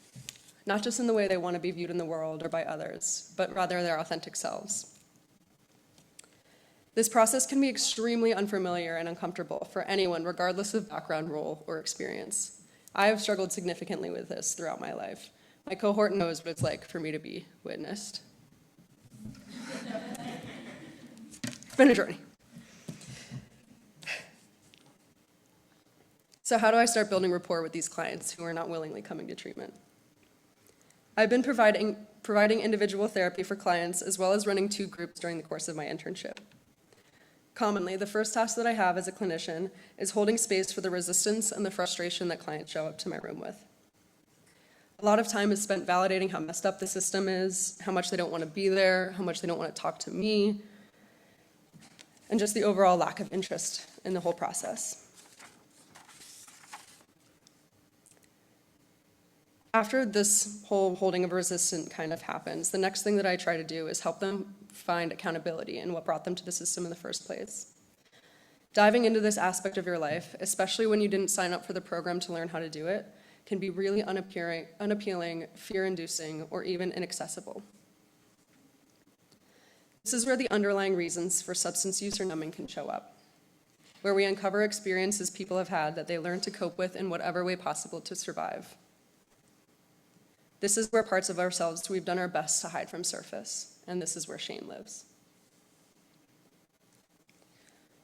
not just in the way they want to be viewed in the world or by others, but rather their authentic selves. This process can be extremely unfamiliar and uncomfortable for anyone, regardless of background, role, or experience. I have struggled significantly with this throughout my life. My cohort knows what it's like for me to be witnessed. It's been a journey. So how do I start building rapport with these clients who are not willingly coming to treatment? I've been providing individual therapy for clients as well as running 2 groups during the course of my internship. Commonly, the first task that I have as a clinician is holding space for the resistance and the frustration that clients show up to my room with. A lot of time is spent validating how messed up the system is, how much they don't want to be there, how much they don't want to talk to me, and just the overall lack of interest in the whole process. After this whole holding of resistance kind of happens, the next thing that I try to do is help them find accountability in what brought them to the system in the first place. Diving into this aspect of your life, especially when you didn't sign up for the program to learn how to do it, can be really unappealing, fear-inducing, or even inaccessible. This is where the underlying reasons for substance use or numbing can show up, where we uncover experiences people have had that they learn to cope with in whatever way possible to survive. This is where parts of ourselves we've done our best to hide from surface, and this is where shame lives.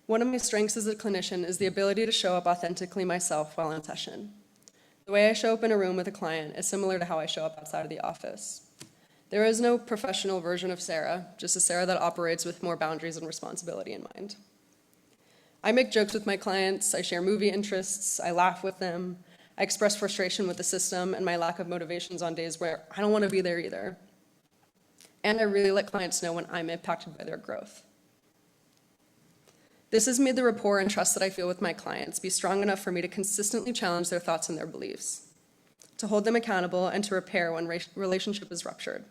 One of my strengths as a clinician is the ability to show up authentically myself while in session. The way I show up in a room with a client is similar to how I show up outside of the office. There is no professional version of Sarah, just a Sarah that operates with more boundaries and responsibility in mind. I make jokes with my clients, I share movie interests, I laugh with them, I express frustration with the system and my lack of motivations on days where I don't want to be there either. And I really let clients know when I'm impacted by their growth. This has made the rapport and trust that I feel with my clients be strong enough for me to consistently challenge their thoughts and their beliefs, to hold them accountable and to repair when relationship is ruptured.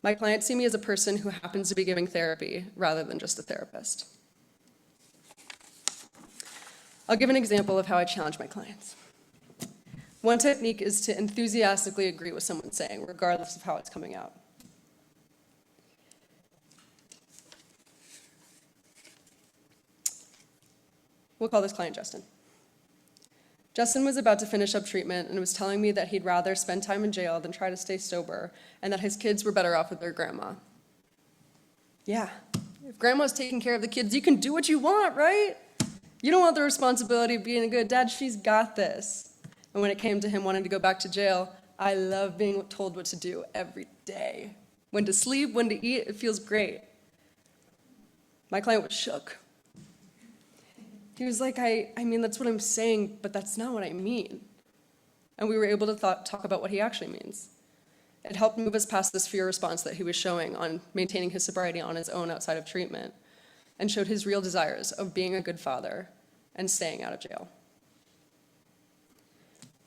My clients see me as a person who happens to be giving therapy rather than just a therapist. I'll give an example of how I challenge my clients. One technique is to enthusiastically agree with someone saying, regardless of how it's coming out. We'll call this client Justin. Justin was about to finish up treatment and was telling me that he'd rather spend time in jail than try to stay sober, and that his kids were better off with their grandma. Yeah, if grandma's taking care of the kids, you can do what you want, right? You don't want the responsibility of being a good dad, she's got this. And when it came to him wanting to go back to jail, I love being told what to do every day. When to sleep, when to eat, it feels great. My client was shook. He was like, I mean, that's what I'm saying, but that's not what I mean. And we were able to talk about what he actually means. It helped move us past this fear response that he was showing on maintaining his sobriety on his own outside of treatment, and showed his real desires of being a good father and staying out of jail.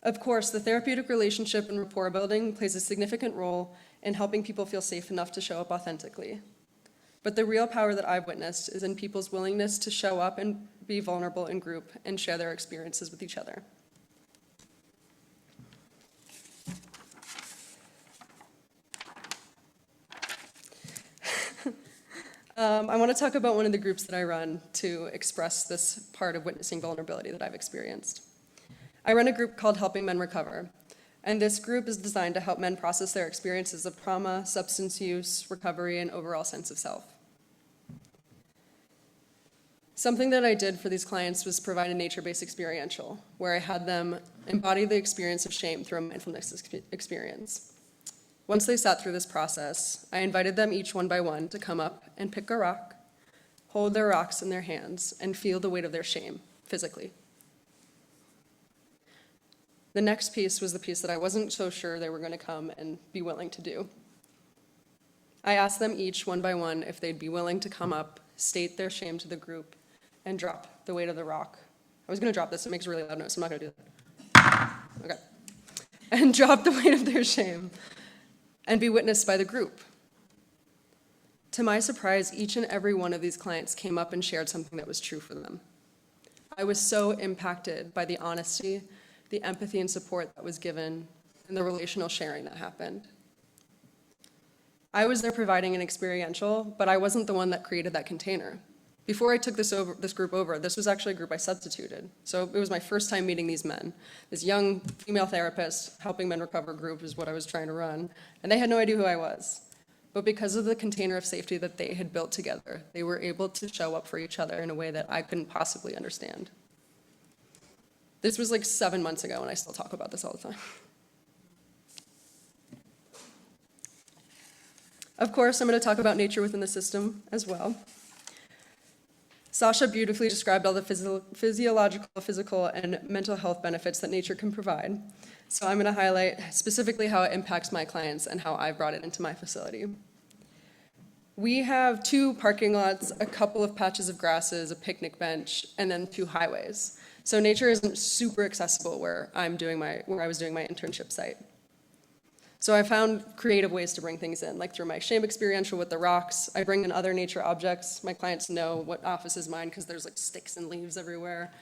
Of course, the therapeutic relationship and rapport building plays a significant role in helping people feel safe enough to show up authentically. But the real power that I've witnessed is in people's willingness to show up and be vulnerable in group and share their experiences with each other. I want to talk about one of the groups that I run to express this part of witnessing vulnerability that I've experienced. I run a group called Helping Men Recover, and this group is designed to help men process their experiences of trauma, substance use, recovery, and overall sense of self. Something that I did for these clients was provide a nature-based experiential, where I had them embody the experience of shame through a mindfulness experience. Once they sat through this process, I invited them each one by one to come up and pick a rock, hold their rocks in their hands, and feel the weight of their shame physically. The next piece was the piece that I wasn't so sure they were going to come and be willing to do. I asked them each one by one if they'd be willing to come up, state their shame to the group, and drop the weight of the rock. I was going to drop this, it makes a really loud noise, so I'm not going to do that. Okay. And drop the weight of their shame and be witnessed by the group. To my surprise, each and every one of these clients came up and shared something that was true for them. I was so impacted by the honesty, the empathy and support that was given, and the relational sharing that happened. I was there providing an experiential, but I wasn't the one that created that container. Before I took this group over, this was actually a group I substituted. So it was my first time meeting these men. This young female therapist, Helping Men Recover group is what I was trying to run, and they had no idea who I was. But because of the container of safety that they had built together, they were able to show up for each other in a way that I couldn't possibly understand. This was like 7 months ago, and I still talk about this all the time. Of course, I'm going to talk about nature within the system as well. Sasha beautifully described all the physiological, physical, and mental health benefits that nature can provide. So I'm going to highlight specifically how it impacts my clients and how I brought it into my facility. We have 2 parking lots, a couple of patches of grasses, a picnic bench, and then 2 highways. So nature isn't super accessible where I was doing my internship site. So I found creative ways to bring things in, like through my shame experiential with the rocks. I bring in other nature objects. My clients know what office is mine because there's like sticks and leaves everywhere.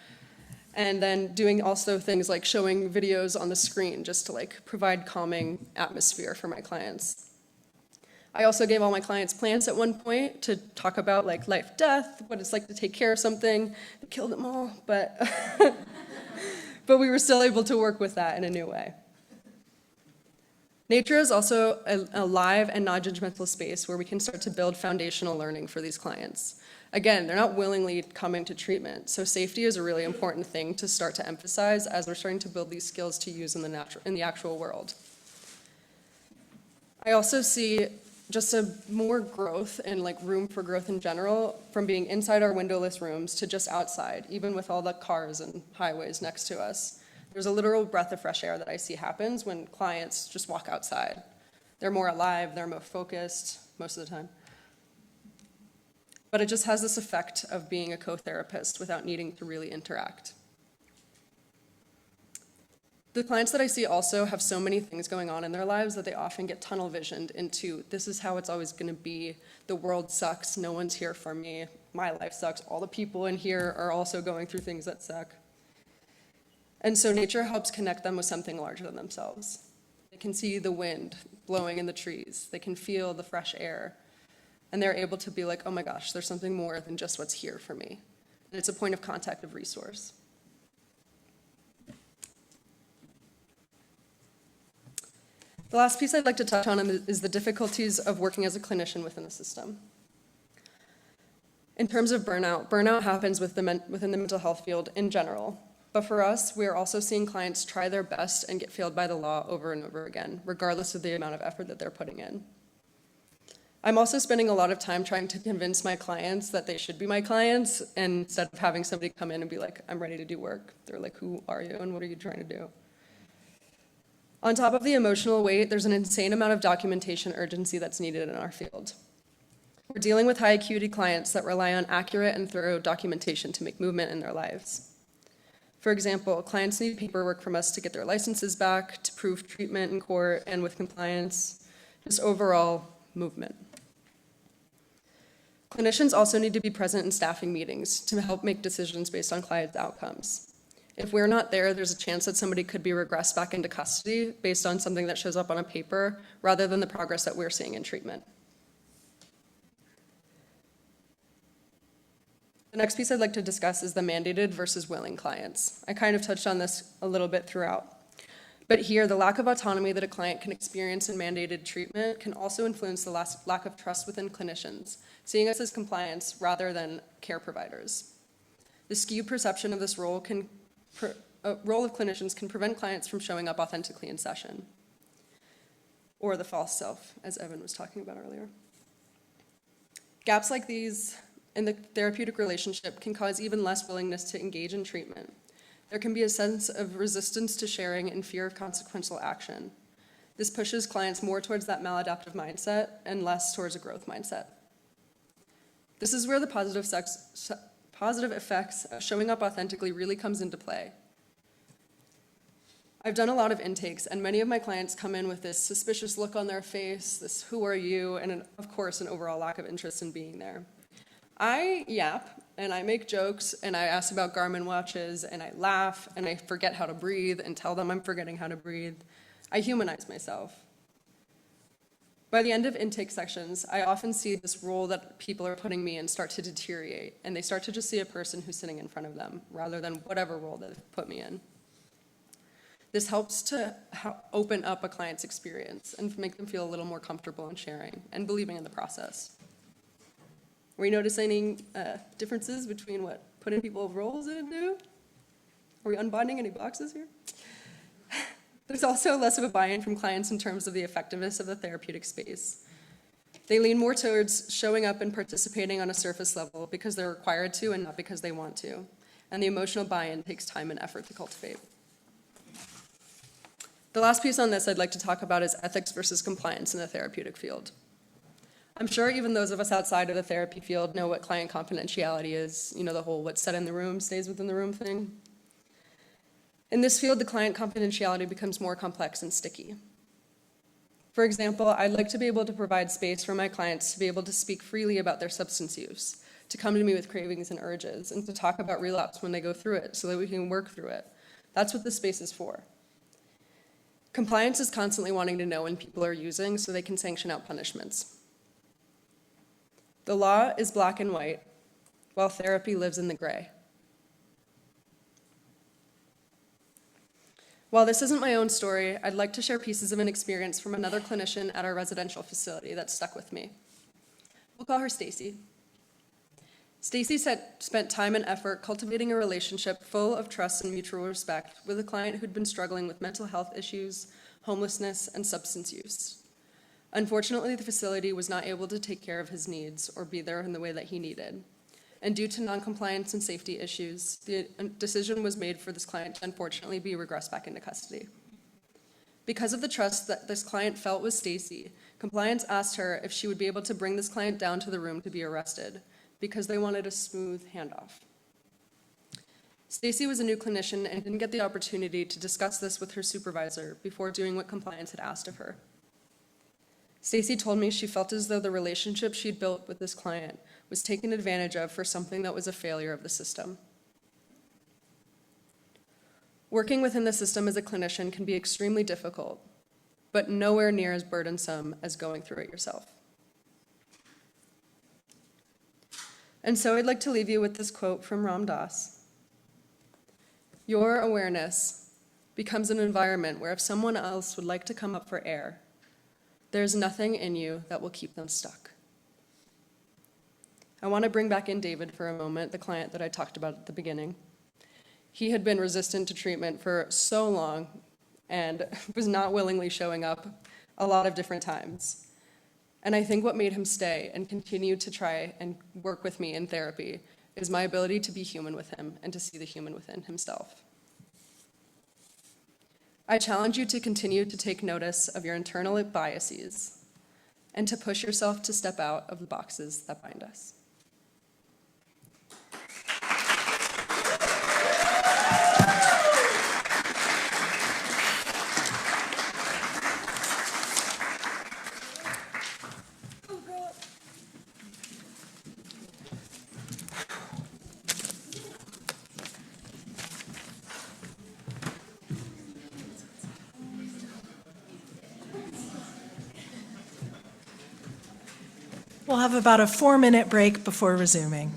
And then doing also things like showing videos on the screen just to like provide calming atmosphere for my clients. I also gave all my clients plants at one point to talk about like life, death, what it's like to take care of something. They killed them all, but but we were still able to work with that in a new way. Nature is also a live and non-judgmental space where we can start to build foundational learning for these clients. Again, they're not willingly coming to treatment, so safety is a really important thing to start to emphasize as we're starting to build these skills to use in the actual world. I also see just a more growth and like room for growth in general from being inside our windowless rooms to just outside, even with all the cars and highways next to us. There's a literal breath of fresh air that I see happens when clients just walk outside. They're more alive, they're more focused most of the time. But it just has this effect of being a co-therapist without needing to really interact. The clients that I see also have so many things going on in their lives that they often get tunnel visioned into, this is how it's always gonna be, the world sucks, no one's here for me, my life sucks, all the people in here are also going through things that suck. And so nature helps connect them with something larger than themselves. They can see the wind blowing in the trees, they can feel the fresh air, and they're able to be like, oh my gosh, there's something more than just what's here for me. And it's a point of contact of resource. The last piece I'd like to touch on is the difficulties of working as a clinician within the system. In terms of burnout, burnout happens within the mental health field in general. But for us, we are also seeing clients try their best and get failed by the law over and over again, regardless of the amount of effort that they're putting in. I'm also spending a lot of time trying to convince my clients that they should be my clients, and instead of having somebody come in and be like, I'm ready to do work. They're like, who are you and what are you trying to do? On top of the emotional weight, there's an insane amount of documentation urgency that's needed in our field. We're dealing with high acuity clients that rely on accurate and thorough documentation to make movement in their lives. For example, clients need paperwork from us to get their licenses back, to prove treatment in court and with compliance, just overall movement. Clinicians also need to be present in staffing meetings to help make decisions based on clients' outcomes. If we're not there, there's a chance that somebody could be regressed back into custody based on something that shows up on a paper rather than the progress that we're seeing in treatment. The next piece I'd like to discuss is the mandated versus willing clients. I kind of touched on this a little bit throughout. But here, the lack of autonomy that a client can experience in mandated treatment can also influence the lack of trust within clinicians, seeing us as compliance rather than care providers. The skewed perception of this role of clinicians can prevent clients from showing up authentically in session, or the false self, as Evan was talking about earlier. Gaps like these in the therapeutic relationship can cause even less willingness to engage in treatment. There can be a sense of resistance to sharing and fear of consequential action. This pushes clients more towards that maladaptive mindset and less towards a growth mindset. This is where the positive effects of showing up authentically really comes into play. I've done a lot of intakes, and many of my clients come in with this suspicious look on their face, this who are you, and of course an overall lack of interest in being there. I yap, and I make jokes, and I ask about Garmin watches, and I laugh, and I forget how to breathe, and tell them I'm forgetting how to breathe. I humanize myself. By the end of intake sections, I often see this role that people are putting me in start to deteriorate, and they start to just see a person who's sitting in front of them, rather than whatever role they've put me in. This helps to open up a client's experience and make them feel a little more comfortable in sharing and believing in the process. Are we noticing differences between what putting people roles in do? Are we unbinding any boxes here? There's also less of a buy-in from clients in terms of the effectiveness of the therapeutic space. They lean more towards showing up and participating on a surface level because they're required to and not because they want to. And the emotional buy-in takes time and effort to cultivate. The last piece on this I'd like to talk about is ethics versus compliance in the therapeutic field. I'm sure even those of us outside of the therapy field know what client confidentiality is, the whole what's said in the room stays within the room thing. In this field, the client confidentiality becomes more complex and sticky. For example, I'd like to be able to provide space for my clients to be able to speak freely about their substance use, to come to me with cravings and urges, and to talk about relapse when they go through it so that we can work through it. That's what this space is for. Compliance is constantly wanting to know when people are using so they can sanction out punishments. The law is black and white, while therapy lives in the gray. While this isn't my own story, I'd like to share pieces of an experience from another clinician at our residential facility that stuck with me. We'll call her Stacy. Stacy spent time and effort cultivating a relationship full of trust and mutual respect with a client who'd been struggling with mental health issues, homelessness, and substance use. Unfortunately, the facility was not able to take care of his needs or be there in the way that he needed. And due to noncompliance and safety issues, the decision was made for this client to unfortunately be regressed back into custody. Because of the trust that this client felt with Stacy, compliance asked her if she would be able to bring this client down to the room to be arrested, because they wanted a smooth handoff. Stacy was a new clinician and didn't get the opportunity to discuss this with her supervisor before doing what compliance had asked of her. Stacy told me she felt as though the relationship she'd built with this client was taken advantage of for something that was a failure of the system. Working within the system as a clinician can be extremely difficult, but nowhere near as burdensome as going through it yourself. And so I'd like to leave you with this quote from Ram Dass. Your awareness becomes an environment where if someone else would like to come up for air, there's nothing in you that will keep them stuck. I want to bring back in David for a moment, the client that I talked about at the beginning. He had been resistant to treatment for so long and was not willingly showing up a lot of different times. And I think what made him stay and continue to try and work with me in therapy is my ability to be human with him and to see the human within himself. I challenge you to continue to take notice of your internal biases and to push yourself to step out of the boxes that bind us. We'll have about a 4-minute break before resuming.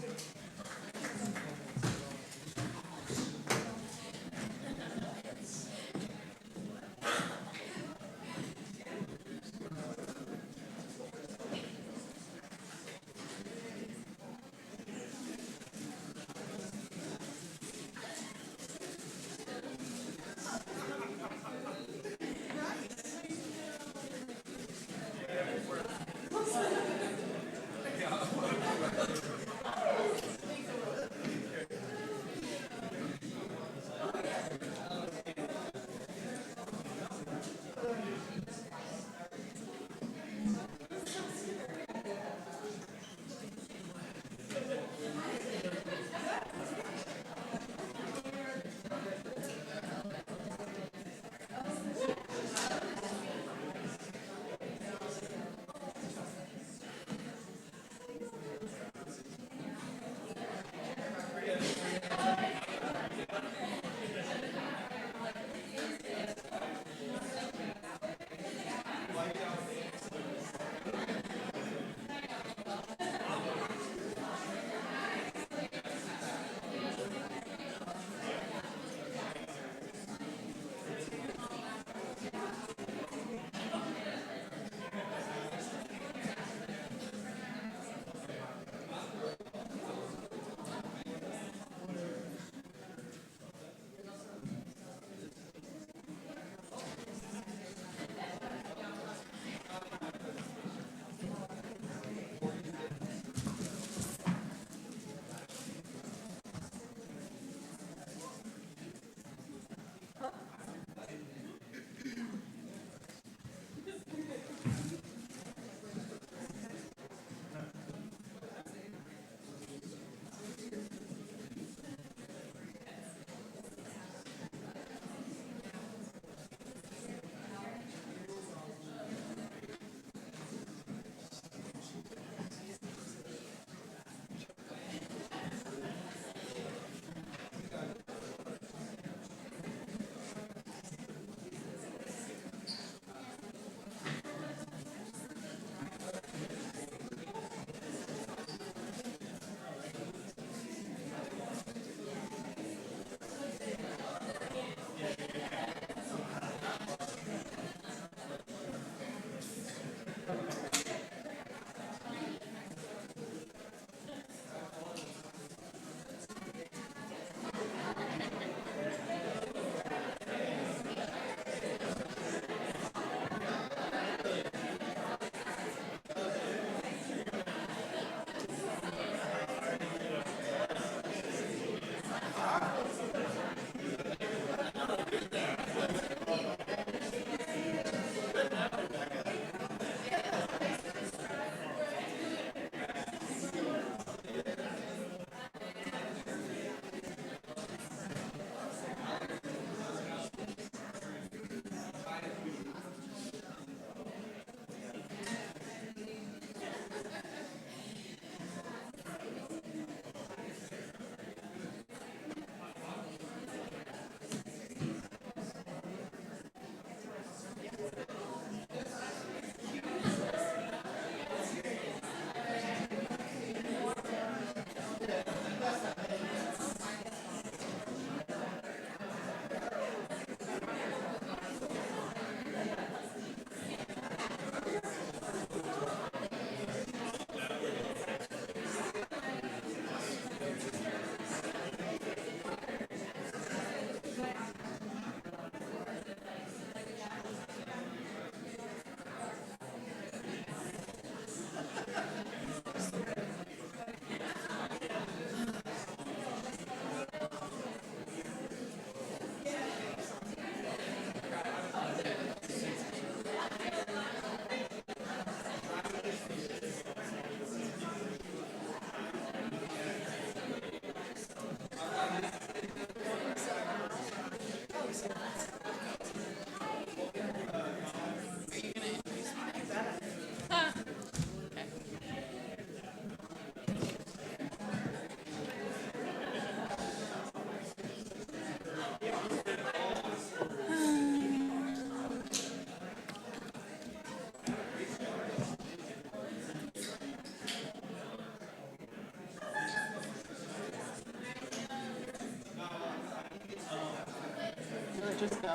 just go.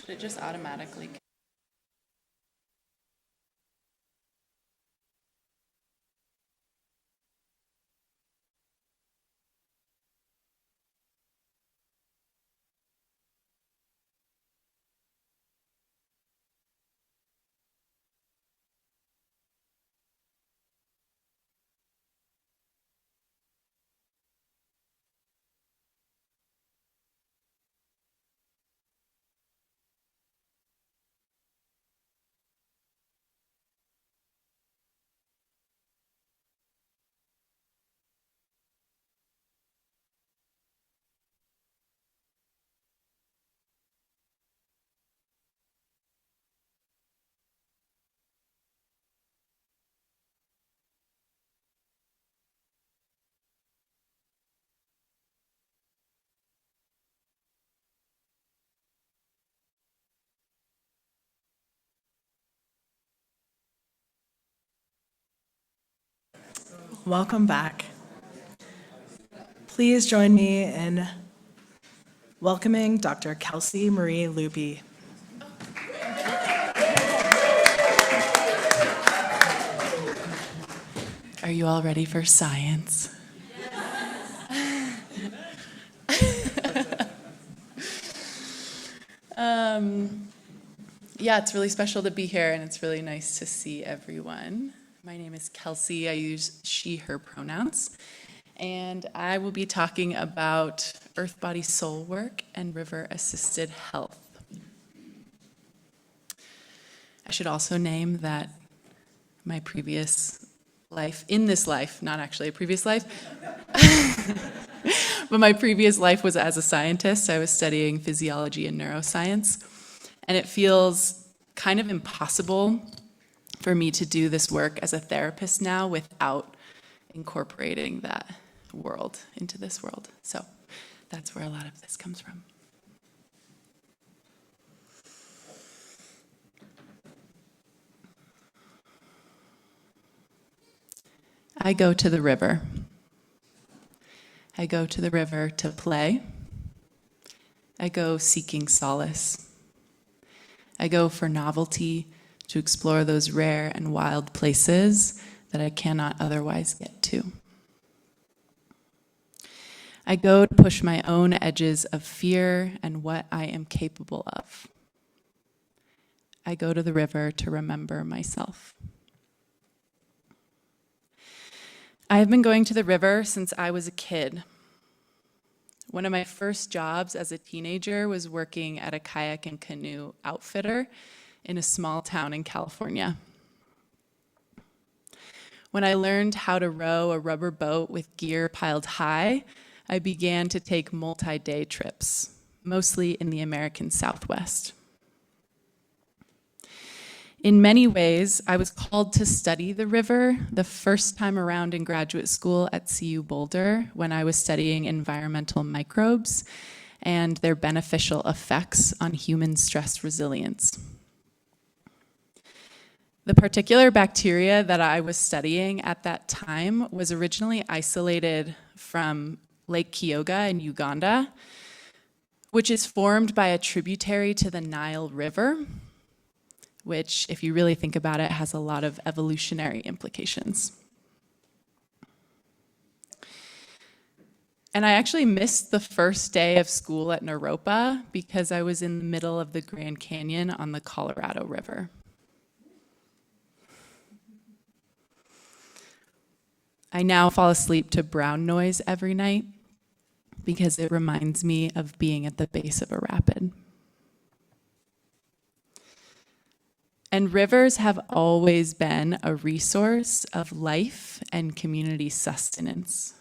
Should it just automatically? Welcome back. Please join me in welcoming Dr. Kelsey Marie Loopy. Are you all ready for science? Yeah, it's really special to be here, and it's really nice to see everyone. My name is Kelsey. I use she, her pronouns, and I will be talking about earth, body, soul work and river-assisted health. I should also name that my previous life, in this life, not actually a previous life, but my previous life was as a scientist. I was studying physiology and neuroscience, and it feels kind of impossible for me to do this work as a therapist now without incorporating that world into this world. So that's where a lot of this comes from. I go to the river. I go to the river to play. I go seeking solace. I go for novelty, to explore those rare and wild places that I cannot otherwise get to. I go to push my own edges of fear and what I am capable of. I go to the river to remember myself. I have been going to the river since I was a kid. One of my first jobs as a teenager was working at a kayak and canoe outfitter in a small town in California. When I learned how to row a rubber boat with gear piled high, I began to take multi-day trips, mostly in the American Southwest. In many ways, I was called to study the river the first time around in graduate school at CU Boulder when I was studying environmental microbes and their beneficial effects on human stress resilience. The particular bacteria that I was studying at that time was originally isolated from Lake Kyoga in Uganda, which is formed by a tributary to the Nile River, which, if you really think about it, has a lot of evolutionary implications. And I actually missed the first day of school at Naropa because I was in the middle of the Grand Canyon on the Colorado River. I now fall asleep to brown noise every night because it reminds me of being at the base of a rapid. And rivers have always been a resource of life and community sustenance.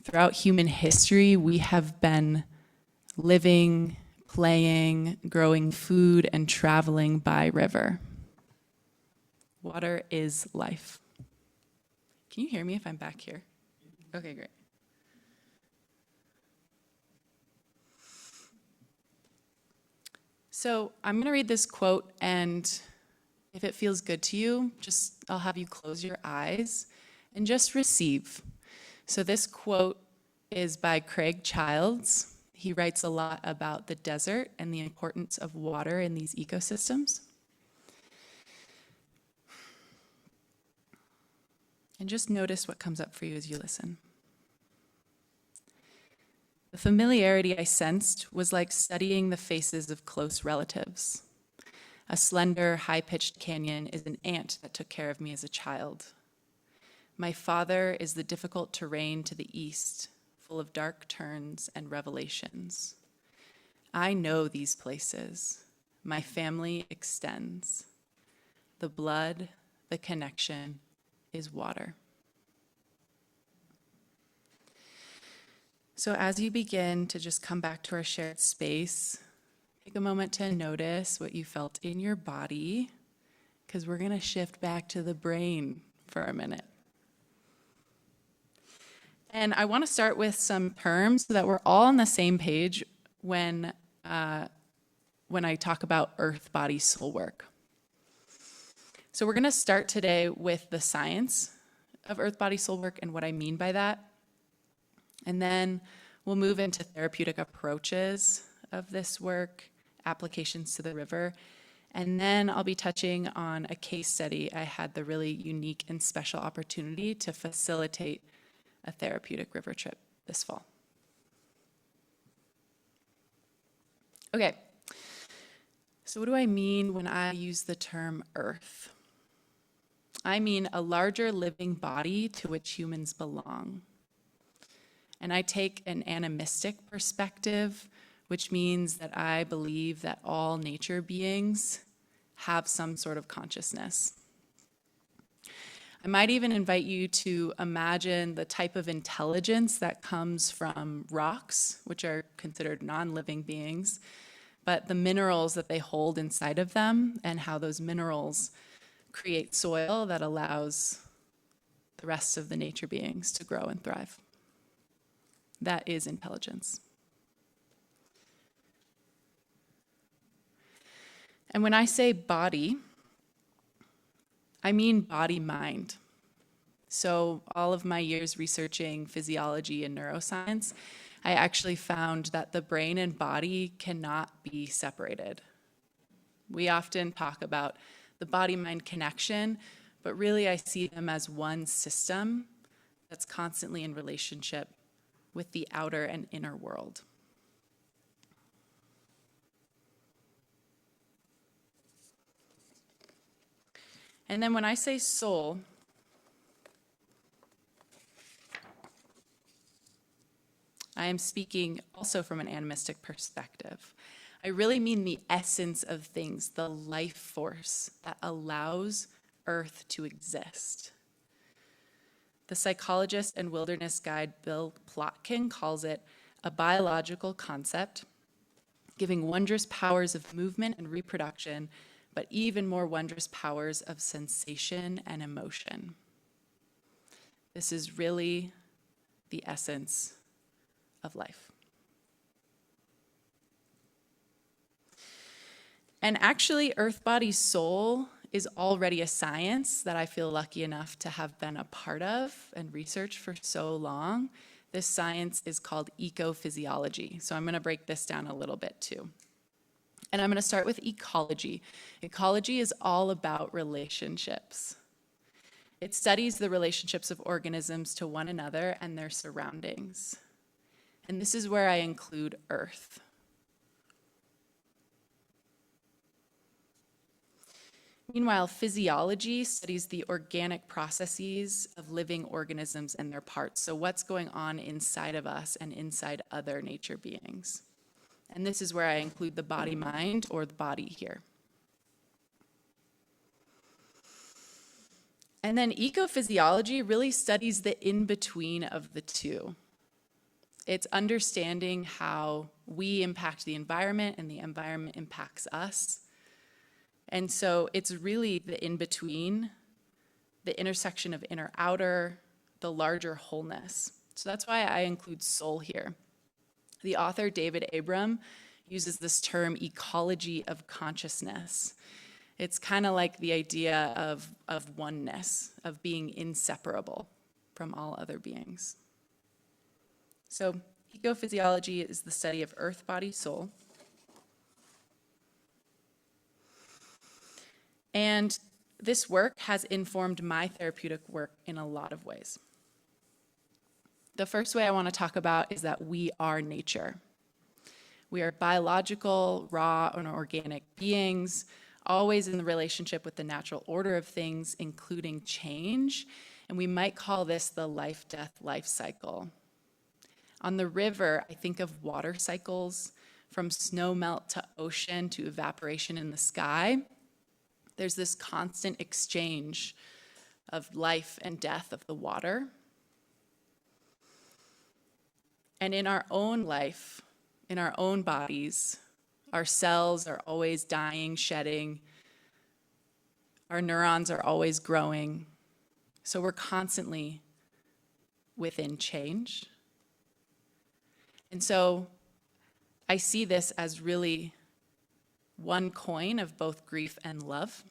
Throughout human history, we have been living, playing, growing food, and traveling by river. Water is life. Can you hear me if I'm back here? Okay, great. So I'm going to read this quote, and if it feels good to you, I'll have you close your eyes and just receive. So this quote is by Craig Childs. He writes a lot about the desert and the importance of water in these ecosystems. And just notice what comes up for you as you listen. The familiarity I sensed was like studying the faces of close relatives. A slender, high-pitched canyon is an aunt that took care of me as a child. My father is the difficult terrain to the east, full of dark turns and revelations. I know these places. My family extends. The blood, the connection, is water. So as you begin to just come back to our shared space, take a moment to notice what you felt in your body, because we're going to shift back to the brain for a minute. And I want to start with some terms so that we're all on the same page when I talk about earth, body, soul work. So we're going to start today with the science of earth, body, soul work and what I mean by that. And then we'll move into therapeutic approaches of this work, applications to the river. And then I'll be touching on a case study. I had the really unique and special opportunity to facilitate a therapeutic river trip this fall. Okay, so what do I mean when I use the term earth? I mean a larger living body to which humans belong. And I take an animistic perspective, which means that I believe that all nature beings have some sort of consciousness. I might even invite you to imagine the type of intelligence that comes from rocks, which are considered non-living beings, but the minerals that they hold inside of them and how those minerals create soil that allows the rest of the nature beings to grow and thrive. That is intelligence. And when I say body, I mean body-mind. So all of my years researching physiology and neuroscience, I actually found that the brain and body cannot be separated. We often talk about the body-mind connection, but really I see them as one system that's constantly in relationship with the outer and inner world. And then when I say soul, I am speaking also from an animistic perspective. I really mean the essence of things, the life force that allows Earth to exist. The psychologist and wilderness guide Bill Plotkin calls it a biological concept, giving wondrous powers of movement and reproduction, but even more wondrous powers of sensation and emotion. This is really the essence of life. And actually, Earth, Body, Soul is already a science that I feel lucky enough to have been a part of and researched for so long. This science is called ecophysiology. So I'm going to break this down a little bit too. And I'm going to start with ecology. Ecology is all about relationships. It studies the relationships of organisms to one another and their surroundings. And this is where I include Earth. Meanwhile, physiology studies the organic processes of living organisms and their parts. So what's going on inside of us and inside other nature beings. And this is where I include the body-mind, or the body here. And then ecophysiology really studies the in-between of the two. It's understanding how we impact the environment and the environment impacts us. And so it's really the in-between the intersection of inner outer, the larger wholeness. So that's why I include soul here. The author David Abram uses this term ecology of consciousness. It's kind of like the idea of oneness, of being inseparable from all other beings. So ecophysiology is the study of earth, body, soul. And this work has informed my therapeutic work in a lot of ways. The first way I want to talk about is that we are nature. We are biological, raw, and organic beings, always in the relationship with the natural order of things, including change. And we might call this the life-death life cycle. On the river, I think of water cycles, from snow melt to ocean to evaporation in the sky. There's this constant exchange of life and death of the water. And in our own life, in our own bodies, our cells are always dying, shedding. Our neurons are always growing. So we're constantly within change. And so I see this as really one coin of both grief and love.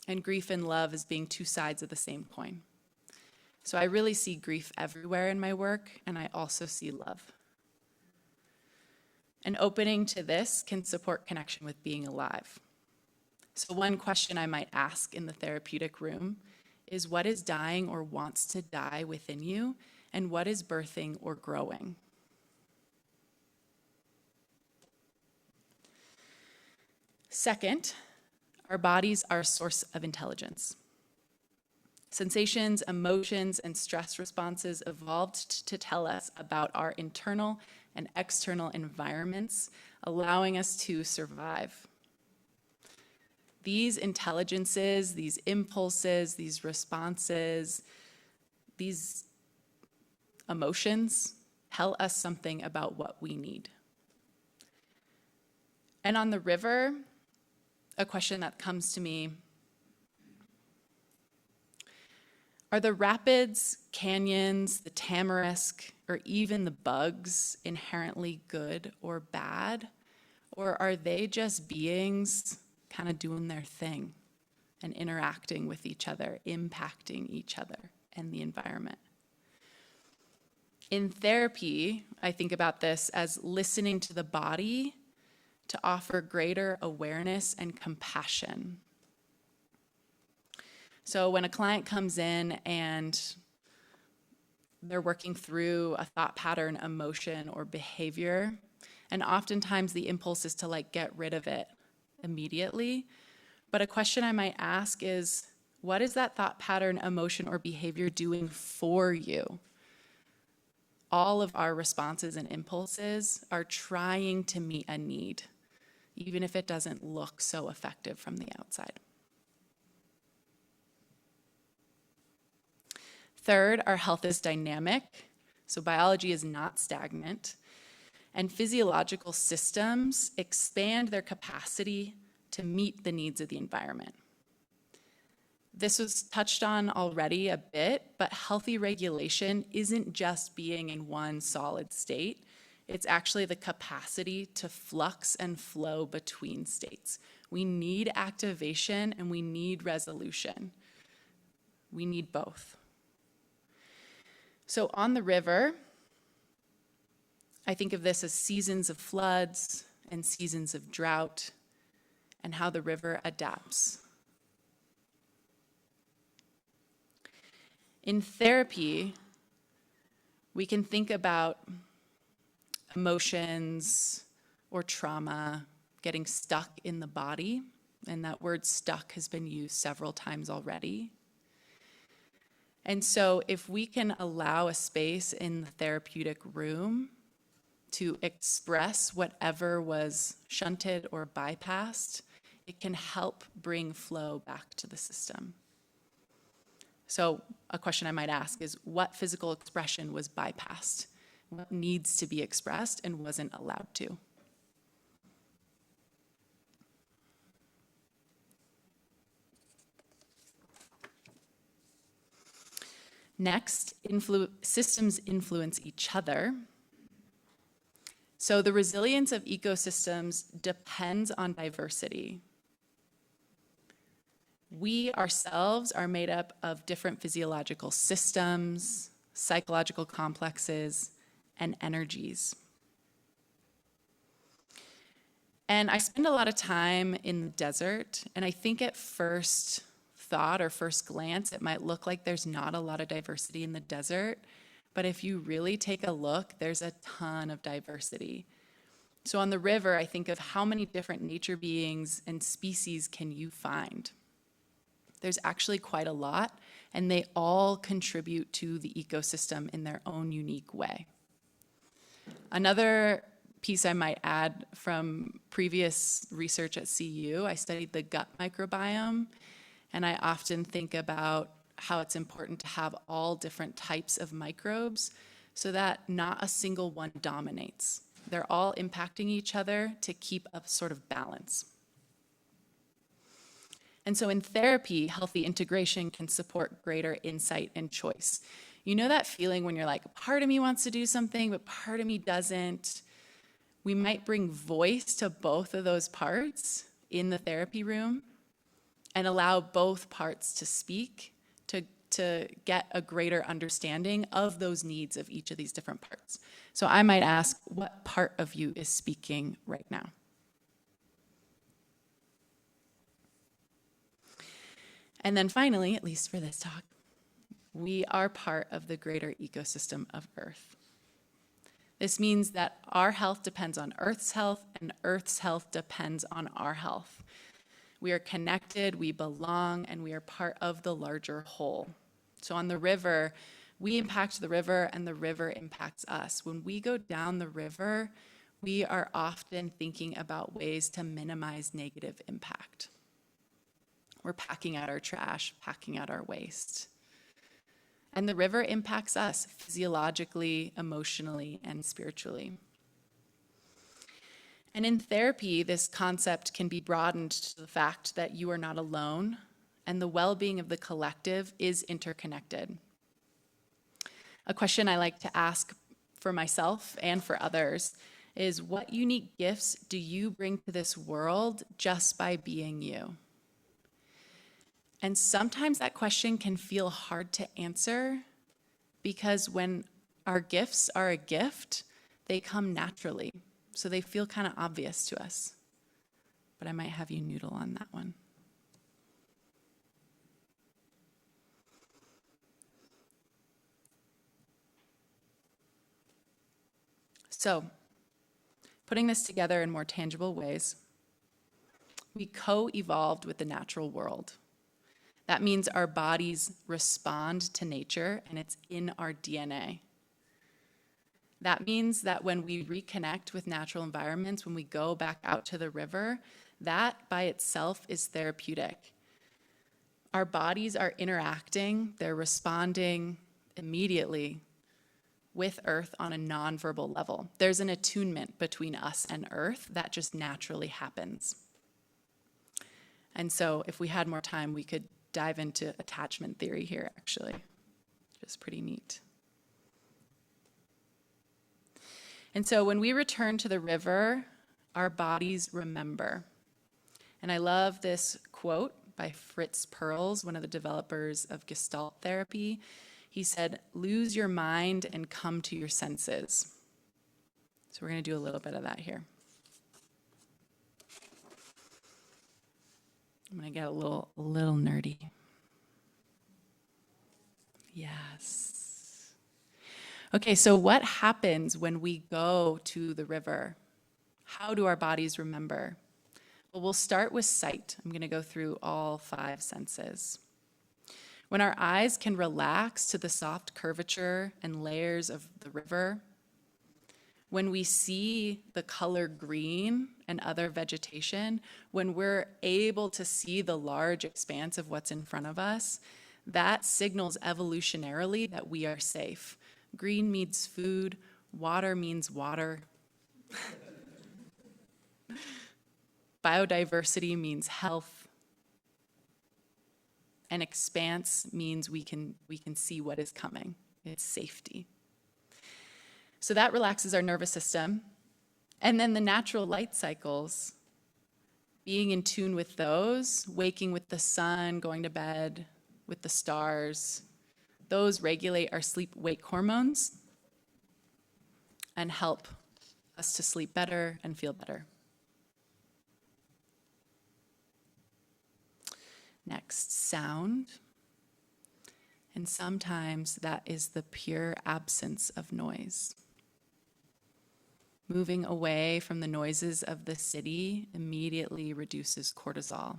And grief and love as being two sides of the same coin. So I really see grief everywhere in my work, and I also see love. An opening to this can support connection with being alive. So one question I might ask in the therapeutic room is, what is dying or wants to die within you, and what is birthing or growing? Second, our bodies are a source of intelligence. Sensations, emotions, and stress responses evolved to tell us about our internal and external environments, allowing us to survive. These intelligences, these impulses, these responses, these emotions tell us something about what we need. And on the river, a question that comes to me: are the rapids, canyons, the tamarisk, or even the bugs inherently good or bad? Or are they just beings kind of doing their thing and interacting with each other, impacting each other and the environment? In therapy, I think about this as listening to the body to offer greater awareness and compassion. So when a client comes in and they're working through a thought pattern, emotion, or behavior, and oftentimes the impulse is to get rid of it immediately. But a question I might ask is, what is that thought pattern, emotion, or behavior doing for you? All of our responses and impulses are trying to meet a need, even if it doesn't look so effective from the outside. Third, our health is dynamic, so biology is not stagnant, and physiological systems expand their capacity to meet the needs of the environment. This was touched on already a bit, but healthy regulation isn't just being in one solid state. It's actually the capacity to flux and flow between states. We need activation and we need resolution. We need both. So on the river, I think of this as seasons of floods and seasons of drought and how the river adapts. In therapy, we can think about emotions or trauma getting stuck in the body, and that word stuck has been used several times already. And so if we can allow a space in the therapeutic room to express whatever was shunted or bypassed, it can help bring flow back to the system. So a question I might ask is, what physical expression was bypassed? What needs to be expressed and wasn't allowed to? Next, systems influence each other. So the resilience of ecosystems depends on diversity. We ourselves are made up of different physiological systems, psychological complexes, and energies. And I spend a lot of time in the desert, and I think at first thought or first glance, it might look like there's not a lot of diversity in the desert, but if you really take a look, there's a ton of diversity. So on the river, I think of how many different nature beings and species can you find? There's actually quite a lot, and they all contribute to the ecosystem in their own unique way. Another piece I might add from previous research at CU, I studied the gut microbiome, and I often think about how it's important to have all different types of microbes so that not a single one dominates. They're all impacting each other to keep a sort of balance. And so in therapy, healthy integration can support greater insight and choice. You know that feeling when you're like, part of me wants to do something, but part of me doesn't. We might bring voice to both of those parts in the therapy room and allow both parts to speak to get a greater understanding of those needs of each of these different parts. So I might ask, what part of you is speaking right now? And then finally, at least for this talk, we are part of the greater ecosystem of Earth. This means that our health depends on Earth's health, and Earth's health depends on our health. We are connected, we belong, and we are part of the larger whole. So on the river, we impact the river, and the river impacts us. When we go down the river, we are often thinking about ways to minimize negative impact. We're packing out our trash, packing out our waste. And the river impacts us physiologically, emotionally, and spiritually. And in therapy, this concept can be broadened to the fact that you are not alone, and the well-being of the collective is interconnected. A question I like to ask for myself and for others is, what unique gifts do you bring to this world just by being you? And sometimes that question can feel hard to answer because when our gifts are a gift, they come naturally. So they feel kind of obvious to us. But I might have you noodle on that one. So, putting this together in more tangible ways, we co-evolved with the natural world. That means our bodies respond to nature, and it's in our DNA. That means that when we reconnect with natural environments, when we go back out to the river, that by itself is therapeutic. Our bodies are interacting, they're responding immediately with Earth on a nonverbal level. There's an attunement between us and Earth that just naturally happens. And so if we had more time, we could dive into attachment theory here, actually, which is pretty neat. And so when we return to the river, our bodies remember. And I love this quote by Fritz Perls, one of the developers of Gestalt therapy. He said, "Lose your mind and come to your senses." So we're going to do a little bit of that here. I'm going to get a little nerdy. Yes. Okay, so what happens when we go to the river? How do our bodies remember? Well, we'll start with sight. I'm going to go through all 5 senses. When our eyes can relax to the soft curvature and layers of the river, when we see the color green and other vegetation, when we're able to see the large expanse of what's in front of us, that signals evolutionarily that we are safe. Green means food, water means water. Biodiversity means health. and expanse means we can see what is coming. It's safety. So that relaxes our nervous system. And then the natural light cycles, being in tune with those, waking with the sun, going to bed with the stars, those regulate our sleep-wake hormones and help us to sleep better and feel better. Next, sound. And sometimes that is the pure absence of noise. Moving away from the noises of the city immediately reduces cortisol.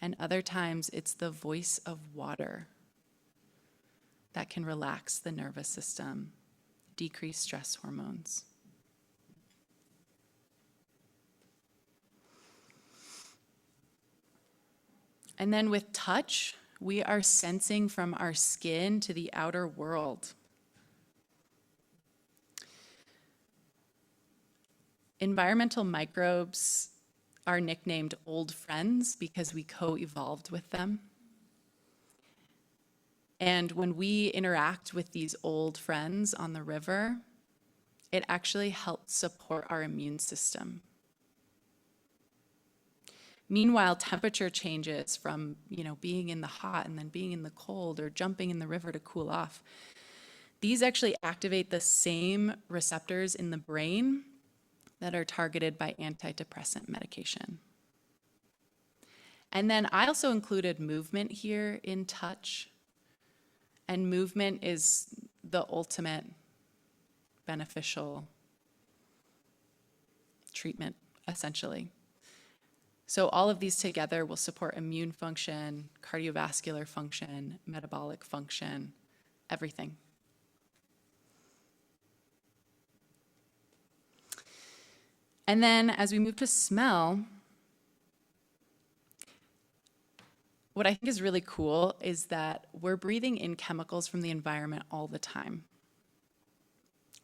And other times it's the voice of water that can relax the nervous system, decrease stress hormones. And then with touch, we are sensing from our skin to the outer world. Environmental microbes are nicknamed old friends because we co-evolved with them. And when we interact with these old friends on the river, it actually helps support our immune system. Meanwhile, temperature changes from, being in the hot and then being in the cold or jumping in the river to cool off. These actually activate the same receptors in the brain that are targeted by antidepressant medication. And then I also included movement here in touch. And movement is the ultimate beneficial treatment, essentially. So all of these together will support immune function, cardiovascular function, metabolic function, everything. And then as we move to smell, what I think is really cool is that we're breathing in chemicals from the environment all the time.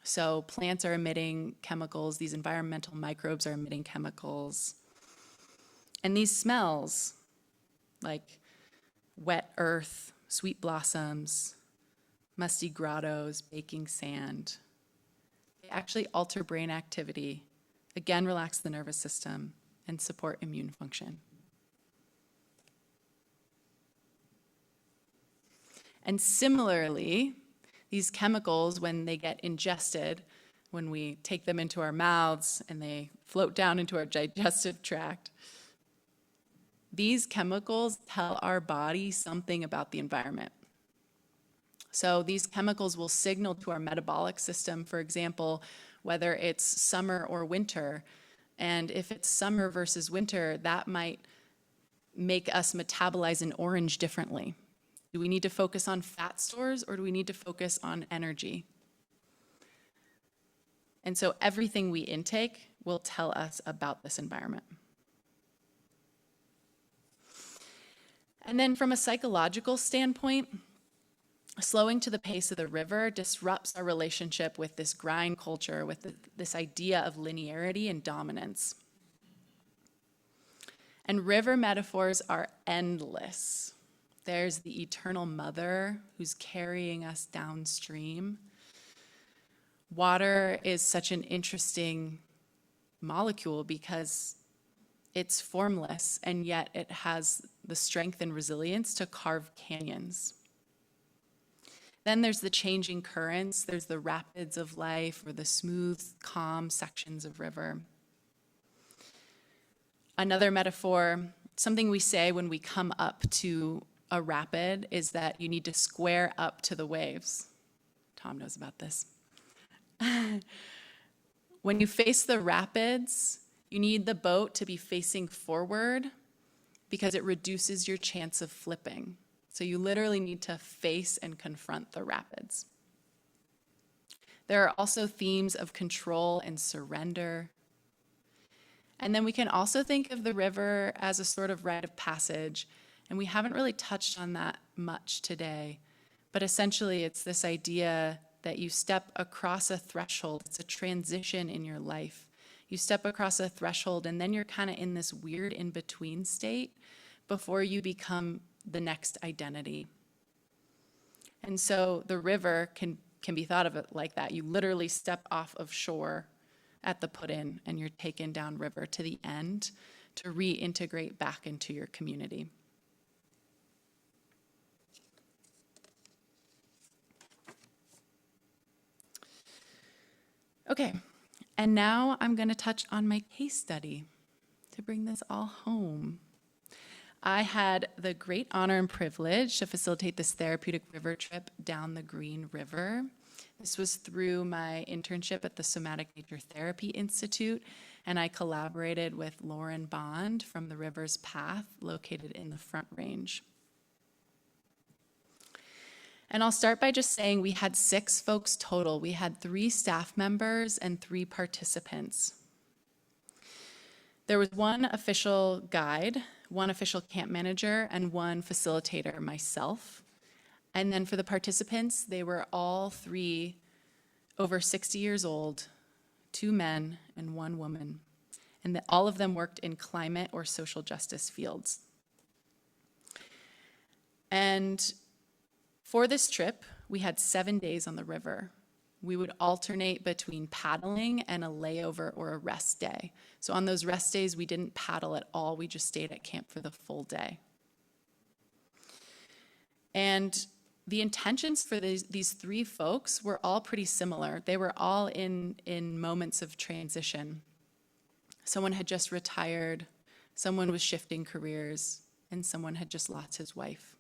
So plants are emitting chemicals, these environmental microbes are emitting chemicals. And these smells, like wet earth, sweet blossoms, musty grottos, baking sand, they actually alter brain activity, again, relax the nervous system, and support immune function. And similarly, these chemicals, when they get ingested, when we take them into our mouths and they float down into our digestive tract, these chemicals tell our body something about the environment. So these chemicals will signal to our metabolic system, for example, whether it's summer or winter. And if it's summer versus winter, that might make us metabolize an orange differently. Do we need to focus on fat stores or do we need to focus on energy? And so everything we intake will tell us about this environment. And then from a psychological standpoint, slowing to the pace of the river disrupts our relationship with this grind culture, with this idea of linearity and dominance. And river metaphors are endless. There's the eternal mother who's carrying us downstream. Water is such an interesting molecule because it's formless, and yet it has the strength and resilience to carve canyons. Then there's the changing currents. There's the rapids of life or the smooth, calm sections of river. Another metaphor, something we say when we come up to a rapid, is that you need to square up to the waves. Tom knows about this. When you face the rapids, you need the boat to be facing forward because it reduces your chance of flipping. So you literally need to face and confront the rapids. There are also themes of control and surrender. And then we can also think of the river as a sort of rite of passage, and we haven't really touched on that much today. But essentially, it's this idea that you step across a threshold. It's a transition in your life. You step across a threshold, and then you're kind of in this weird in-between state before you become the next identity. And so the river can be thought of it like that. You literally step off of shore at the put-in and you're taken down river to the end to reintegrate back into your community. Okay, and now I'm going to touch on my case study to bring this all home. I had the great honor and privilege to facilitate this therapeutic river trip down the Green River. This was through my internship at the Somatic Nature Therapy Institute, and I collaborated with Lauren Bond from the River's Path, located in the Front Range. And I'll start by just saying we had 6 folks total. We had 3 staff members and 3 participants. There was 1 official guide, 1 official camp manager, and 1 facilitator, myself. And then for the participants, they were all 3 over 60 years old, 2 men and 1 woman. And all of them worked in climate or social justice fields. And for this trip, we had 7 days on the river. We would alternate between paddling and a layover or a rest day. So on those rest days, we didn't paddle at all. We just stayed at camp for the full day. And the intentions for these 3 folks were all pretty similar. They were all in moments of transition. Someone had just retired, someone was shifting careers, and someone had just lost his wife.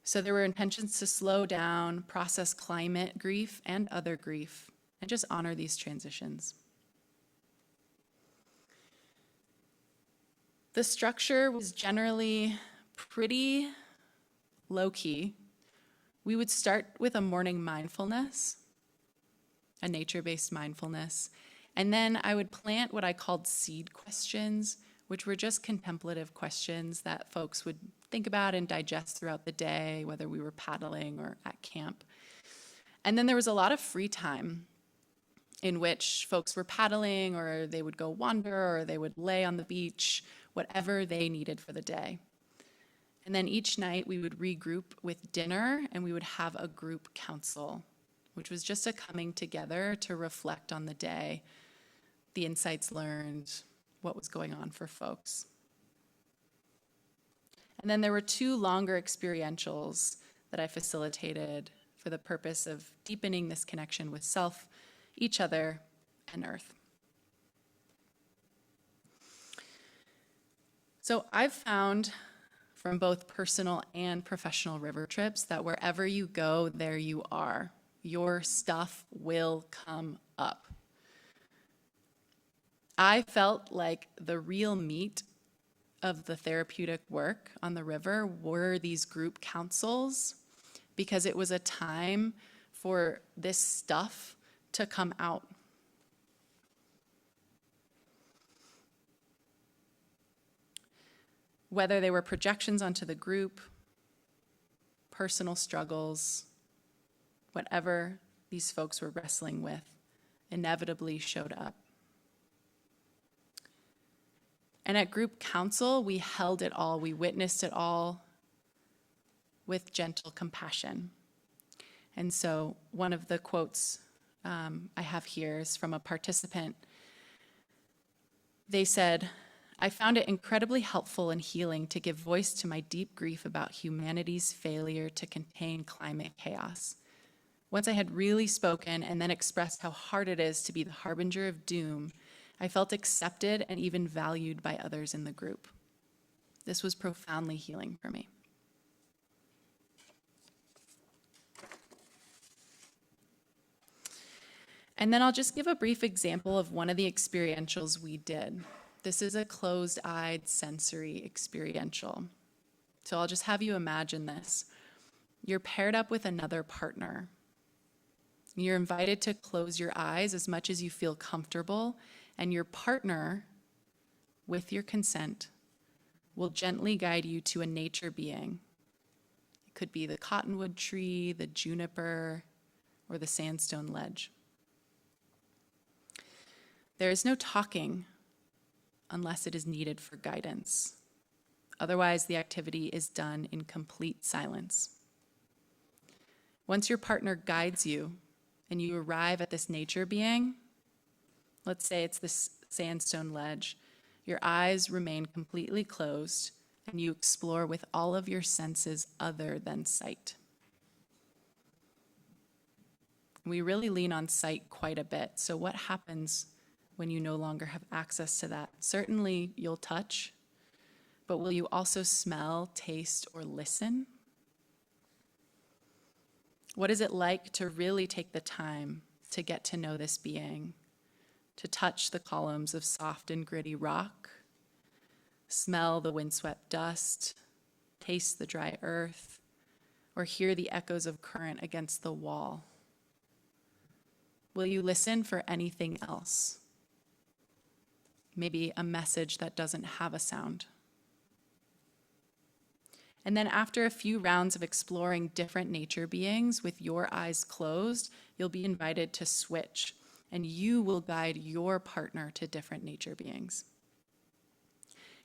So there were intentions to slow down, process climate grief and other grief, and just honor these transitions. The structure was generally pretty low-key. We would start with a morning mindfulness, a nature-based mindfulness, and then I would plant what I called seed questions, which were just contemplative questions that folks would think about and digest throughout the day, whether we were paddling or at camp. And then there was a lot of free time in which folks were paddling, or they would go wander, or they would lay on the beach, whatever they needed for the day. And then each night we would regroup with dinner, and we would have a group council, which was just a coming together to reflect on the day, the insights learned, what was going on for folks. And then there were 2 longer experientials that I facilitated for the purpose of deepening this connection with self, each other, and Earth. So I've found from both personal and professional river trips that wherever you go, there you are. Your stuff will come up. I felt like the real meat of the therapeutic work on the river were these group councils, because it was a time for this stuff to come out. Whether they were projections onto the group, personal struggles, whatever these folks were wrestling with, inevitably showed up. And at group council, we held it all, we witnessed it all with gentle compassion. And so one of the quotes I have here is from a participant. They said, "I found it incredibly helpful and healing to give voice to my deep grief about humanity's failure to contain climate chaos. Once I had really spoken and then expressed how hard it is to be the harbinger of doom, I felt accepted and even valued by others in the group. This was profoundly healing for me." And then I'll just give a brief example of one of the experientials we did. This is a closed-eyed sensory experiential. So I'll just have you imagine this. You're paired up with another partner. You're invited to close your eyes as much as you feel comfortable, and your partner, with your consent, will gently guide you to a nature being. It could be the cottonwood tree, the juniper, or the sandstone ledge. There is no talking unless it is needed for guidance. Otherwise, the activity is done in complete silence. Once your partner guides you and you arrive at this nature being, let's say it's this sandstone ledge, your eyes remain completely closed and you explore with all of your senses other than sight. We really lean on sight quite a bit. So what happens when you no longer have access to that? Certainly you'll touch, but will you also smell, taste, or listen? What is it like to really take the time to get to know this being, to touch the columns of soft and gritty rock, smell the windswept dust, taste the dry earth, or hear the echoes of current against the wall? Will you listen for anything else? Maybe a message that doesn't have a sound. And then after a few rounds of exploring different nature beings with your eyes closed, you'll be invited to switch, and you will guide your partner to different nature beings.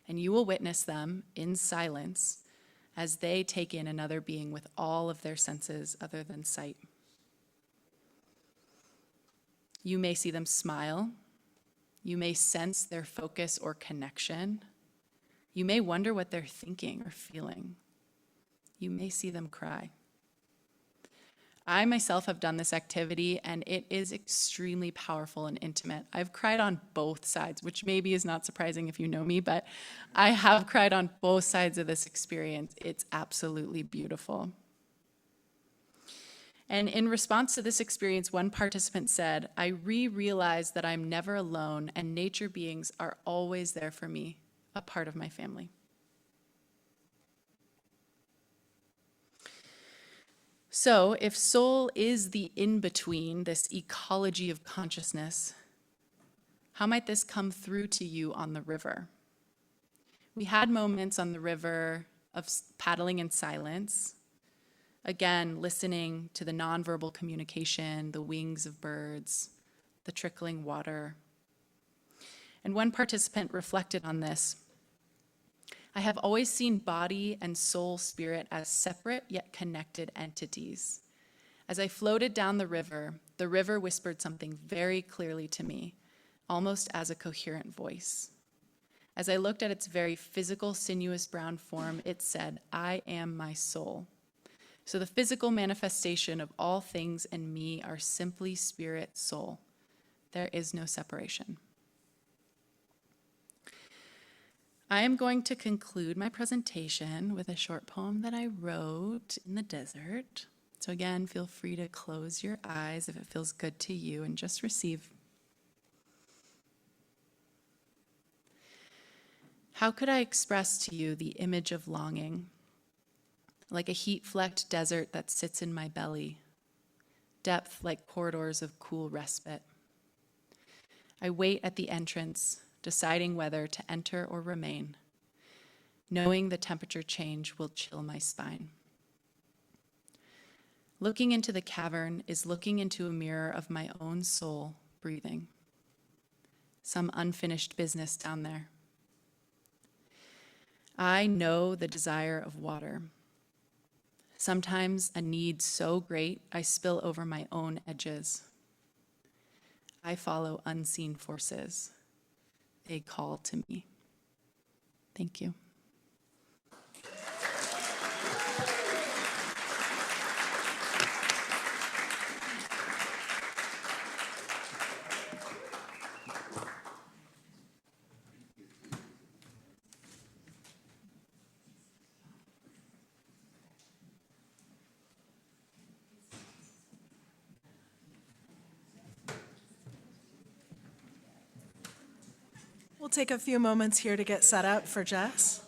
And you will witness them in silence as they take in another being with all of their senses other than sight. You may see them smile. You may sense their focus or connection. You may wonder what they're thinking or feeling. You may see them cry. I myself have done this activity, and it is extremely powerful and intimate. I've cried on both sides, which maybe is not surprising if you know me, but I have cried on both sides of this experience. It's absolutely beautiful. And in response to this experience, one participant said, "I realized that I'm never alone and nature beings are always there for me, a part of my family." So if soul is the in-between, this ecology of consciousness, how might this come through to you on the river? We had moments on the river of paddling in silence, again, listening to the nonverbal communication, the wings of birds, the trickling water. And one participant reflected on this. "I have always seen body and soul spirit as separate yet connected entities. As I floated down the river whispered something very clearly to me, almost as a coherent voice. As I looked at its very physical, sinuous brown form, it said, 'I am my soul.' So the physical manifestation of all things and me are simply spirit, soul. There is no separation." I am going to conclude my presentation with a short poem that I wrote in the desert. So again, feel free to close your eyes if it feels good to you and just receive. How could I express to you the image of longing? Like a heat-flecked desert that sits in my belly, depth like corridors of cool respite. I wait at the entrance, deciding whether to enter or remain, knowing the temperature change will chill my spine. Looking into the cavern is looking into a mirror of my own soul breathing. Some unfinished business down there. I know the desire of water. Sometimes a need so great I spill over my own edges. I follow unseen forces. They call to me. Thank you. We'll take a few moments here to get set up for Jess.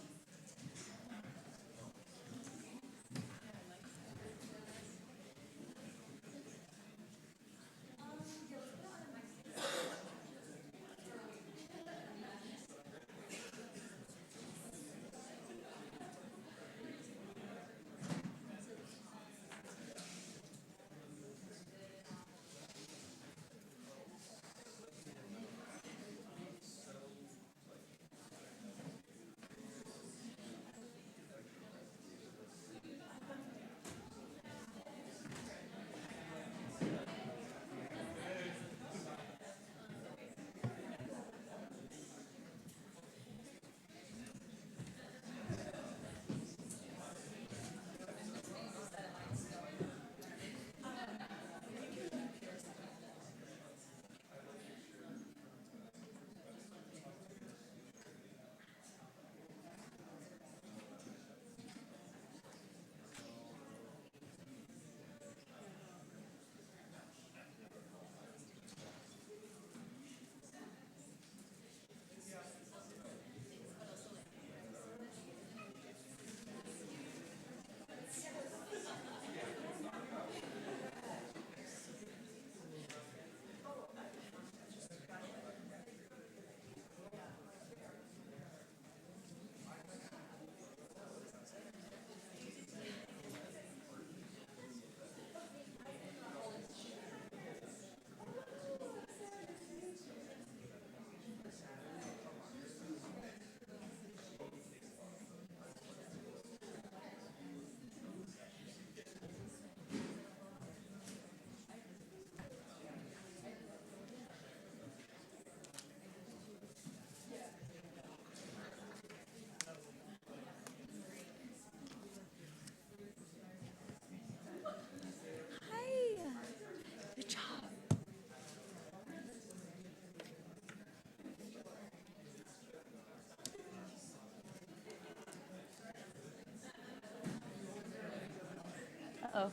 Uh-oh.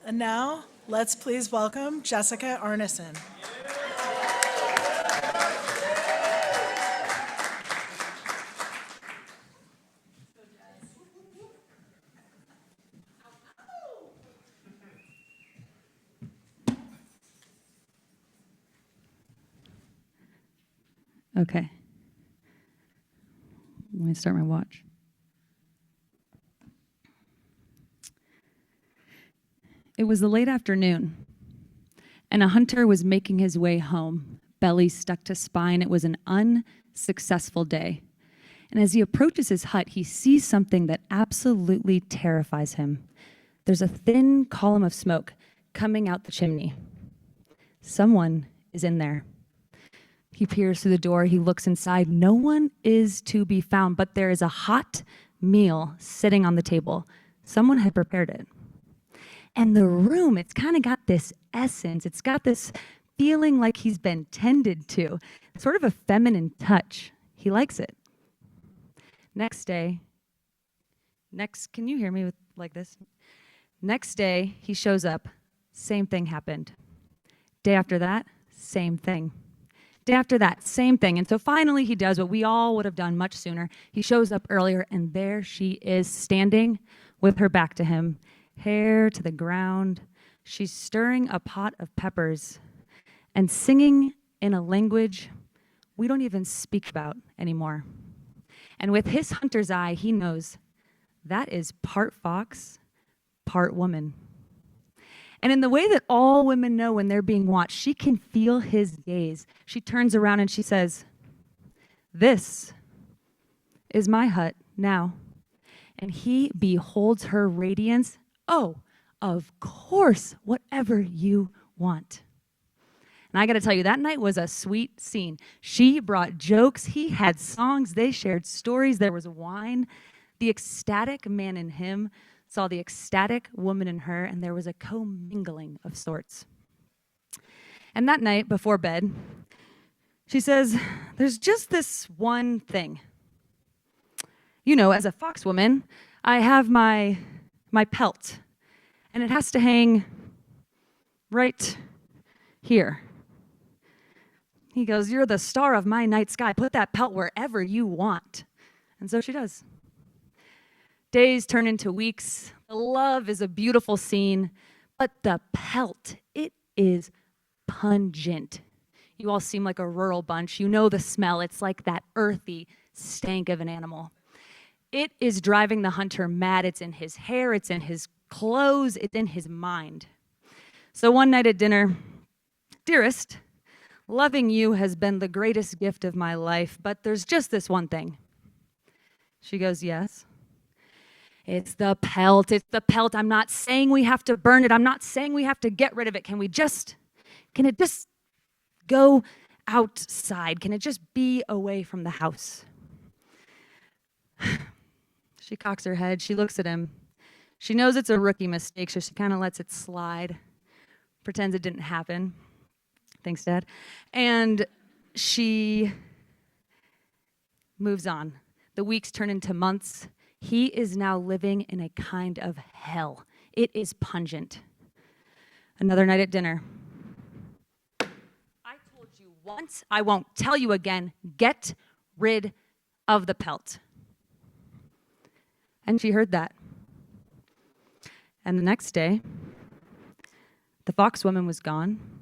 And now, let's please welcome Jessica Arneson. Okay. Let me start my watch. It was the late afternoon, and a hunter was making his way home, belly stuck to spine. It was an unsuccessful day. And as he approaches his hut, he sees something that absolutely terrifies him. There's a thin column of smoke coming out the chimney. Someone is in there. He peers through the door. He looks inside. No one is to be found, but there is a hot meal sitting on the table. Someone had prepared it. And the room, it's kind of got this essence. It's got this feeling like he's been tended to, sort of a feminine touch. He likes it. Can you hear me like this? Next day, he shows up. Same thing happened. Day after that, same thing. Day after that, same thing. And so finally he does what we all would have done much sooner. He shows up earlier, and there she is standing with her back to him, hair to the ground. She's stirring a pot of peppers and singing in a language we don't even speak about anymore. And with his hunter's eye, he knows that is part fox, part woman. And in the way that all women know when they're being watched, she can feel his gaze. She turns around and she says, "This is my hut now." And he beholds her radiance. "Oh, of course, whatever you want." And I got to tell you, that night was a sweet scene. She brought jokes. He had songs. They shared stories. There was wine. The ecstatic man in him saw the ecstatic woman in her, and there was a commingling of sorts. And that night, before bed, she says, "There's just this one thing. You know, as a fox woman, I have my pelt, and it has to hang right here." He goes, "You're the star of my night sky. Put that pelt wherever you want." And so she does. Days turn into weeks. The love is a beautiful scene, but the pelt, it is pungent. You all seem like a rural bunch. You know the smell. It's like that earthy stank of an animal. It is driving the hunter mad. It's in his hair. It's in his clothes. It's in his mind. So one night at dinner, "Dearest, loving you has been the greatest gift of my life, but there's just this one thing." She goes, "Yes." "It's the pelt. It's the pelt. I'm not saying we have to burn it. I'm not saying we have to get rid of it. Can it just go outside? Can it just be away from the house?" She cocks her head. She looks at him. She knows it's a rookie mistake, so she kind of lets it slide, pretends it didn't happen. Thanks, Dad. And she moves on. The weeks turn into months. He is now living in a kind of hell. It is pungent. Another night at dinner. "I told you once, I won't tell you again. Get rid of the pelt." And she heard that. And the next day, the fox woman was gone.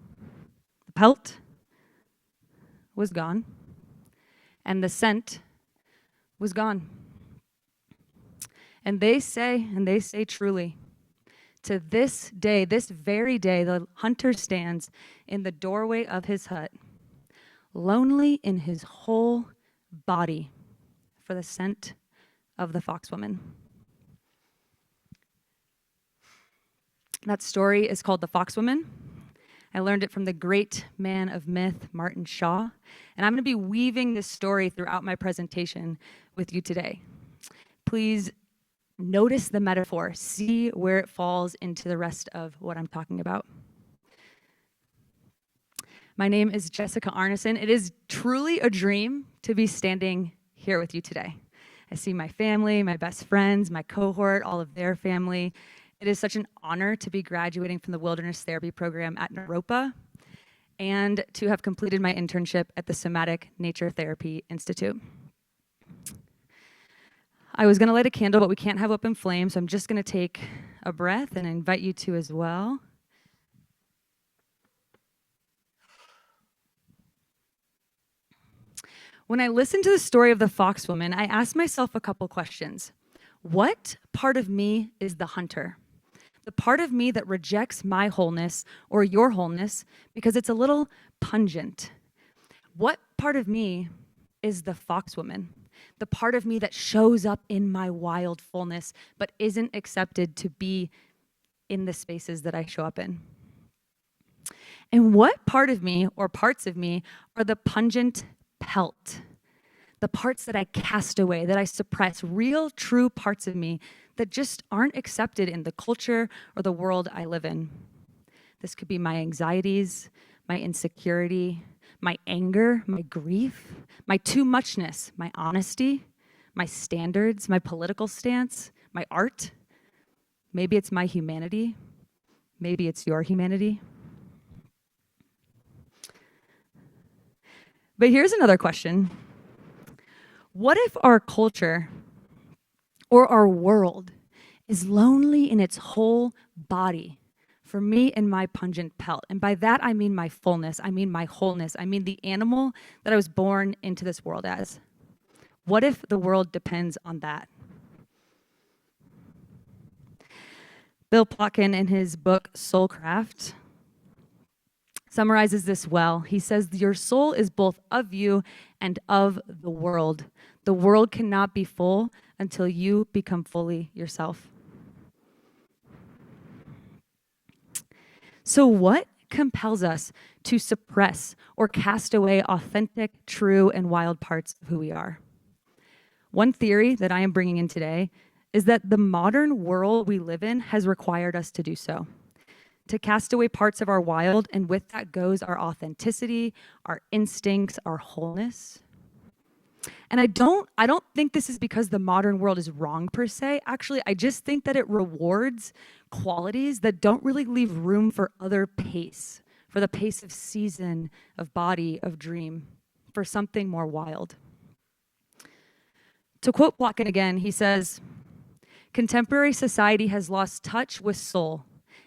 The pelt was gone. And the scent was gone. And they say truly, to this day, this very day, the hunter stands in the doorway of his hut, lonely in his whole body for the scent of the foxwoman. That story is called The Foxwoman. I learned it from the great man of myth, Martin Shaw, and I'm going to be weaving this story throughout my presentation with you today. Please notice the metaphor, see where it falls into the rest of what I'm talking about. My name is Jessica Arneson. It is truly a dream to be standing here with you today. I see my family, my best friends, my cohort, all of their family. It is such an honor to be graduating from the Wilderness Therapy program at Naropa and to have completed my internship at the Somatic Nature Therapy Institute. I was going to light a candle, but we can't have open flame, so I'm just going to take a breath and invite you to as well. When I listened to the story of the fox woman, I asked myself a couple questions. What part of me is the hunter? The part of me that rejects my wholeness or your wholeness because it's a little pungent. What part of me is the fox woman? The part of me that shows up in my wild fullness but isn't accepted to be in the spaces that I show up in. And what part of me or parts of me are the pungent pelt? The parts that I cast away, that I suppress, real, true parts of me that just aren't accepted in the culture or the world I live in. This could be my anxieties, my insecurity, my anger, my grief, my too muchness, my honesty, my standards, my political stance, my art. Maybe it's my humanity. Maybe it's your humanity. But here's another question. What if our culture or our world is lonely in its whole body for me and my pungent pelt? And by that, I mean my fullness. I mean my wholeness. I mean the animal that I was born into this world as. What if the world depends on that? Bill Plotkin, in his book Soulcraft, summarizes this well. He says, your soul is both of you and of the world. The world cannot be full until you become fully yourself. So what compels us to suppress or cast away authentic, true, and wild parts of who we are? One theory that I am bringing in today is that the modern world we live in has required us to do so. To cast away parts of our wild, and with that goes our authenticity, our instincts, our wholeness. And I don't think this is because the modern world is wrong per se. Actually, I just think that it rewards qualities that don't really leave room for other pace, for the pace of season, of body, of dream, for something more wild. To quote Plotkin again, he says, contemporary society has lost touch with soul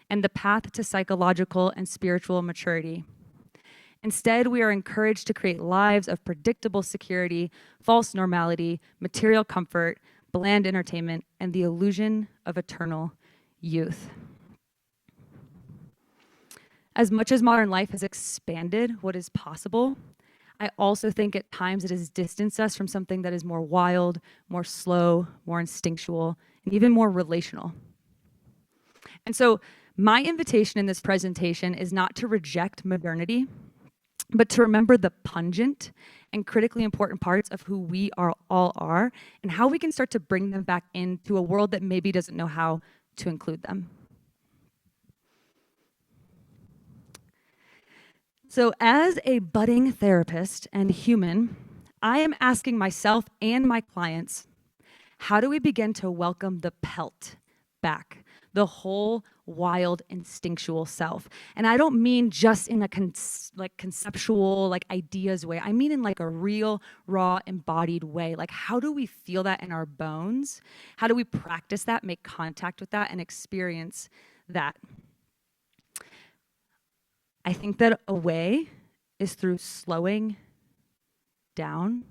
and the path to psychological and spiritual maturity. Instead, we are encouraged to create lives of predictable security, false normality, material comfort, bland entertainment, and the illusion of eternal youth. As much as modern life has expanded what is possible, I also think at times it has distanced us from something that is more wild, more slow, more instinctual, and even more relational. And so my invitation in this presentation is not to reject modernity, but to remember the pungent and critically important parts of who we all are and how we can start to bring them back into a world that maybe doesn't know how to include them. So as a budding therapist and human, I am asking myself and my clients, how do we begin to welcome the pelt back? The whole wild instinctual self. And I don't mean just in a conceptual, ideas way. I mean in a real, raw, embodied way. How do we feel that in our bones? How do we practice that, make contact with that, and experience that? I think that a way is through slowing down.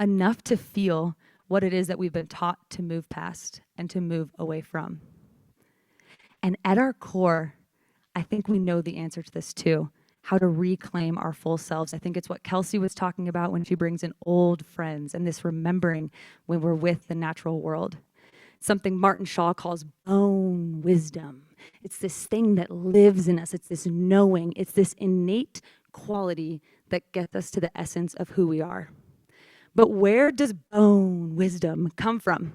Enough to feel what it is that we've been taught to move past and to move away from. And at our core, I think we know the answer to this too. how to reclaim our full selves. I think it's what Kelsey was talking about when she brings in old friends and this remembering when we're with the natural world. Something Martin Shaw calls bone wisdom. It's this thing that lives in us. It's this knowing. It's this innate quality that gets us to the essence of who we are. But where does bone wisdom come from?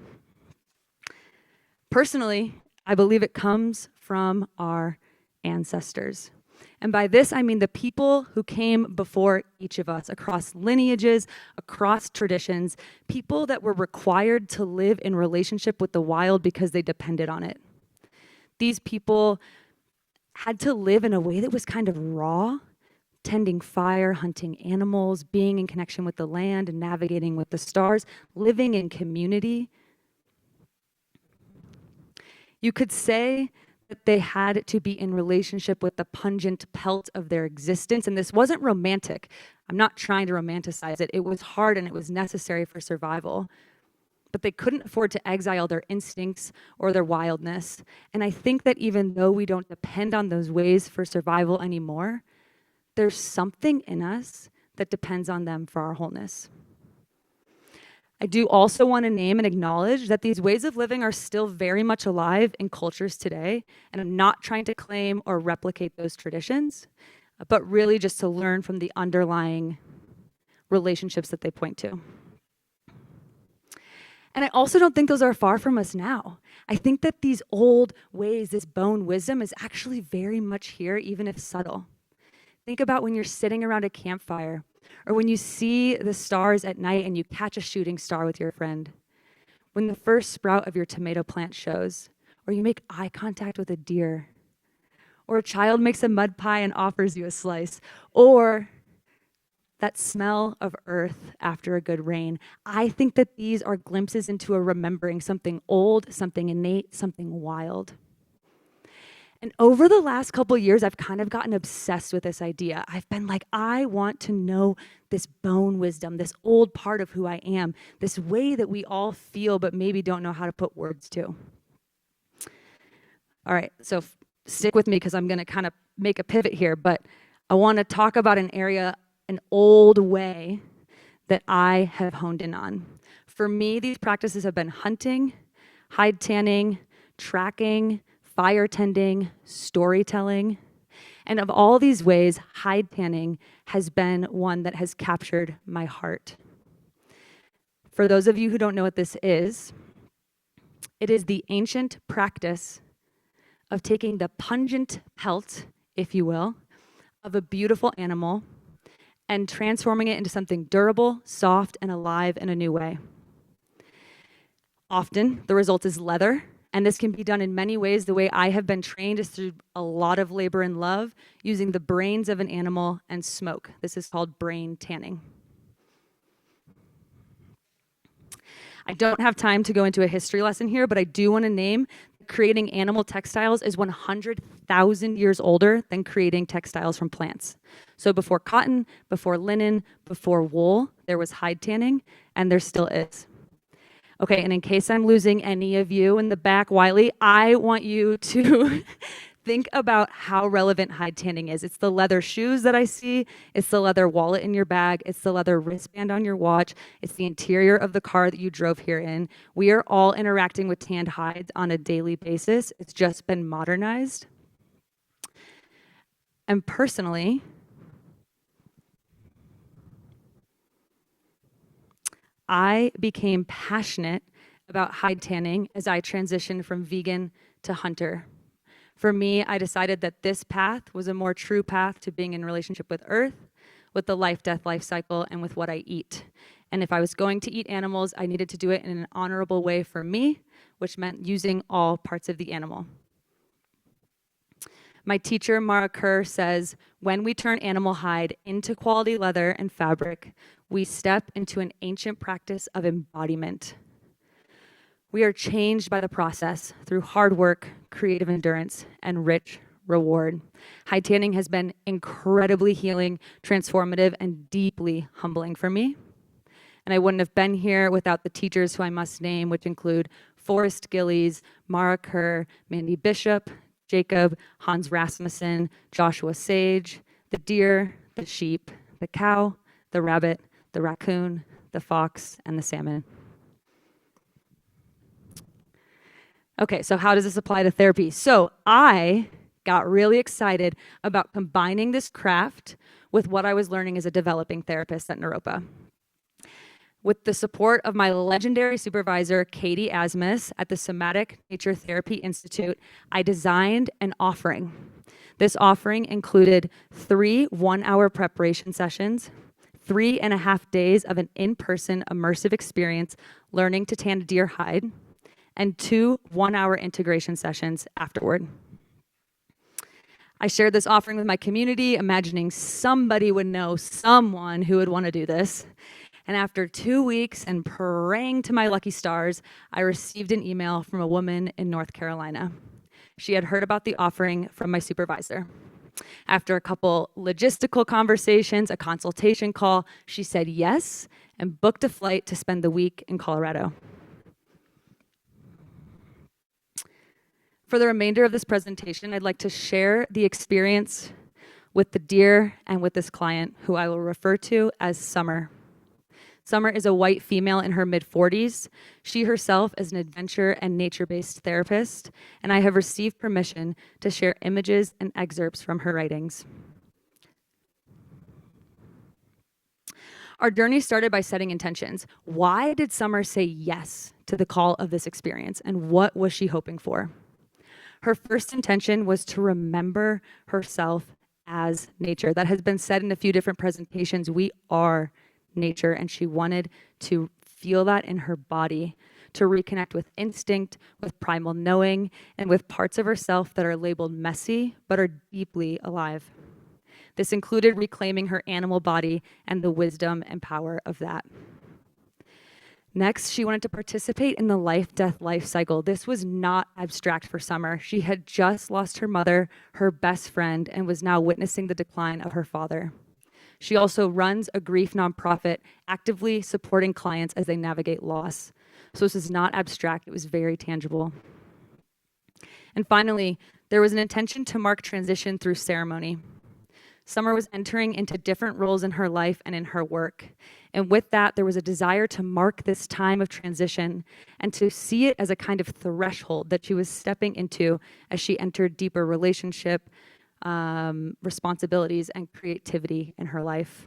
Personally, I believe it comes from our ancestors. And by this, I mean the people who came before each of us, across lineages, across traditions, people that were required to live in relationship with the wild because they depended on it. These people had to live in a way that was kind of raw, tending fire, hunting animals, being in connection with the land and navigating with the stars, living in community. You could say that they had to be in relationship with the pungent pelt of their existence. And this wasn't romantic. I'm not trying to romanticize it. It was hard and it was necessary for survival. But they couldn't afford to exile their instincts or their wildness. And I think that even though we don't depend on those ways for survival anymore, there's something in us that depends on them for our wholeness. I do also want to name and acknowledge that these ways of living are still very much alive in cultures today, and I'm not trying to claim or replicate those traditions, but really just to learn from the underlying relationships that they point to. And I also don't think those are far from us now. I think that these old ways, this bone wisdom is actually very much here, even if subtle. Think about when you're sitting around a campfire, or when you see the stars at night and you catch a shooting star with your friend. When the first sprout of your tomato plant shows, or you make eye contact with a deer, or a child makes a mud pie and offers you a slice, or that smell of earth after a good rain. I think that these are glimpses into a remembering something old, something innate, something wild. And over the last couple years, I've kind of gotten obsessed with this idea. I've been like, I want to know this bone wisdom, this old part of who I am, this way that we all feel but maybe don't know how to put words to. All right, so stick with me because I'm going to kind of make a pivot here, but I want to talk about an area, an old way that I have honed in on. For me, these practices have been hunting, hide tanning, tracking, fire tending, storytelling. And of all these ways, hide tanning has been one that has captured my heart. For those of you who don't know what this is, it is the ancient practice of taking the pungent pelt, if you will, of a beautiful animal and transforming it into something durable, soft, and alive in a new way. Often, the result is leather. And this can be done in many ways. The way I have been trained is through a lot of labor and love, using the brains of an animal and smoke. This is called brain tanning. I don't have time to go into a history lesson here, but I do want to name creating animal textiles is 100,000 years older than creating textiles from plants. So before cotton, before linen, before wool, there was hide tanning, and there still is. Okay, and in case I'm losing any of you in the back, Wylie, I want you to think about how relevant hide tanning is. It's the leather shoes that I see. It's the leather wallet in your bag. It's the leather wristband on your watch. It's the interior of the car that you drove here in. We are all interacting with tanned hides on a daily basis. It's just been modernized. And personally, I became passionate about hide tanning as I transitioned from vegan to hunter. For me, I decided that this path was a more true path to being in relationship with earth, with the life-death life cycle, and with what I eat. And if I was going to eat animals, I needed to do it in an honorable way for me, which meant using all parts of the animal. My teacher, Mara Kerr, says, when we turn animal hide into quality leather and fabric, we step into an ancient practice of embodiment. We are changed by the process through hard work, creative endurance, and rich reward. Hide tanning has been incredibly healing, transformative, and deeply humbling for me. And I wouldn't have been here without the teachers who I must name, which include Forrest Gillies, Mara Kerr, Mandy Bishop, Jacob, Hans Rasmussen, Joshua Sage. the deer, the sheep, the cow, the rabbit, the raccoon, the fox, and the salmon. Okay, so how does this apply to therapy? So I got really excited about combining this craft with what I was learning as a developing therapist at Naropa. With the support of my legendary supervisor, Katie Asmus, at the Somatic Nature Therapy Institute, I designed an offering. This offering included 3 one-hour preparation sessions, 3.5 days of an in-person immersive experience learning to tan a deer hide, and 2 one-hour integration sessions afterward. I shared this offering with my community, imagining somebody would know someone who would want to do this. And after 2 weeks and praying to my lucky stars, I received an email from a woman in North Carolina. She had heard about the offering from my supervisor. After a couple logistical conversations, a consultation call, she said yes and booked a flight to spend the week in Colorado. For the remainder of this presentation, I'd like to share the experience with the deer and with this client, who I will refer to as Summer. Summer is a white female in her mid-40s. She herself is an adventure and nature-based therapist, and I have received permission to share images and excerpts from her writings. Our journey started by setting intentions. Why did Summer say yes to the call of this experience, and what was she hoping for? Her first intention was to remember herself as nature. That has been said in a few different presentations. We are nature, and she wanted to feel that in her body, to reconnect with instinct, with primal knowing, and with parts of herself that are labeled messy but are deeply alive. This included reclaiming her animal body and the wisdom and power of that. Next, she wanted to participate in the life-death life cycle. This was not abstract for Summer. She had just lost her mother, her best friend, and was now witnessing the decline of her father. She also runs a grief nonprofit, actively supporting clients as they navigate loss. So this is not abstract, it was very tangible. And finally, there was an intention to mark transition through ceremony. Summer was entering into different roles in her life and in her work. And with that, there was a desire to mark this time of transition and to see it as a kind of threshold that she was stepping into as she entered deeper relationship, responsibilities, and creativity in her life.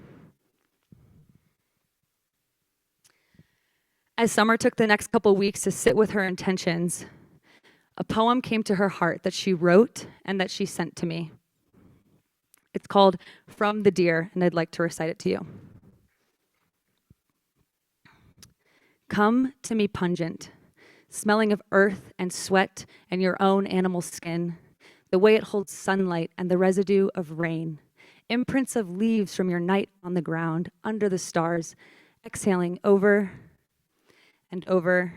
As Summer took the next couple weeks to sit with her intentions, a poem came to her heart that she wrote and that she sent to me. It's called From the Deer, and I'd like to recite it to you. Come to me pungent, smelling of earth and sweat and your own animal skin, the way it holds sunlight and the residue of rain, imprints of leaves from your night on the ground, under the stars, exhaling over and over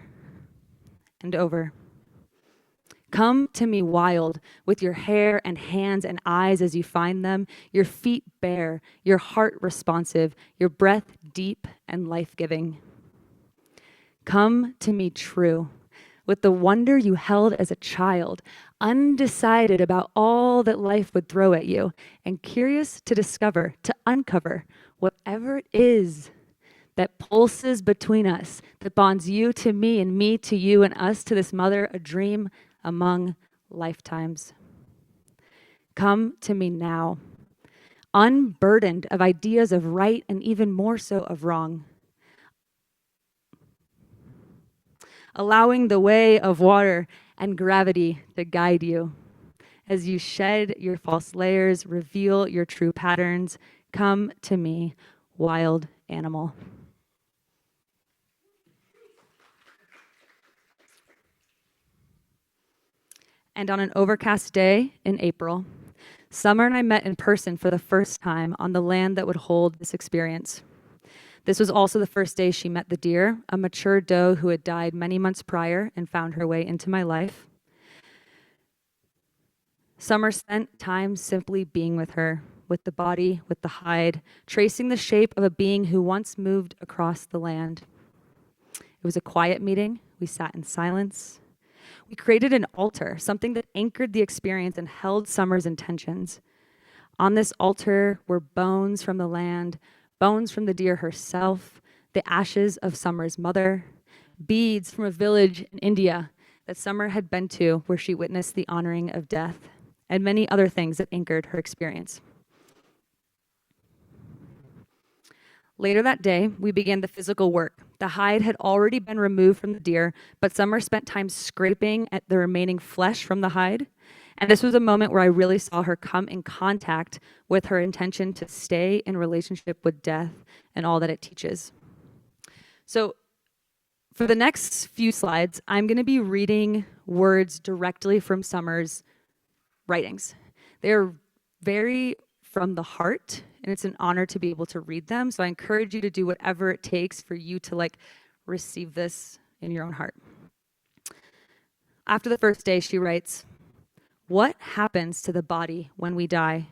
and over. Come to me wild, with your hair and hands and eyes as you find them, your feet bare, your heart responsive, your breath deep and life-giving. Come to me true, with the wonder you held as a child, undecided about all that life would throw at you, and curious to discover, to uncover whatever it is that pulses between us, that bonds you to me and me to you and us to this mother, a dream among lifetimes. Come to me now, unburdened of ideas of right and even more so of wrong. Allowing the way of water and gravity to guide you. As you shed your false layers, reveal your true patterns, come to me, wild animal. And on an overcast day in April, Summer and I met in person for the first time on the land that would hold this experience. This was also the first day she met the deer, a mature doe who had died many months prior and found her way into my life. Summer spent time simply being with her, with the body, with the hide, tracing the shape of a being who once moved across the land. It was a quiet meeting. We sat in silence. We created an altar, something that anchored the experience and held Summer's intentions. On this altar were bones from the land, bones from the deer herself, the ashes of Summer's mother, beads from a village in India that Summer had been to where she witnessed the honoring of death, and many other things that anchored her experience. Later that day, we began the physical work. The hide had already been removed from the deer, but Summer spent time scraping at the remaining flesh from the hide. And this was a moment where I really saw her come in contact with her intention to stay in relationship with death and all that it teaches. So for the next few slides, I'm going to be reading words directly from Summer's writings. They're very from the heart, and it's an honor to be able to read them. So I encourage you to do whatever it takes for you to receive this in your own heart. After the first day, she writes, "What happens to the body when we die?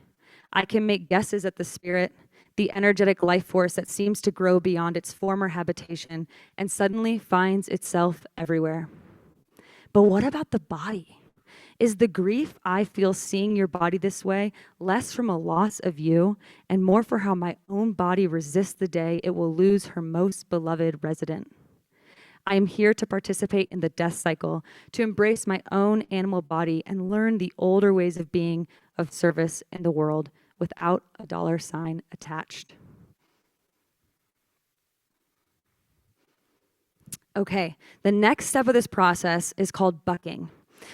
I can make guesses at the spirit, the energetic life force that seems to grow beyond its former habitation and suddenly finds itself everywhere. But what about the body? Is the grief I feel seeing your body this way less from a loss of you and more for how my own body resists the day it will lose her most beloved resident? I am here to participate in the death cycle, to embrace my own animal body and learn the older ways of being of service in the world without a $sign attached." Okay, the next step of this process is called bucking.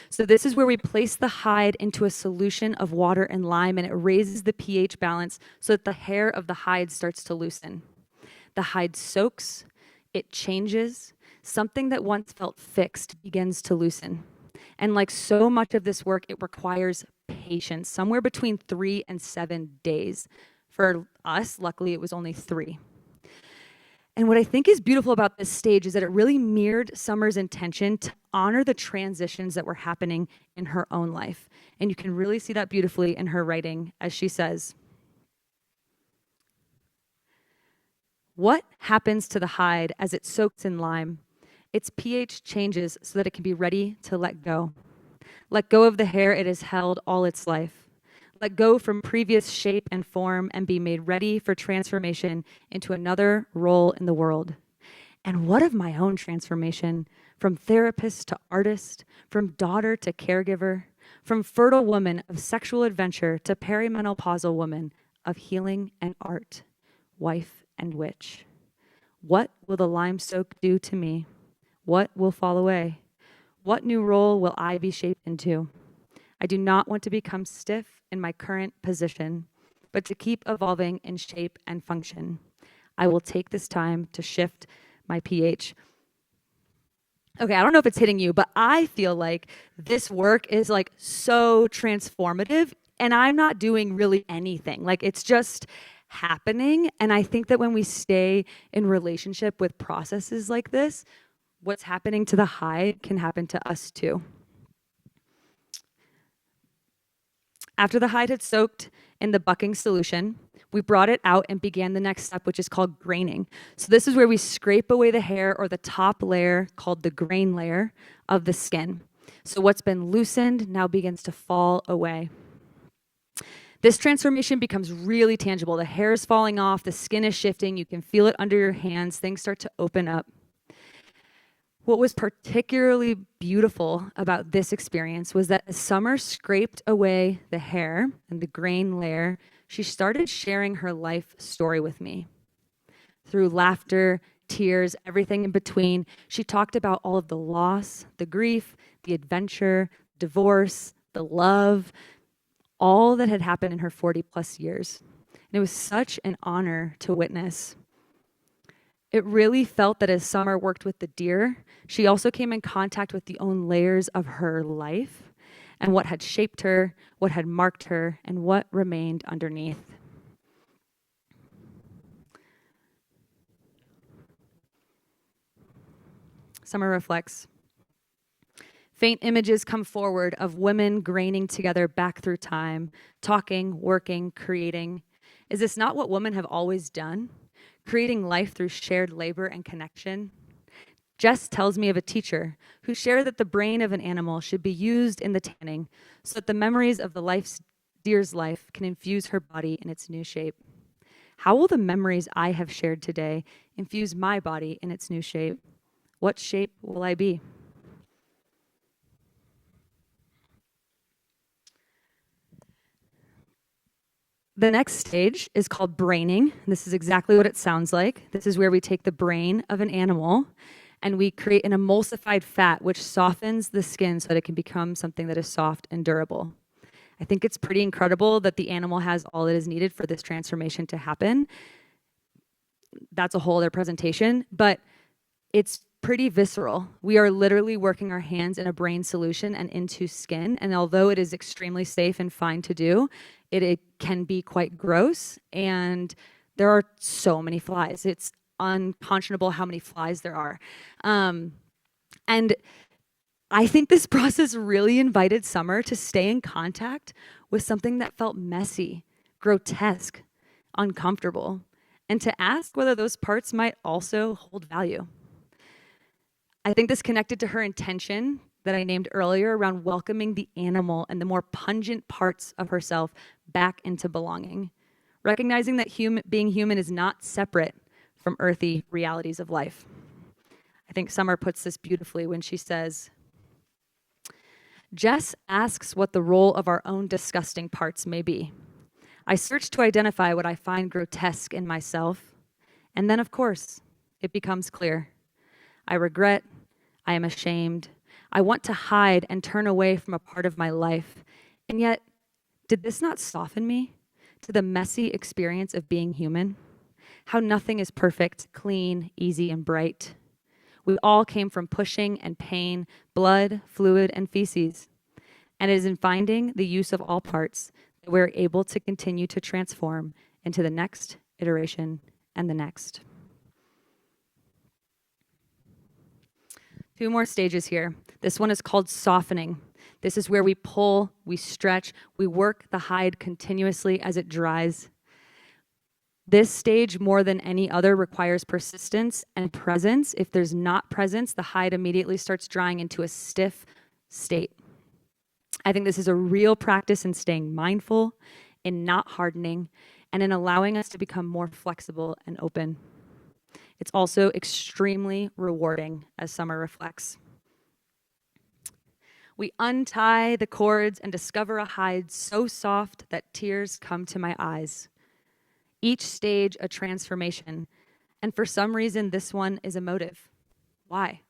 So this is where we place the hide into a solution of water and lime, and it raises the pH balance so that the hair of the hide starts to loosen. The hide soaks, it changes, something that once felt fixed begins to loosen. And like so much of this work, it requires patience, somewhere between 3 and 7 days. For us, luckily, it was only 3. And what I think is beautiful about this stage is that it really mirrored Summer's intention to honor the transitions that were happening in her own life. And you can really see that beautifully in her writing as she says, "What happens to the hide as it soaks in lime? Its pH changes so that it can be ready to let go. Let go of the hair it has held all its life. Let go from previous shape and form and be made ready for transformation into another role in the world. And what of my own transformation, from therapist to artist, from daughter to caregiver, from fertile woman of sexual adventure to perimenopausal woman of healing and art, wife and witch? What will the lime soak do to me? What will fall away? What new role will I be shaped into? I do not want to become stiff in my current position, but to keep evolving in shape and function. I will take this time to shift my pH." Okay, I don't know if it's hitting you, but I feel like this work is so transformative, and I'm not doing really anything. It's just happening. And I think that when we stay in relationship with processes like this, what's happening to the hide can happen to us too. After the hide had soaked in the bucking solution, we brought it out and began the next step, which is called graining. So this is where we scrape away the hair or the top layer called the grain layer of the skin. So what's been loosened now begins to fall away. This transformation becomes really tangible. The hair is falling off, the skin is shifting, you can feel it under your hands, things start to open up. What was particularly beautiful about this experience was that as Summer scraped away the hair and the grain layer, she started sharing her life story with me. Through laughter, tears, everything in between, she talked about all of the loss, the grief, the adventure, divorce, the love, all that had happened in her 40+ years. And it was such an honor to witness. It really felt that as Summer worked with the deer, she also came in contact with the own layers of her life and what had shaped her, what had marked her, and what remained underneath. Summer reflects. Faint images come forward of women graining together back through time, talking, working, creating. Is this not what women have always done? Creating life through shared labor and connection? Jess tells me of a teacher who shared that the brain of an animal should be used in the tanning so that the memories of the life's Deer's life can infuse her body in its new shape? How will the memories I have shared today infuse my body in its new shape? What shape will I be? The next stage is called braining. This is exactly what it sounds like. This is where we take the brain of an animal and we create an emulsified fat which softens the skin so that it can become something that is soft and durable. I think it's pretty incredible that the animal has all that is needed for this transformation to happen. That's a whole other presentation, but it's pretty visceral. We are literally working our hands in a brain solution and into skin, and although it is extremely safe and fine to do, it can be quite gross, and there are so many flies. It's unconscionable how many flies there are. And I think this process really invited Summer to stay in contact with something that felt messy, grotesque, uncomfortable, and to ask whether those parts might also hold value. I think this connected to her intention that I named earlier around welcoming the animal and the more pungent parts of herself back into belonging, recognizing that being human is not separate from earthy realities of life. I think Summer puts this beautifully when she says, Jess asks what the role of our own disgusting parts may be. I search to identify what I find grotesque in myself, and then, of course, it becomes clear. I regret, I am ashamed, I want to hide and turn away from a part of my life, and yet, did this not soften me to the messy experience of being human? How nothing is perfect, clean, easy, and bright. We all came from pushing and pain, blood, fluid, and feces. And it is in finding the use of all parts that we're able to continue to transform into the next iteration and the next. 2 more stages here. This one is called softening. This is where we pull, we stretch, we work the hide continuously as it dries. This stage, more than any other, requires persistence and presence. If there's not presence, the hide immediately starts drying into a stiff state. I think this is a real practice in staying mindful, in not hardening, and in allowing us to become more flexible and open. It's also extremely rewarding, as Summer reflects. We untie the cords and discover a hide so soft that tears come to my eyes. Each stage a transformation, and for some reason this one is emotive. Why?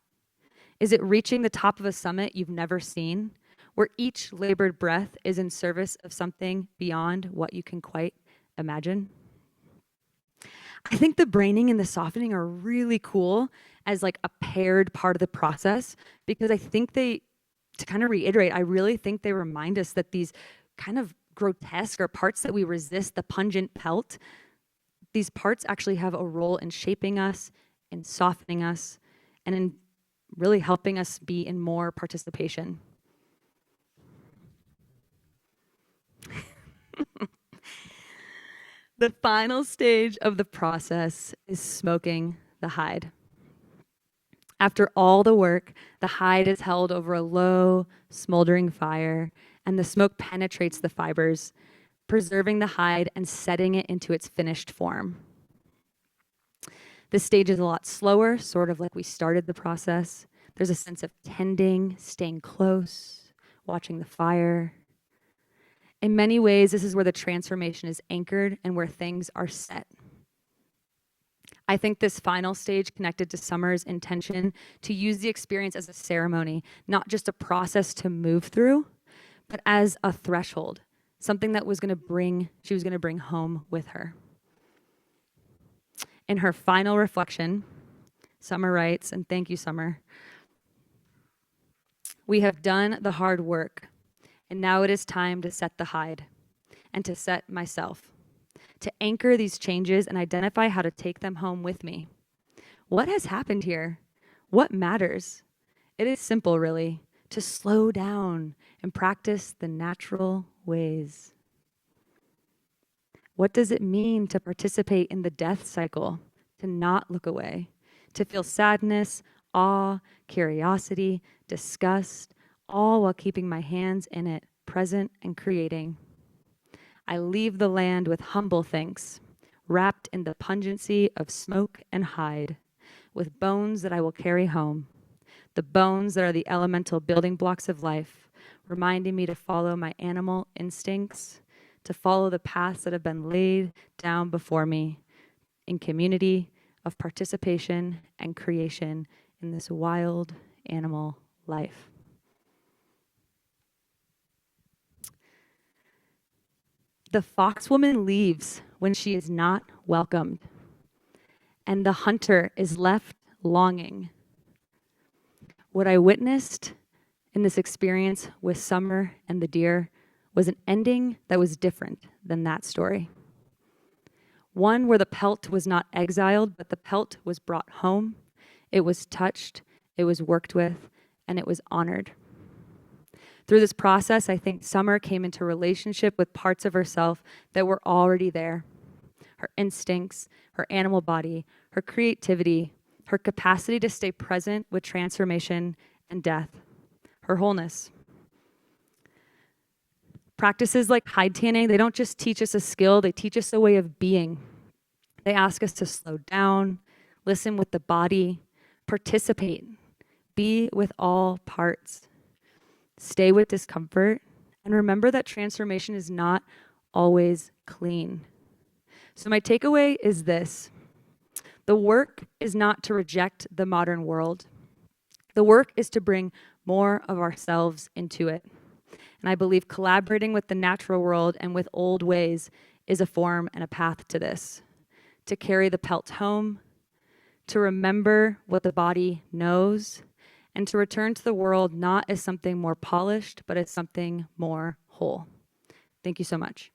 Is it reaching the top of a summit you've never seen, where each labored breath is in service of something beyond what you can quite imagine? I think the braining and the softening are really cool as like a paired part of the process, because I think to kind of reiterate, I really think they remind us that these kind of grotesque or parts that we resist, the pungent pelt, these parts actually have a role in shaping us, in softening us, and in really helping us be in more participation. The final stage of the process is smoking the hide. After all the work, the hide is held over a low, smoldering fire, and the smoke penetrates the fibers, preserving the hide and setting it into its finished form. This stage is a lot slower, sort of like we started the process. There's a sense of tending, staying close, watching the fire. In many ways, this is where the transformation is anchored and where things are set. I think this final stage connected to Summer's intention to use the experience as a ceremony, not just a process to move through, but as a threshold, something that she was going to bring home with her. In her final reflection, Summer writes, and thank you, Summer, "We have done the hard work, and now it is time to set the hide and to set myself, to anchor these changes and identify how to take them home with me. What has happened here? What matters? It is simple, really, to slow down and practice the natural ways. What does it mean to participate in the death cycle, to not look away, to feel sadness, awe, curiosity, disgust, all while keeping my hands in it, present and creating? I leave the land with humble thanks, wrapped in the pungency of smoke and hide, with bones that I will carry home, the bones that are the elemental building blocks of life, reminding me to follow my animal instincts, to follow the paths that have been laid down before me in community of participation and creation in this wild animal life. The foxwoman leaves when she is not welcomed, and the hunter is left longing. What I witnessed in this experience with Summer and the deer was an ending that was different than that story. One where the pelt was not exiled, but the pelt was brought home. It was touched, it was worked with, and it was honored. Through this process, I think Summer came into relationship with parts of herself that were already there. Her instincts, her animal body, her creativity, her capacity to stay present with transformation and death, her wholeness. Practices like hide tanning, they don't just teach us a skill, they teach us a way of being. They ask us to slow down, listen with the body, participate, be with all parts. Stay with discomfort, and remember that transformation is not always clean. So my takeaway is this. The work is not to reject the modern world. The work is to bring more of ourselves into it. And I believe collaborating with the natural world and with old ways is a form and a path to this. To carry the pelt home, to remember what the body knows, and to return to the world not as something more polished, but as something more whole. Thank you so much.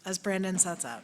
As Brandon sets up.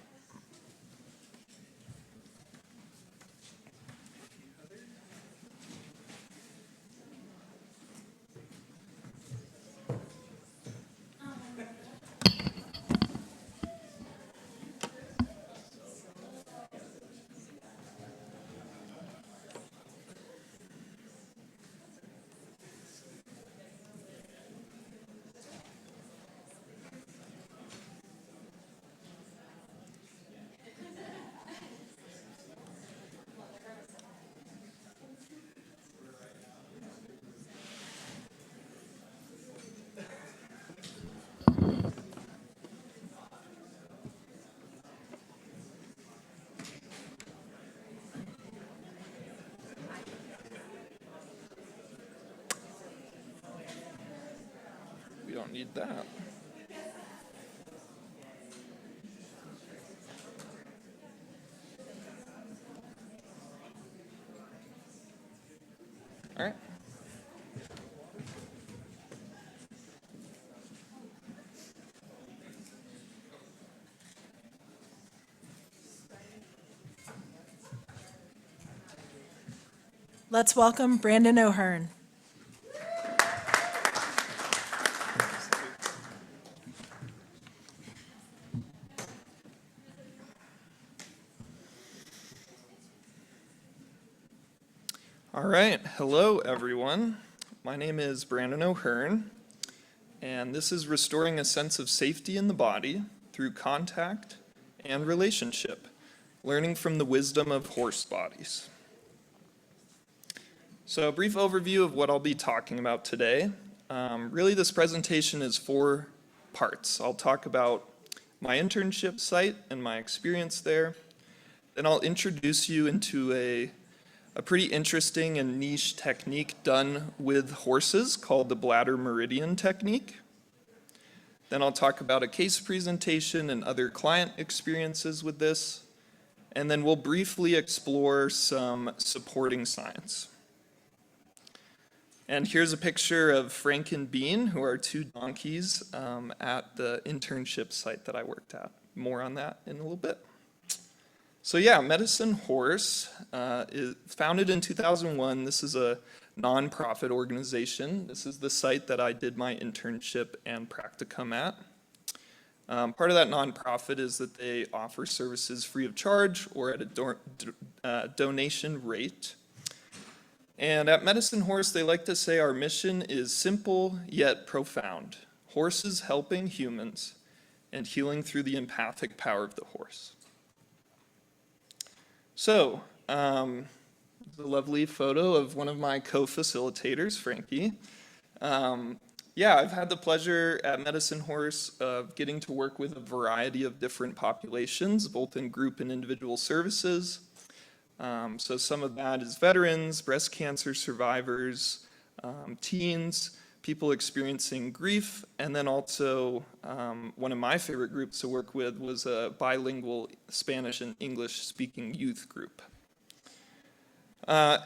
We don't need that. All right. Let's welcome Brandon O'Hearn. All right, hello everyone. My name is Brandon O'Hearn, and this is restoring a sense of safety in the body through contact and relationship, learning from the wisdom of horse bodies. So a brief overview of what I'll be talking about today. Really this presentation is 4 parts. I'll talk about my internship site and my experience there. Then I'll introduce you into a pretty interesting and niche technique done with horses called the bladder meridian technique. Then I'll talk about a case presentation and other client experiences with this. And then we'll briefly explore some supporting science. And here's a picture of Frank and Bean, who are 2 donkeys at the internship site that I worked at. More on that in a little bit. So yeah, Medicine Horse is founded in 2001. This is a nonprofit organization. This is the site that I did my internship and practicum at. Part of that nonprofit is that they offer services free of charge or at a donation rate. And at Medicine Horse, they like to say our mission is simple yet profound. Horses helping humans and healing through the empathic power of the horse. So, the lovely photo of one of my co-facilitators, Frankie. Yeah, I've had the pleasure at Medicine Horse of getting to work with a variety of different populations, both in group and individual services. So some of that is veterans, breast cancer survivors, teens, people experiencing grief, and then also one of my favorite groups to work with was a bilingual Spanish and English speaking youth group.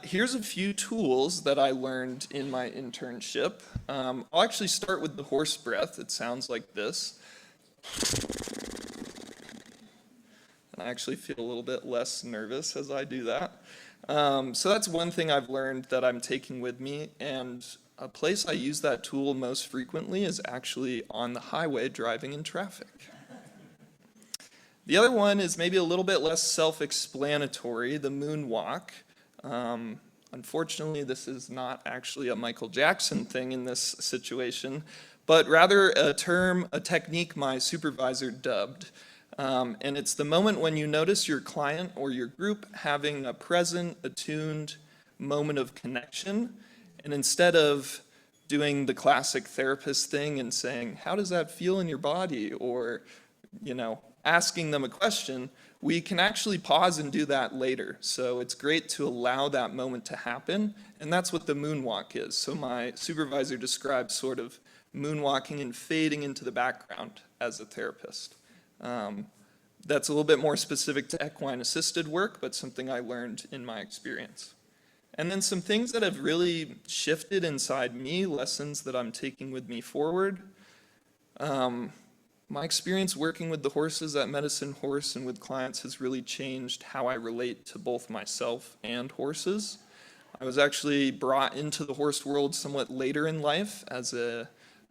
Here's a few tools that I learned in my internship. I'll actually start with the horse breath. It sounds like this. And I actually feel a little bit less nervous as I do that. So that's one thing I've learned that I'm taking with me, and a place I use that tool most frequently is actually on the highway driving in traffic. The other one is maybe a little bit less self-explanatory, the moonwalk. Unfortunately, this is not actually a Michael Jackson thing in this situation, but rather a term, a technique my supervisor dubbed. And it's the moment when you notice your client or your group having a present, attuned moment of connection, and instead of doing the classic therapist thing and saying, how does that feel in your body? Or, asking them a question, we can actually pause and do that later. So it's great to allow that moment to happen, and that's what the moonwalk is. So my supervisor describes sort of moonwalking and fading into the background as a therapist. That's a little bit more specific to equine-assisted work, but something I learned in my experience. And then some things that have really shifted inside me, lessons that I'm taking with me forward. My experience working with the horses at Medicine Horse and with clients has really changed how I relate to both myself and horses. I was actually brought into the horse world somewhat later in life as a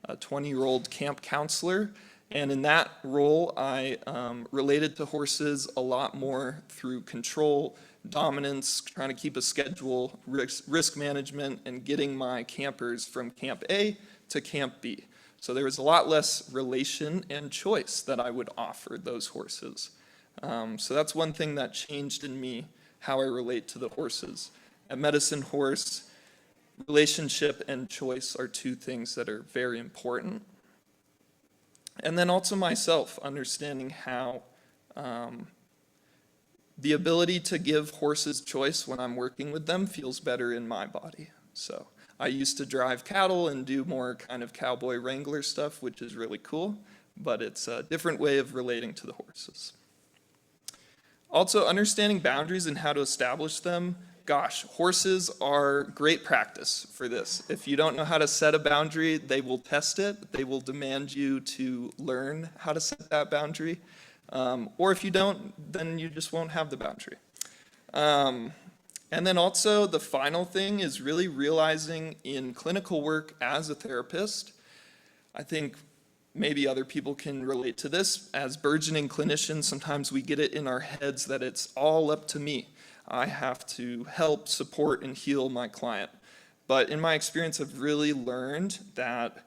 20-year-old camp counselor. And in that role, I related to horses a lot more through control, dominance, trying to keep a schedule, risk management, and getting my campers from Camp A to Camp B. So there was a lot less relation and choice that I would offer those horses. So that's one thing that changed in me, how I relate to the horses. At Medicine Horse, relationship and choice are two things that are very important. And then also myself, understanding how the ability to give horses choice when I'm working with them feels better in my body. So I used to drive cattle and do more kind of cowboy wrangler stuff, which is really cool, but it's a different way of relating to the horses. Also, understanding boundaries and how to establish them. Gosh, horses are great practice for this. If you don't know how to set a boundary, they will test it. They will demand you to learn how to set that boundary. Or if you don't, then you just won't have the boundary. And then also the final thing is really realizing in clinical work as a therapist, I think maybe other people can relate to this. As burgeoning clinicians, sometimes we get it in our heads that it's all up to me. I have to help, support, and heal my client. But in my experience, I've really learned that,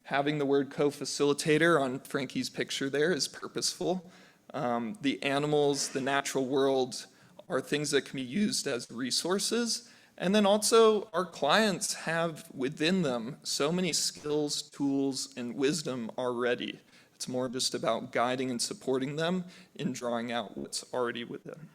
having the word co-facilitator on Frankie's picture there is purposeful. The animals, the natural world are things that can be used as resources. And then also our clients have within them so many skills, tools, and wisdom already. It's more just about guiding and supporting them in drawing out what's already within.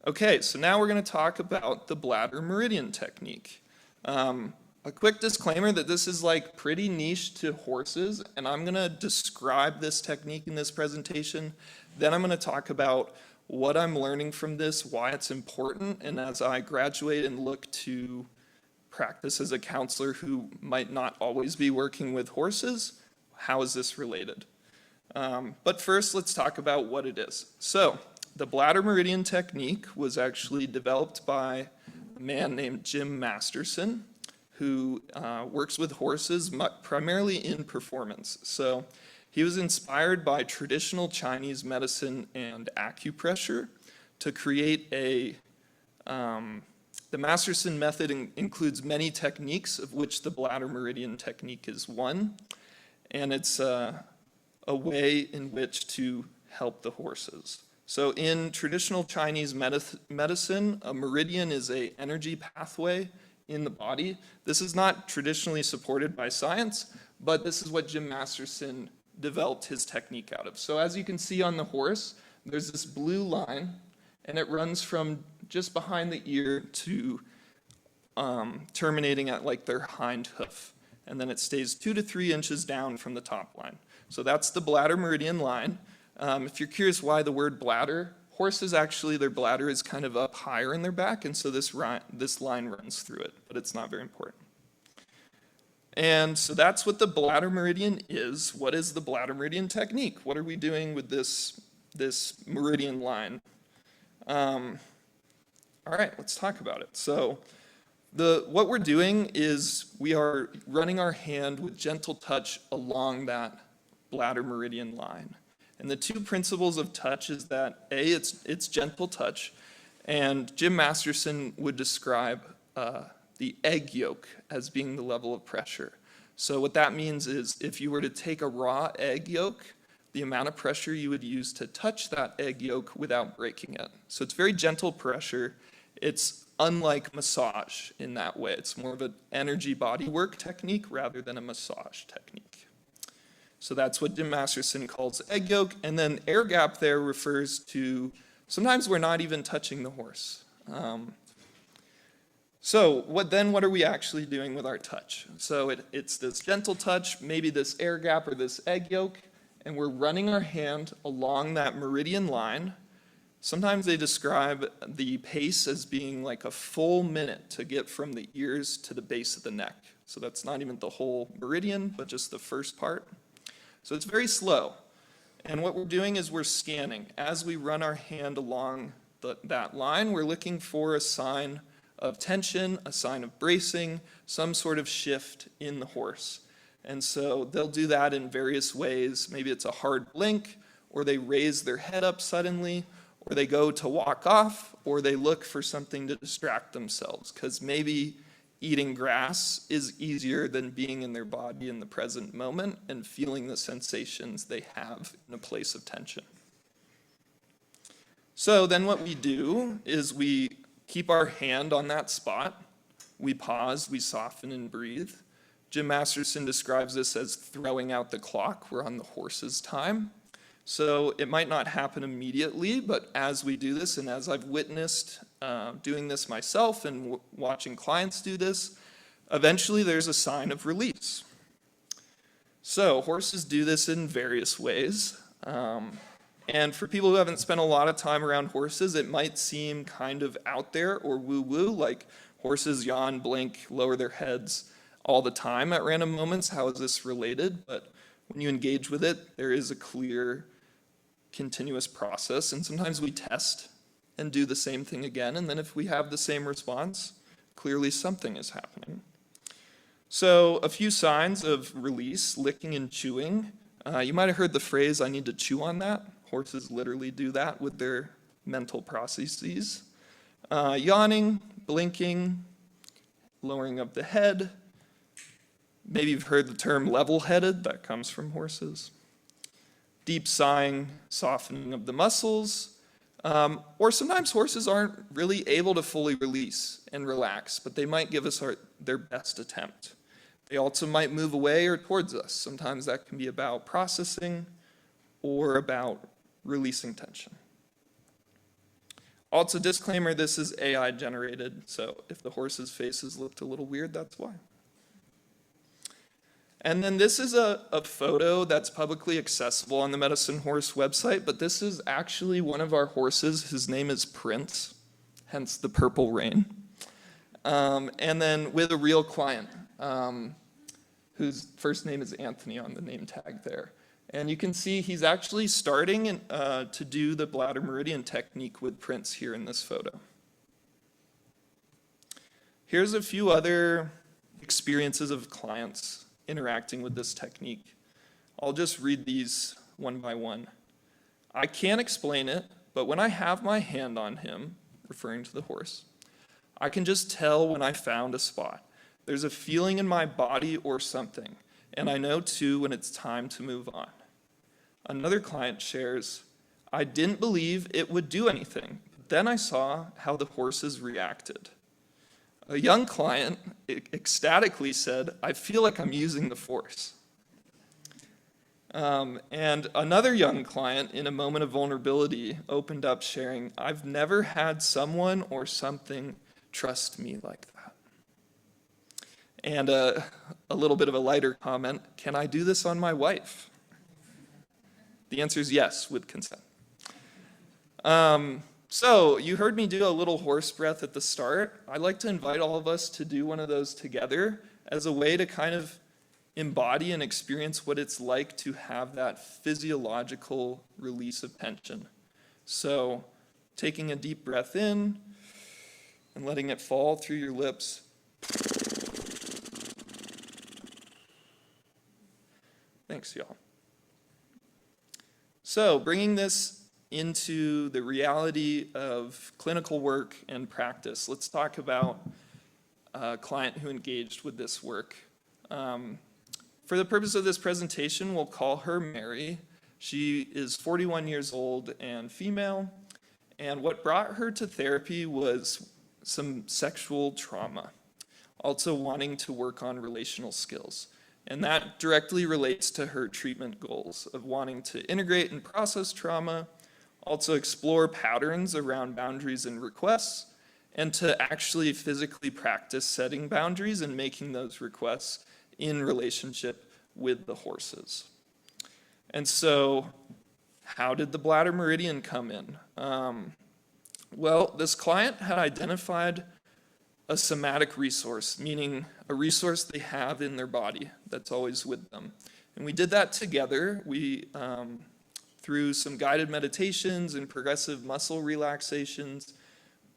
Okay, so now we're going to talk about the bladder meridian technique. A quick disclaimer that this is pretty niche to horses, and I'm going to describe this technique in this presentation. Then I'm going to talk about what I'm learning from this, why it's important, and as I graduate and look to practice as a counselor who might not always be working with horses, how is this related? But first, let's talk about what it is. So, the bladder meridian technique was actually developed by a man named Jim Masterson, who works with horses primarily in performance. So, he was inspired by traditional Chinese medicine and acupressure to create the Masterson method includes many techniques, of which the bladder meridian technique is one, and it's a way in which to help the horses. So in traditional Chinese medicine, a meridian is an energy pathway in the body. This is not traditionally supported by science, but this is what Jim Masterson developed his technique out of. So as you can see on the horse, there's this blue line, and it runs from just behind the ear to terminating at like their hind hoof. And then it stays 2 to 3 inches down from the top line. So that's the bladder meridian line. If you're curious why the word bladder, horses actually, their bladder is kind of up higher in their back, and so this line runs through it, but it's not very important. And so that's what the bladder meridian is. What is the bladder meridian technique? What are we doing with this meridian line? All right, let's talk about it. So what we're doing is we are running our hand with gentle touch along that bladder meridian line. And the two principles of touch is that A, it's gentle touch, and Jim Masterson would describe the egg yolk as being the level of pressure. So what that means is if you were to take a raw egg yolk, the amount of pressure you would use to touch that egg yolk without breaking it. So it's very gentle pressure. It's unlike massage in that way. It's more of an energy body work technique rather than a massage technique. So that's what Jim Masterson calls egg yolk. And then air gap there refers to sometimes we're not even touching the horse. So what are we actually doing with our touch? So it's this gentle touch, maybe this air gap or this egg yolk, and we're running our hand along that meridian line. Sometimes they describe the pace as being like a full minute to get from the ears to the base of the neck. So that's not even the whole meridian, but just the first part. So it's very slow. And what we're doing is we're scanning. As we run our hand along that line, we're looking for a sign of tension, a sign of bracing, some sort of shift in the horse. And so they'll do that in various ways. Maybe it's a hard blink, or they raise their head up suddenly, or they go to walk off, or they look for something to distract themselves, because maybe eating grass is easier than being in their body in the present moment and feeling the sensations they have in a place of tension. So then what we do is we keep our hand on that spot, we pause, we soften and breathe. Jim Masterson describes this as throwing out the clock. We're on the horse's time. So it might not happen immediately, but as we do this, and as I've witnessed doing this myself and watching clients do this, eventually there's a sign of release. So horses do this in various ways. And for people who haven't spent a lot of time around horses, it might seem kind of out there or woo-woo, like horses yawn, blink, lower their heads all the time at random moments. How is this related? But when you engage with it, there is a clear, continuous process. And sometimes we test and do the same thing again. And then if we have the same response, clearly something is happening. So a few signs of release: licking and chewing. You might have heard the phrase, "I need to chew on that." Horses literally do that with their mental processes. Yawning, blinking, lowering of the head. Maybe you've heard the term level-headed. That comes from horses. Deep sighing, softening of the muscles. Or sometimes horses aren't really able to fully release and relax, but they might give us their best attempt. They also might move away or towards us. Sometimes that can be about processing or about releasing tension. Also, disclaimer, this is AI generated, so if the horse's faces looked a little weird, that's why. And then this is a photo that's publicly accessible on the Medicine Horse website, but this is actually one of our horses. His name is Prince, hence the purple rain. And then with a real client, whose first name is Anthony on the name tag there. And you can see he's actually starting to do the bladder meridian technique with Prince here in this photo. Here's a few other experiences of clients interacting with this technique. I'll just read these one by one. I can't explain it, but when I have my hand on him, referring to the horse, I can just tell when I found a spot. There's a feeling in my body or something, and I know too when it's time to move on. Another client shares, I didn't believe it would do anything. Then I saw how the horses reacted. A young client ecstatically said, I feel like I'm using the force. And another young client, in a moment of vulnerability, opened up sharing, I've never had someone or something trust me like that. And a little bit of a lighter comment, can I do this on my wife? The answer is yes, with consent. So you heard me do a little horse breath at the start. I'd like to invite all of us to do one of those together as a way to kind of embody and experience what it's like to have that physiological release of tension. So taking a deep breath in and letting it fall through your lips. Thanks, y'all. So bringing this into the reality of clinical work and practice, let's talk about a client who engaged with this work. For the purpose of this presentation, we'll call her Mary. She is 41 years old and female, and what brought her to therapy was some sexual trauma, also wanting to work on relational skills. And that directly relates to her treatment goals of wanting to integrate and process trauma, also explore patterns around boundaries and requests, and to actually physically practice setting boundaries and making those requests in relationship with the horses. And so, how did the bladder meridian come in? Well, this client had identified a somatic resource, meaning a resource they have in their body that's always with them. And we did that together. We, through some guided meditations and progressive muscle relaxations,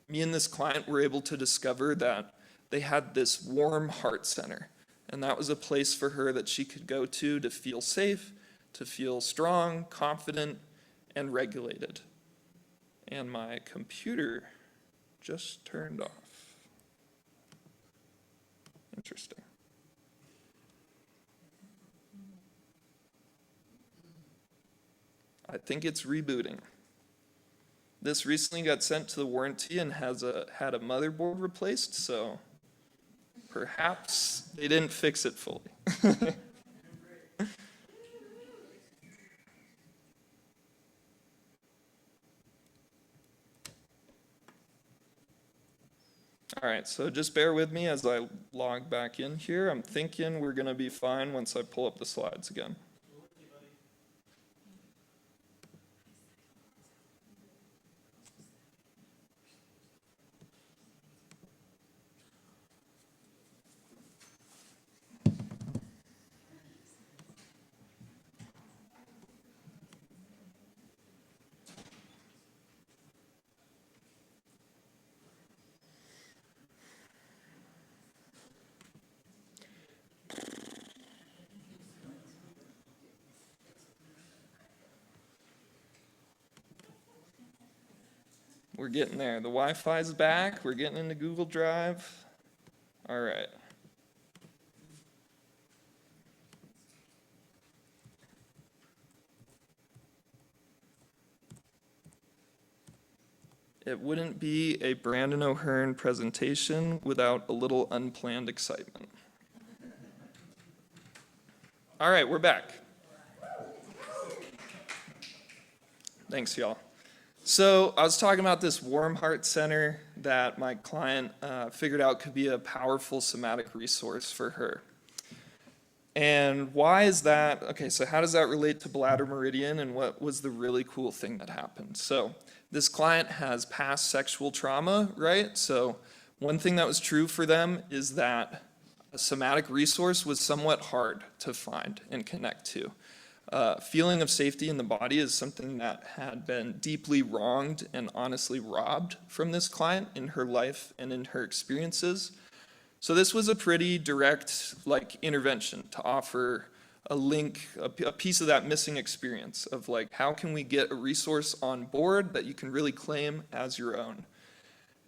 me and this client were able to discover that they had this warm heart center. And that was a place for her that she could go to feel safe, to feel strong, confident, and regulated. And my computer just turned off. Interesting. I think it's rebooting. This recently got sent to the warranty and had a motherboard replaced, so perhaps they didn't fix it fully. All right, so just bear with me as I log back in here. I'm thinking we're going to be fine once I pull up the slides again. We're getting there. The Wi-Fi's back. We're getting into Google Drive. All right. It wouldn't be a Brandon O'Hearn presentation without a little unplanned excitement. All right, we're back. Thanks, y'all. So I was talking about this warm heart center that my client figured out could be a powerful somatic resource for her. And why is that? Okay, so how does that relate to bladder meridian, and what was the really cool thing that happened? So this client has past sexual trauma, right? So one thing that was true for them is that a somatic resource was somewhat hard to find and connect to. Feeling of safety in the body is something that had been deeply wronged and honestly robbed from this client in her life and in her experiences. So this was a pretty direct intervention to offer a link, a piece of that missing experience of how can we get a resource on board that you can really claim as your own.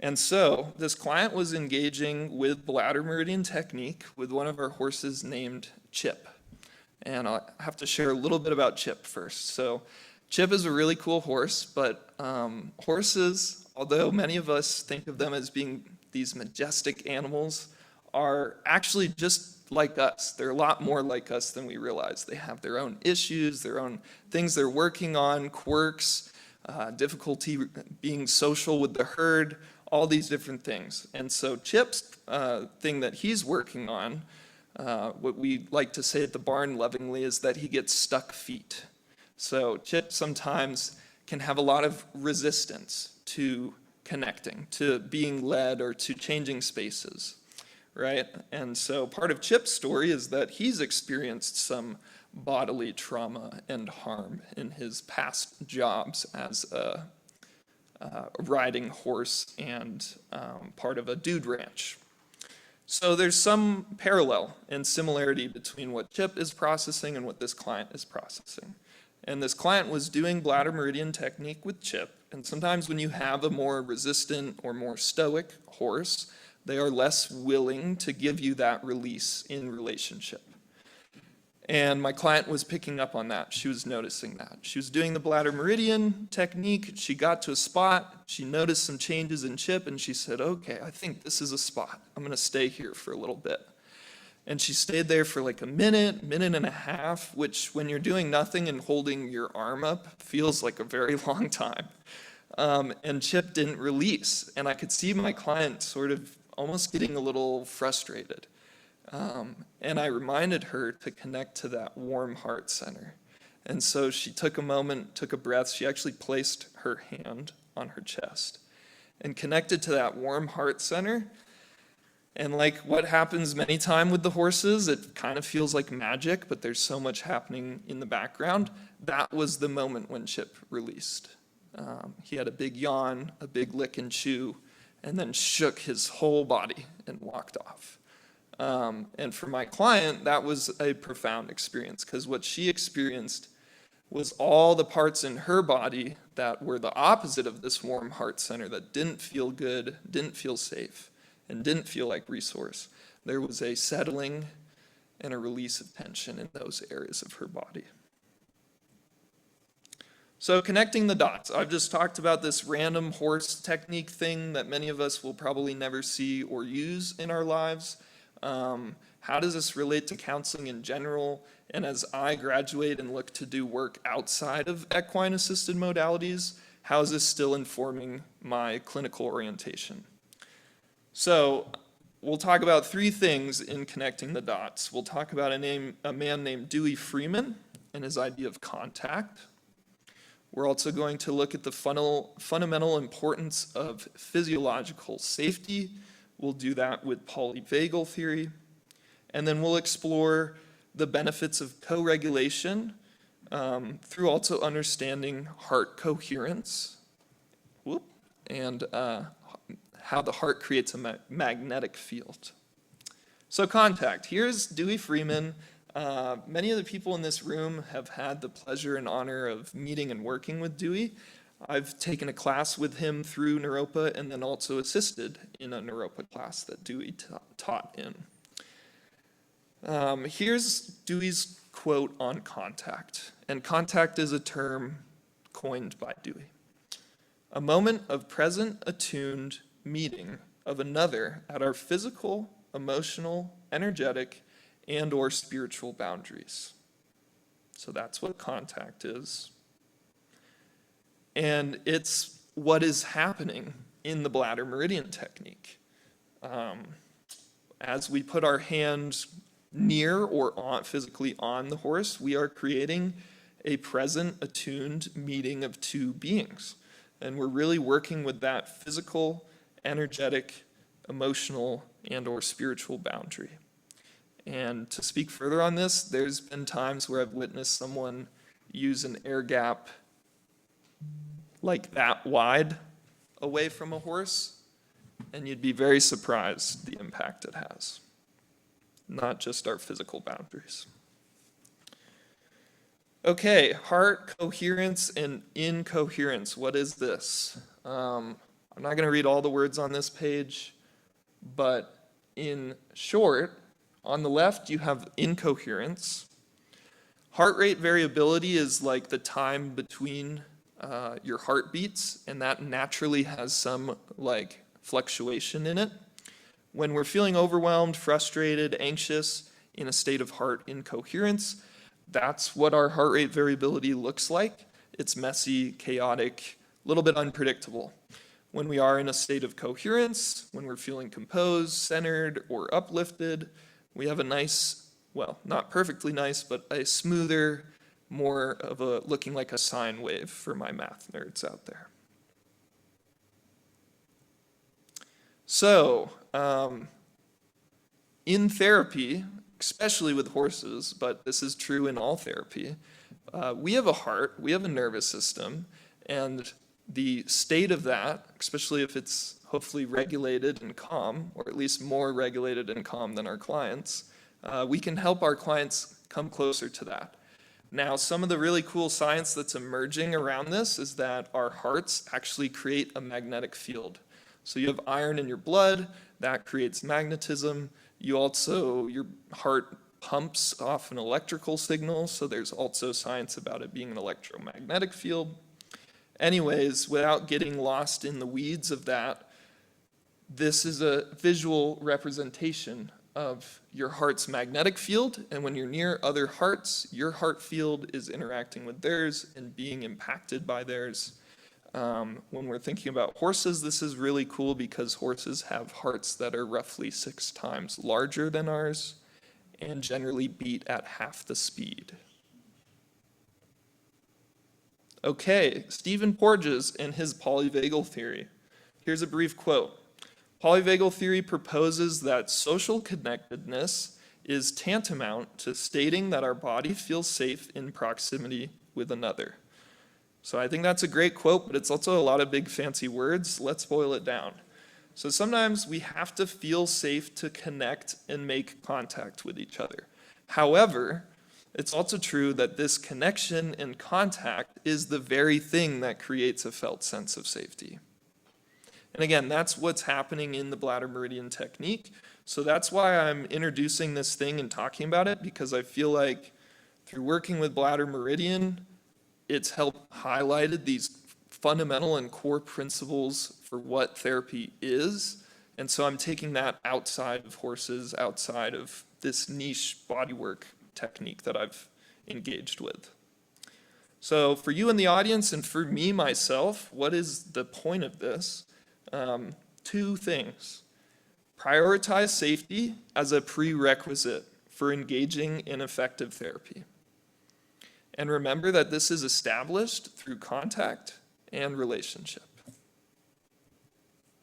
And so this client was engaging with bladder meridian technique with one of our horses named Chip. And I'll have to share a little bit about Chip first. So Chip is a really cool horse, but horses, although many of us think of them as being these majestic animals, are actually just like us. They're a lot more like us than we realize. They have their own issues, their own things they're working on, quirks, difficulty being social with the herd, all these different things. And so Chip's thing that he's working on, what we like to say at the barn lovingly, is that he gets stuck feet. So Chip sometimes can have a lot of resistance to connecting, to being led, or to changing spaces, right? And so part of Chip's story is that he's experienced some bodily trauma and harm in his past jobs as a riding horse and part of a dude ranch. So there's some parallel and similarity between what Chip is processing and what this client is processing. And this client was doing bladder meridian technique with Chip. And sometimes when you have a more resistant or more stoic horse, they are less willing to give you that release in relationship. And my client was picking up on that. She was noticing that. She was doing the bladder meridian technique. She got to a spot. She noticed some changes in Chip, and she said, okay, I think this is a spot. I'm going to stay here for a little bit. And she stayed there for a minute, minute and a half, which when you're doing nothing and holding your arm up feels like a very long time. And Chip didn't release. And I could see my client sort of almost getting a little frustrated. And I reminded her to connect to that warm heart center. And so she took a moment, took a breath. She actually placed her hand on her chest and connected to that warm heart center. And what happens many times with the horses, it kind of feels like magic, but there's so much happening in the background. That was the moment when Chip released. He had a big yawn, a big lick and chew, and then shook his whole body and walked off. And for my client, that was a profound experience, because what she experienced was all the parts in her body that were the opposite of this warm heart center, that didn't feel good, didn't feel safe, and didn't feel like resource. There was a settling and a release of tension in those areas of her body. So connecting the dots. I've just talked about this random horse technique thing that many of us will probably never see or use in our lives. How does this relate to counseling in general? And as I graduate and look to do work outside of equine-assisted modalities, how is this still informing my clinical orientation? So we'll talk about three things in connecting the dots. We'll talk about a man named Dewey Freeman and his idea of contact. We're also going to look at the fundamental importance of physiological safety. We'll do that with polyvagal theory. And then we'll explore the benefits of co-regulation through also understanding heart coherence, and how the heart creates a magnetic field. So contact. Here's Dewey Freeman. Many of the people in this room have had the pleasure and honor of meeting and working with Dewey. I've taken a class with him through Naropa and then also assisted in a Naropa class that Dewey taught in. Here's Dewey's quote on contact. And contact is a term coined by Dewey. A moment of present, attuned meeting of another at our physical, emotional, energetic, and or spiritual boundaries. So that's what contact is. And it's what is happening in the bladder meridian technique. As we put our hands near or physically on the horse, we are creating a present, attuned meeting of two beings. And we're really working with that physical, energetic, emotional, and or spiritual boundary. And to speak further on this, there's been times where I've witnessed someone use an air gap like that wide away from a horse, and you'd be very surprised the impact it has, not just our physical boundaries. Okay, heart coherence and incoherence. What is this? I'm not going to read all the words on this page, but in short, on the left you have incoherence. Heart rate variability is like the time between your heartbeats, and that naturally has some like fluctuation in it. When we're feeling overwhelmed, frustrated, anxious, in a state of heart incoherence, that's what our heart rate variability looks like. It's messy, chaotic, a little bit unpredictable. When we are in a state of coherence, when we're feeling composed, centered, or uplifted, we have a nice, well, not perfectly nice, but a smoother, more of a looking like a sine wave for my math nerds out there. So, in therapy, especially with horses, but this is true in all therapy, we have a heart, we have a nervous system, and the state of that, especially if it's hopefully regulated and calm, or at least more regulated and calm than our clients, we can help our clients come closer to that. Now, some of the really cool science that's emerging around this is that our hearts actually create a magnetic field. So you have iron in your blood, that creates magnetism. You also, your heart pumps off an electrical signal, so there's also science about it being an electromagnetic field. Anyways, without getting lost in the weeds of that, this is a visual representation of your heart's magnetic field, and when you're near other hearts, your heart field is interacting with theirs and being impacted by theirs. When we're thinking about horses, this is really cool because horses have hearts that are roughly 6 times larger than ours and generally beat at half the speed. Okay, Stephen Porges and his polyvagal theory. Here's a brief quote. Polyvagal theory proposes that social connectedness is tantamount to stating that our body feels safe in proximity with another. So I think that's a great quote, but it's also a lot of big fancy words. Let's boil it down. So sometimes we have to feel safe to connect and make contact with each other. However, it's also true that this connection and contact is the very thing that creates a felt sense of safety. And again, that's what's happening in the bladder meridian technique. So that's why I'm introducing this thing and talking about it, because I feel like through working with bladder meridian, it's helped highlighted these fundamental and core principles for what therapy is. And so I'm taking that outside of horses, outside of this niche bodywork technique that I've engaged with. So for you in the audience and for me myself, what is the point of this? 2 things. Prioritize safety as a prerequisite for engaging in effective therapy. And remember that this is established through contact and relationship.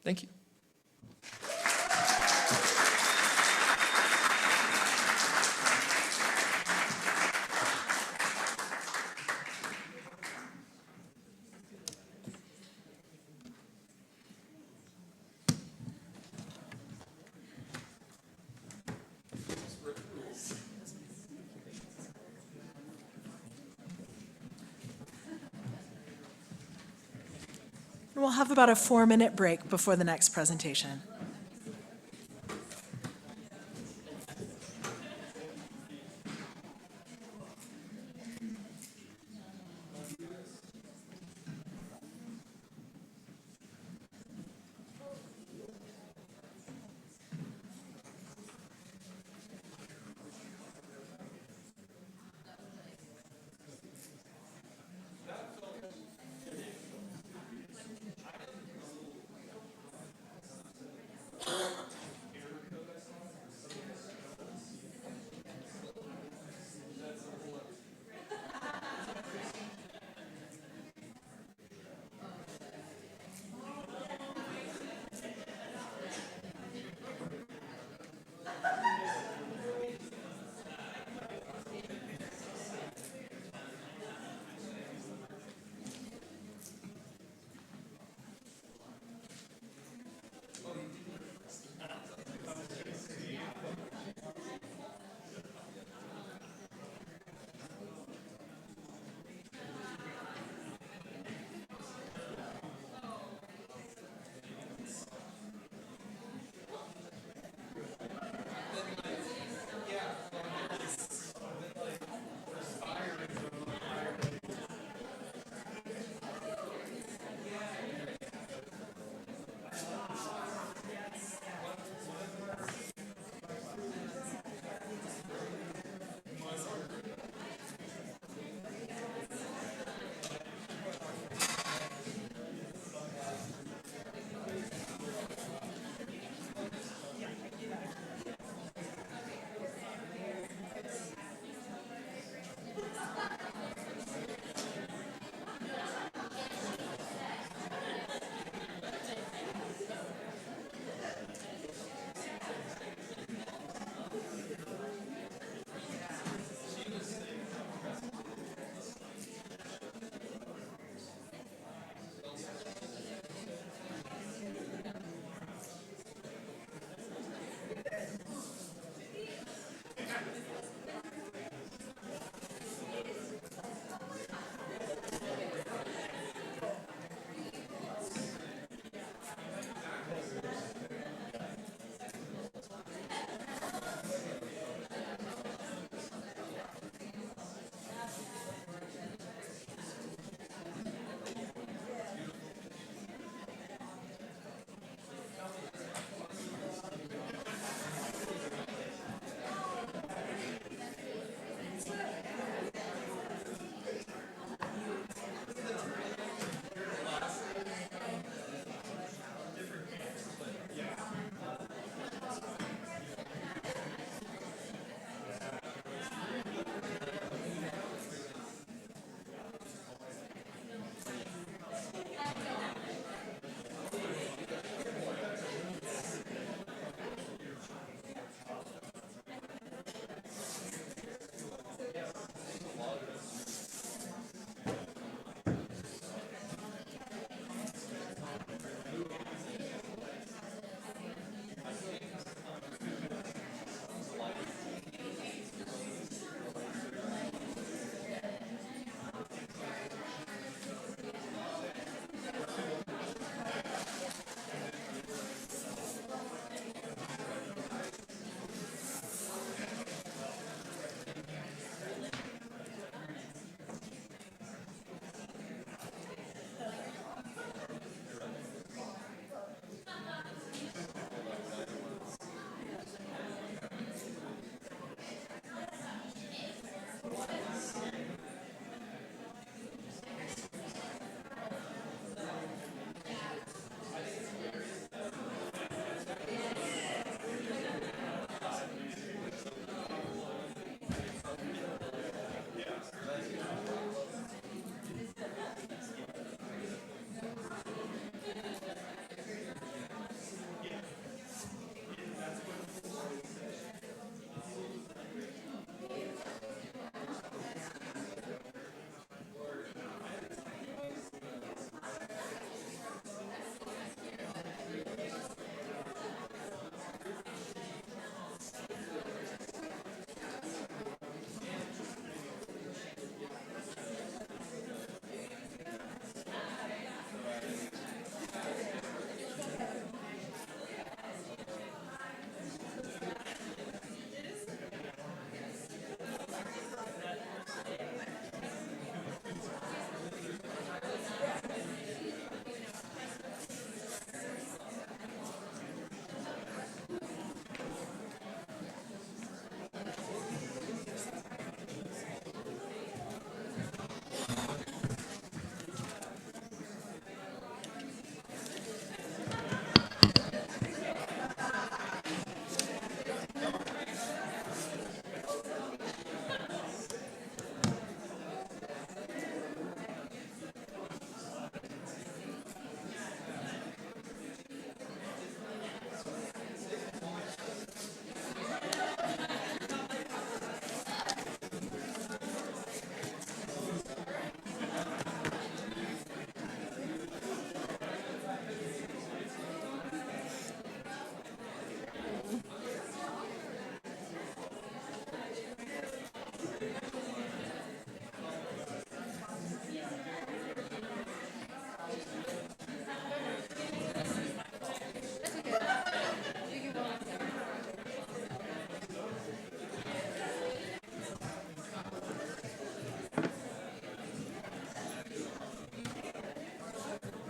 Thank you. We'll have about a 4-minute break before the next presentation.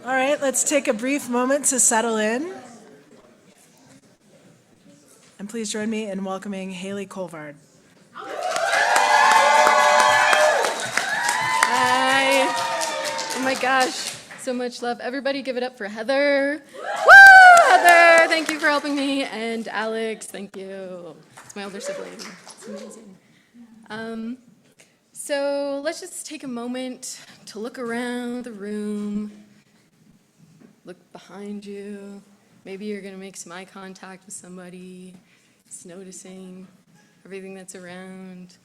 All right, let's take a brief moment to settle in. And please join me in welcoming Haley Colvard. Hi. Oh my gosh, so much love. Everybody give it up for Heather. Woo, Heather, thank you for helping me. And Alex, thank you. It's my older sibling. It's amazing. So let's just take a moment to look around the room, look behind you. Maybe you're gonna make some eye contact with somebody, just noticing everything that's around.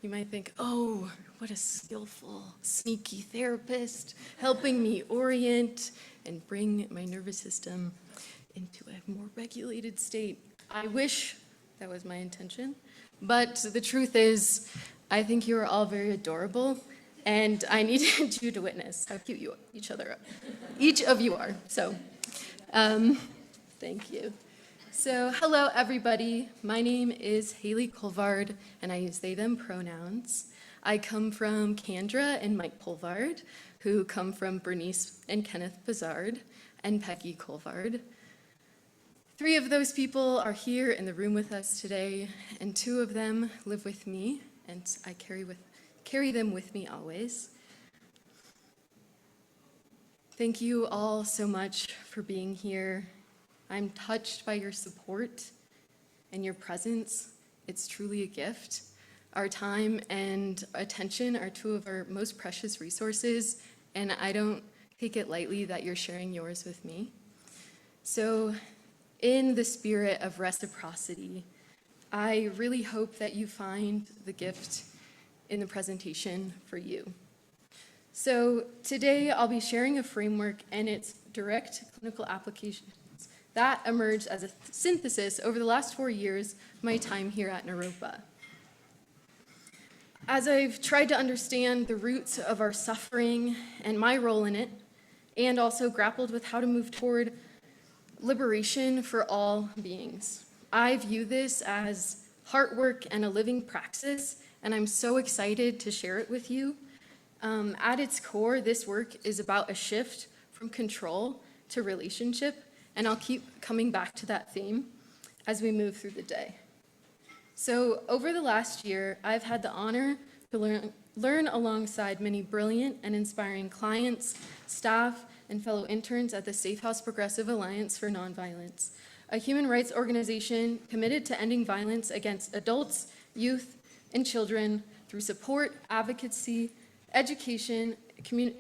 You might think, oh, what a skillful, sneaky therapist, helping me orient and bring my nervous system into a more regulated state. I wish that was my intention, but the truth is, I think you are all very adorable, and I needed you to witness how cute each of you are. So, thank you. So, hello everybody. My name is Haley Colvard, and I use they, them pronouns. I come from Kendra and Mike Colvard, who come from Bernice and Kenneth Bizard, and Peggy Colvard. 3 of those people are here in the room with us today, and 2 of them live with me, and I carry them with me always. Thank you all so much for being here. I'm touched by your support and your presence. It's truly a gift. Our time and attention are 2 of our most precious resources, and I don't take it lightly that you're sharing yours with me. So, in the spirit of reciprocity, I really hope that you find the gift in the presentation for you. So today I'll be sharing a framework and its direct clinical applications that emerged as a synthesis over the last 4 years of my time here at Naropa. As I've tried to understand the roots of our suffering and my role in it, and also grappled with how to move toward liberation for all beings. I view this as heart work and a living praxis, and I'm so excited to share it with you. At its core, this work is about a shift from control to relationship, and I'll keep coming back to that theme as we move through the day. So over the last year, I've had the honor to learn alongside many brilliant and inspiring clients, staff, and fellow interns at the Safe House Progressive Alliance for Nonviolence, a human rights organization committed to ending violence against adults, youth, and children through support, advocacy, education,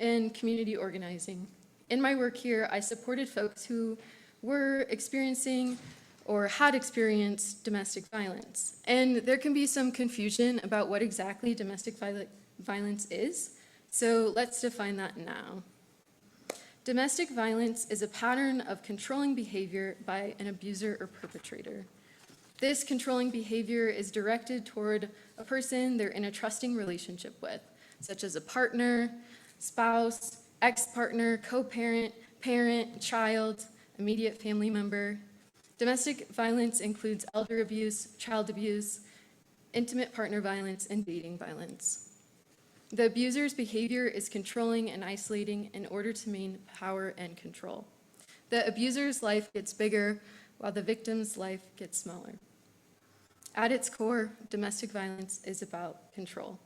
and community organizing. In my work here, I supported folks who were experiencing or had experienced domestic violence. And there can be some confusion about what exactly domestic violence is, so let's define that now. Domestic violence is a pattern of controlling behavior by an abuser or perpetrator. This controlling behavior is directed toward a person they're in a trusting relationship with, such as a partner, spouse, ex-partner, co-parent, parent, child, immediate family member. Domestic violence includes elder abuse, child abuse, intimate partner violence, and dating violence. The abuser's behavior is controlling and isolating in order to maintain power and control. The abuser's life gets bigger while the victim's life gets smaller. At its core, domestic violence is about control.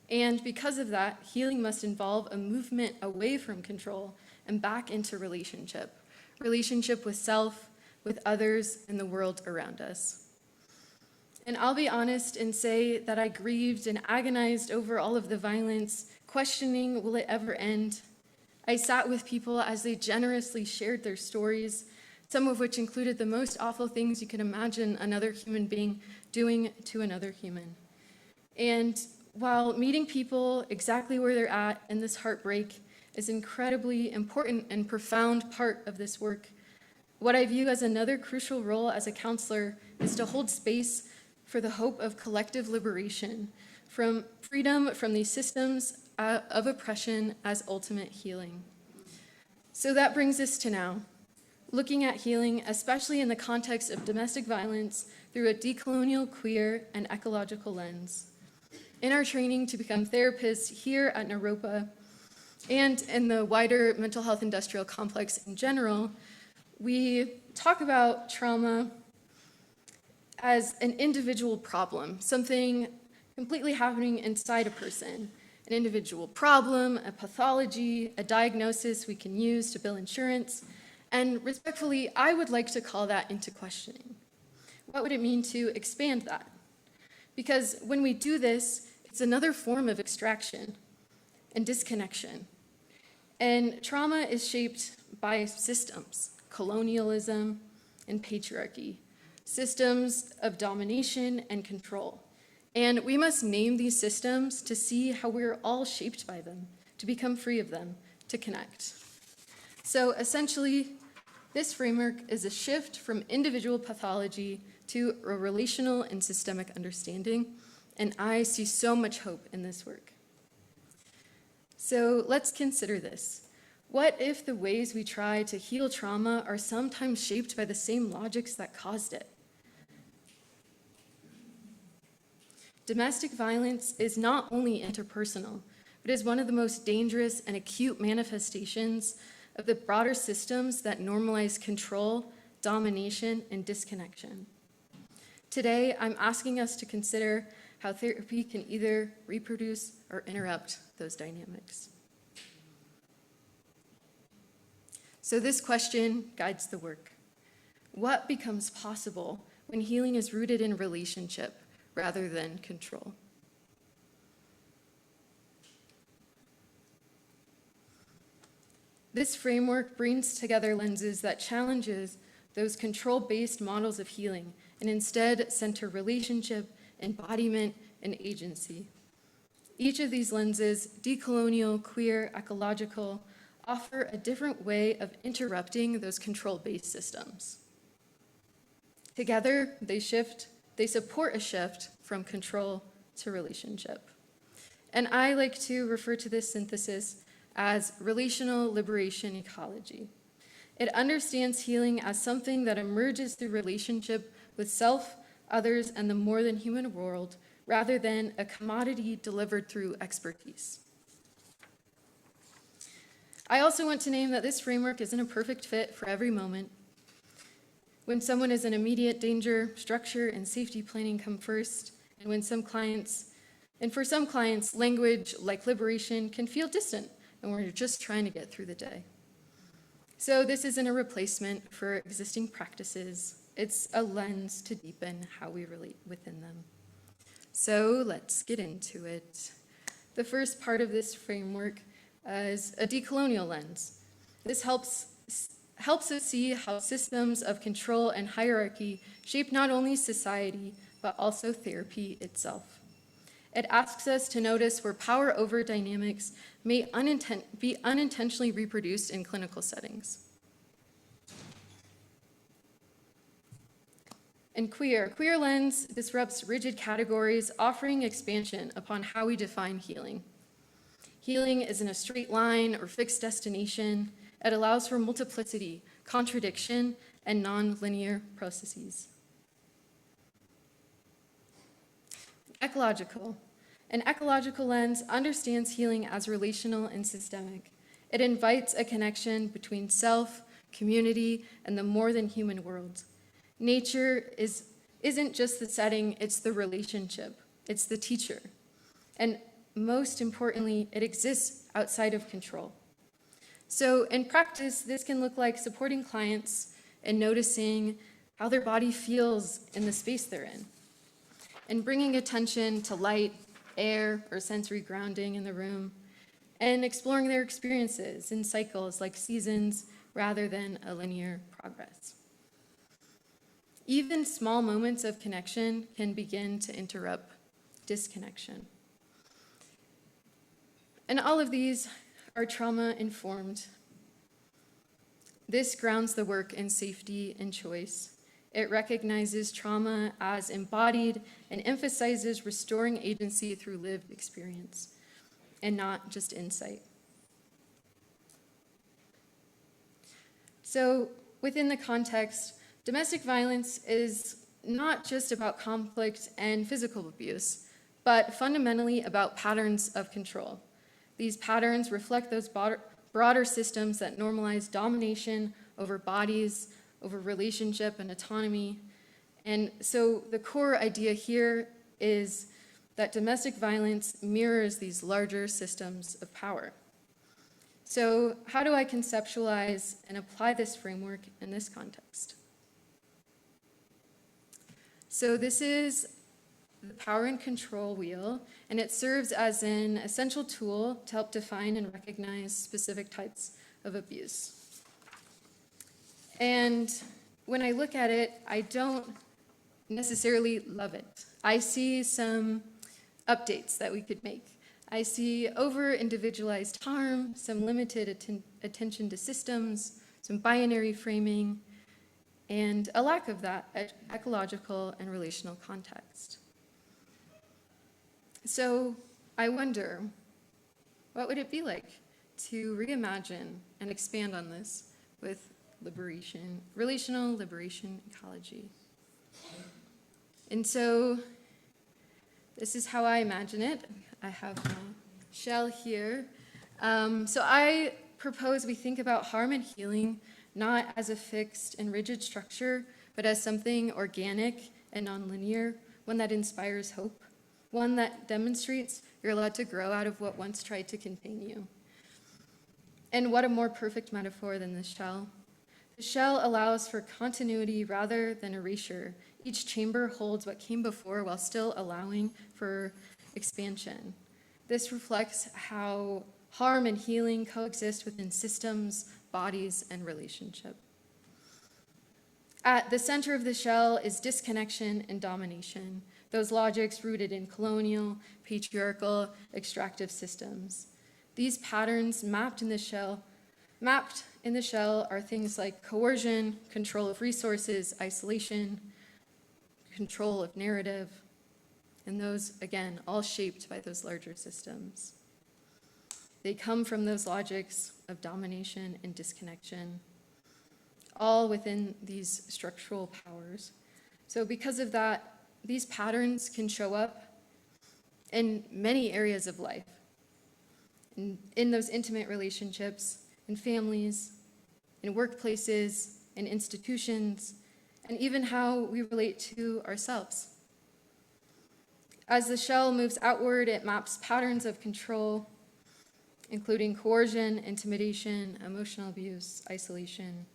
And because of that, healing must involve a movement away from control and back into relationship with self, with others, and the world around us. And I'll be honest and say that I grieved and agonized over all of the violence, questioning, will it ever end? I sat with people as they generously shared their stories, some of which included the most awful things you could imagine another human being doing to another human. And while meeting people exactly where they're at in this heartbreak is incredibly important and profound part of this work, what I view as another crucial role as a counselor is to hold space for the hope of collective liberation, from freedom from these systems of oppression as ultimate healing. So that brings us to now, looking at healing, especially in the context of domestic violence, through a decolonial, queer, and ecological lens. In our training to become therapists here at Naropa, and in the wider mental health industrial complex in general, we talk about trauma as an individual problem, something completely happening inside a person. An individual problem, a pathology, a diagnosis we can use to bill insurance. And respectfully, I would like to call that into questioning. What would it mean to expand that? Because when we do this, it's another form of extraction and disconnection. And trauma is shaped by systems, colonialism and patriarchy, systems of domination and control. And we must name these systems to see how we're all shaped by them, to become free of them, to connect. So essentially, this framework is a shift from individual pathology to a relational and systemic understanding, and I see so much hope in this work. So let's consider this. What if the ways we try to heal trauma are sometimes shaped by the same logics that caused it? Domestic violence is not only interpersonal, but is one of the most dangerous and acute manifestations of the broader systems that normalize control, domination, and disconnection. Today, I'm asking us to consider how therapy can either reproduce or interrupt those dynamics. So this question guides the work. What becomes possible when healing is rooted in relationship rather than control? This framework brings together lenses that challenges those control-based models of healing and instead center relationship, embodiment, and agency. Each of these lenses, decolonial, queer, ecological, offer a different way of interrupting those control-based systems. Together, they support a shift from control to relationship. And I like to refer to this synthesis as relational liberation ecology. It understands healing as something that emerges through relationship with self, others, and the more than human world, rather than a commodity delivered through expertise. I also want to name that this framework isn't a perfect fit for every moment. When someone is in immediate danger, structure and safety planning come first, and for some clients, language like liberation can feel distant, and we're just trying to get through the day. So this isn't a replacement for existing practices. It's a lens to deepen how we relate within them. So let's get into it. The first part of this framework is a decolonial lens. This helps us see how systems of control and hierarchy shape not only society, but also therapy itself. It asks us to notice where power over dynamics may be unintentionally reproduced in clinical settings. And queer lens disrupts rigid categories, offering expansion upon how we define healing. Healing isn't a straight line or fixed destination. It allows for multiplicity, contradiction, and non-linear processes. Ecological. An ecological lens understands healing as relational and systemic. It invites a connection between self, community, and the more than human world. Nature isn't just the setting, it's the relationship. It's the teacher. And most importantly, it exists outside of control. So in practice, this can look like supporting clients and noticing how their body feels in the space they're in, and bringing attention to light, air, or sensory grounding in the room, and exploring their experiences in cycles like seasons rather than a linear progress. Even small moments of connection can begin to interrupt disconnection. And all of these are trauma-informed. This grounds the work in safety and choice. It recognizes trauma as embodied and emphasizes restoring agency through lived experience, and not just insight. So within the context, domestic violence is not just about conflict and physical abuse, but fundamentally about patterns of control. These patterns reflect those broader systems that normalize domination over bodies, over relationship and autonomy. And so the core idea here is that domestic violence mirrors these larger systems of power. So how do I conceptualize and apply this framework in this context? So this is the power and control wheel, and it serves as an essential tool to help define and recognize specific types of abuse. And when I look at it, I don't necessarily love it. I see some updates that we could make. I see over-individualized harm, some limited attention to systems, some binary framing, and a lack of that ecological and relational context. So I wonder, what would it be like to reimagine and expand on this with liberation, relational liberation ecology? And so this is how I imagine it. I have my shell here. So I propose we think about harm and healing not as a fixed and rigid structure, but as something organic and nonlinear, one that inspires hope, one that demonstrates you're allowed to grow out of what once tried to contain you. And what a more perfect metaphor than the shell. The shell allows for continuity rather than erasure. Each chamber holds what came before while still allowing for expansion. This reflects how harm and healing coexist within systems, bodies, and relationship. At the center of the shell is disconnection and domination, those logics rooted in colonial, patriarchal, extractive systems. These patterns mapped in the shell are things like coercion, control of resources, isolation, control of narrative, and those, again, all shaped by those larger systems. They come from those logics of domination and disconnection, all within these structural powers. So because of that, these patterns can show up in many areas of life, in those intimate relationships, in families, in workplaces, in institutions, and even how we relate to ourselves. As the shell moves outward, it maps patterns of control, including coercion, intimidation, emotional abuse, isolation.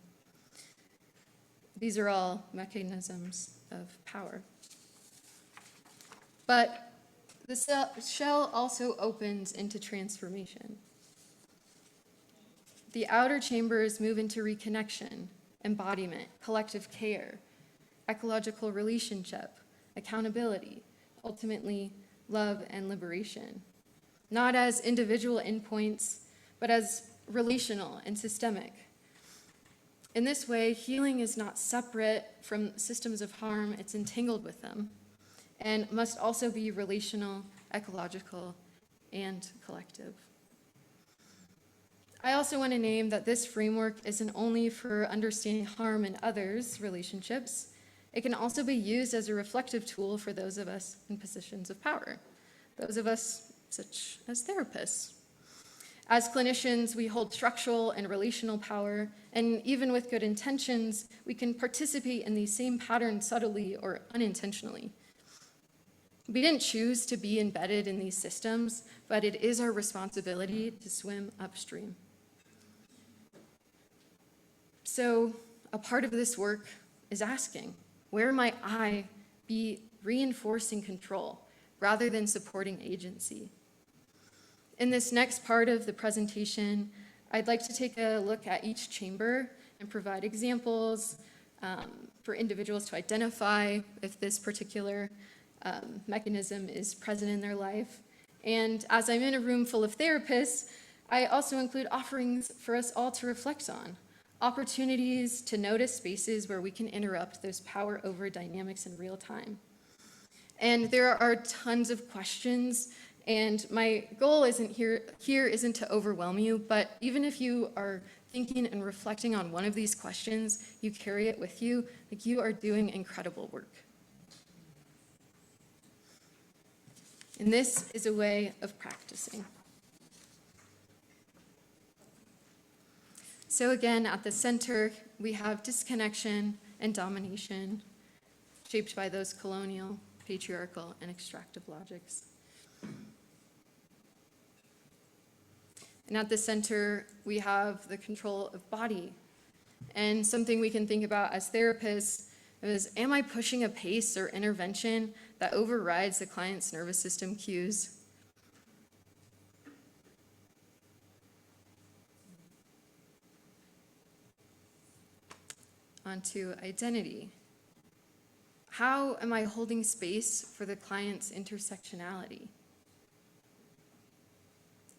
These are all mechanisms of power. But the shell also opens into transformation. The outer chambers move into reconnection, embodiment, collective care, ecological relationship, accountability, ultimately love and liberation, not as individual endpoints, but as relational and systemic. In this way, healing is not separate from systems of harm, it's entangled with them, and must also be relational, ecological, and collective. I also want to name that this framework isn't only for understanding harm in others' relationships, it can also be used as a reflective tool for those of us in positions of power, those of us such as therapists. As clinicians, we hold structural and relational power, and even with good intentions, we can participate in these same patterns subtly or unintentionally. We didn't choose to be embedded in these systems, but it is our responsibility to swim upstream. So a part of this work is asking, where might I be reinforcing control rather than supporting agency? In this next part of the presentation, I'd like to take a look at each chamber and provide examples for individuals to identify if this particular mechanism is present in their life. And as I'm in a room full of therapists, I also include offerings for us all to reflect on, opportunities to notice spaces where we can interrupt those power over dynamics in real time. And there are tons of questions, and my goal isn't here isn't to overwhelm you, but even if you are thinking and reflecting on one of these questions, you carry it with you, like you are doing incredible work. And this is a way of practicing. So again, at the center, we have disconnection and domination, shaped by those colonial, patriarchal, and extractive logics. And at the center, we have the control of body. And something we can think about as therapists is, am I pushing a pace or intervention that overrides the client's nervous system cues? Onto identity. How am I holding space for the client's intersectionality?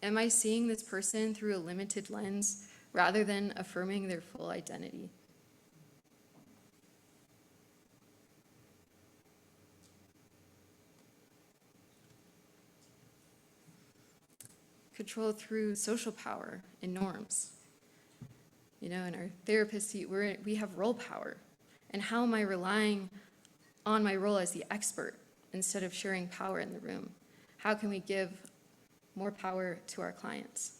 Am I seeing this person through a limited lens rather than affirming their full identity? Control through social power and norms. You know, in our therapist seat, we have role power. And how am I relying on my role as the expert instead of sharing power in the room? How can we give more power to our clients?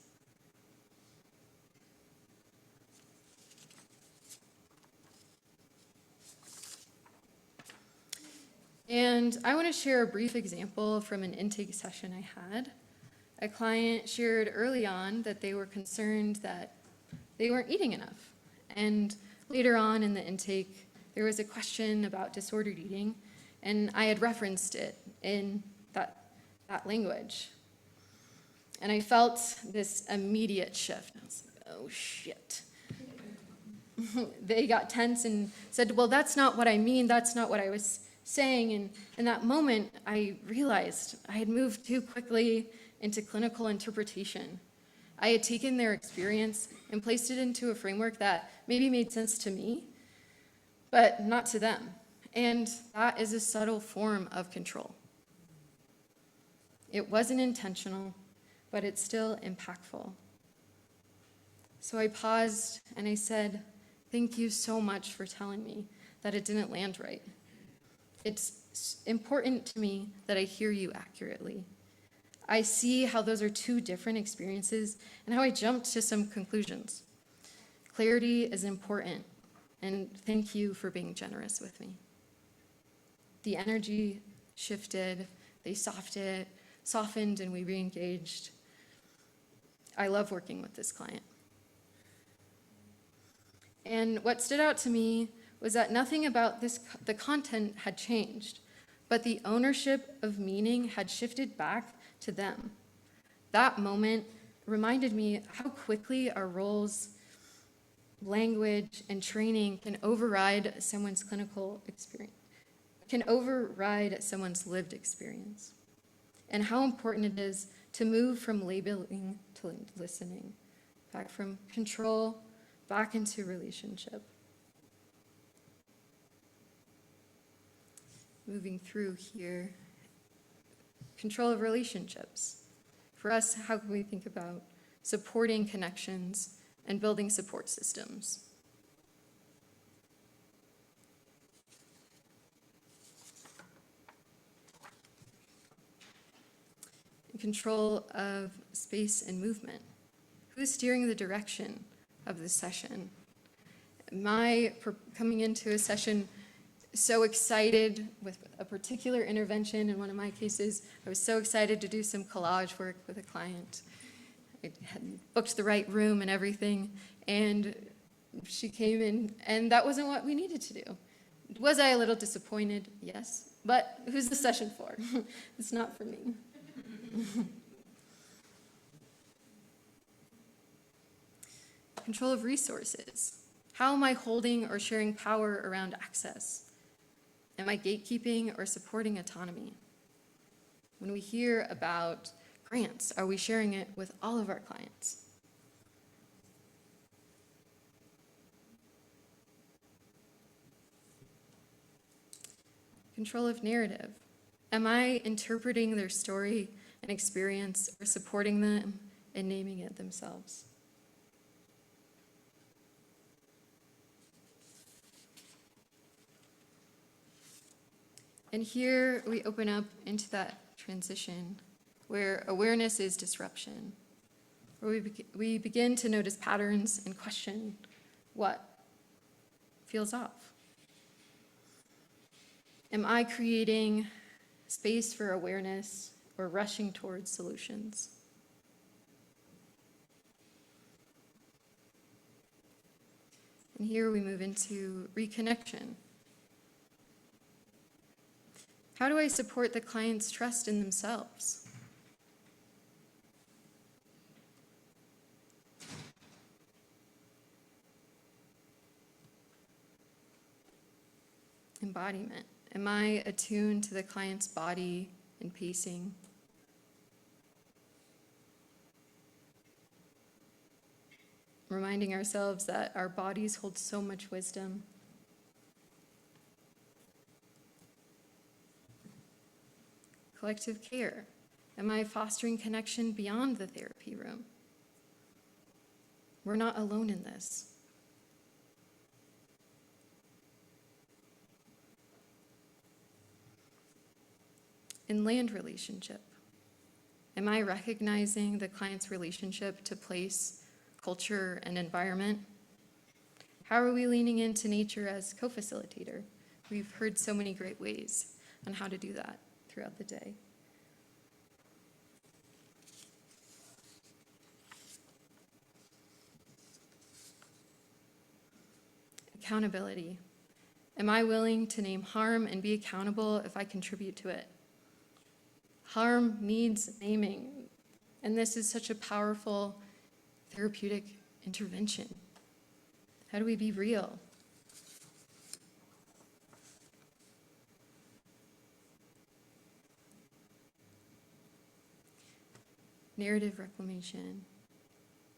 And I want to share a brief example from an intake session I had. A client shared early on that they were concerned that they weren't eating enough. And later on in the intake, there was a question about disordered eating, and I had referenced it in that language. And I felt this immediate shift. I was like, oh shit. They got tense and said, well, that's not what I mean, that's not what I was saying. And in that moment, I realized I had moved too quickly into clinical interpretation. I had taken their experience and placed it into a framework that maybe made sense to me, but not to them. And that is a subtle form of control. It wasn't intentional, but it's still impactful. So I paused and I said, thank you so much for telling me that it didn't land right. It's important to me that I hear you accurately. I see how those are two different experiences and how I jumped to some conclusions. Clarity is important, and thank you for being generous with me. The energy shifted, they softened, and we re-engaged. I love working with this client. And what stood out to me was that nothing about the content had changed, but the ownership of meaning had shifted back to them. That moment reminded me how quickly our roles, language, and training can override someone's clinical experience, can override someone's lived experience, and how important it is to move from labeling to listening, back from control, back into relationship. Moving through here, control of relationships. For us, how can we think about supporting connections and building support systems? Control of space and movement. Who's steering the direction of the session? Coming into a session so excited with a particular intervention. In one of my cases, I was so excited to do some collage work with a client. I had booked the right room and everything, and she came in, and that wasn't what we needed to do. Was I a little disappointed? Yes. But who's the session for? It's not for me. Control of resources. How am I holding or sharing power around access? Am I gatekeeping or supporting autonomy? When we hear about grants, are we sharing it with all of our clients? Control of narrative. Am I interpreting their story and experience or supporting them and naming it themselves? And here we open up into that transition where awareness is disruption, where we begin to notice patterns and question what feels off. Am I creating space for awareness or rushing towards solutions? And here we move into reconnection. How do I support the client's trust in themselves? Embodiment. Am I attuned to the client's body and pacing? Reminding ourselves that our bodies hold so much wisdom. Collective care. Am I fostering connection beyond the therapy room? We're not alone in this. In land relationship, am I recognizing the client's relationship to place, culture, and environment? How are we leaning into nature as co-facilitator? We've heard so many great ways on how to do that throughout the day. Accountability. Am I willing to name harm and be accountable if I contribute to it? Harm needs naming, and this is such a powerful therapeutic intervention. How do we be real? Narrative reclamation.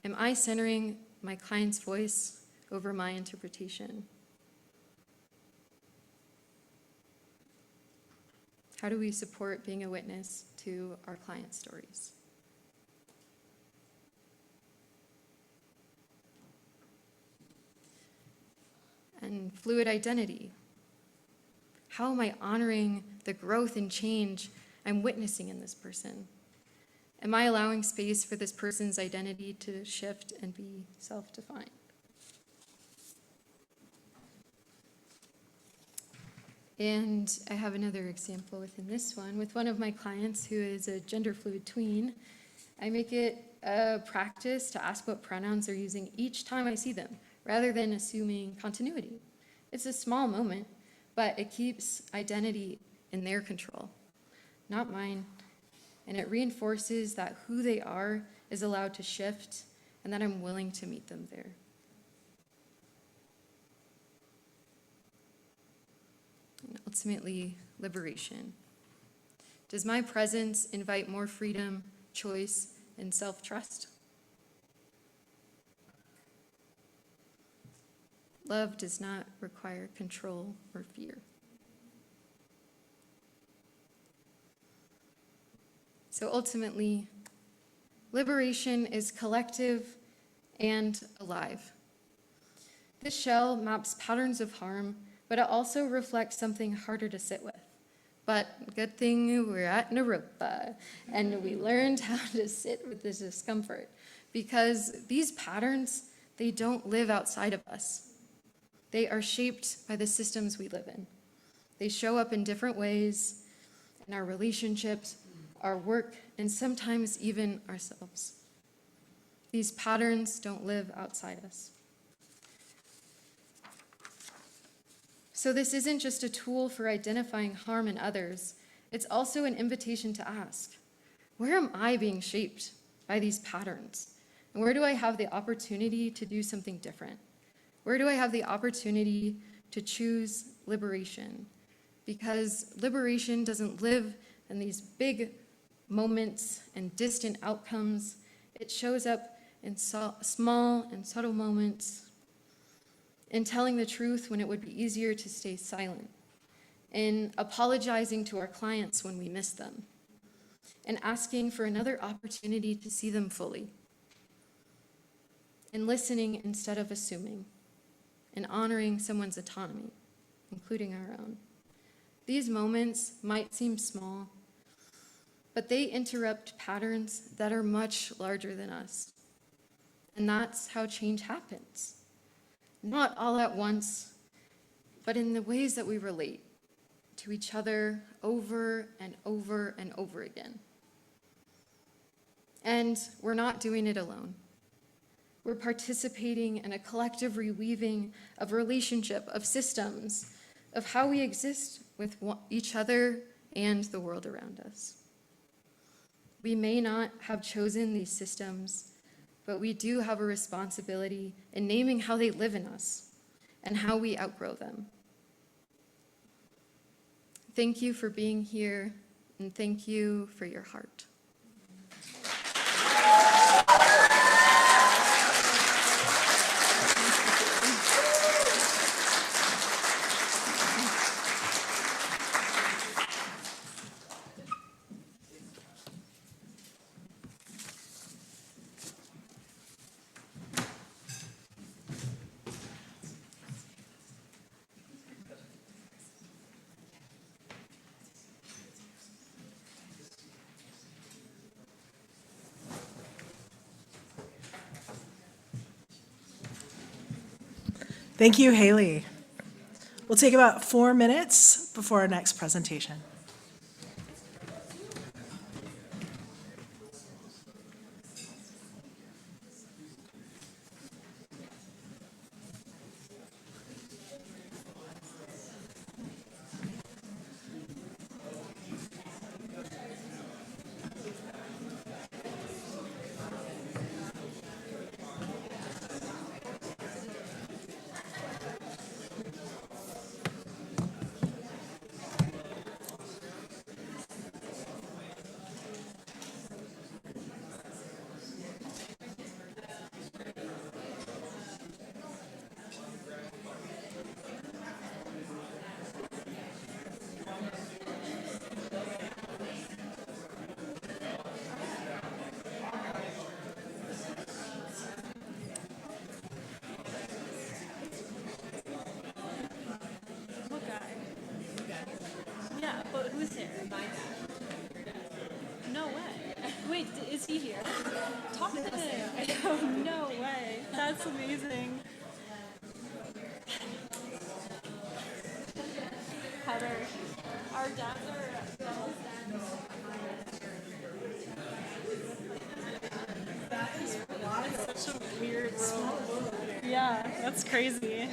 Am I centering my client's voice over my interpretation? How do we support being a witness to our clients' stories? And fluid identity. How am I honoring the growth and change I'm witnessing in this person? Am I allowing space for this person's identity to shift and be self-defined? And I have another example within this one. With one of my clients who is a gender fluid tween, I make it a practice to ask what pronouns they're using each time I see them, rather than assuming continuity. It's a small moment, but it keeps identity in their control, not mine. And it reinforces that who they are is allowed to shift and that I'm willing to meet them there. And ultimately, liberation. Does my presence invite more freedom, choice, and self-trust? Love does not require control or fear. So ultimately, liberation is collective and alive. This shell maps patterns of harm, but it also reflects something harder to sit with. But good thing we're at Naropa, and we learned how to sit with this discomfort, because these patterns, they don't live outside of us. They are shaped by the systems we live in. They show up in different ways in our relationships, our work, and sometimes even ourselves. These patterns don't live outside us. So this isn't just a tool for identifying harm in others, it's also an invitation to ask, where am I being shaped by these patterns? And where do I have the opportunity to do something different? Where do I have the opportunity to choose liberation? Because liberation doesn't live in these big moments and distant outcomes. It shows up in small and subtle moments, in telling the truth when it would be easier to stay silent, in apologizing to our clients when we miss them, and asking for another opportunity to see them fully, in listening instead of assuming, in honoring someone's autonomy, including our own. These moments might seem small, but they interrupt patterns that are much larger than us. And that's how change happens. Not all at once, but in the ways that we relate to each other over and over and over again. And we're not doing it alone. We're participating in a collective reweaving of relationship, of systems, of how we exist with each other and the world around us. We may not have chosen these systems, but we do have a responsibility in naming how they live in us and how we outgrow them. Thank you for being here, and thank you for your heart. Thank you, Haley. We'll take about 4 minutes before our next presentation. Yeah, but who's here? No way. Wait, is he here? Talk to him. No way. That's amazing. Heather, our dads are That's such a weird world. Yeah, that's crazy.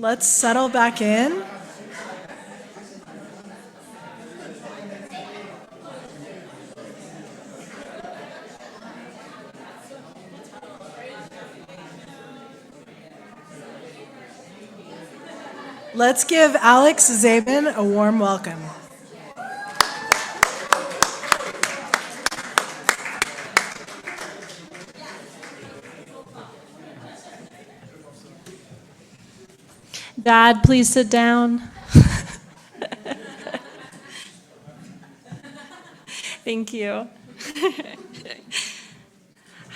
let's settle back in. Let's give Alex Zabin a warm welcome. Dad, please sit down. Thank you.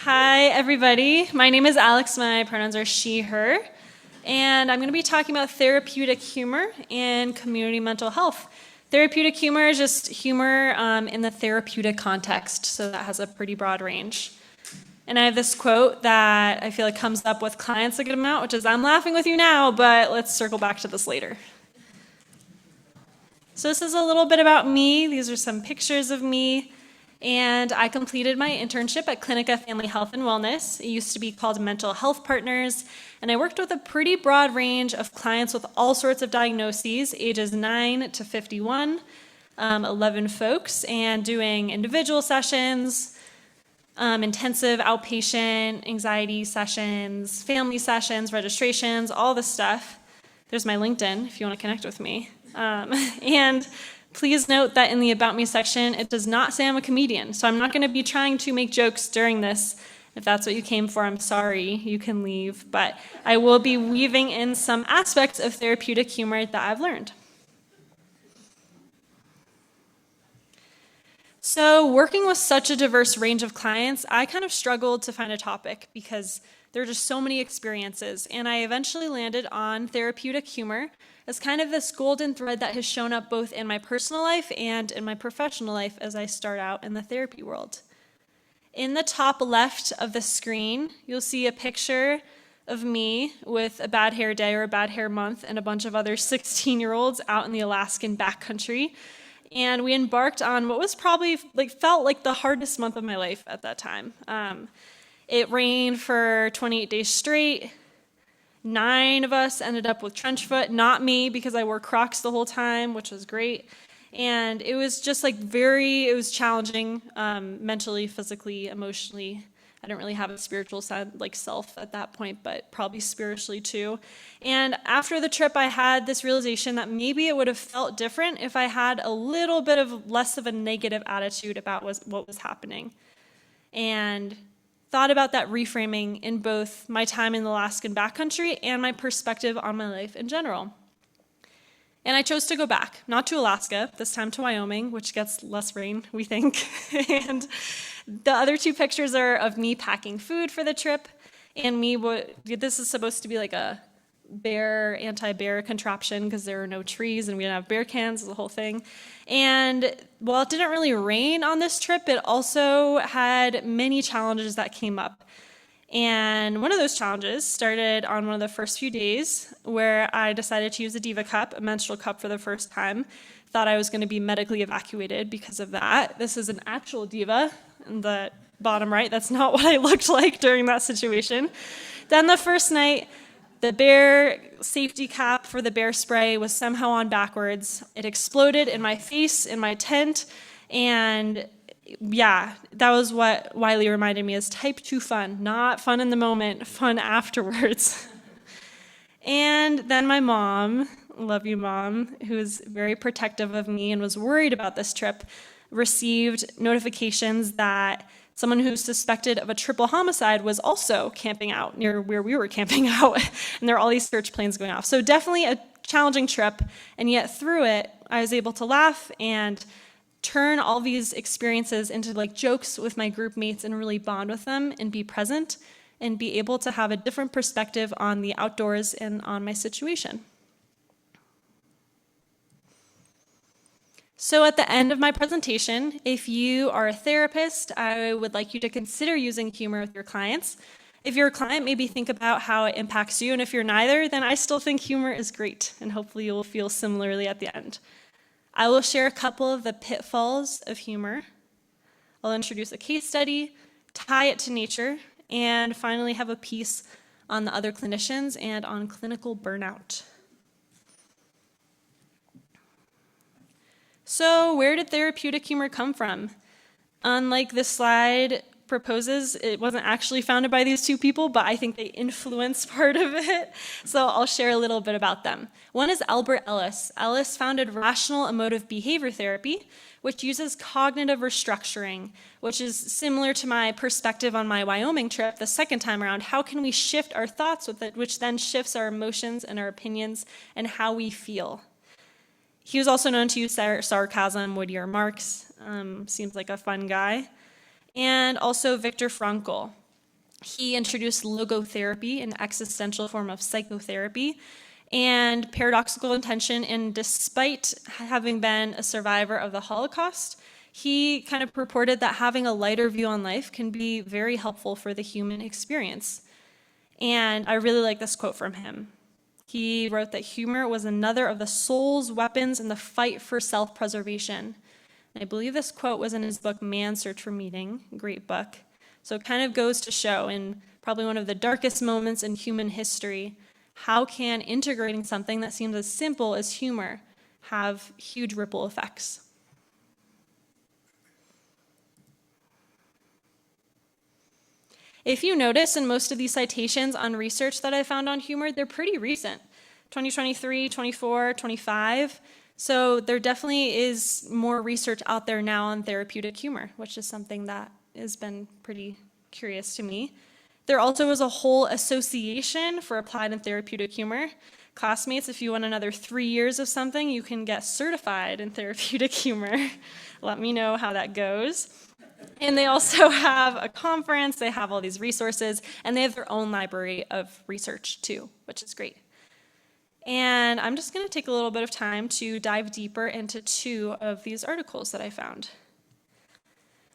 Hi, everybody. My name is Alex. My pronouns are she, her. And I'm going to be talking about therapeutic humor and community mental health. Therapeutic humor is just humor in the therapeutic context, so that has a pretty broad range. And I have this quote that I feel like comes up with clients a good amount, which is, I'm laughing with you now, but let's circle back to this later. So this is a little bit about me. These are some pictures of me. And I completed my internship at Clinica Family Health and Wellness. It used to be called Mental Health Partners. And I worked with a pretty broad range of clients with all sorts of diagnoses, ages 9 to 51, 11 folks, and doing individual sessions, intensive outpatient anxiety sessions, family sessions, registrations, all this stuff. There's my LinkedIn if you want to connect with me. And please note that in the About Me section, it does not say I'm a comedian. So I'm not going to be trying to make jokes during this. If that's what you came for, I'm sorry. You can leave. But I will be weaving in some aspects of therapeutic humor that I've learned. So working with such a diverse range of clients, I kind of struggled to find a topic because there are just so many experiences. And I eventually landed on therapeutic humor as kind of this golden thread that has shown up both in my personal life and in my professional life as I start out in the therapy world. In the top left of the screen, you'll see a picture of me with a bad hair day or a bad hair month and a bunch of other 16-year-olds out in the Alaskan backcountry. And we embarked on what was probably felt like the hardest month of my life at that time. It rained for 28 days straight. 9 of us ended up with trench foot, not me because I wore Crocs the whole time, which was great. And it was just it was challenging mentally, physically, emotionally. I didn't really have a spiritual side, self at that point, but probably spiritually too. And after the trip, I had this realization that maybe it would have felt different if I had a little bit of less of a negative attitude about what was happening. And thought about that reframing in both my time in the Alaskan backcountry and my perspective on my life in general. And I chose to go back, not to Alaska, this time to Wyoming, which gets less rain, we think. And the other 2 pictures are of me packing food for the trip, and this is supposed to be like a anti-bear contraption because there are no trees and we didn't have bear cans, the whole thing. And while it didn't really rain on this trip, it also had many challenges that came up. And one of those challenges started on one of the first few days where I decided to use a Diva cup, a menstrual cup for the first time. Thought I was going to be medically evacuated because of that. This is an actual Diva in the bottom right. That's not what I looked like during that situation. Then the first night, the bear safety cap for the bear spray was somehow on backwards. It exploded in my face, in my tent, and yeah, that was what Wylie reminded me is type 2 fun, not fun in the moment, fun afterwards. And then my mom, love you mom, who was very protective of me and was worried about this trip, received notifications that someone who was suspected of a triple homicide was also camping out near where we were camping out, and there are all these search planes going off. So definitely a challenging trip, and yet through it, I was able to laugh and turn all these experiences into jokes with my group mates and really bond with them and be present and be able to have a different perspective on the outdoors and on my situation. So at the end of my presentation, if you are a therapist, I would like you to consider using humor with your clients. If you're a client, maybe think about how it impacts you, and if you're neither, then I still think humor is great, and hopefully you'll feel similarly at the end. I will share a couple of the pitfalls of humor. I'll introduce a case study, tie it to nature, and finally have a piece on the other clinicians and on clinical burnout. So where did therapeutic humor come from? Unlike this slide proposes, it wasn't actually founded by these two people, but I think they influenced part of it. So I'll share a little bit about them. One is Albert Ellis. Ellis founded Rational Emotive Behavior Therapy, which uses cognitive restructuring, which is similar to my perspective on my Wyoming trip the second time around. How can we shift our thoughts with it, which then shifts our emotions and our opinions and how we feel? He was also known to use sarcasm, witty remarks. Seems like a fun guy. And also Viktor Frankl. He introduced logotherapy, an existential form of psychotherapy, and paradoxical intention. And despite having been a survivor of the Holocaust, he kind of purported that having a lighter view on life can be very helpful for the human experience. And I really like this quote from him. He wrote that humor was another of the soul's weapons in the fight for self-preservation. I believe this quote was in his book, Man's Search for Meaning, great book. So it kind of goes to show, in probably one of the darkest moments in human history, how can integrating something that seems as simple as humor have huge ripple effects. If you notice in most of these citations on research that I found on humor, they're pretty recent, 2023, 24, 25. So there definitely is more research out there now on therapeutic humor, which is something that has been pretty curious to me. There also is a whole association for applied and therapeutic humor. Classmates, if you want another 3 years of something, you can get certified in therapeutic humor. Let me know how that goes. And they also have a conference, they have all these resources, and they have their own library of research too, which is great. And I'm just going to take a little bit of time to dive deeper into two of these articles that I found.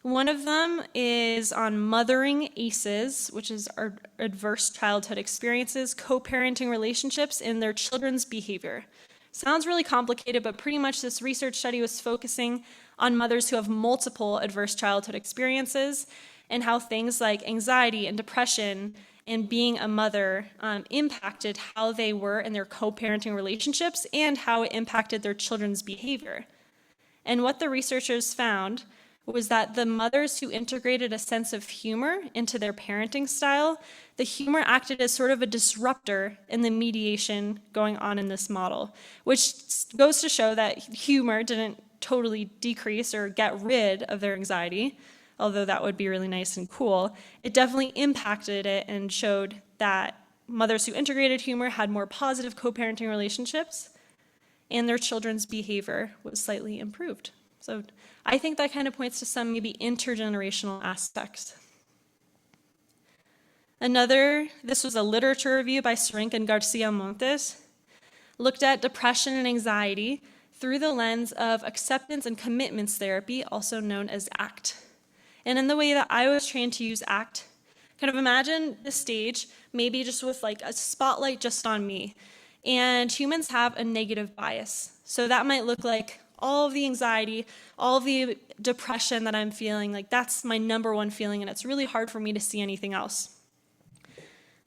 One of them is on mothering ACEs, which is our adverse childhood experiences, co-parenting relationships, and their children's behavior. Sounds really complicated, but pretty much this research study was focusing on mothers who have multiple adverse childhood experiences and how things like anxiety and depression and being a mother impacted how they were in their co-parenting relationships and how it impacted their children's behavior. And what the researchers found was that the mothers who integrated a sense of humor into their parenting style, the humor acted as sort of a disruptor in the mediation going on in this model, which goes to show that humor didn't totally decrease or get rid of their anxiety, although that would be really nice and cool. It definitely impacted it and showed that mothers who integrated humor had more positive co-parenting relationships and their children's behavior was slightly improved. So I think that kind of points to some maybe intergenerational aspects. This was a literature review by Srink and Garcia Montes, looked at depression and anxiety through the lens of acceptance and commitments therapy, also known as ACT. And in the way that I was trained to use ACT, kind of imagine the stage, maybe just with like a spotlight just on me. And humans have a negative bias. So that might look like all of the anxiety, all of the depression that I'm feeling, like that's my number one feeling, and it's really hard for me to see anything else.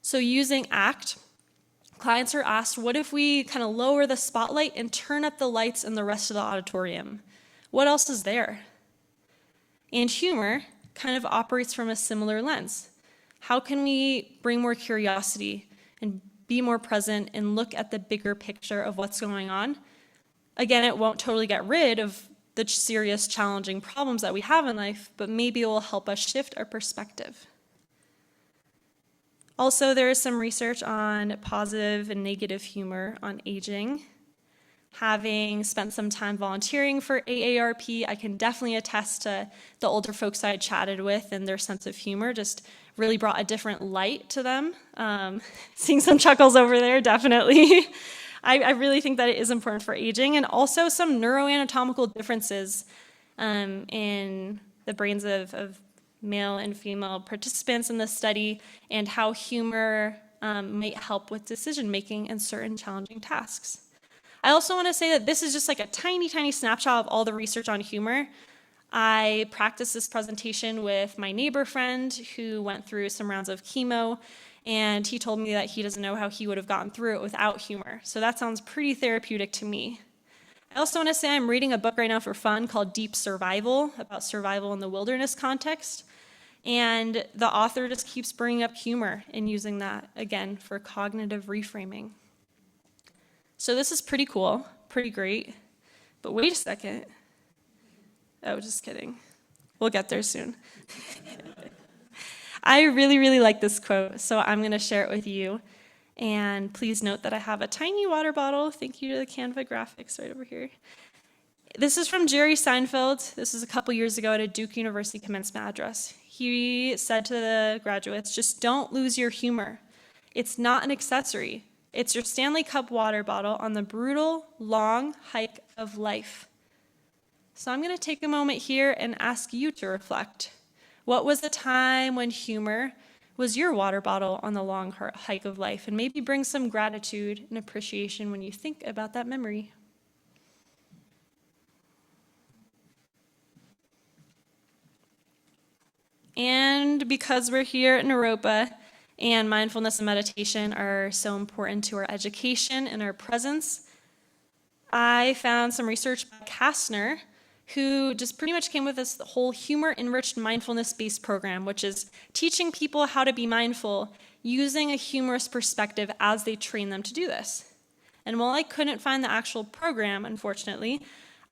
So using ACT, clients are asked, what if we kind of lower the spotlight and turn up the lights in the rest of the auditorium? What else is there? And humor kind of operates from a similar lens. How can we bring more curiosity and be more present and look at the bigger picture of what's going on? Again, it won't totally get rid of the serious, challenging problems that we have in life, but maybe it will help us shift our perspective. Also, there is some research on positive and negative humor on aging. Having spent some time volunteering for AARP, I can definitely attest to the older folks I chatted with, and their sense of humor just really brought a different light to them. Seeing some chuckles over there, definitely. I really think that it is important for aging, and also some neuroanatomical differences in the brains of male and female participants in this study, and how humor might help with decision-making and certain challenging tasks. I also want to say that this is just like a tiny, tiny snapshot of all the research on humor. I practiced this presentation with my neighbor friend who went through some rounds of chemo, and he told me that he doesn't know how he would have gotten through it without humor. So that sounds pretty therapeutic to me. I also want to say I'm reading a book right now for fun called Deep Survival, about survival in the wilderness context. And the author just keeps bringing up humor and using that, again, for cognitive reframing. So this is pretty cool, pretty great. But wait a second. Oh, just kidding. We'll get there soon. I really, really like this quote, so I'm going to share it with you. And please note that I have a tiny water bottle. Thank you to the Canva graphics right over here. This is from Jerry Seinfeld. This was a couple years ago at a Duke University commencement address. He said to the graduates, just don't lose your humor. It's not an accessory. It's your Stanley Cup water bottle on the brutal, long hike of life. So I'm going to take a moment here and ask you to reflect. What was the time when humor was your water bottle on the long hike of life? And maybe bring some gratitude and appreciation when you think about that memory. And because we're here at Naropa and mindfulness and meditation are so important to our education and our presence, I found some research by Kastner, who just pretty much came with this whole humor-enriched mindfulness-based program, which is teaching people how to be mindful using a humorous perspective as they train them to do this. And while I couldn't find the actual program, unfortunately,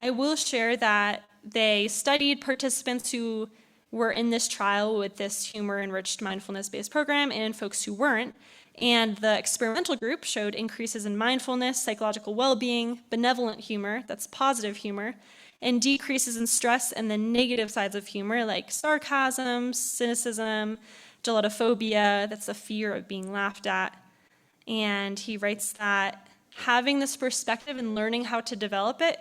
I will share that they studied participants who were in this trial with this humor-enriched mindfulness-based program and folks who weren't. And the experimental group showed increases in mindfulness, psychological well-being, benevolent humor, that's positive humor, and decreases in stress and the negative sides of humor like sarcasm, cynicism, gelatophobia, that's the fear of being laughed at. And he writes that having this perspective and learning how to develop it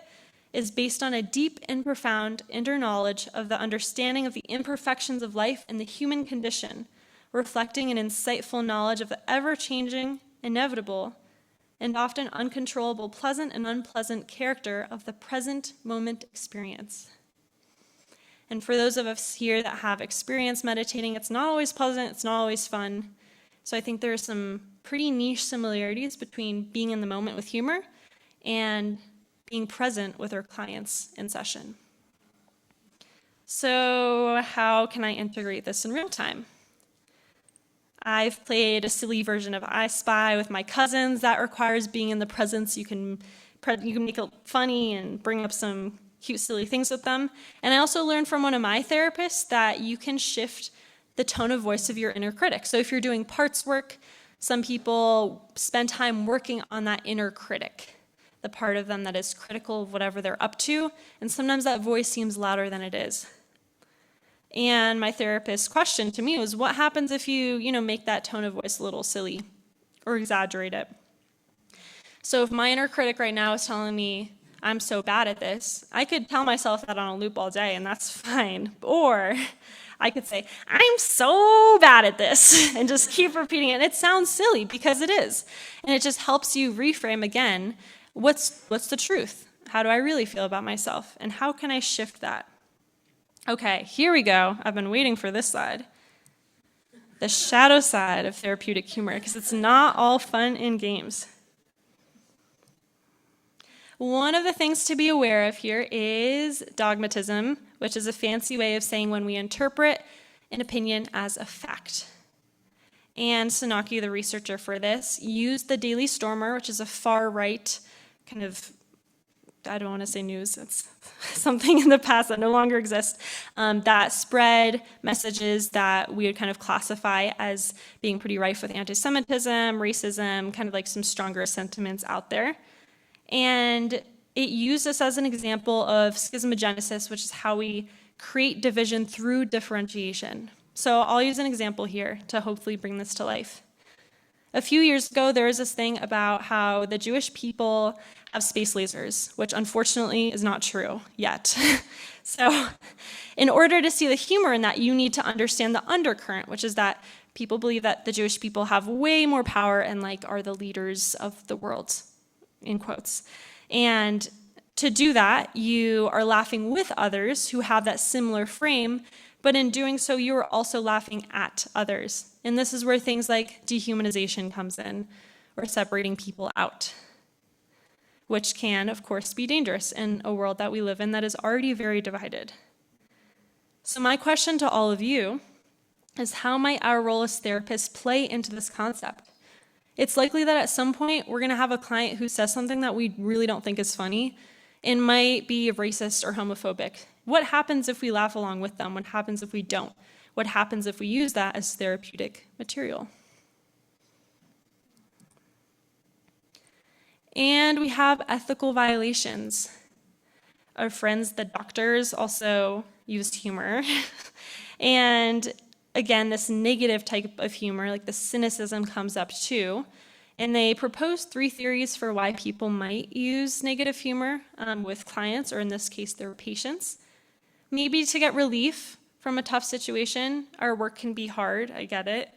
is based on a deep and profound inner knowledge of the understanding of the imperfections of life and the human condition, reflecting an insightful knowledge of the ever-changing, inevitable, and often uncontrollable pleasant and unpleasant character of the present moment experience. And for those of us here that have experience meditating, it's not always pleasant, it's not always fun. So I think there are some pretty niche similarities between being in the moment with humor and being present with our clients in session. So how can I integrate this in real time? I've played a silly version of I Spy with my cousins. That requires being in the presence. You can make it funny and bring up some cute, silly things with them. And I also learned from one of my therapists that you can shift the tone of voice of your inner critic. So if you're doing parts work, some people spend time working on that inner critic, the part of them that is critical of whatever they're up to. And sometimes that voice seems louder than it is. And my therapist's question to me was, what happens if you make that tone of voice a little silly or exaggerate it? So if my inner critic right now is telling me I'm so bad at this, I could tell myself that on a loop all day and that's fine. Or I could say, I'm so bad at this and just keep repeating it. And it sounds silly because it is. And it just helps you reframe again, what's the truth? How do I really feel about myself? And how can I shift that? Okay, here we go. I've been waiting for this side. The shadow side of therapeutic humor, because it's not all fun and games. One of the things to be aware of here is dogmatism, which is a fancy way of saying when we interpret an opinion as a fact. And Sanaki, the researcher for this, used the Daily Stormer, which is a far-right kind of, I don't want to say news, it's something in the past that no longer exists, that spread messages that we would kind of classify as being pretty rife with anti-Semitism, racism, kind of like some stronger sentiments out there. And it used this as an example of schismogenesis, which is how we create division through differentiation. So I'll use an example here to hopefully bring this to life. A few years ago, there was this thing about how the Jewish people have space lasers, which unfortunately is not true yet. So in order to see the humor in that, you need to understand the undercurrent, which is that people believe that the Jewish people have way more power and are the leaders of the world, in quotes. And to do that, you are laughing with others who have that similar frame, but in doing so, you are also laughing at others. And this is where things like dehumanization comes in, or separating people out. which can, of course, be dangerous in a world that we live in that is already very divided. So my question to all of you is, how might our role as therapists play into this concept? It's likely that at some point we're going to have a client who says something that we really don't think is funny and might be racist or homophobic. What happens if we laugh along with them? What happens if we don't? What happens if we use that as therapeutic material? And we have ethical violations. Our friends, the doctors, also used humor. And again, this negative type of humor, like the cynicism, comes up too. And they proposed 3 theories for why people might use negative humor with clients, or in this case, their patients. Maybe to get relief from a tough situation. Our work can be hard, I get it.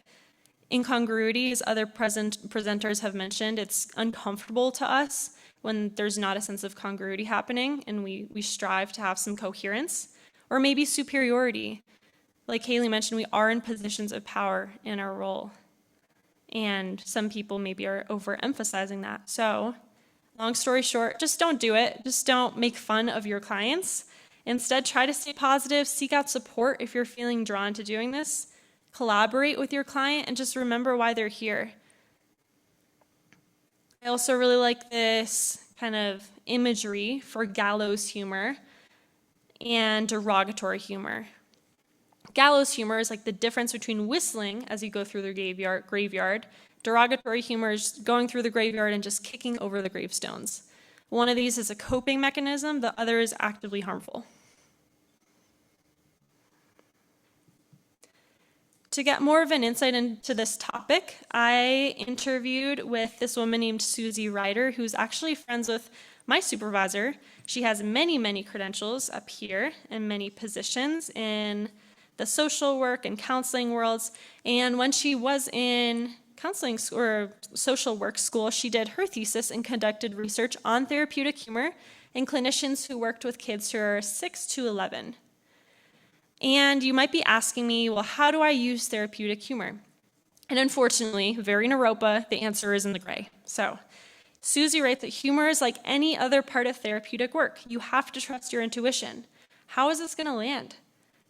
Incongruity, as other presenters have mentioned, it's uncomfortable to us when there's not a sense of congruity happening, and we strive to have some coherence. Or maybe superiority. Like Haley mentioned, we are in positions of power in our role. And some people maybe are overemphasizing that. So, long story short, just don't do it. Just don't make fun of your clients. Instead, try to stay positive, seek out support if you're feeling drawn to doing this. Collaborate with your client, and just remember why they're here. I also really like this kind of imagery for gallows humor and derogatory humor. Gallows humor is like the difference between whistling as you go through the graveyard. Derogatory humor is going through the graveyard and just kicking over the gravestones. One of these is a coping mechanism, the other is actively harmful. To get more of an insight into this topic, I interviewed with this woman named Susie Ryder, who's actually friends with my supervisor. She has many, many credentials up here and many positions in the social work and counseling worlds. And when she was in counseling or social work school, she did her thesis and conducted research on therapeutic humor in clinicians who worked with kids who are 6 to 11. And you might be asking me, well, how do I use therapeutic humor? And unfortunately, very Naropa, the answer is in the gray. So Susie writes that humor is like any other part of therapeutic work. You have to trust your intuition. How is this going to land?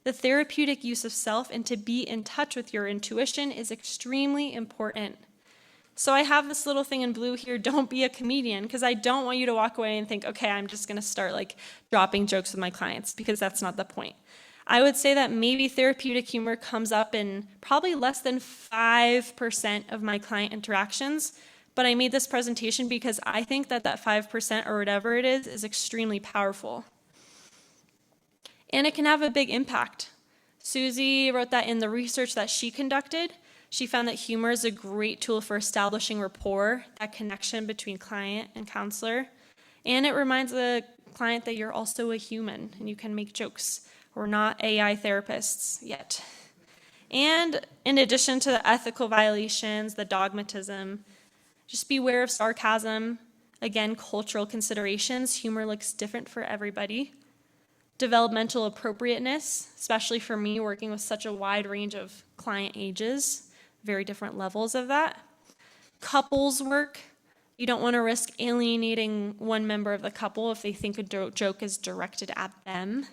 The therapeutic use of self and to be in touch with your intuition is extremely important. So I have this little thing in blue here, don't be a comedian, because I don't want you to walk away and think, okay, I'm just going to start like dropping jokes with my clients, because that's not the point. I would say that maybe therapeutic humor comes up in probably less than 5% of my client interactions, but I made this presentation because I think that 5% or whatever it is extremely powerful. And it can have a big impact. Susie wrote that in the research that she conducted, she found that humor is a great tool for establishing rapport, that connection between client and counselor, and it reminds the client that you're also a human and you can make jokes. We're not AI therapists yet. And in addition to the ethical violations, the dogmatism, just beware of sarcasm. Again, cultural considerations. Humor looks different for everybody. Developmental appropriateness, especially for me working with such a wide range of client ages, very different levels of that. Couples work. You don't want to risk alienating one member of the couple if they think a joke is directed at them.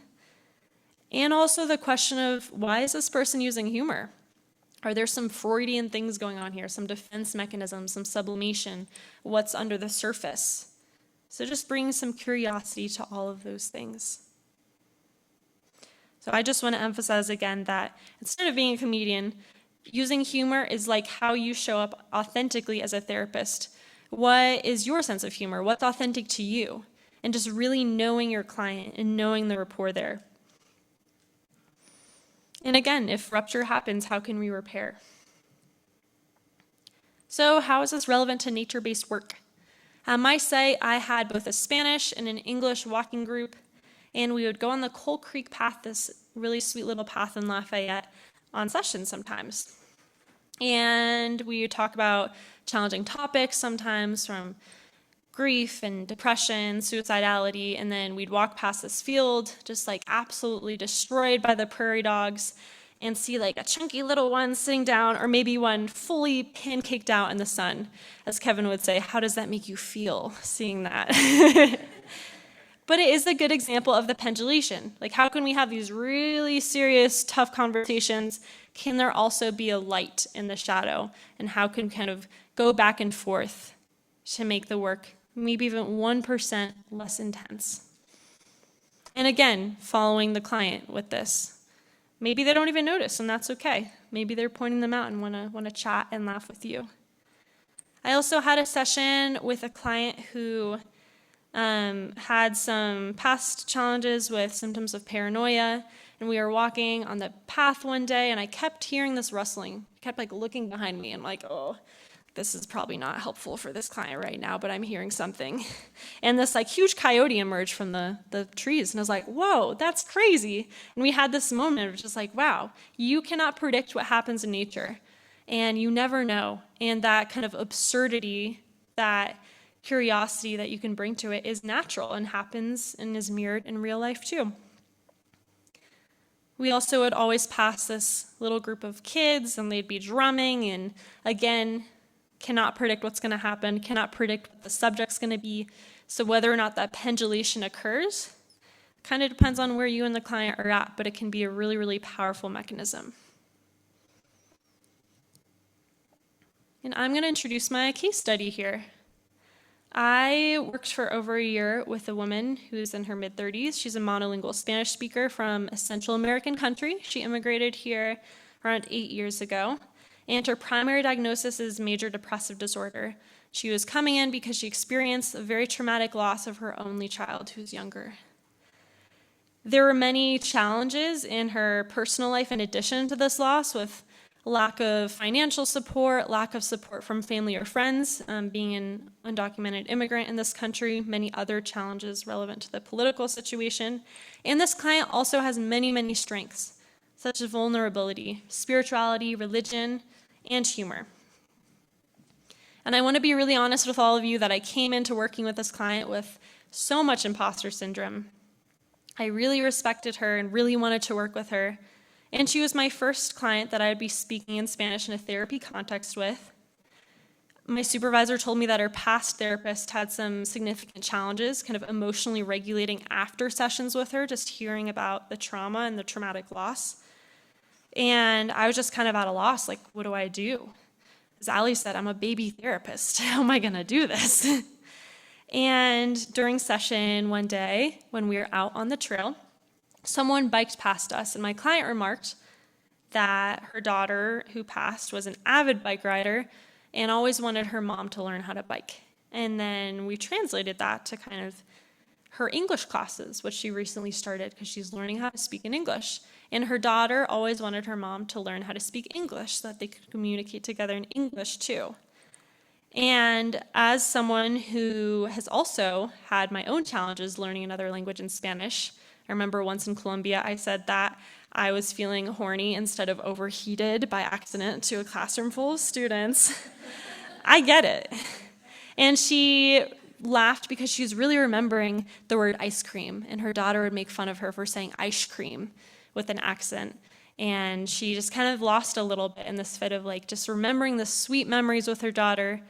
And also the question of, why is this person using humor? Are there some Freudian things going on here, some defense mechanisms, some sublimation? What's under the surface? So just bring some curiosity to all of those things. So I just want to emphasize again that instead of being a comedian, using humor is like how you show up authentically as a therapist. What is your sense of humor? What's authentic to you? And just really knowing your client and knowing the rapport there. And again, if rupture happens, how can we repair? So how is this relevant to nature-based work? On my site, I had both a Spanish and an English walking group, and we would go on the Coal Creek path, this really sweet little path in Lafayette, on sessions sometimes. And we would talk about challenging topics, sometimes from grief and depression, suicidality, and then we'd walk past this field just like absolutely destroyed by the prairie dogs. and see like a chunky little one sitting down, or maybe one fully pancaked out in the sun. As Kevin would say, how does that make you feel seeing that? But it is a good example of the pendulation. Like, how can we have these really serious, tough conversations? Can there also be a light in the shadow? And how can kind of go back and forth to make the work maybe even 1% less intense? And again, following the client with this. Maybe they don't even notice, and that's okay. Maybe they're pointing them out and want to chat and laugh with you. I also had a session with a client who had some past challenges with symptoms of paranoia, and we were walking on the path one day, and I kept hearing this rustling. I kept like looking behind me and like, oh, this is probably not helpful for this client right now, but I'm hearing something. And this like huge coyote emerged from the trees, and I was like, whoa, that's crazy. And we had this moment of just like, wow, you cannot predict what happens in nature, and you never know. And that kind of absurdity, that curiosity that you can bring to it is natural and happens and is mirrored in real life too. We also would always pass this little group of kids, and they'd be drumming, and again, cannot predict what's going to happen, cannot predict what the subject's going to be. So whether or not that pendulation occurs kind of depends on where you and the client are at, but it can be a really, really powerful mechanism. And I'm going to introduce my case study here. I worked for over a year with a woman who's in her mid-30s. She's a monolingual Spanish speaker from a Central American country. She immigrated here around 8 years ago, and her primary diagnosis is major depressive disorder. She was coming in because she experienced a very traumatic loss of her only child, who's younger. There were many challenges in her personal life in addition to this loss, with lack of financial support, lack of support from family or friends, being an undocumented immigrant in this country, many other challenges relevant to the political situation. And this client also has many, many strengths, such as vulnerability, spirituality, religion, and humor. And I want to be really honest with all of you that I came into working with this client with so much imposter syndrome. I really respected her and really wanted to work with her. And she was my first client that I would be speaking in Spanish in a therapy context with. My supervisor told me that her past therapist had some significant challenges, kind of emotionally regulating after sessions with her, just hearing about the trauma and the traumatic loss. And I was just kind of at a loss, like, what do I do? As Ali said, I'm a baby therapist. How am I going to do this? And during session one day, when we were out on the trail, someone biked past us, and my client remarked that her daughter, who passed, was an avid bike rider and always wanted her mom to learn how to bike. And then we translated that to kind of her English classes, which she recently started because she's learning how to speak in English. And her daughter always wanted her mom to learn how to speak English so that they could communicate together in English too. And as someone who has also had my own challenges learning another language in Spanish, I remember once in Colombia, I said that I was feeling horny instead of overheated by accident to a classroom full of students. I get it. And she laughed because she was really remembering the word ice cream, and her daughter would make fun of her for saying ice cream with an accent. And she just kind of lost a little bit in this fit of like just remembering the sweet memories with her daughter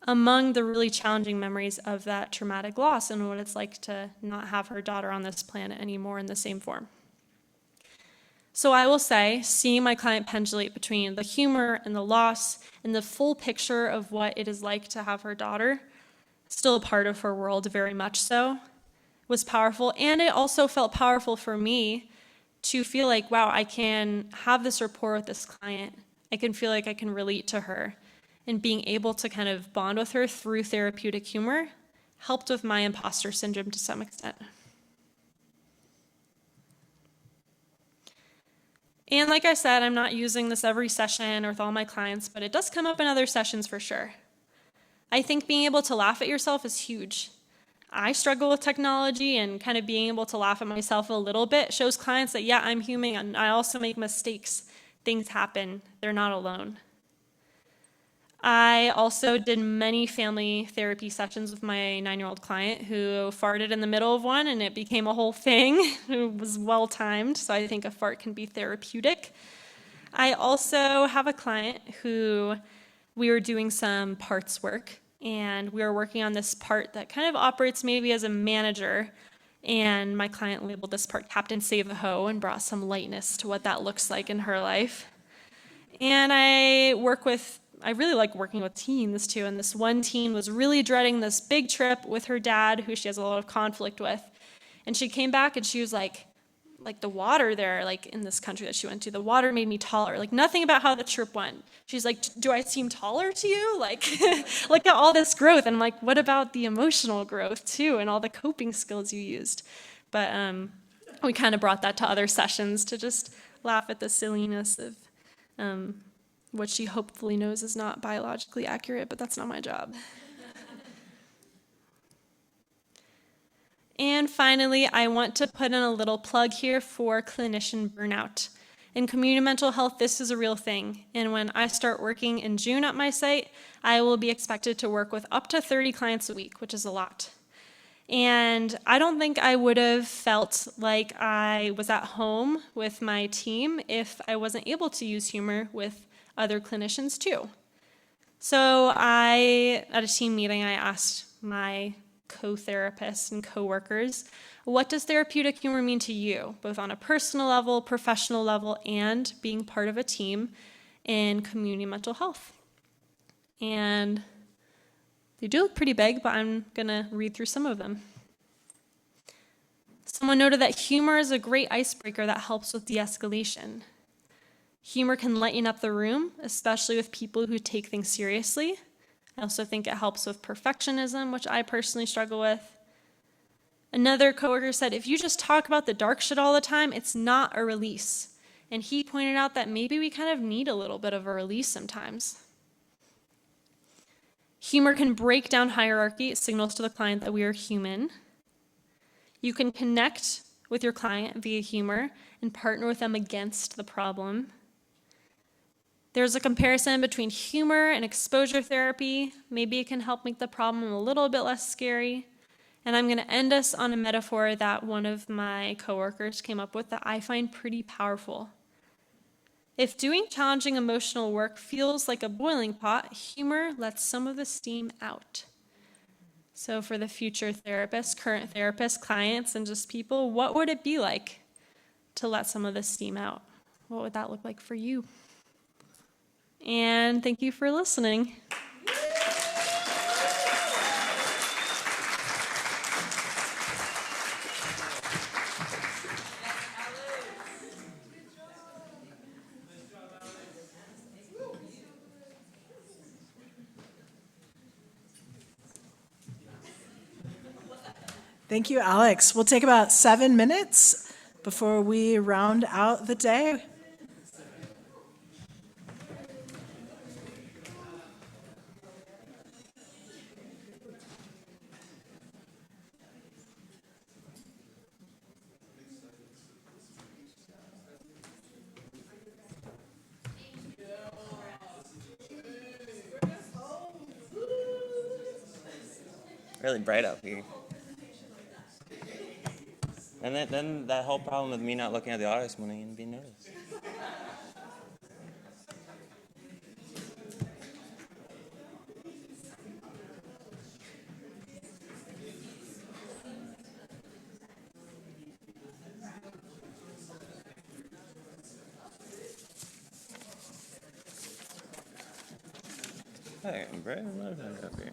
among the really challenging memories of that traumatic loss and what it's like to not have her daughter on this planet anymore in the same form. So I will say, seeing my client pendulate between the humor and the loss and the full picture of what it is like to have her daughter, still a part of her world very much so, was powerful. And it also felt powerful for me to feel like, wow, I can have this rapport with this client. I can feel like I can relate to her. And being able to kind of bond with her through therapeutic humor helped with my imposter syndrome to some extent. And like I said, I'm not using this every session or with all my clients, but it does come up in other sessions for sure. I think being able to laugh at yourself is huge. I struggle with technology, and kind of being able to laugh at myself a little bit shows clients that, yeah, I'm human, and I also make mistakes. Things happen. They're not alone. I also did many family therapy sessions with my 9-year-old client who farted in the middle of one, and it became a whole thing. It was well-timed, so I think a fart can be therapeutic. I also have a client who we were doing some parts work, and we were working on this part that kind of operates maybe as a manager. And my client labeled this part Captain Save the Hoe and brought some lightness to what that looks like in her life. And I really like working with teens too. And this one teen was really dreading this big trip with her dad, who she has a lot of conflict with. And she came back and she was like the water there, like in this country that she went to, the water made me taller. Like nothing about how the trip went. She's like, do I seem taller to you? Like, look at all this growth. And I'm like, what about the emotional growth too, and all the coping skills you used? But we kind of brought that to other sessions to just laugh at the silliness of what she hopefully knows is not biologically accurate, but that's not my job. And finally, I want to put in a little plug here for clinician burnout. In community mental health, this is a real thing. And when I start working in June at my site, I will be expected to work with up to 30 clients a week, which is a lot. And I don't think I would have felt like I was at home with my team if I wasn't able to use humor with other clinicians too. So at a team meeting, I asked my co-therapists and co-workers, what does therapeutic humor mean to you, both on a personal level, professional level, and being part of a team in community mental health? And they do look pretty big, but I'm going to read through some of them. Someone noted that humor is a great icebreaker that helps with de-escalation. Humor can lighten up the room, especially with people who take things seriously. I also think it helps with perfectionism, which I personally struggle with. Another coworker said, if you just talk about the dark shit all the time, it's not a release. And he pointed out that maybe we kind of need a little bit of a release sometimes. Humor can break down hierarchy. It signals to the client that we are human. You can connect with your client via humor and partner with them against the problem. There's a comparison between humor and exposure therapy. Maybe it can help make the problem a little bit less scary. And I'm going to end us on a metaphor that one of my coworkers came up with that I find pretty powerful. If doing challenging emotional work feels like a boiling pot, humor lets some of the steam out. So for the future therapists, current therapists, clients, and just people, what would it be like to let some of the steam out? What would that look like for you? And thank you for listening. Thank you, Alex. We'll take about 7 minutes before we round out the day. Really bright up here. And then that whole problem with me not looking at the audience wouldn't even be noticed. Hey, I'm bright up here.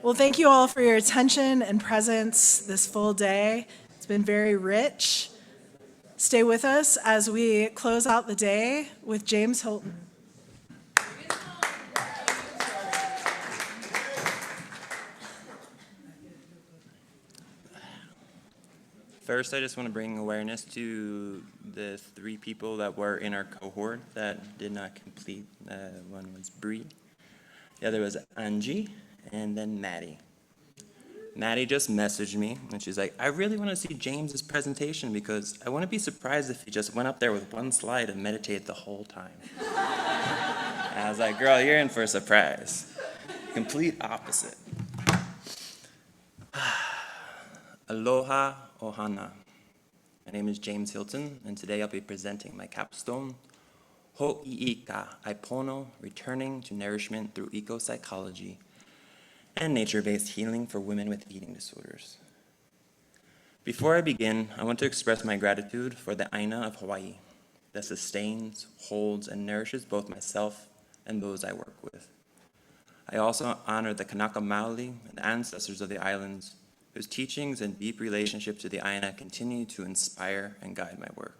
Well, thank you all for your attention and presence this full day. It's been very rich. Stay with us as we close out the day with James Hilton. First, I just want to bring awareness to the 3 people that were in our cohort that did not complete. One was Bree, the other was Angie, and then Maddie. Maddie just messaged me, and she's like, I really want to see James's presentation because I wouldn't be surprised if he just went up there with one slide and meditated the whole time. And I was like, girl, you're in for a surprise. Complete opposite. Aloha ohana. My name is James Hilton, and today I'll be presenting my capstone, Ho'iika Aipono, Returning to Nourishment Through Eco-Psychology and Nature-Based Healing for Women with Eating Disorders. Before I begin, I want to express my gratitude for the Aina of Hawaii that sustains, holds, and nourishes both myself and those I work with. I also honor the Kanaka Maoli, the ancestors of the islands, whose teachings and deep relationship to the Aina continue to inspire and guide my work.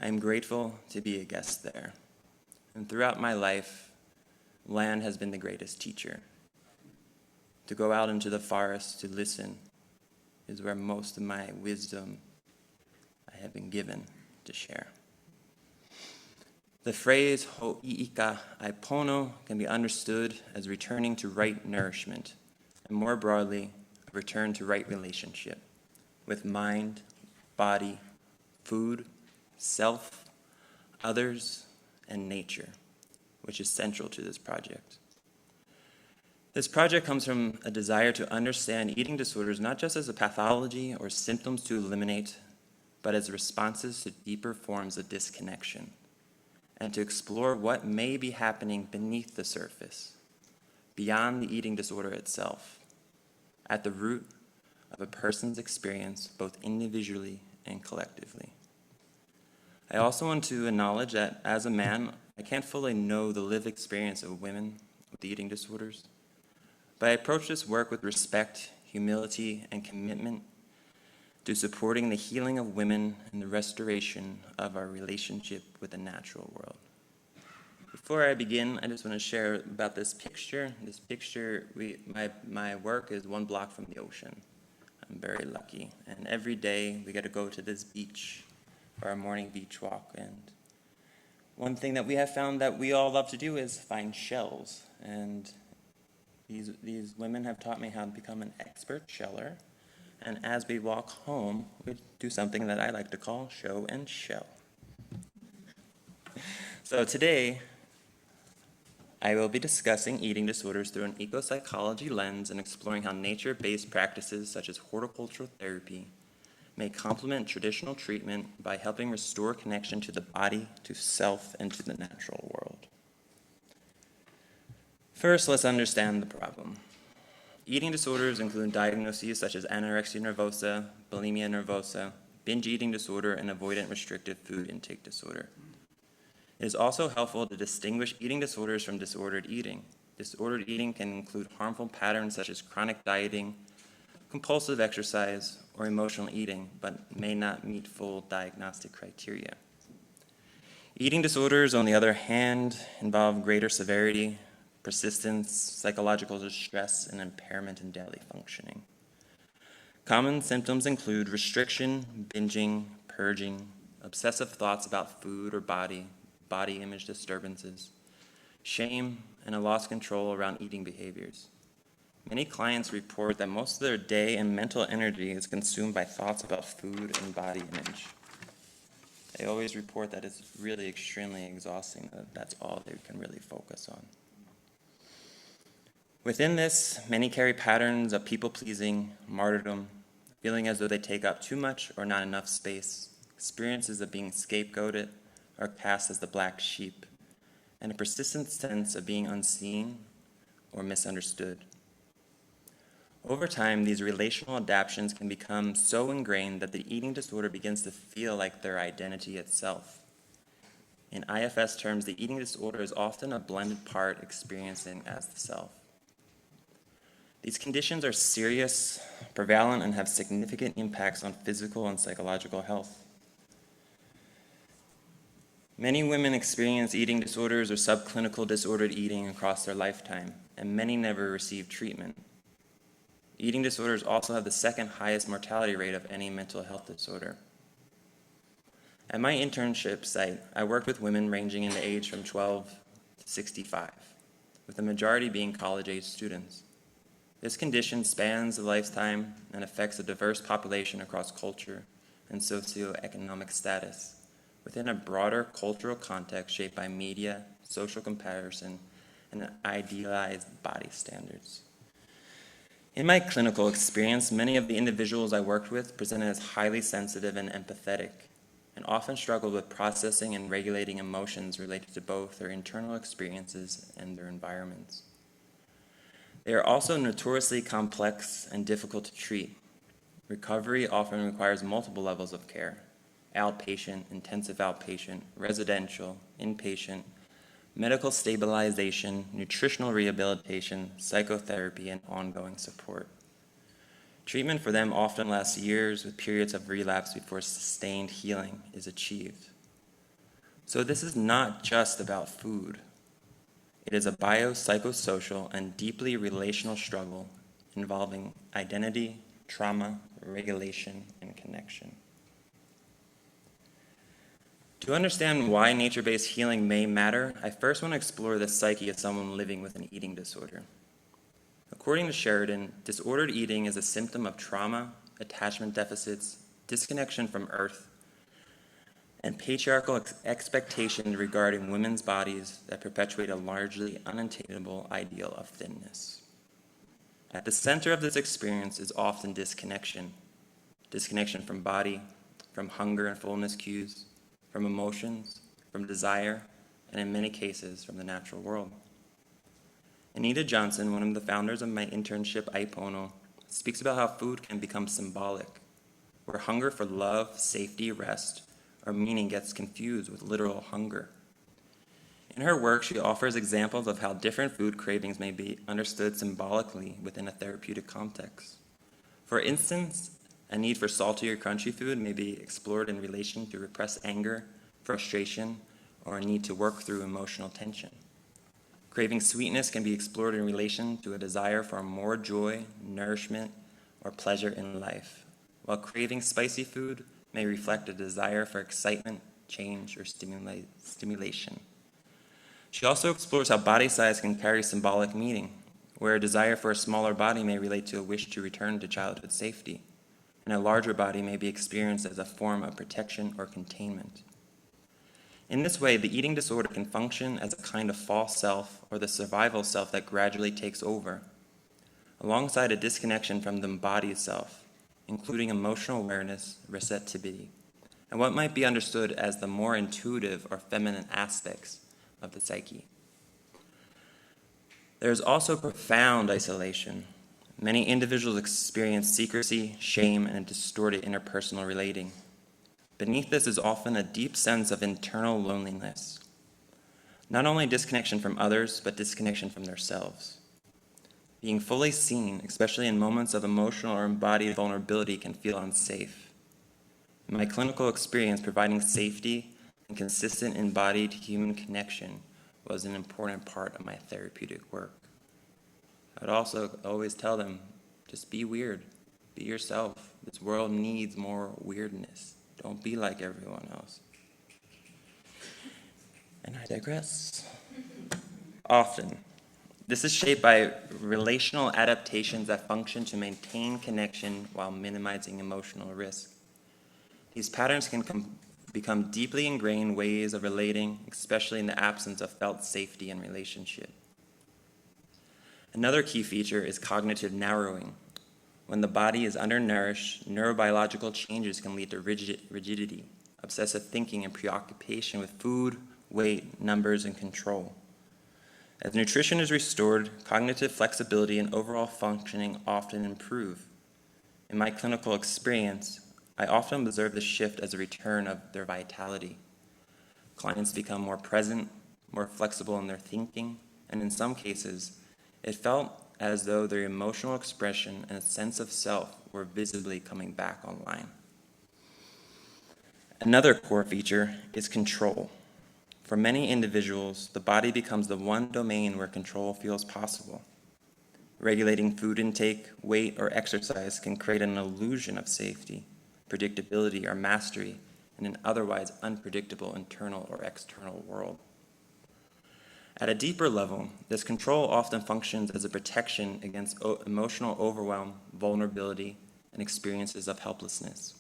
I am grateful to be a guest there. And throughout my life, land has been the greatest teacher. To go out into the forest to listen is where most of my wisdom I have been given to share. The phrase Ho'iika Aipono can be understood as returning to right nourishment, and more broadly, a return to right relationship with mind, body, food, self, others, and nature, which is central to this project. This project comes from a desire to understand eating disorders not just as a pathology or symptoms to eliminate, but as responses to deeper forms of disconnection, and to explore what may be happening beneath the surface, beyond the eating disorder itself, at the root of a person's experience both individually and collectively. I also want to acknowledge that as a man, I can't fully know the lived experience of women with eating disorders, but I approach this work with respect, humility, and commitment to supporting the healing of women and the restoration of our relationship with the natural world. Before I begin, I just want to share about this picture. This picture, my work is 1 block from the ocean. I'm very lucky. And every day we get to go to this beach for our morning beach walk. And one thing that we have found that we all love to do is find shells. And these women have taught me how to become an expert sheller. And as we walk home, we do something that I like to call show and shell. So today, I will be discussing eating disorders through an eco-psychology lens and exploring how nature-based practices such as horticultural therapy may complement traditional treatment by helping restore connection to the body, to self, and to the natural world. First, let's understand the problem. Eating disorders include diagnoses such as anorexia nervosa, bulimia nervosa, binge eating disorder, and avoidant restrictive food intake disorder. It is also helpful to distinguish eating disorders from disordered eating. Disordered eating can include harmful patterns such as chronic dieting, compulsive exercise, or emotional eating, but may not meet full diagnostic criteria. Eating disorders, on the other hand, involve greater severity, persistence, psychological distress, and impairment in daily functioning. Common symptoms include restriction, binging, purging, obsessive thoughts about food or body image disturbances, shame, and a lost control around eating behaviors. Many clients report that most of their day and mental energy is consumed by thoughts about food and body image. They always report that it's really extremely exhausting, that that's all they can really focus on. Within this, many carry patterns of people-pleasing, martyrdom, feeling as though they take up too much or not enough space, experiences of being scapegoated, are cast as the black sheep, and a persistent sense of being unseen or misunderstood. Over time, these relational adaptations can become so ingrained that the eating disorder begins to feel like their identity itself. In IFS terms, the eating disorder is often a blended part experiencing as the self. These conditions are serious, prevalent, and have significant impacts on physical and psychological health. Many women experience eating disorders or subclinical disordered eating across their lifetime, and many never receive treatment. Eating disorders also have the second highest mortality rate of any mental health disorder. At my internship site, I worked with women ranging in the age from 12 to 65, with the majority being college-age students. This condition spans the lifetime and affects a diverse population across culture and socioeconomic status, within a broader cultural context shaped by media, social comparison, and idealized body standards. In my clinical experience, many of the individuals I worked with presented as highly sensitive and empathetic, and often struggled with processing and regulating emotions related to both their internal experiences and their environments. They are also notoriously complex and difficult to treat. Recovery often requires multiple levels of care: outpatient, intensive outpatient, residential, inpatient, medical stabilization, nutritional rehabilitation, psychotherapy, and ongoing support. Treatment for them often lasts years, with periods of relapse before sustained healing is achieved. So this is not just about food. It is a biopsychosocial and deeply relational struggle involving identity, trauma, regulation, and connection. To understand why nature-based healing may matter, I first want to explore the psyche of someone living with an eating disorder. According to Sheridan, disordered eating is a symptom of trauma, attachment deficits, disconnection from earth, and patriarchal expectations regarding women's bodies that perpetuate a largely unattainable ideal of thinness. At the center of this experience is often disconnection. Disconnection from body, from hunger and fullness cues, from emotions, from desire, and in many cases, from the natural world. Anita Johnson, one of the founders of my internship, Aipono, speaks about how food can become symbolic, where hunger for love, safety, rest, or meaning gets confused with literal hunger. In her work, she offers examples of how different food cravings may be understood symbolically within a therapeutic context. For instance, a need for salty or crunchy food may be explored in relation to repressed anger, frustration, or a need to work through emotional tension. Craving sweetness can be explored in relation to a desire for more joy, nourishment, or pleasure in life, while craving spicy food may reflect a desire for excitement, change, or stimulation. She also explores how body size can carry symbolic meaning, where a desire for a smaller body may relate to a wish to return to childhood safety, and a larger body may be experienced as a form of protection or containment. In this way, the eating disorder can function as a kind of false self or the survival self that gradually takes over, alongside a disconnection from the embodied self, including emotional awareness, receptivity, and what might be understood as the more intuitive or feminine aspects of the psyche. There is also profound isolation. Many individuals experience secrecy, shame, and distorted interpersonal relating. Beneath this is often a deep sense of internal loneliness. Not only disconnection from others, but disconnection from themselves. Being fully seen, especially in moments of emotional or embodied vulnerability, can feel unsafe. In my clinical experience, providing safety and consistent embodied human connection was an important part of my therapeutic work. I would also always tell them, just be weird, be yourself. This world needs more weirdness. Don't be like everyone else. And I digress. Often, this is shaped by relational adaptations that function to maintain connection while minimizing emotional risk. These patterns can become deeply ingrained ways of relating, especially in the absence of felt safety in relationship. Another key feature is cognitive narrowing. When the body is undernourished, neurobiological changes can lead to rigidity, obsessive thinking, and preoccupation with food, weight, numbers, and control. As nutrition is restored, cognitive flexibility and overall functioning often improve. In my clinical experience, I often observe the shift as a return of their vitality. Clients become more present, more flexible in their thinking, and in some cases, it felt as though their emotional expression and a sense of self were visibly coming back online. Another core feature is control. For many individuals, the body becomes the one domain where control feels possible. Regulating food intake, weight, or exercise can create an illusion of safety, predictability, or mastery in an otherwise unpredictable internal or external world. At a deeper level, this control often functions as a protection against emotional overwhelm, vulnerability, and experiences of helplessness.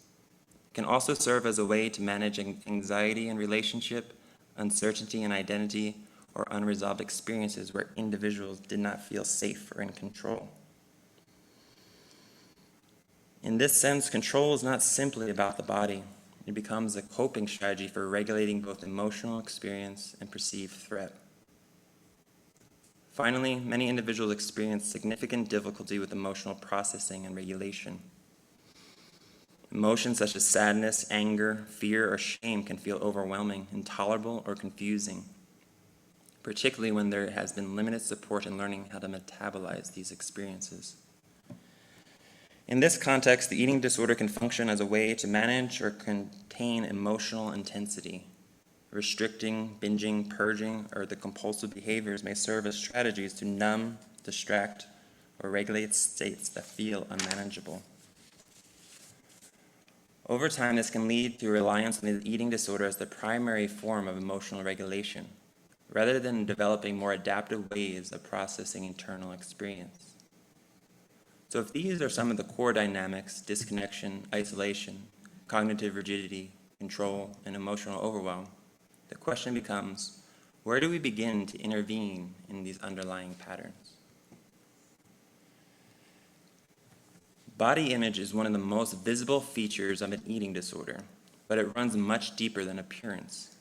It can also serve as a way to manage anxiety in relationship, uncertainty in identity, or unresolved experiences where individuals did not feel safe or in control. In this sense, control is not simply about the body. It becomes a coping strategy for regulating both emotional experience and perceived threat. Finally, many individuals experience significant difficulty with emotional processing and regulation. Emotions such as sadness, anger, fear, or shame can feel overwhelming, intolerable, or confusing, particularly when there has been limited support in learning how to metabolize these experiences. In this context, the eating disorder can function as a way to manage or contain emotional intensity. Restricting, binging, purging, or the compulsive behaviors may serve as strategies to numb, distract, or regulate states that feel unmanageable. Over time, this can lead to reliance on the eating disorder as the primary form of emotional regulation, rather than developing more adaptive ways of processing internal experience. So if these are some of the core dynamics, disconnection, isolation, cognitive rigidity, control, and emotional overwhelm, the question becomes, where do we begin to intervene in these underlying patterns? Body image is one of the most visible features of an eating disorder, but it runs much deeper than appearance.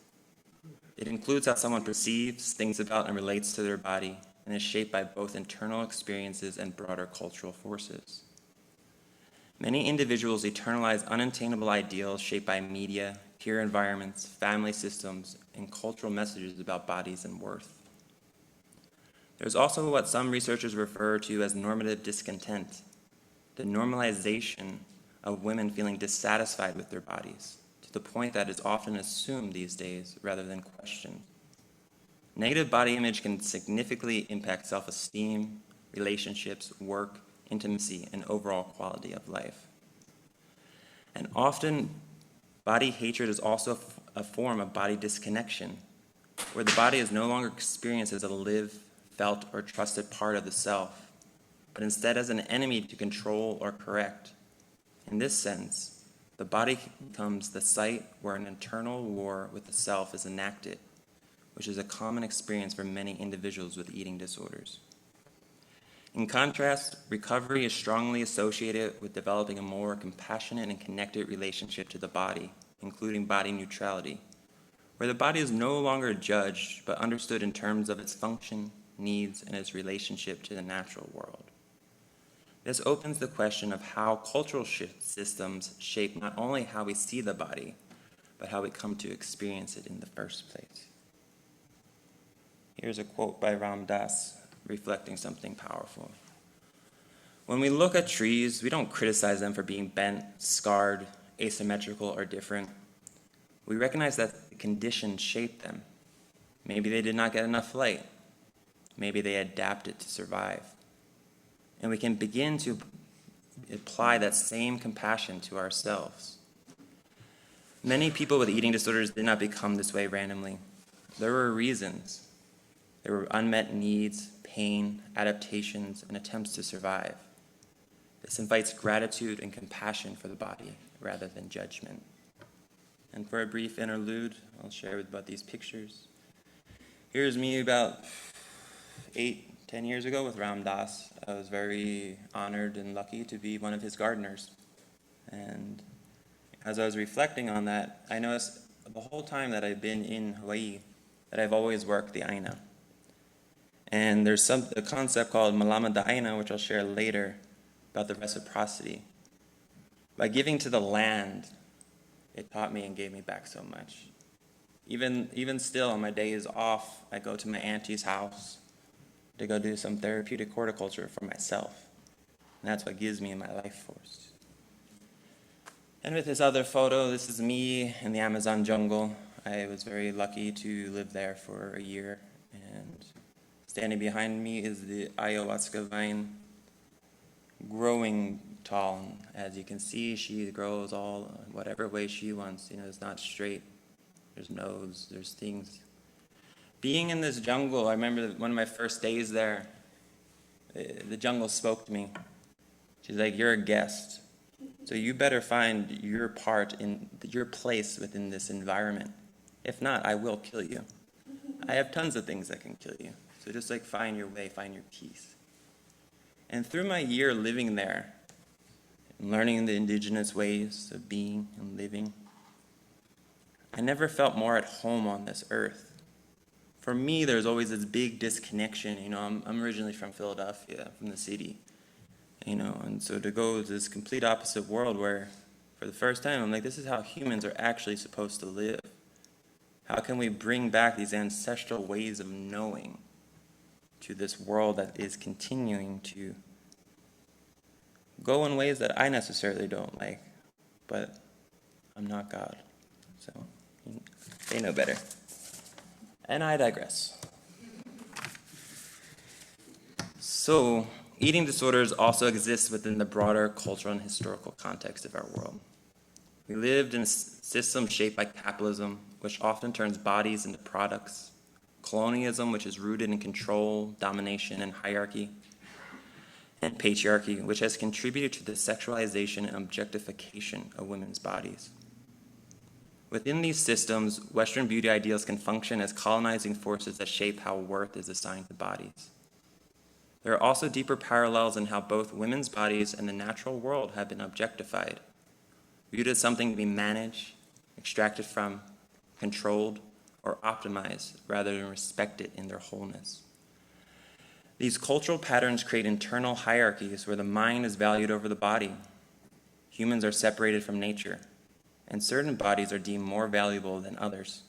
It includes how someone perceives, thinks about, and relates to their body, and is shaped by both internal experiences and broader cultural forces. Many individuals internalize unattainable ideals shaped by media, peer environments, family systems, and cultural messages about bodies and worth. There's also what some researchers refer to as normative discontent, the normalization of women feeling dissatisfied with their bodies, to the point that is often assumed these days rather than questioned. Negative body image can significantly impact self-esteem, relationships, work, intimacy, and overall quality of life. And often, body hatred is also a form of body disconnection, where the body is no longer experienced as a lived, felt, or trusted part of the self, but instead as an enemy to control or correct. In this sense, the body becomes the site where an internal war with the self is enacted, which is a common experience for many individuals with eating disorders. In contrast, recovery is strongly associated with developing a more compassionate and connected relationship to the body, including body neutrality, where the body is no longer judged but understood in terms of its function, needs, and its relationship to the natural world. This opens the question of how cultural systems shape not only how we see the body, but how we come to experience it in the first place. Here's a quote by Ram Dass, reflecting something powerful. When we look at trees, we don't criticize them for being bent, scarred, asymmetrical, or different. We recognize that the conditions shaped them. Maybe they did not get enough light. Maybe they adapted to survive. And we can begin to apply that same compassion to ourselves. Many people with eating disorders did not become this way randomly. There were reasons. There were unmet needs, pain, adaptations, and attempts to survive. This invites gratitude and compassion for the body rather than judgment. And for a brief interlude, I'll share about these pictures. Here's me about 8-10 years ago with Ram Dass. I was very honored and lucky to be one of his gardeners. And as I was reflecting on that, I noticed the whole time that I've been in Hawaii that I've always worked the aina. And there's a concept called malama da'aina, which I'll share later, about the reciprocity. By giving to the land, it taught me and gave me back so much. Even still, on my days off, I go to my auntie's house, to go do some therapeutic horticulture for myself. And that's what gives me my life force. And with this other photo, this is me in the Amazon jungle. I was very lucky to live there for a year. And standing behind me is the ayahuasca vine growing tall. As you can see, she grows all whatever way she wants. It's not straight. There's nodes, there's things. Being in this jungle, I remember one of my first days there, the jungle spoke to me. She's like, you're a guest, so you better find your part in your place within this environment. If not, I will kill you. I have tons of things that can kill you. So just like find your way, find your peace. And through my year living there, and learning the indigenous ways of being and living, I never felt more at home on this earth. For me, there's always this big disconnection. I'm originally from Philadelphia, from the city. And so to go to this complete opposite world where, for the first time, I'm like, this is how humans are actually supposed to live. How can we bring back these ancestral ways of knowing to this world that is continuing to go in ways that I necessarily don't like, but I'm not God, so they know better. And I digress. So, eating disorders also exist within the broader cultural and historical context of our world. We lived in a system shaped by capitalism, which often turns bodies into products, colonialism, which is rooted in control, domination, and hierarchy, and patriarchy, which has contributed to the sexualization and objectification of women's bodies. Within these systems, Western beauty ideals can function as colonizing forces that shape how worth is assigned to bodies. There are also deeper parallels in how both women's bodies and the natural world have been objectified, viewed as something to be managed, extracted from, controlled, or optimized rather than respected in their wholeness. These cultural patterns create internal hierarchies where the mind is valued over the body. Humans are separated from nature, and certain bodies are deemed more valuable than others.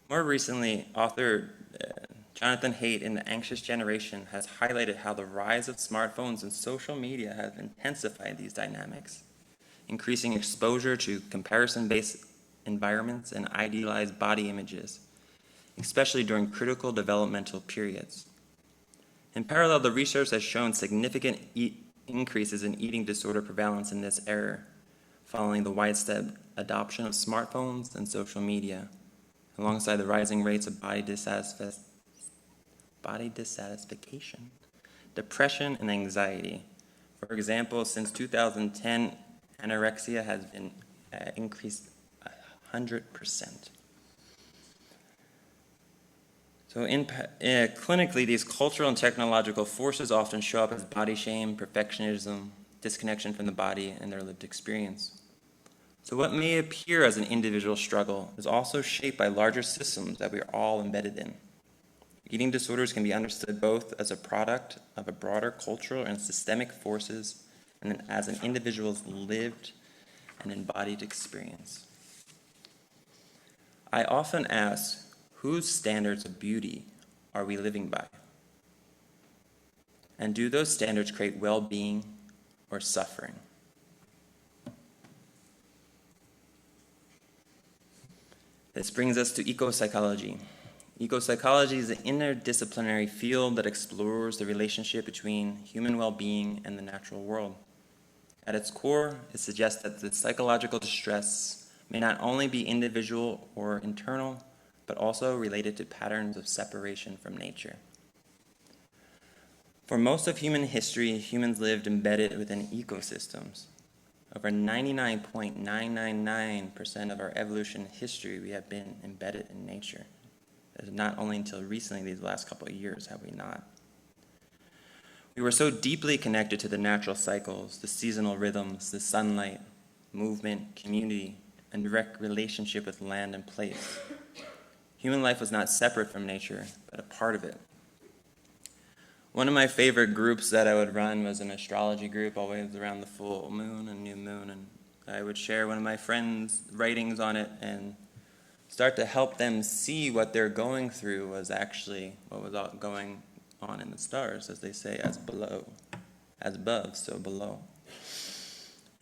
More recently, author Jonathan Haidt in The Anxious Generation has highlighted how the rise of smartphones and social media have intensified these dynamics, increasing exposure to comparison-based environments and idealized body images, especially during critical developmental periods. In parallel, the research has shown significant increases in eating disorder prevalence in this era, following the widespread adoption of smartphones and social media, alongside the rising rates of body dissatisfaction, depression, and anxiety. For example, since 2010, anorexia has been increased 100%. So clinically, these cultural and technological forces often show up as body shame, perfectionism, disconnection from the body, and their lived experience. So what may appear as an individual struggle is also shaped by larger systems that we are all embedded in. Eating disorders can be understood both as a product of a broader cultural and systemic forces, and then as an individual's lived and embodied experience. I often ask, whose standards of beauty are we living by? And do those standards create well-being or suffering? This brings us to eco-psychology. Eco-psychology is an interdisciplinary field that explores the relationship between human well-being and the natural world. At its core, it suggests that the psychological distress may not only be individual or internal, but also related to patterns of separation from nature. For most of human history, humans lived embedded within ecosystems. Over 99.999% of our evolution history, we have been embedded in nature. Not only until recently, these last couple of years, have we not. We were so deeply connected to the natural cycles, the seasonal rhythms, the sunlight, movement, community, and direct relationship with land and place. Human life was not separate from nature, but a part of it. One of my favorite groups that I would run was an astrology group, always around the full moon and new moon, and I would share one of my friends' writings on it and start to help them see what they're going through was actually what was going on in the stars, as they say, as below, as above, so below.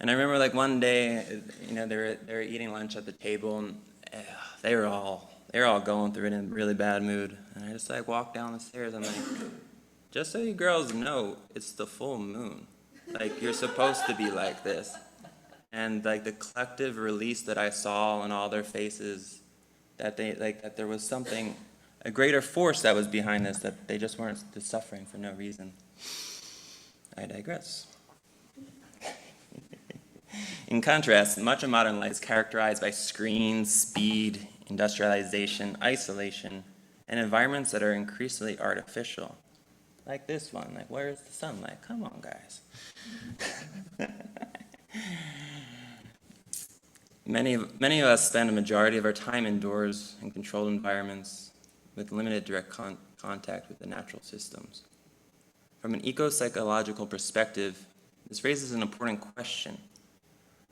And I remember like one day, you know, they were eating lunch at the table, and they were all going through it in a really bad mood. And I just like walked down the stairs. I'm like, just so you girls know, it's the full moon. Like, you're supposed to be like this. And like the collective release that I saw in all their faces, that there was something, a greater force that was behind this, that they just weren't just suffering for no reason. I digress. In contrast, much of modern life is characterized by screens, speed, industrialization, isolation, and environments that are increasingly artificial. Like this one, like, where's the sunlight? Come on, guys. Many of us spend a majority of our time indoors in controlled environments with limited direct contact with the natural systems. From an eco-psychological perspective, this raises an important question.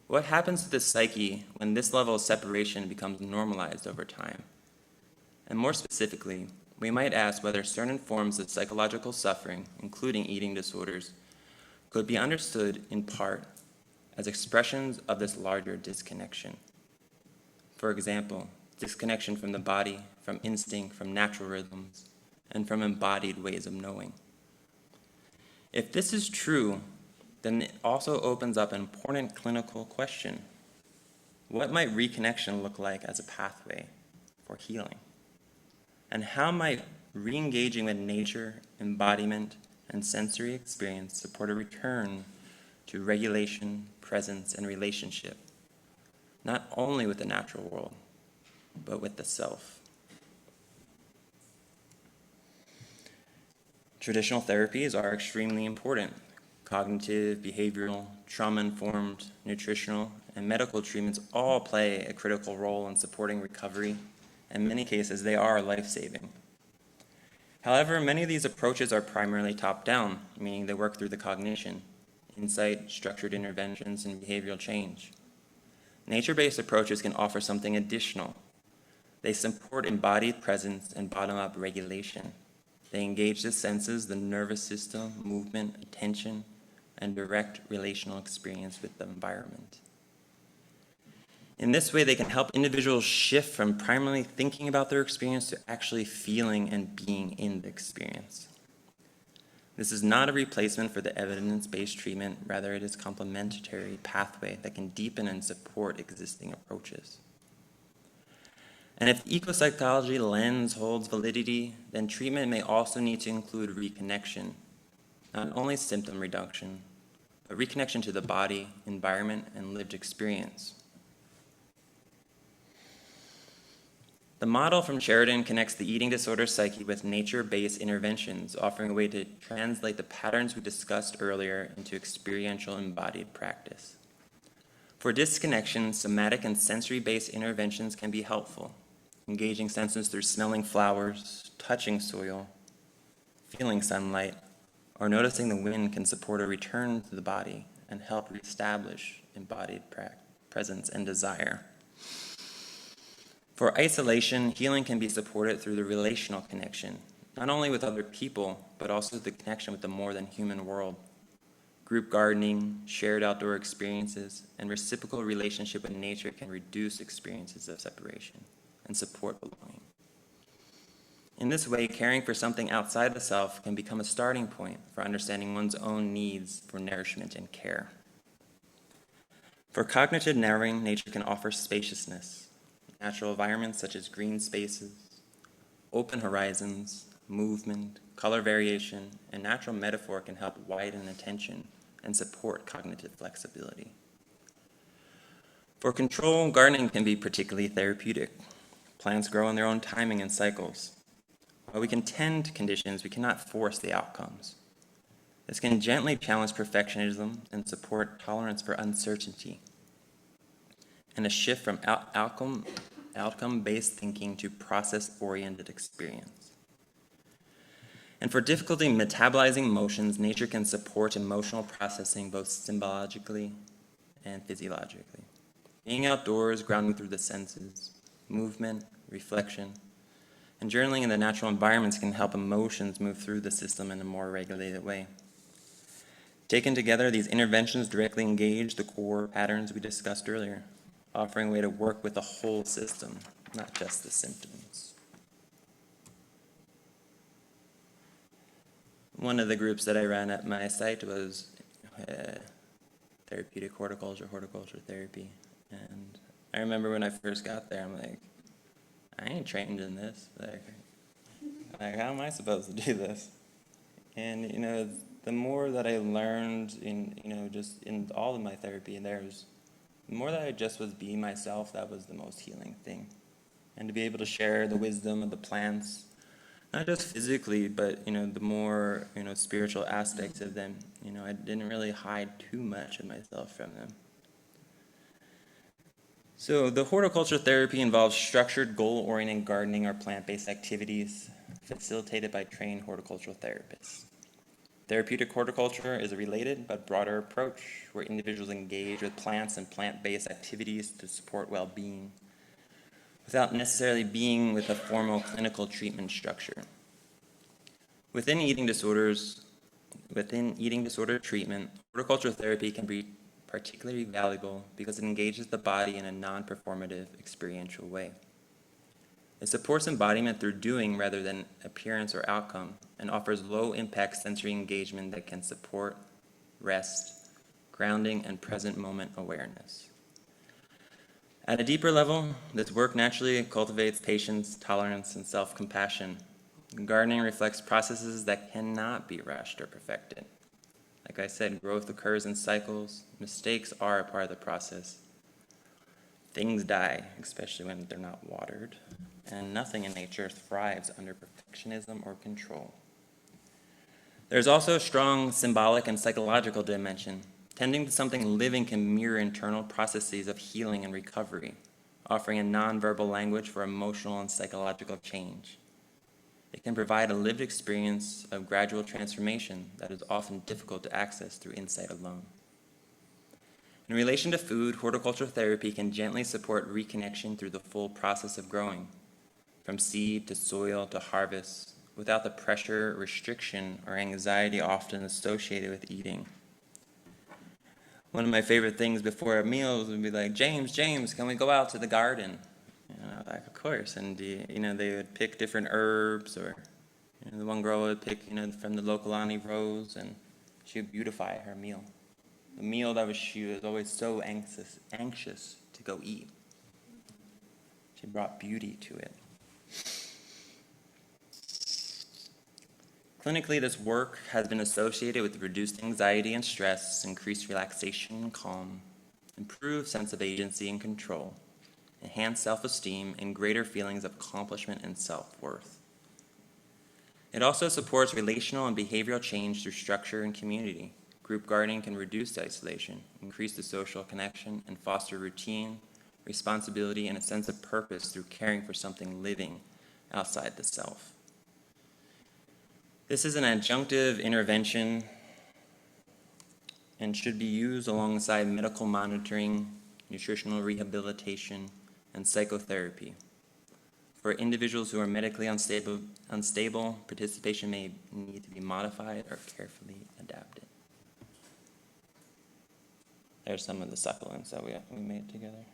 What happens to the psyche when this level of separation becomes normalized over time? And more specifically, we might ask whether certain forms of psychological suffering, including eating disorders, could be understood in part as expressions of this larger disconnection. For example, disconnection from the body, from instinct, from natural rhythms, and from embodied ways of knowing. If this is true, then it also opens up an important clinical question. What might reconnection look like as a pathway for healing? And how might re-engaging with nature, embodiment, and sensory experience support a return to regulation, presence, and relationship, not only with the natural world, but with the self? Traditional therapies are extremely important. Cognitive, behavioral, trauma-informed, nutritional, and medical treatments all play a critical role in supporting recovery. In many cases, they are life-saving. However, many of these approaches are primarily top-down, meaning they work through the cognition, insight, structured interventions, and behavioral change. Nature-based approaches can offer something additional. They support embodied presence and bottom-up regulation. They engage the senses, the nervous system, movement, attention, and direct relational experience with the environment. In this way, they can help individuals shift from primarily thinking about their experience to actually feeling and being in the experience. This is not a replacement for the evidence-based treatment, rather it is a complementary pathway that can deepen and support existing approaches. And if the eco-psychology lens holds validity, then treatment may also need to include reconnection, not only symptom reduction, but reconnection to the body, environment, and lived experience. The model from Sheridan connects the eating disorder psyche with nature-based interventions, offering a way to translate the patterns we discussed earlier into experiential embodied practice. For disconnection, somatic and sensory-based interventions can be helpful, engaging senses through smelling flowers, touching soil, feeling sunlight, or noticing the wind can support a return to the body and help reestablish embodied presence and desire. For isolation, healing can be supported through the relational connection, not only with other people, but also the connection with the more than human world. Group gardening, shared outdoor experiences, and reciprocal relationship with nature can reduce experiences of separation and support belonging. In this way, caring for something outside the self can become a starting point for understanding one's own needs for nourishment and care. For cognitive narrowing, nature can offer spaciousness. Natural environments such as green spaces, open horizons, movement, color variation, and natural metaphor can help widen attention and support cognitive flexibility. For control, gardening can be particularly therapeutic. Plants grow in their own timing and cycles. While we can tend to conditions, we cannot force the outcomes. This can gently challenge perfectionism and support tolerance for uncertainty, and a shift from outcome-based thinking to process-oriented experience. And for difficulty metabolizing emotions, nature can support emotional processing both symbologically and physiologically. Being outdoors, grounding through the senses, movement, reflection, And journaling in the natural environments can help emotions move through the system in a more regulated way. Taken together, these interventions directly engage the core patterns we discussed earlier, offering a way to work with the whole system, not just the symptoms. One of the groups that I ran at my site was therapeutic horticulture therapy. And I remember when I first got there, I'm like, I ain't trained in this. Like, how am I supposed to do this? And, the more that I learned just in all of my therapy, the more that I just was being myself, that was the most healing thing. And to be able to share the wisdom of the plants, not just physically, but, the more, spiritual aspects of them. I didn't really hide too much of myself from them. So the horticulture therapy involves structured, goal-oriented gardening or plant-based activities facilitated by trained horticultural therapists. Therapeutic horticulture is a related but broader approach where individuals engage with plants and plant-based activities to support well-being without necessarily being with a formal clinical treatment structure. Within eating disorder treatment, horticultural therapy can be particularly valuable because it engages the body in a non-performative experiential way. It supports embodiment through doing rather than appearance or outcome, and offers low-impact sensory engagement that can support rest, grounding, and present moment awareness. At a deeper level, this work naturally cultivates patience, tolerance, and self-compassion. Gardening reflects processes that cannot be rushed or perfected. Like I said, growth occurs in cycles. Mistakes are a part of the process. Things die, especially when they're not watered. And nothing in nature thrives under perfectionism or control. There's also a strong symbolic and psychological dimension. Tending to something living can mirror internal processes of healing and recovery, offering a nonverbal language for emotional and psychological change. It can provide a lived experience of gradual transformation that is often difficult to access through insight alone. In relation to food, horticultural therapy can gently support reconnection through the full process of growing, from seed to soil to harvest, without the pressure, restriction, or anxiety often associated with eating. One of my favorite things before meals would be like, James, can we go out to the garden? Like, of course. And, they would pick different herbs, or the one girl would pick, from the local Auntie Rose, and she would beautify her meal. The meal that she was always so anxious to go eat. She brought beauty to it. Clinically, this work has been associated with reduced anxiety and stress, increased relaxation and calm, improved sense of agency and control, enhanced self-esteem, and greater feelings of accomplishment and self-worth. It also supports relational and behavioral change through structure and community. Group gardening can reduce isolation, increase the social connection, and foster routine, responsibility, and a sense of purpose through caring for something living outside the self. This is an adjunctive intervention and should be used alongside medical monitoring, nutritional rehabilitation, and psychotherapy. For individuals who are medically unstable, participation may need to be modified or carefully adapted. There's some of the supplements that we made together.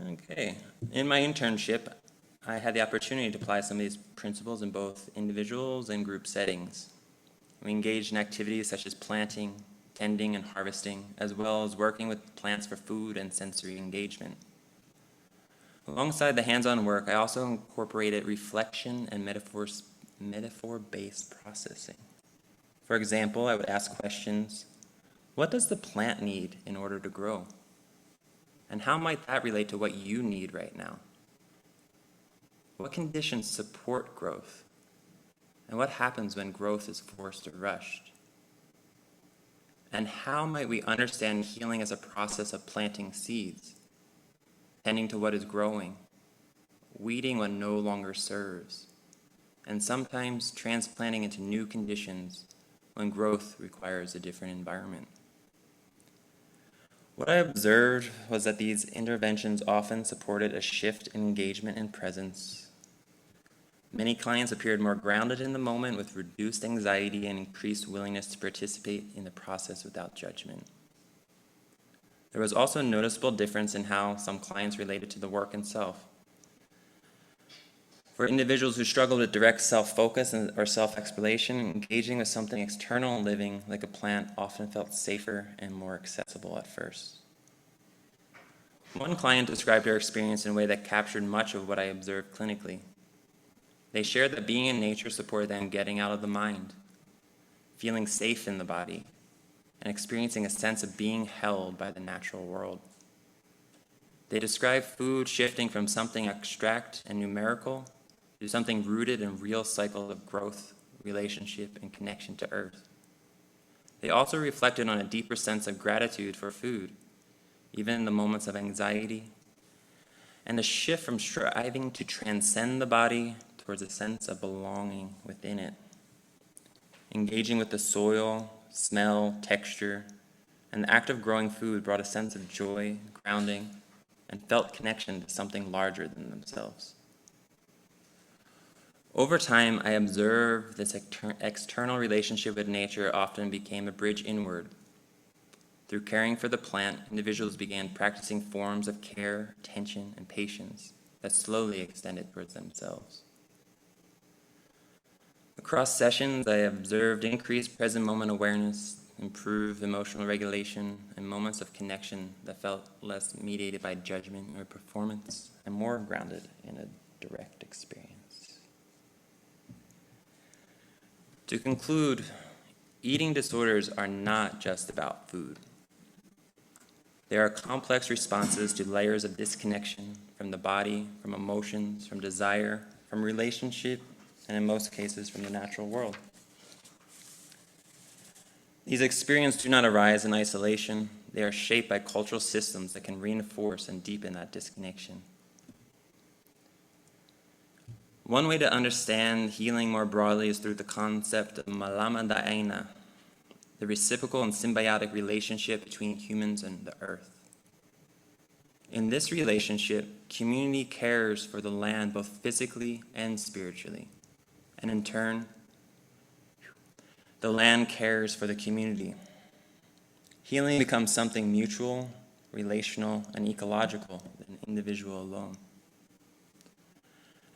Okay, in my internship, I had the opportunity to apply some of these principles in both individuals and group settings. We engaged in activities such as planting, tending, and harvesting, as well as working with plants for food and sensory engagement. Alongside the hands-on work, I also incorporated reflection and metaphor-based processing. For example, I would ask questions, what does the plant need in order to grow? And how might that relate to what you need right now? What conditions support growth? And what happens when growth is forced or rushed? And how might we understand healing as a process of planting seeds, tending to what is growing, weeding what no longer serves, and sometimes transplanting into new conditions when growth requires a different environment? What I observed was that these interventions often supported a shift in engagement and presence. Many clients appeared more grounded in the moment with reduced anxiety and increased willingness to participate in the process without judgment. There was also a noticeable difference in how some clients related to the work itself. For individuals who struggled with direct self-focus or self-exploration, engaging with something external and living, like a plant, often felt safer and more accessible at first. One client described her experience in a way that captured much of what I observed clinically. They shared that being in nature supported them getting out of the mind, feeling safe in the body, and experiencing a sense of being held by the natural world. They described food shifting from something abstract and numerical to something rooted in real cycles of growth, relationship, and connection to Earth. They also reflected on a deeper sense of gratitude for food, even in the moments of anxiety, and a shift from striving to transcend the body towards a sense of belonging within it. Engaging with the soil, smell, texture, and the act of growing food brought a sense of joy, grounding, and felt connection to something larger than themselves. Over time, I observed this external relationship with nature often became a bridge inward. Through caring for the plant, individuals began practicing forms of care, attention, and patience that slowly extended towards themselves. Across sessions, I observed increased present moment awareness, improved emotional regulation, and moments of connection that felt less mediated by judgment or performance and more grounded in a direct experience. To conclude, eating disorders are not just about food. They are complex responses to layers of disconnection from the body, from emotions, from desire, from relationship, and in most cases from the natural world. These experiences do not arise in isolation. They are shaped by cultural systems that can reinforce and deepen that disconnection. One way to understand healing more broadly is through the concept of malama da'aina, the reciprocal and symbiotic relationship between humans and the earth. In this relationship, community cares for the land both physically and spiritually. And in turn, the land cares for the community. Healing becomes something mutual, relational, and ecological than individual alone.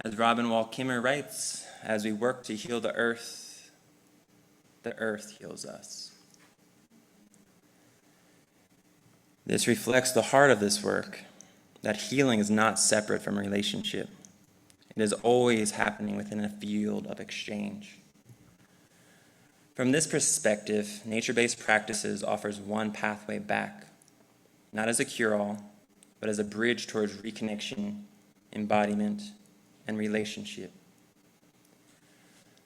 As Robin Wall Kimmerer writes, as we work to heal the earth heals us. This reflects the heart of this work, that healing is not separate from relationship. It is always happening within a field of exchange. From this perspective, nature-based practices offers one pathway back, not as a cure-all, but as a bridge towards reconnection, embodiment, and relationship.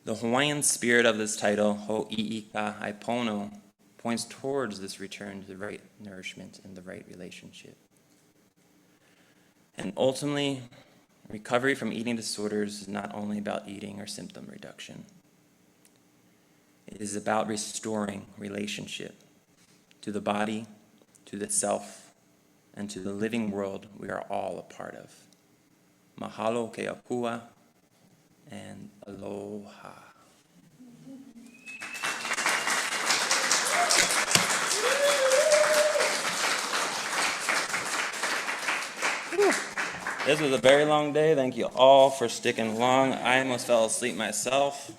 The Hawaiian spirit of this title, Ho'ika Aipono, points towards this return to the right nourishment and the right relationship. And ultimately, recovery from eating disorders is not only about eating or symptom reduction. It is about restoring relationship to the body, to the self, and to the living world we are all a part of. Mahalo ke akua and aloha. This was a very long day. Thank you all for sticking along. I almost fell asleep myself.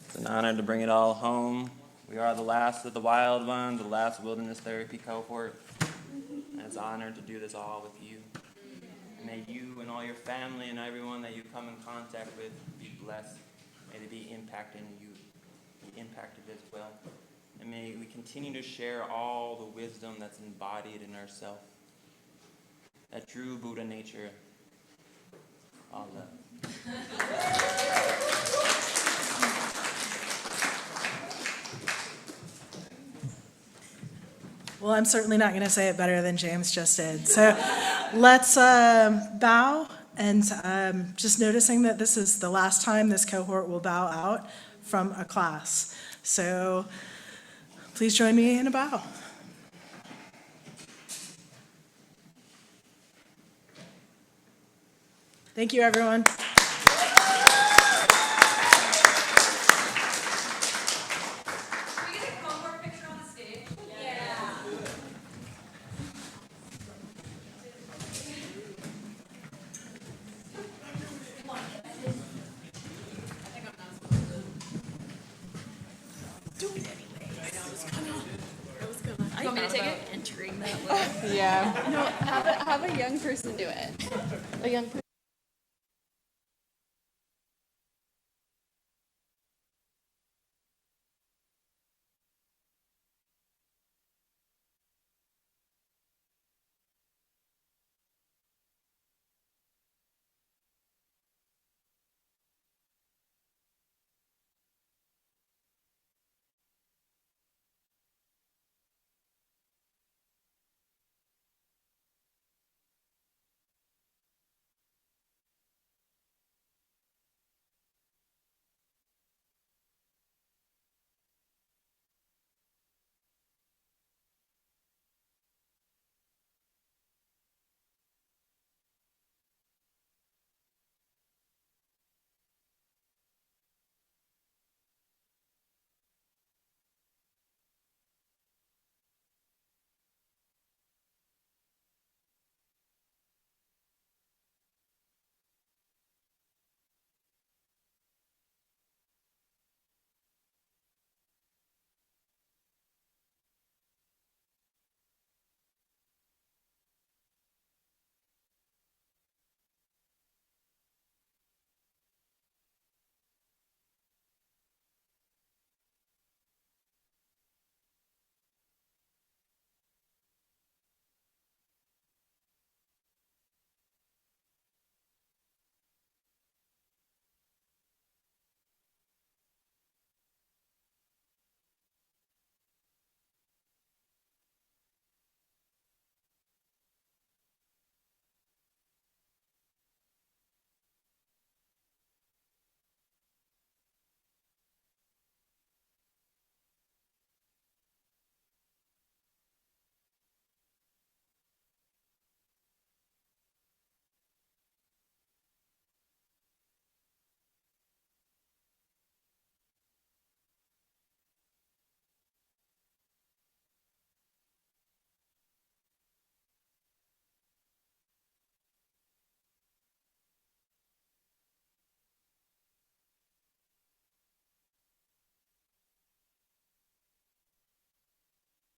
It's an honor to bring it all home. We are the last of the wild ones, the last wilderness therapy cohort. And it's an honor to do this all with you. May you and all your family and everyone that you come in contact with be blessed. May they be impacted as well. And may we continue to share all the wisdom that's embodied in ourselves. That true Buddha nature. All love. Well, I'm certainly not going to say it better than James just did. So let's bow And just noticing that this is the last time this cohort will bow out from a class. So please join me in a bow. Thank you, everyone. You want me to take it? Entering that way. Yeah. No, have a young person do it. A young person.